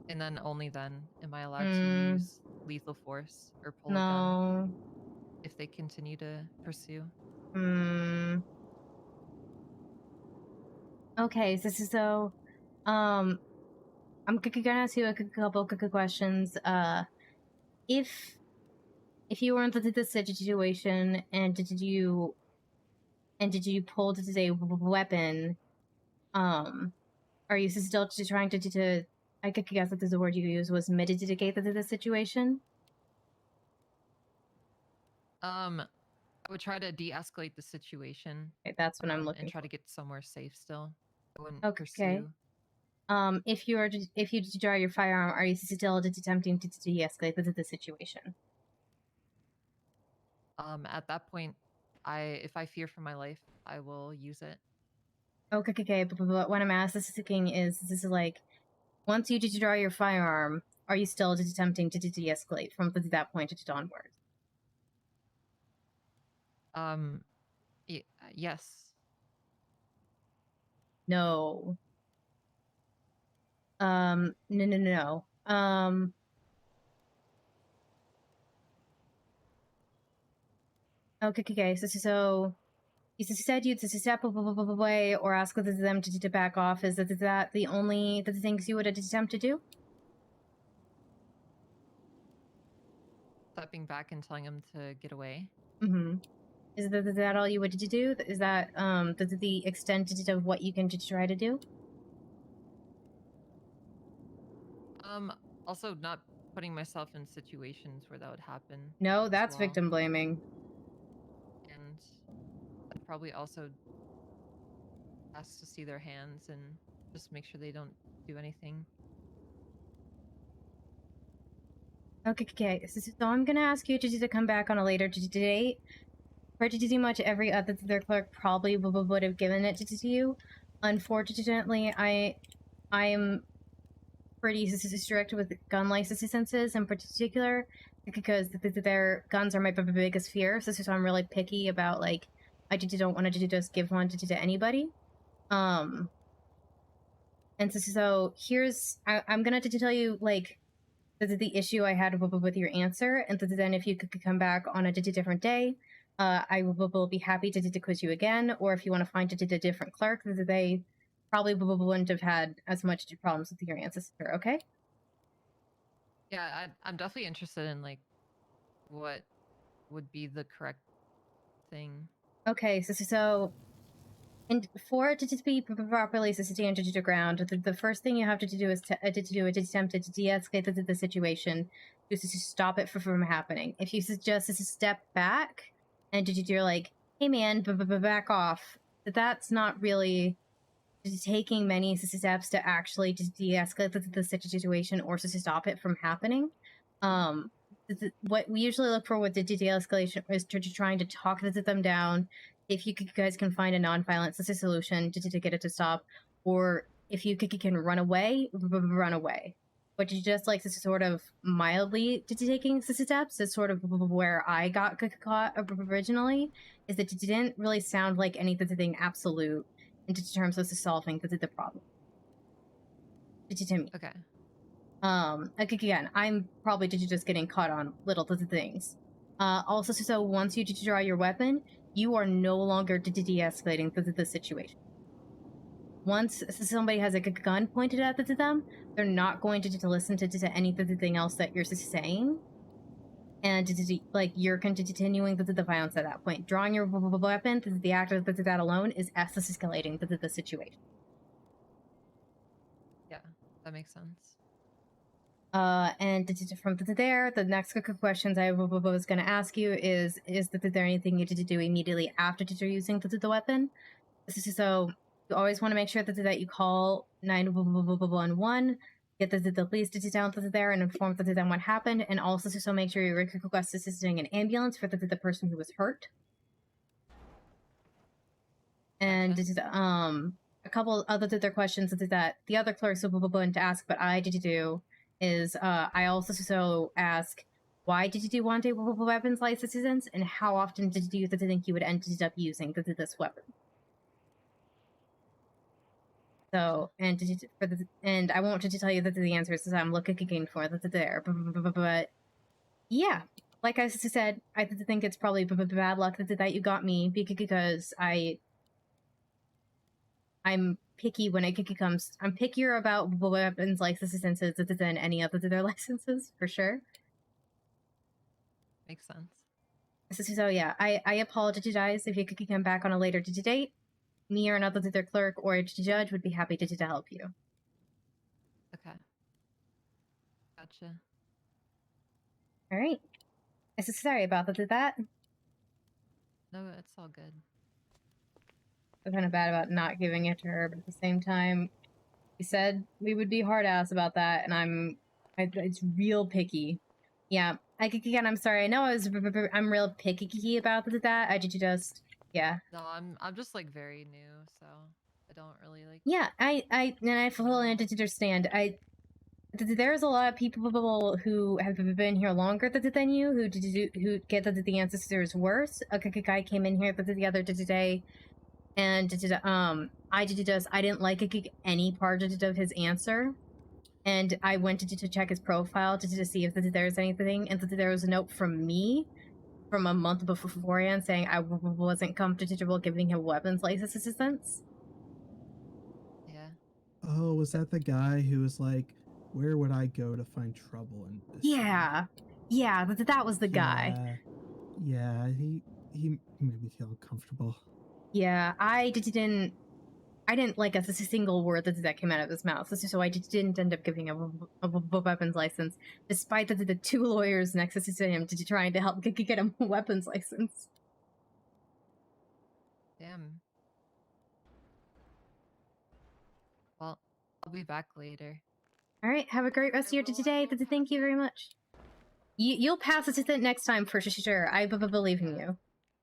And then only then am I allowed to use lethal force or pull a gun if they continue to pursue.
Okay, so I'm gonna ask you a couple quick questions. If you were in the situation and did you pull a weapon, are you still trying to I could guess that the word you used was mitigate the situation?
I would try to de-escalate the situation.
Okay, that's what I'm looking
and try
for.
to get somewhere safe still. I wouldn't
Okay.
pursue.
If you draw your firearm, are you still attempting to de-escalate the situation?
At that point, if I fear for my life, I will use it.
Okay, but what I'm asking is, this is like, once you draw your firearm, are you still attempting to de-escalate from that point onward?
Yes.
No. No. Okay, so you said you'd step away or ask them to back off. Is that the only things you would attempt to do?
Stepping back and telling them to get away.
Is that all you would do? Is that the extent of what you can try to do?
Also not putting myself in situations where that would happen.
No, that's victim blaming.
And I'd probably also ask to see their hands and just make sure they don't do anything.
Okay, so I'm gonna ask you to come back on a later date. Pretty much every other clerk probably would have given it to you. Unfortunately, I am pretty strict with gun licenses in particular, because their guns are my biggest fear. So I'm really picky about, like, I don't want to just give one to anybody. And so here's, I'm gonna tell you, like, the issue I had with your answer, and then if you could come back on a different day, I will be happy to quiz you again, or if you want to find a different clerk, they probably wouldn't have had as much problems with your ancestor, okay?
Yeah, I'm definitely interested in, like, what would be the correct thing.
Okay, so and for it to just be properly sustained to the ground, the first thing you have to do is to attempt to de-escalate the situation, just to stop it from happening. If you suggest a step back and you're like, hey man, back off, that's not really taking many steps to actually just de-escalate the situation or to stop it from happening. What we usually look for with the de-escalation is trying to talk them down. If you guys can find a non-violent solution to get it to stop, or if you can run away, run away. But you just like this sort of mildly taking steps is sort of where I got caught originally, is that it didn't really sound like anything absolute in terms of solving the problem. To me.
Okay.
Again, I'm probably just getting caught on little things. Also, so once you draw your weapon, you are no longer de-escalating the situation. Once somebody has a gun pointed at them, they're not going to listen to anything else that you're saying. And like you're continuing the violence at that point. Drawing your weapon, the act of that alone is escalating the situation.
Yeah, that makes sense.
And from there, the next questions I was going to ask you is there anything you need to do immediately after you're using the weapon? So you always want to make sure that you call 911, get the police down there and inform them what happened, and also so make sure you request assisting an ambulance for the person who was hurt. And a couple other their questions that the other clerks wouldn't ask, but I did do is I also ask, why did you want a weapons license, and how often did you think you would end up using this weapon? So, and and I won't just tell you that the answer is I'm looking for there, but yeah, like I said, I think it's probably bad luck that you got me because I'm picky when it comes. I'm pickier about weapons licenses than any other their licenses for sure.
Makes sense.
So yeah, I apologize if you could come back on a later date. Me or another their clerk or a judge would be happy to help you.
Okay. Gotcha.
All right. I'm so sorry about that.
No, it's all good.
I'm kind of bad about not giving it to her, but at the same time, we said we would be hard ass about that, and it's real picky. Yeah, I'm sorry. I know I'm real picky about that. I just yeah.
No, I'm just like very new, so I don't really like.
Yeah, I fully understand. There's a lot of people who have been here longer than you who get the ancestors worse. A guy came in here the other day, and I didn't like any part of his answer, and I went to check his profile to see if there's anything, and there was a note from me from a month beforehand saying I wasn't comfortable giving him weapons license assistance.
Yeah.
Oh, was that the guy who was like, where would I go to find trouble in this
Yeah. Yeah, that was the guy.
Yeah, he made me feel uncomfortable.
Yeah, I didn't like a single word that came out of his mouth, so I just didn't end up giving him a weapons license, despite the two lawyers next to him trying to help get him a weapons license.
Damn. Well, I'll be back later.
All right, have a great rest of your day. Thank you very much. You'll pass it next time for sure. I believe in you.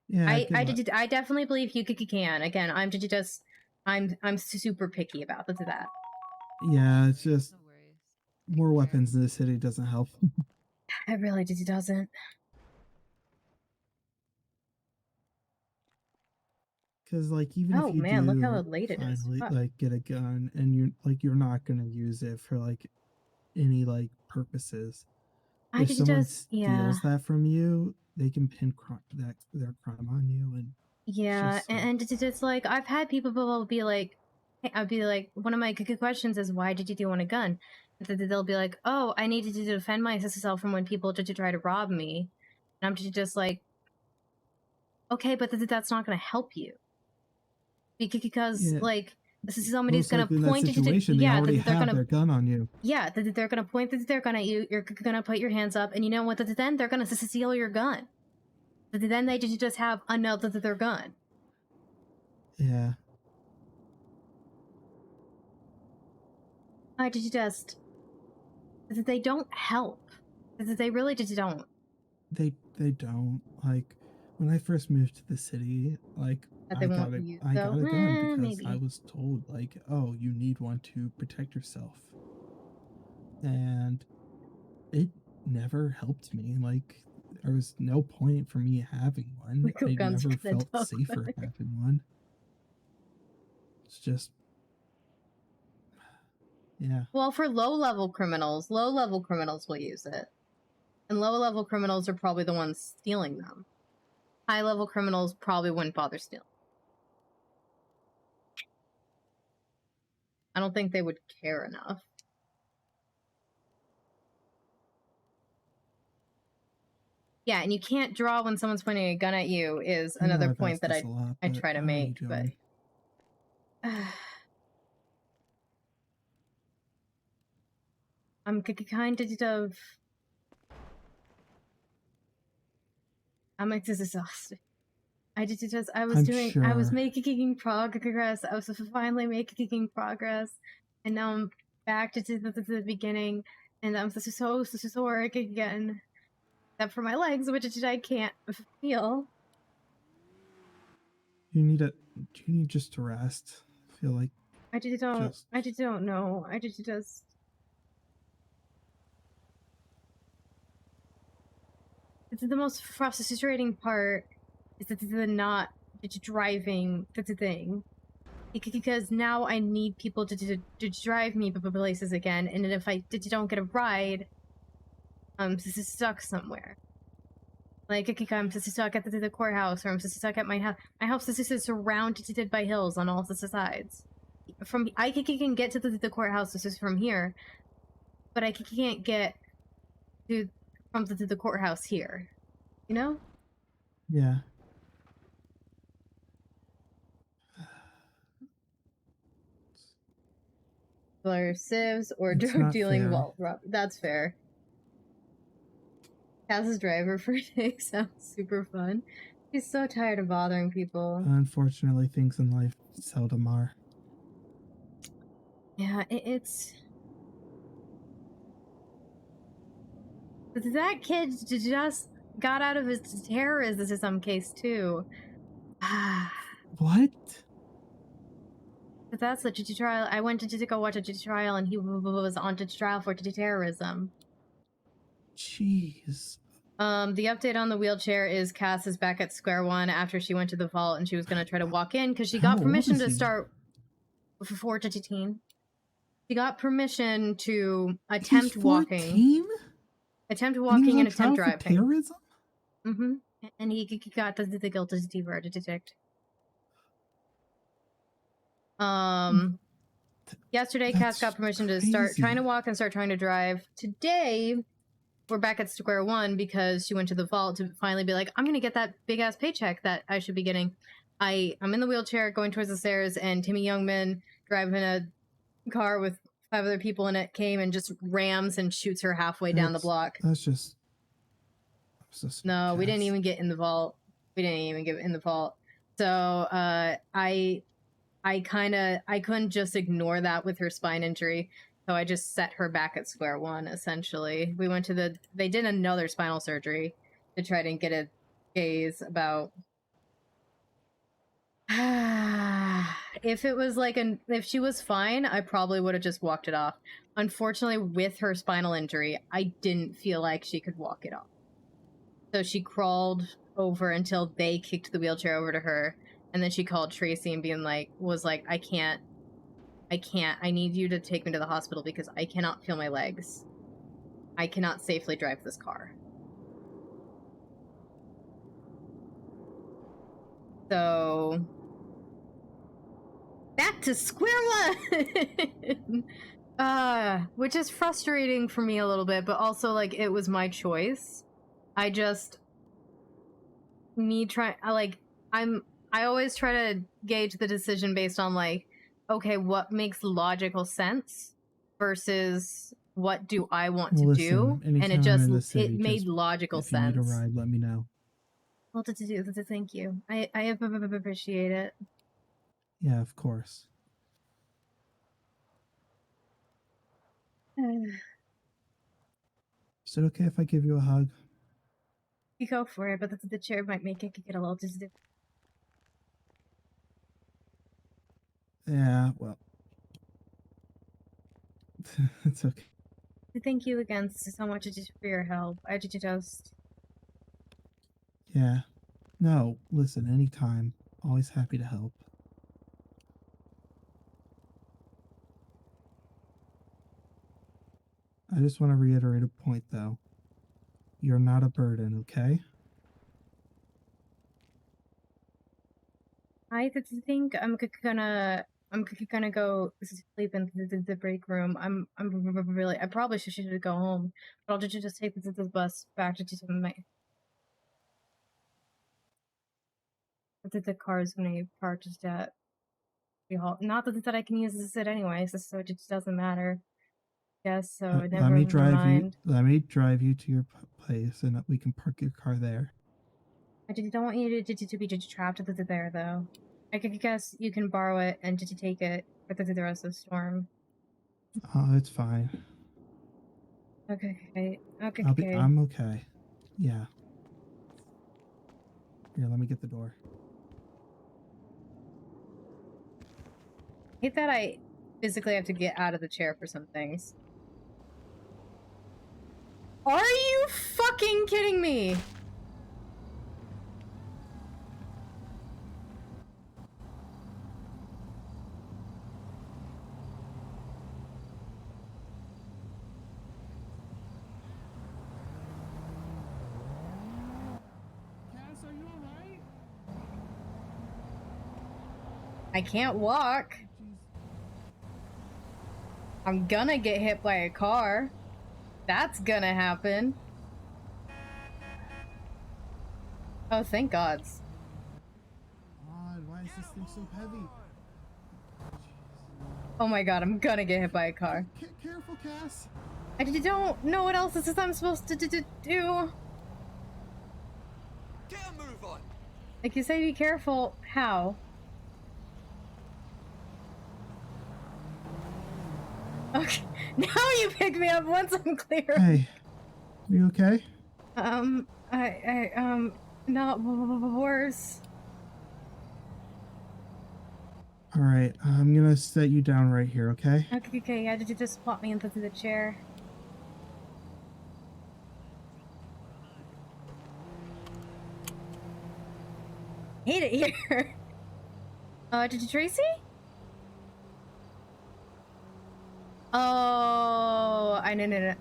Yeah,
I definitely believe you can. Again, I'm super picky about that.
Yeah, it's just more weapons in the city doesn't help.
It really doesn't.
Because like even if you
look how late it is.
finally like get a gun and you're not gonna use it for like any like purposes. If someone steals that from you, they can pin their crime on you, and
yeah, and it's like I've had people be like, hey, I'd be like, one of my questions is why did you want a gun? And they'll be like, oh, I needed to defend myself from when people try to rob me, and I'm just like, okay, but that's not going to help you because like this is somebody's going to point to
they already have their gun on you.
Yeah, they're going to point their gun at you. You're going to put your hands up, and you know what? Then they're going to steal your gun. Then they just have another their gun.
Yeah.
They don't help. They really just don't.
They don't. Like when I first moved to the city, like I got a gun because I was told like, oh, you need one to protect yourself, and it never helped me. Like there was no point for me having one. I never felt safer having one. It's just yeah.
Well, for low-level criminals will use it. And low-level criminals are probably the ones stealing them. High-level criminals probably wouldn't bother stealing. I don't think they would care enough. Yeah, and you can't draw when someone's pointing a gun at you is another point that I try to make, but... I'm kind of... I'm exhausted. I was making progress. I was finally making progress, and now I'm back to the beginning, and I'm so sore again, except for my legs, which I can't feel.
You need Do you need just to rest? I feel like
I just don't know. I just it's the most frustrating part is that the not driving the thing. Because now I need people to drive me places again, and if I don't get a ride, I'm stuck somewhere. Like I'm stuck at the courthouse, or I'm stuck at my house. My house is surrounded by hills on all the sides. I can get to the courthouse. This is from here, but I can't get to from the courthouse here. You know?
yeah.
Or civs or
It's
drug
not
dealing
fair.
while that's fair. Kaz's driver for a day sounds super fun. He's so tired of bothering people.
Unfortunately, things in life seldom are.
Yeah, it's... That kid just got out of his terrorism case, too.
What?
But that's a trial. I went to go watch a trial, and he was on trial for terrorism.
Jeez.
The update on the wheelchair is Cass is back at square one after she went to the vault, and she was going to try to walk in because she got permission to start for 4 She got permission to attempt walking. Attempt walking and attempt driving.
Terrorism?
Mm-hmm. And he got the guilty verdict detect. Yesterday, Cass got permission to start trying to walk and start trying to drive. Today, we're back at square one because she went to the vault to finally be like, I'm going to get that big-ass paycheck that I should be getting. I'm in the wheelchair going towards the stairs, and Timmy Youngman driving a car with 5 other people in it came and just rams and shoots her halfway down the block.
That's just...
No, we didn't even get in the vault. So, I couldn't just ignore that with her spine injury. So I just set her back at square one, essentially. We went to they did another spinal surgery to try to get a gaze about... if it was like if she was fine, I probably would have just walked it off. Unfortunately, with her spinal injury, I didn't feel like she could walk it off. So she crawled over until they kicked the wheelchair over to her, and then she called Tracy and was like, I can't, I need you to take me to the hospital because I cannot feel my legs. I cannot safely drive this car. So, back to square one! Which is frustrating for me a little bit, but also, like, it was my choice. I just I always try to gauge the decision based on, like, okay, what makes logical sense versus what do I want to do? And it made logical sense.
If you need a ride, let me know.
Well, thank you. I appreciate it.
Yeah, of course. Is it okay if I give you a hug?
You go for it, but the chair might make it get a little
Yeah, well. It's okay.
Thank you again so much for your help. I just...
Yeah. No, listen, anytime. Always happy to help. I just want to reiterate a point, though. You're not a burden, okay?
I think I'm gonna go sleep in the break room. I probably should go home, but I'll just take the bus back to my... The car is gonna be parked just at the hall. Not that I can use it anyway, so it just doesn't matter. Yes, so
let me drive you to your place, and we can park your car there.
I don't want you to be trapped there, though. I guess you can borrow it and to take it for the rest of the storm.
Oh, it's fine.
Okay.
I'm okay. Yeah. Here, let me get the door.
hate that I physically have to get out of the chair for some things. Are you fucking kidding me?
Cass, are you alright?
I can't walk. I'm gonna get hit by a car. That's gonna happen. Oh, thank gods.
God, why is this thing so heavy?
Oh my god, I'm gonna get hit by a car.
Careful, Cass.
I don't know what else is I'm supposed to do.
Get a move on.
Like you say, be careful. How? Okay, now you pick me up once I'm clear.
Hey, are you okay?
Not worse.
All right, I'm gonna set you down right here, okay?
Okay, yeah, did you just plop me into the chair? Hate it here. Did you Tracy? Oh, no.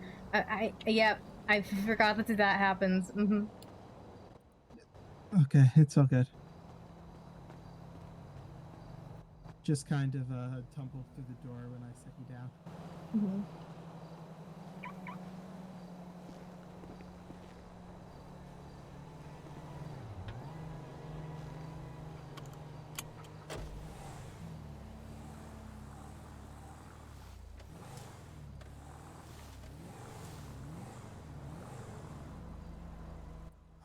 Yeah, I forgot that happens. Mm-hmm.
Okay, it's all good. Just kind of tumbled through the door when I set you down.
Mm-hmm.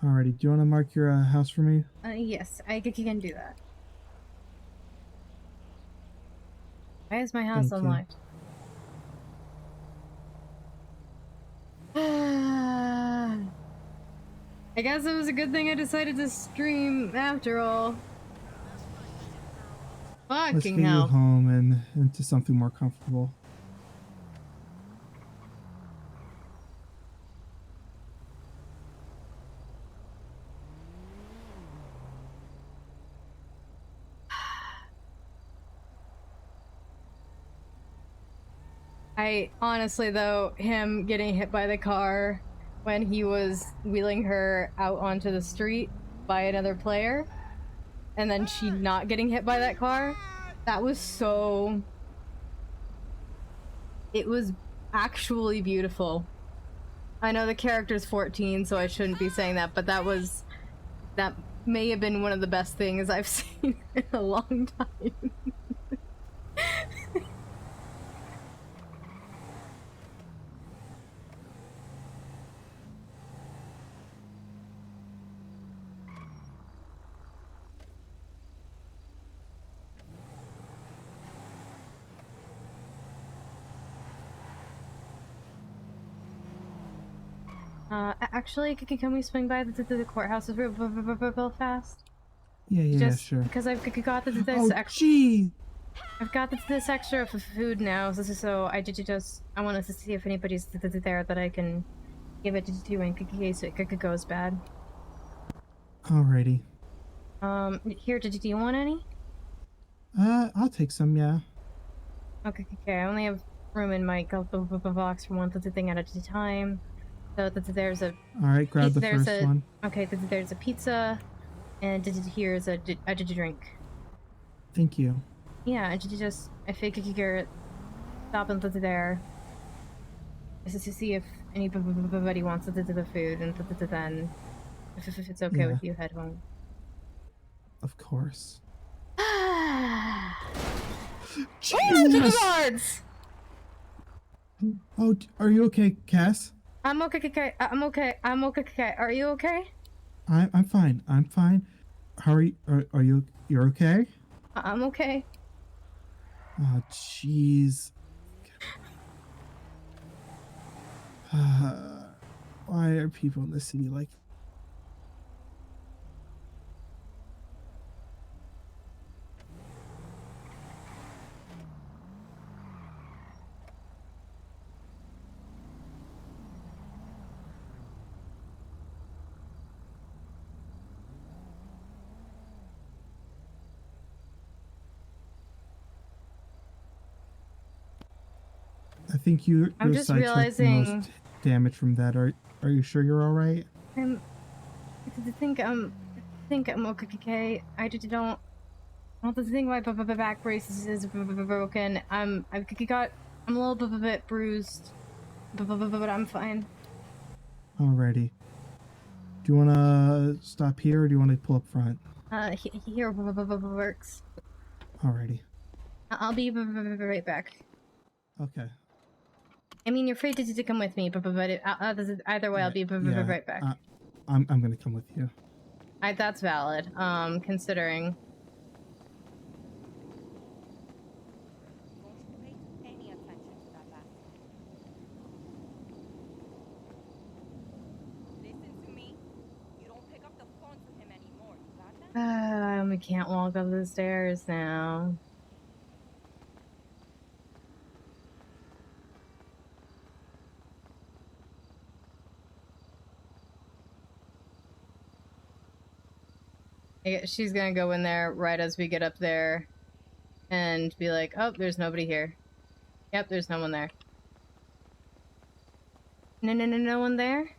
Alrighty, do you want to mark your house for me?
Yes, I can do that. Why is my house
Thank you.
unlocked? I guess it was a good thing I decided to stream after all.
Let's get
Fucking
you
hell.
home and into something more comfortable.
I honestly, though, him getting hit by the car when he was wheeling her out onto the street by another player, and then she not getting hit by that car, that was so... It was actually beautiful. I know the character's 14, so I shouldn't be saying that, but that may have been one of the best things I've seen in a long time. Actually, can we swing by the courthouse real fast?
Yeah, sure.
Because I've got this
Oh,
extra.
jeez!
I've got this extra food now, so I wanted to see if anybody's there that I can give it to in case it goes bad.
Alrighty.
Here, do you want any?
I'll take some, yeah.
Okay, I only have room in my box for one thing at a time. So there's a.
Alright, grab the first one.
Okay, there's a pizza, and here's a drink.
Thank you.
Yeah, and I figure stop and there. Just to see if anybody wants the food, and then if it's okay with you, head home.
Of course.
Jesus! Guards!
Oh, are you okay, Cass?
I'm okay. I'm okay. Are you okay?
I'm fine. I'm fine. How are you? Are you? You're okay?
I'm okay.
Oh, jeez. Why are people in the city like? think your
just
side took the
realizing-
most damage from that. Are you sure you're all right?
I think I'm okay. I just don't. I don't think my back brace is broken. I'm a little bit bruised, but I'm fine.
Alrighty. Do you want to stop here, or do you want to pull up front?
Here works.
Alrighty.
I'll be right back.
Okay.
I mean, you're free to come with me, but either way, I'll be right back.
I'm gonna come with you.
That's valid. Considering. We can't walk up the stairs now. She's gonna go in there right as we get up there and be like, oh, there's nobody here. Yep, there's no one there. No one there?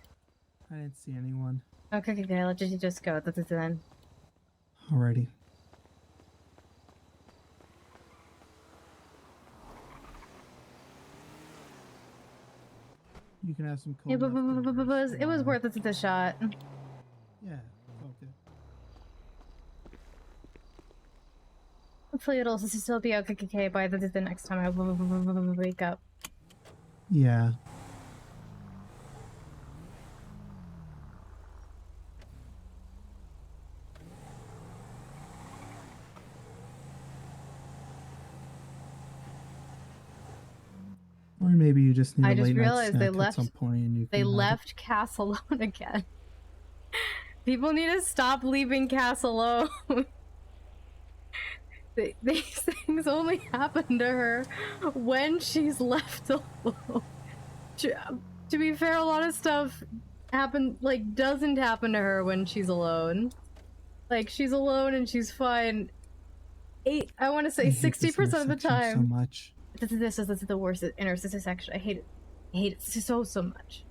I didn't see anyone.
Okay, let's just go. That's it then.
Alrighty. You can have some cold.
Yeah, but it was worth it to the shot.
Yeah, it's all good.
Hopefully it'll still be okay by the next time I wake up.
Yeah. Or maybe you just need a late night snack at some point and you
they
can
left Cass alone again. People need to stop leaving Cass alone. These things only happen to her when she's left alone. To be fair, a lot of stuff doesn't happen to her when she's alone. Like, she's alone and she's fine. I want to say 60% of the time.
So much.
This is the worst intersection section. I hate it. I hate it so much.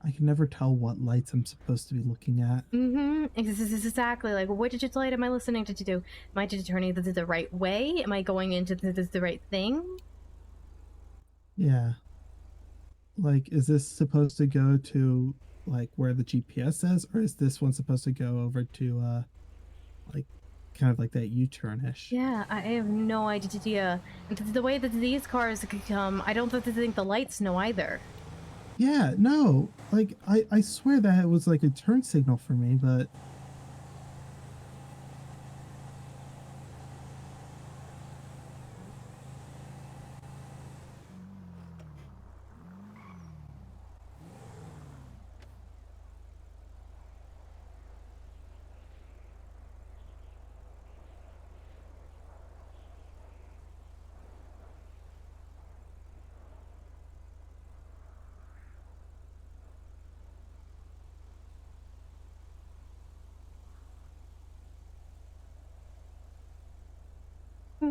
I can never tell what lights I'm supposed to be looking at.
Exactly. Like, which light am I listening to do? Am I turning the right way? Am I going into the right thing?
Yeah. Like, is this supposed to go to, like, where the GPS says? Or is this one supposed to go over to, like, kind of like that U-turn-ish?
Yeah, I have no idea. And the way that these cars come, I don't think the lights know either.
Yeah, no. Like, I swear that it was like a turn signal for me, but...
I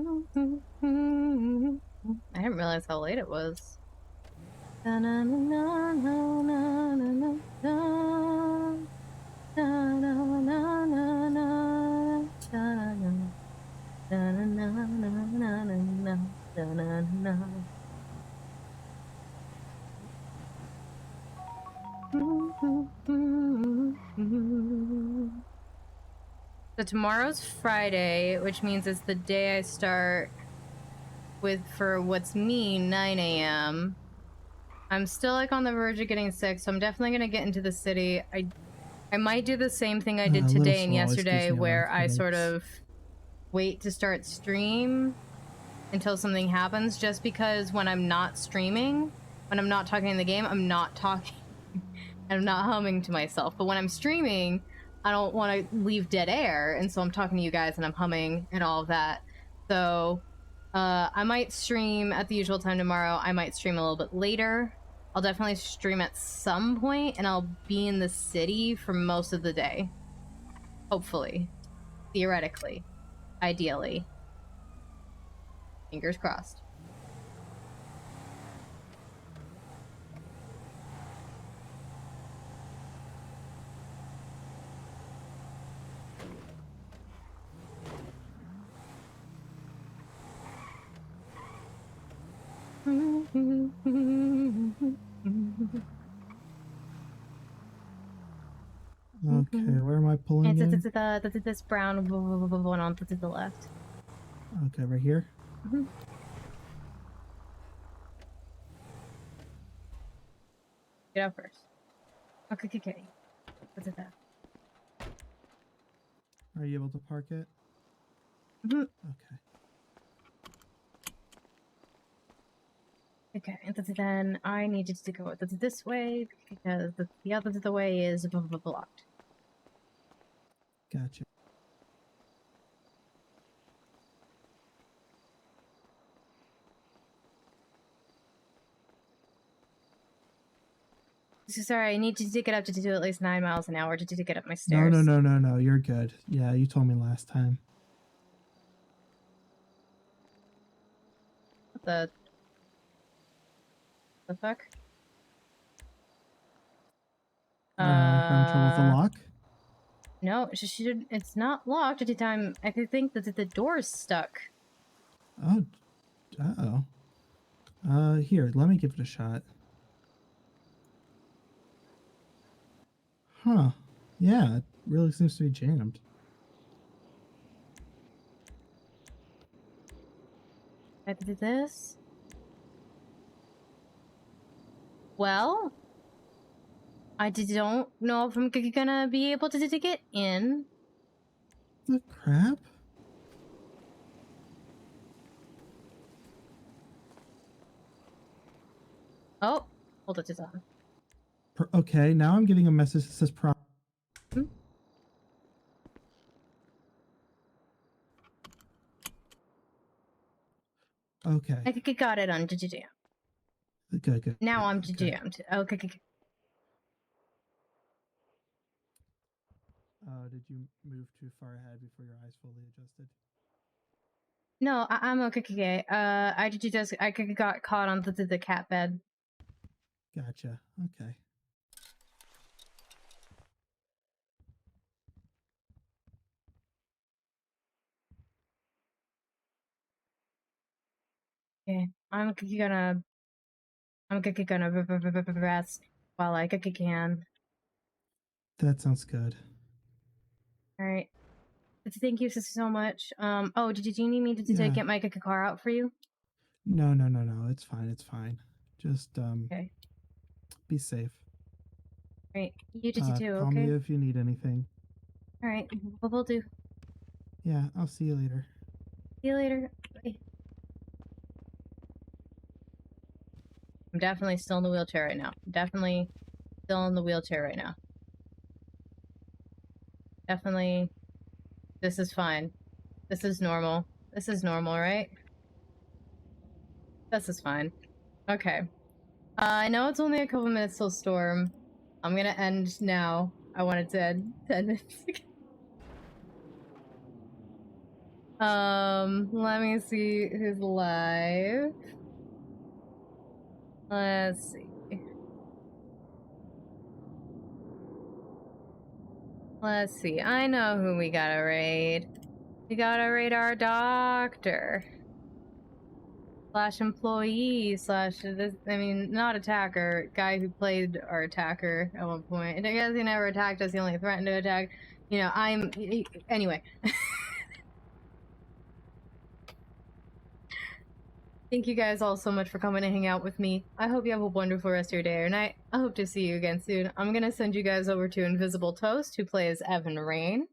didn't realize how late it was. So tomorrow's Friday, which means it's the day I start for what's me 9 a.m. I'm still like on the verge of getting sick, so I'm definitely gonna get into the city. I might do the same thing I did today and yesterday, where I sort of wait to start stream until something happens, just because when I'm not streaming, when I'm not talking in the game, I'm not talking. I'm not humming to myself. But when I'm streaming, I don't want to leave dead air, and so I'm talking to you guys and I'm humming and all of that. So I might stream at the usual time tomorrow. I might stream a little bit later. I'll definitely stream at some point, and I'll be in the city for most of the day. Hopefully. Theoretically. Ideally. Fingers crossed.
Okay, where am I pulling
It's
in?
this brown one on to the left.
Okay, right here.
Get out first. Okay. What's it that?
Are you able to park it?
Okay. Okay, and then I needed to go this way because the other way is blocked.
Gotcha.
So sorry, I need to get up to do at least 9 miles an hour to get up my stairs.
No. You're good. Yeah, you told me last time.
What the fuck?
Having trouble with the lock?
No, it's not locked at the time. I could think that the door's stuck.
Oh. Here, let me give it a shot. Huh. Yeah, it really seems to be jammed.
I did this. Well, I don't know if I'm gonna be able to get in.
The crap?
Oh, hold it on.
Okay, now I'm getting a message that says Okay.
I got it on jam.
Good.
Now I'm jammed. Okay.
Did you move too far ahead before your eyes fully adjusted?
No, I'm okay. I got caught on the cat bed.
Gotcha. Okay.
Okay, I'm gonna rest while I can.
That sounds good.
All right. Thank you so much. Oh, did you need me to get my car out for you?
No. It's fine. Just
Okay.
Be safe.
All right. You too.
Call
Okay.
me if you need anything.
All right. We'll do.
Yeah, I'll see you later.
See you later. Bye. I'm definitely still in the wheelchair right now. Definitely This is fine. This is normal. This is normal, right? This is fine. Okay. I know it's only a couple minutes till storm. I'm gonna end now. I wanted to end 10 minutes ago. Let me see who's live. Let's see. I know who we gotta raid. We gotta raid our doctor. / employee / not attacker. Guy who played our attacker at one point. I guess he never attacked us, he only threatened to attack. You know, anyway. Thank you guys all so much for coming to hang out with me. I hope you have a wonderful rest of your day or night. I hope to see you again soon. I'm gonna send you guys over to Invisible Toast, who plays Evan Rain.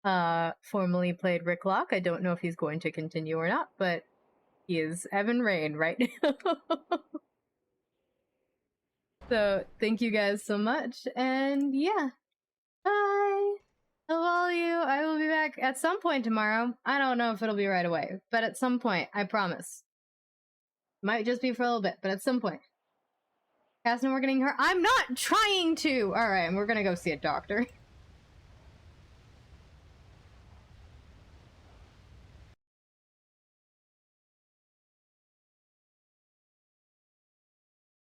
Formerly played Rick Locke. I don't know if he's going to continue or not, but he is Evan Rain right now. So, thank you guys so much, and yeah. Bye! Love all of you. I will be back at some point tomorrow. I don't know if it'll be right away, but at some point, I promise. Might just be for a little bit, but at some point. Cass, no, we're getting her. I'm not trying to! Alright, we're gonna go see a doctor.